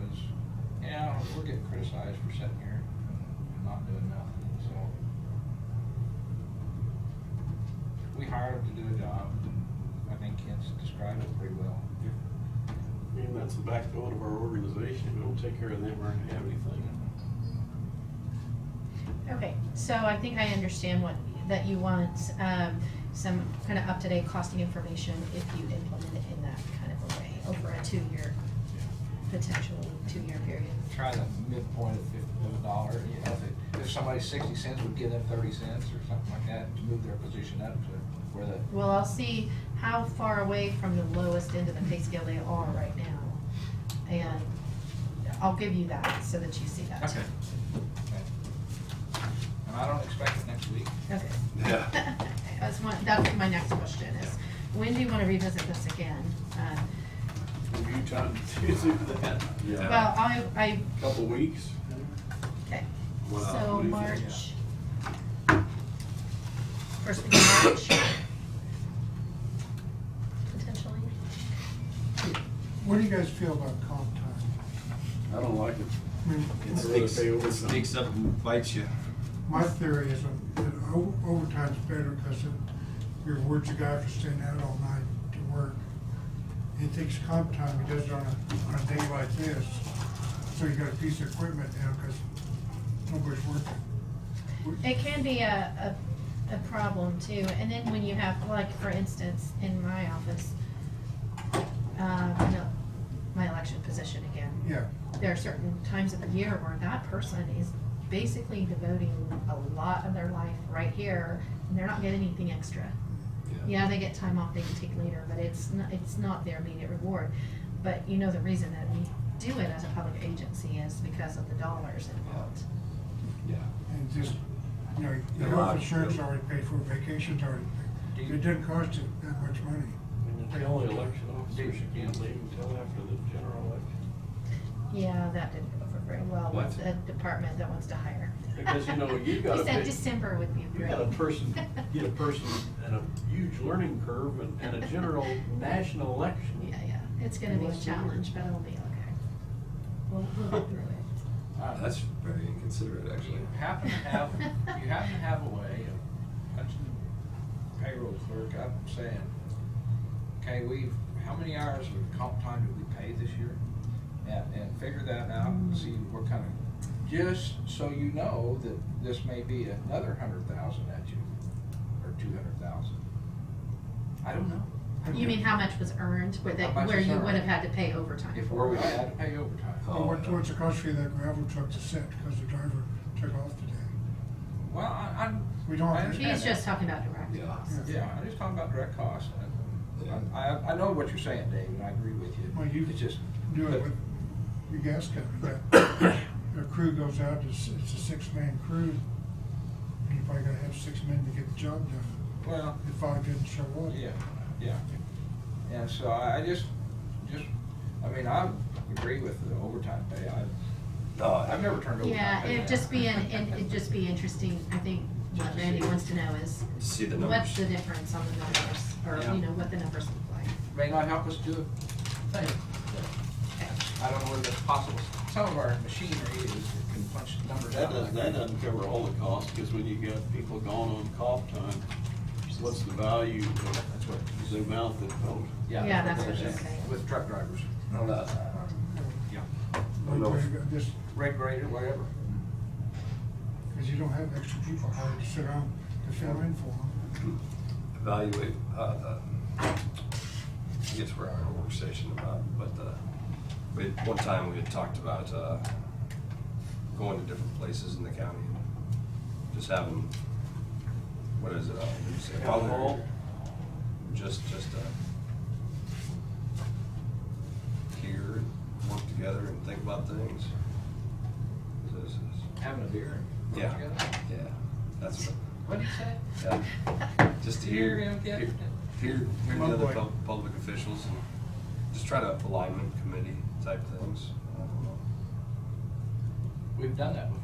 we're getting criticized for sitting here and not doing nothing, so. We hired him to do a job, and I think Kent's described it pretty well. I mean, that's the backbone of our organization. If we don't take care of them, we're not gonna have anything. Okay, so I think I understand that you want. some kind of up-to-date costing information if you implement it in that kind of a way over a potentially two-year period. Try the midpoint of a dollar, you know, if somebody's 60 cents, would give them 30 cents or something like that to move their position up to where the. Well, I'll see how far away from the lowest end of the pay scale they are right now. And I'll give you that so that you see that. Okay. And I don't expect it next week. Okay. Yeah. That's my next question is, when do you want to revisit this again? Review time to do that. Yeah. Well, I, Couple weeks. okay, What so do you think? March. First week of March. Potentially. What do you guys feel about comp time? I don't like it. I mean, I'd rather pay overtime. Sneaks up and bites you. my theory is that overtime's better because it rewards a guy for staying out all night to work. He takes comp time, he does it on a day like this, so you got a piece of equipment now because nobody's working. It can be a problem too, and then when you have, like, for instance, in my office, no, my election position again. Yeah. There are certain times of the year where that person is basically devoting a lot of their life right here, and they're not getting anything extra. Yeah, they get time off they can take later, but it's not their immediate reward. But you know the reason that we do it as a public agency is because of the dollars involved. Yeah. And just, you know, Yeah, your health right. insurance already paid for, vacation's already paid. It doesn't cost you that much money. And the only election officers, you can't leave until after the general election. Yeah, that didn't go over very well What? with the department that wants to hire. Because, you know, you gotta He said pay- December would be You great. got a person and a huge learning curve and a general national election. Yeah, it's gonna be a challenge, but it'll be okay. We'll get through it. That's very inconsiderate, actually. You happen to have a way of punching the payroll clerk up and saying, okay, how many hours of comp time did we pay this year? And figure that out and see what kind of, just so you know that this may be another 100,000 at you, or 200,000. I don't know. You mean how much was earned, where How much where was you earned. would have had to pay overtime? Where we had to pay overtime. Well, what's the cost for that gravel truck to set because the driver took off today? Well, We don't I have- understand He's that. just talking about direct Yeah. costs. Yeah, I'm just talking about direct costs. I know what you're saying, Dave, and I agree with you. Well, you It's just. do it with your gas company. A crew goes out, it's a 6-man crew, and you probably gotta have 6 men to get the job done. Well. If 5 didn't show up. Yeah. And so I just, I mean, I agree with the overtime pay. I've never turned overtime Yeah, pay it'd down. just be interesting, I think, what Randy wants to know is, See the what's numbers. the difference on the numbers, or, Yeah. you know, what the numbers look like. May not help us do a thing. I don't know whether that's possible. Some of our machinery can punch numbers out. That doesn't cover all the costs, because when you got people gone on comp time, what's the value of That's what. the amount that, Yeah, that's what they're she's saying. With truck drivers. On that. Yeah. I know. Just, Red grader, whatever. cause you don't have extra people hired to sit around to fill in for them. Evaluate, I guess we're on a workstation about, but, one time we had talked about, going to different places in the county. Just having, what is it, what did you say? Town hall? Just, hear, work together and think about things. This is- Having a beer and work Yeah, together. yeah, that's what. What'd you say? Yeah, just to hear, Hear him, yeah. hear the other public officials and just try to alignment committee type things. I don't know. We've done that before.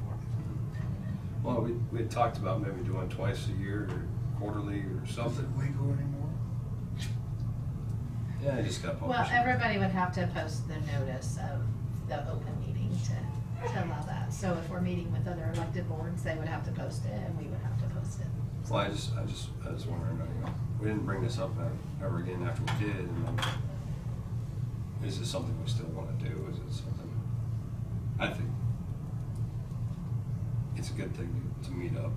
Well, we had talked about maybe doing twice a year or quarterly or Is it something. legal anymore? Yeah, you just got Well, published. everybody would have to post the notice of the open meeting to allow that. So if we're meeting with other elected boards, they would have to post it, and we would have to post it. Well, I was wondering, you know, we didn't bring this up ever again after we did, and then, is this something we still wanna do? Is it something, I think it's a good thing to meet up.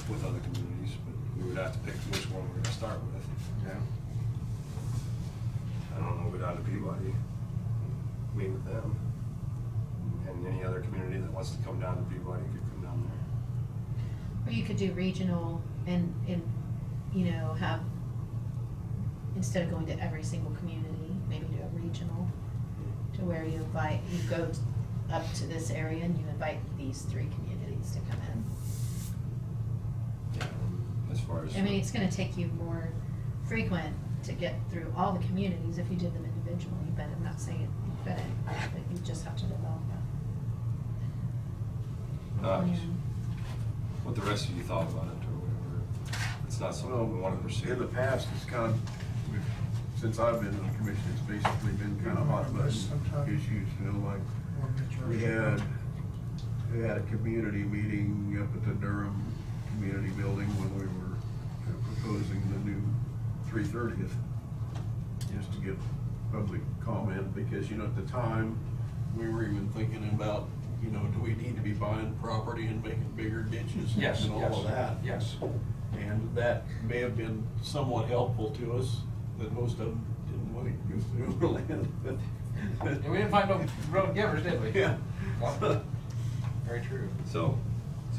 with other communities, but we would have to pick which one we're gonna start with. Yeah. I don't know, go down to Peabody, meet with them. And any other community that wants to come down to Peabody could come down there. Or you could do regional and, you know, have, instead of going to every single community, maybe do a regional to where you go up to this area and you invite these 3 communities to come in. Yeah, as far as. I mean, it's gonna take you more frequent to get through all the communities if you did them individually, but I'm not saying you couldn't, but you just have to develop a plan. What the rest of you thought about it or whatever. It's not something we want to pursue. In the past, it's kind of, since I've been in the commission, it's basically been kind of hot button issues, you know, like, we had a community meeting up at the Durham Community Building when we were proposing the new 330th, just to get public comment, because, you know, at the time, we were even thinking about, you know, do we need to be buying property and making bigger ditches Yes, and all yes, of that? yes. And that may have been somewhat helpful to us, that most of them didn't want to use the overland, but. And we didn't find no road givers, did we? Yeah. No. Very true. So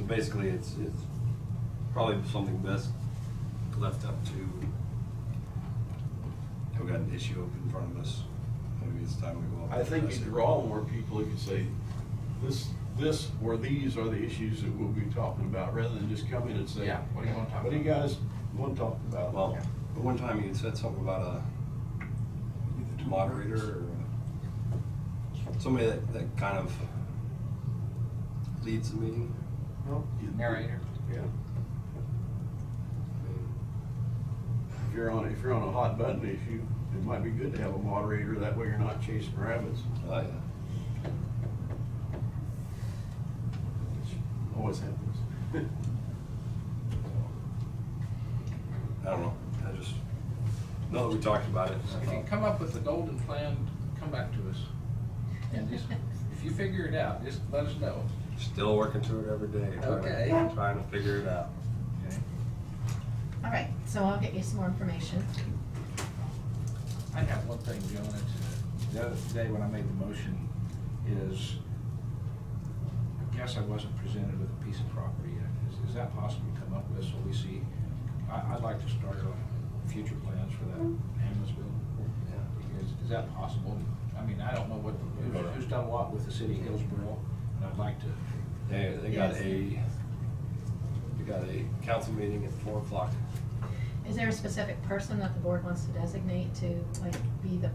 basically, it's probably something best left up to, we've got an issue up in front of us. Maybe it's time we go up. I think and you address it. draw more people, you could say, this or these are the issues that we'll be talking about, rather than just come in and say, Yeah, what do you want to talk what do you about? guys want to talk about? Well, at one time you had said something about a moderator or somebody that kind of leads the meeting. Well, Narrator. Yeah. If you're on a hot button issue, it might be good to have a moderator, that way you're not chasing rabbits. Oh, yeah. Which always happens. I don't know, I just know that we talked about it. and I If you thought- come up with a golden plan, come back to us. And just, if you figure it out, just let us know. Still working to it every day. Okay. Trying to figure it out. Okay. All right, so I'll get you some more information. I have one thing, Joan, the other day when I made the motion is, I guess I wasn't presented with a piece of property yet. Is that possible to come up with, so we see? I'd like to start on future plans for that ambulance building. Is that possible? I mean, I don't know who's done what with the city of Hillsborough, and I'd like to. They got a council meeting at 4 o'clock. Is there a specific person that the board wants to designate to, like, be the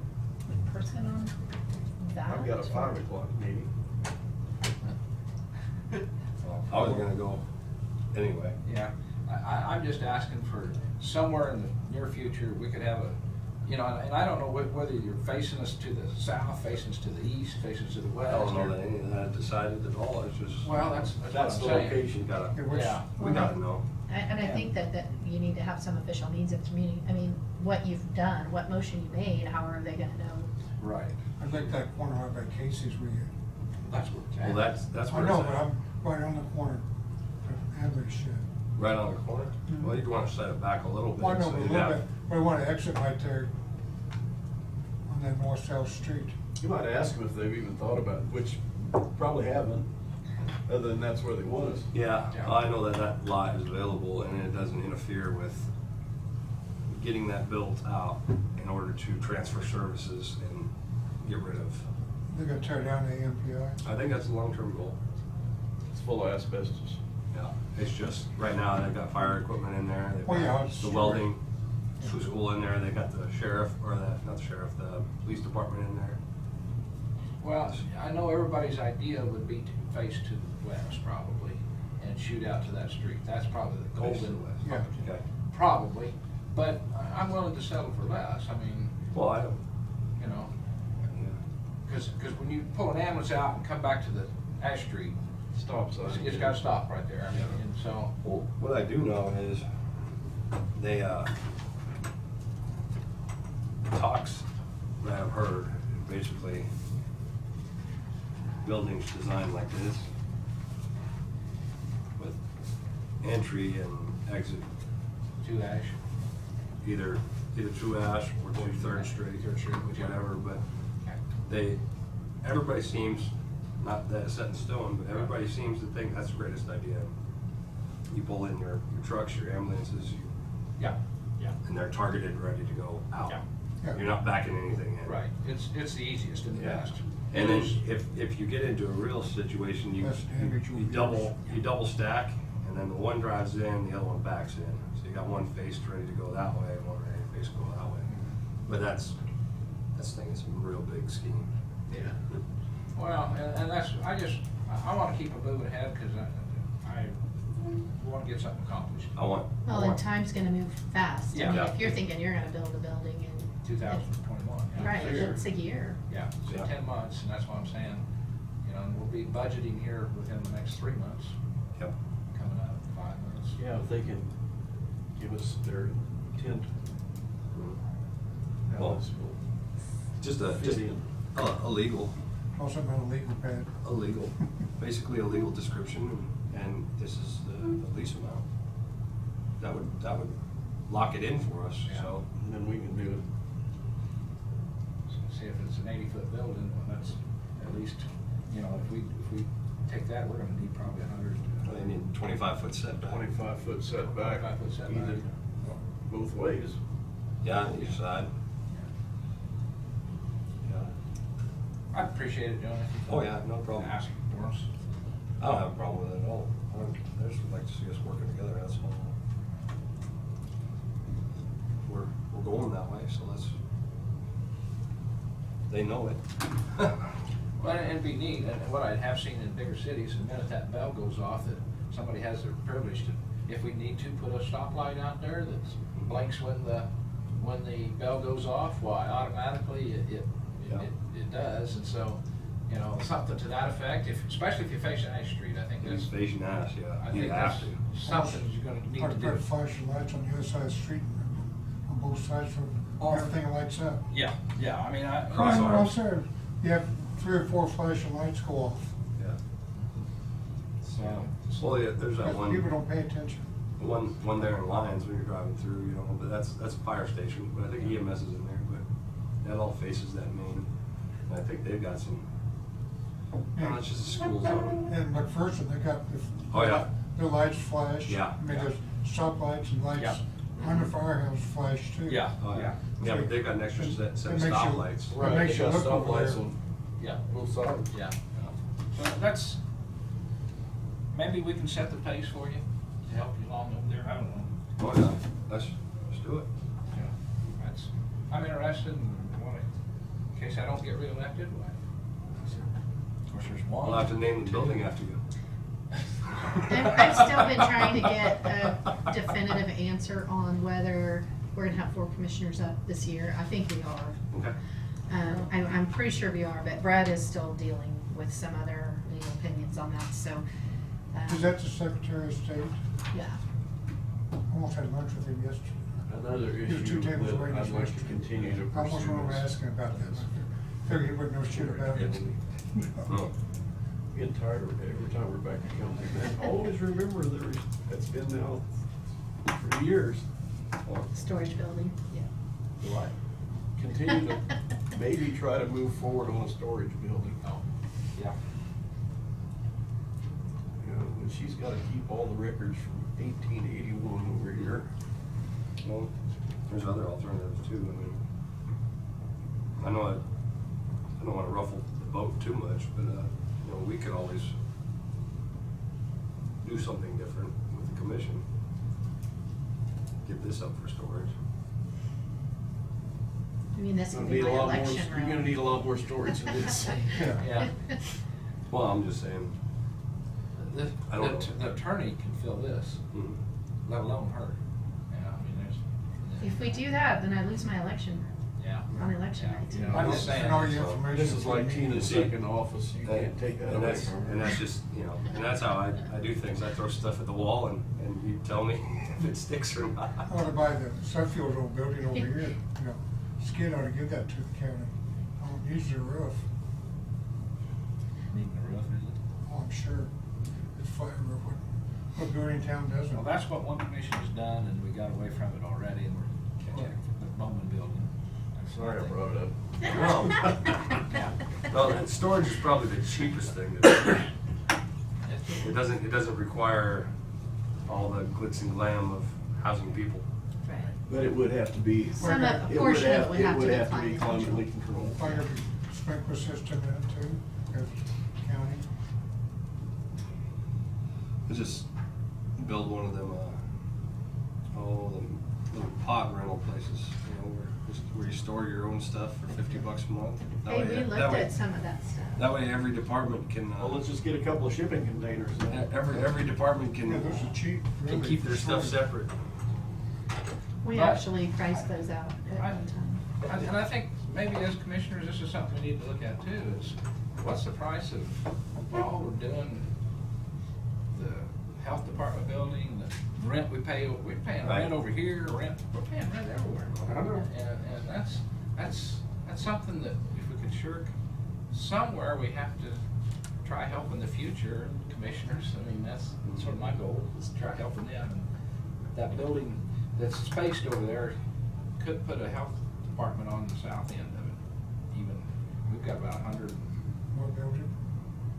person on that? I've got a 5 o'clock meeting. I was gonna go anyway. Yeah, I'm just asking for somewhere in the near future, we could have a, you know, and I don't know whether you're facing us to the south, facing us to the east, facing us to the I west. don't know or- that any of that decided at all, it's just. Well, that's That's what the I'm saying. location, gotta, Yeah. we gotta know. And I think that you need to have some official means of community, I mean, what you've done, what motion you made, how are they gonna know? Right, I'd like that corner out by Casey's where you, that's what it's Well, at. that's I where know, it's but at. I'm right on the corner of Adler's shed. Right on the corner? Well, you'd wanna set it back a little bit. Well, I know, so but a you'd little have- bit, but I want to exit right there on that north-south street. You might ask them if they've even thought about it, which probably haven't, other than that's where they want us. Yeah, Yeah. I know that lot is available and it doesn't interfere with getting that built out in order to transfer services and get rid of. They're gonna tear down the AMPI. I think that's the long-term goal. It's full of asbestos. Yeah, it's just, right now, they've got fire equipment in there. they've Oh, yeah, got it's- The welding school in there, they got the sheriff, or not the sheriff, the police department in there. Well, I know everybody's idea would be to face to the west probably, and shoot out to that street. That's probably the Face to the golden. west. Yeah. Okay. Probably, but I'm willing to settle for less, I mean, Well, I don't, you know, yeah. cause when you pull an ambulance out and come back to the Ash Street, Stop sign. it's gotta stop right there, I mean, and so. Well, what I do know is they, talks that I've heard, basically, buildings designed like this with entry and exit, 2 Ash. either 2 Ash or 2 Third Street, Third Street, whichever. whatever, but everybody seems, not that it's set in stone, but everybody seems to think that's the greatest idea. You pull in your trucks, your ambulances, Yeah, and they're targeted, ready to go out. Yeah. Yeah. You're not backing anything in. right. It's the easiest and the Yeah. best. And then if you get into a real situation, you Less damage will be you double stack, and then the one drives in, the other one backs in. So you got one face ready to go that way, and one face to go that way. But that's thing is a real big scheme. Yeah. Well, and that's, I want to keep it moving ahead because I want to get something accomplished. Well, and time's gonna move fast. I mean, Yeah. if you're thinking you're gonna build a building in 2021. yeah. right, So it's a year. Yeah, so Yeah. 10 months, and that's what I'm saying, you know, and we'll be budgeting here within the next 3 months, Yep. coming up, 5 months. Yeah, if they can give us their intent. Well, just a legal, Also about a legal pad. basically a legal description, and this is the lease amount. That would lock it in for us, Yeah. so. And then we can do it. So see if it's an 80-foot building, well, that's at least, you know, if we take that, we're gonna need probably 100. They need 25-foot setback. 25-foot setback. 25-foot setback. Either, both ways. Yeah, on each side. I appreciate it, John. if you Oh, yeah, no problem. Ask for us. I don't have a problem with it at all. I just would like to see us working together, that's all. We're going that way, so they know it. Well, and it'd be neat, and what I have seen in bigger cities, the minute that bell goes off, that somebody has the privilege to, if we need to, put a stoplight out there that blinks when the bell goes off, why automatically it does, and so, you know, something to that effect, especially if you face Ash Street, I think that's. It's facing ass, yeah. I You think have that's to. something you're gonna need to Put do. flashing lights on the other side of the street, on both sides, so Off. everything lights up. Yeah, I mean, Cross Well, arms. sir, you have 3 or 4 flashing lights go off. Yeah. So, Well, yeah, there's that People one, don't pay attention. one there in Lyons when you're driving through, you know, but that's a fire station, but I think EMS is in there, but that all faces that main. And I think they've got some, it's just a school zone. And McPherson, they got Oh, yeah. the lights flash. Yeah. I mean, there's stoplights and lights Yeah. on the firehouse flash too. yeah, Oh, yeah, Yeah, but they've got an extra set of It makes you- stoplights. It makes you They got look over stoplights there. on yeah. both sides. Yeah. So that's, maybe we can set the pace for you to help you along over there, I don't know. Oh, yeah, let's do it. Yeah, that's, I'm interested in case I don't get reelected, why? Of course, there's one. We'll have to name the building after you. I've still been trying to get a definitive answer on whether we're gonna have 4 commissioners up this year. I think we are. Okay. I'm pretty sure we are, but Brad is still dealing with some other legal opinions on that, so. Is that the Secretary of State? Yeah. I almost had lunch with him yesterday. Another He was 2 issue tables that away I'd this like to yesterday. continue to I almost pursue wanted to is- ask him about that. I figured he wouldn't know shit about it. Oh. Getting tired of it every time Rebecca comes in. I always remember it's been now 3 years. Storage building, yeah. So I continue to maybe try to move forward on a storage building. Oh, yeah. You know, and she's gotta keep all the records from 1881 over here. Well, there's other alternatives too, I mean, I know I don't wanna ruffle the boat too much, but, you know, we could always do something different with the commission. Give this up for storage. I mean, this You're could be my election You're gonna room. need a lot more storage than this. Yeah. Well, I'm just saying, I don't know. The attorney can fill this, mhm. let alone her. Yeah, I mean, there's, If we do that, then I lose my election yeah. on election Yeah. night too. Yeah. I'm just saying. And all your so, information. This is like Tina's See? second office, you can't take that And away that's, from her. and that's just, you know, and that's how I do things, I throw stuff at the wall and you tell me if it sticks or not. I ought to buy the Suffield old building over here, you know, Skid ought to give that to the county. I don't use the roof. Needing a roof, is it? Oh, I'm sure. It's flat roof. What building in town doesn't? Well, that's what one commission has done, and we got away from it already, and we're catching it for the Bowman building. Sorry I brought it up. Well, storage is probably the cheapest thing to do. It doesn't require all the glitz and glam of housing people. Right. But it would have to be. A portion of it would have to be climate climately controlled. Fire sprinkler system in it too, as county. We'll just build one of them, them little pod rental places, you know, where you store your own stuff for $50 a month. That Hey, way- we that looked way- at some of that stuff. That way every department can, Well, let's just get a couple of shipping containers then. every department can, Yeah, those are cheap, can really, keep for their stuff storage. separate. We But- actually priced those out at one time. And I think maybe as commissioners, this is something we need to look at too, is what's the price of all we're doing, the health department building, the rent we pay, we're paying Right. rent over here, we're paying rent everywhere. I know. And that's something that if we could shirk, somewhere we have to try helping the future commissioners. I mean, that's sort of my goal, is to try helping them. And that building that's spaced over there could put a health department on the south end of it. Even, we've got about 100, More building?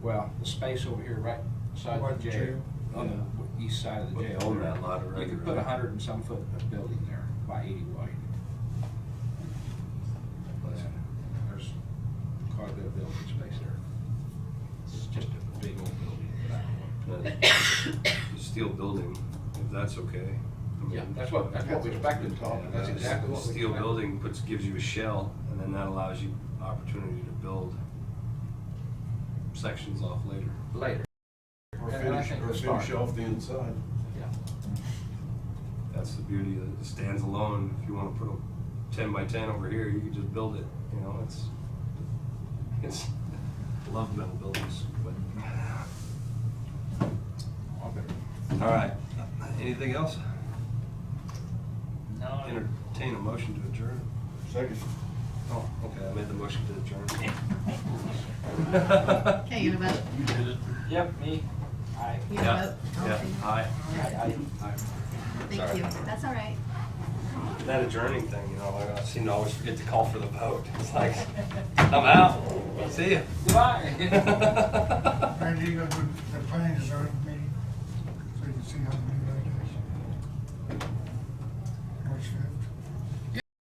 well, the space over here right beside By the the jail, jail. on the east side of the We jail. own there. that lot already, You could put right? 100 and some foot of building there by 80 wide. There's quite a bit of building space there. It's just a big old building. The steel building, if that's okay. I mean, Yeah, that's what we expected. That's exactly what we Steel expected. building gives you a shell, and then that allows you opportunity to build sections off later. Later. Or And I finish, think or the start. finish off the inside. Yeah. That's the beauty of it. It stands alone. If you want to put a 10 by 10 over here, you can just build it. You know, it's I love metal buildings. But All better. all right, anything else? No. Entertain a motion to adjourn. Second. Oh, okay. I made the motion to adjourn. Okay, you gonna vote? You did it. Yep, me. Aye. You gonna Yeah. vote? All in Yeah. favor? Aye. Aye. Thank Sorry. you. That's all right. That adjourning thing, you know, I seem to always forget to call for the vote. It's like, I'm out. See ya. Goodbye. Randy, you go to the planning and zoning meeting, so you can see how the new regulations. March 5th.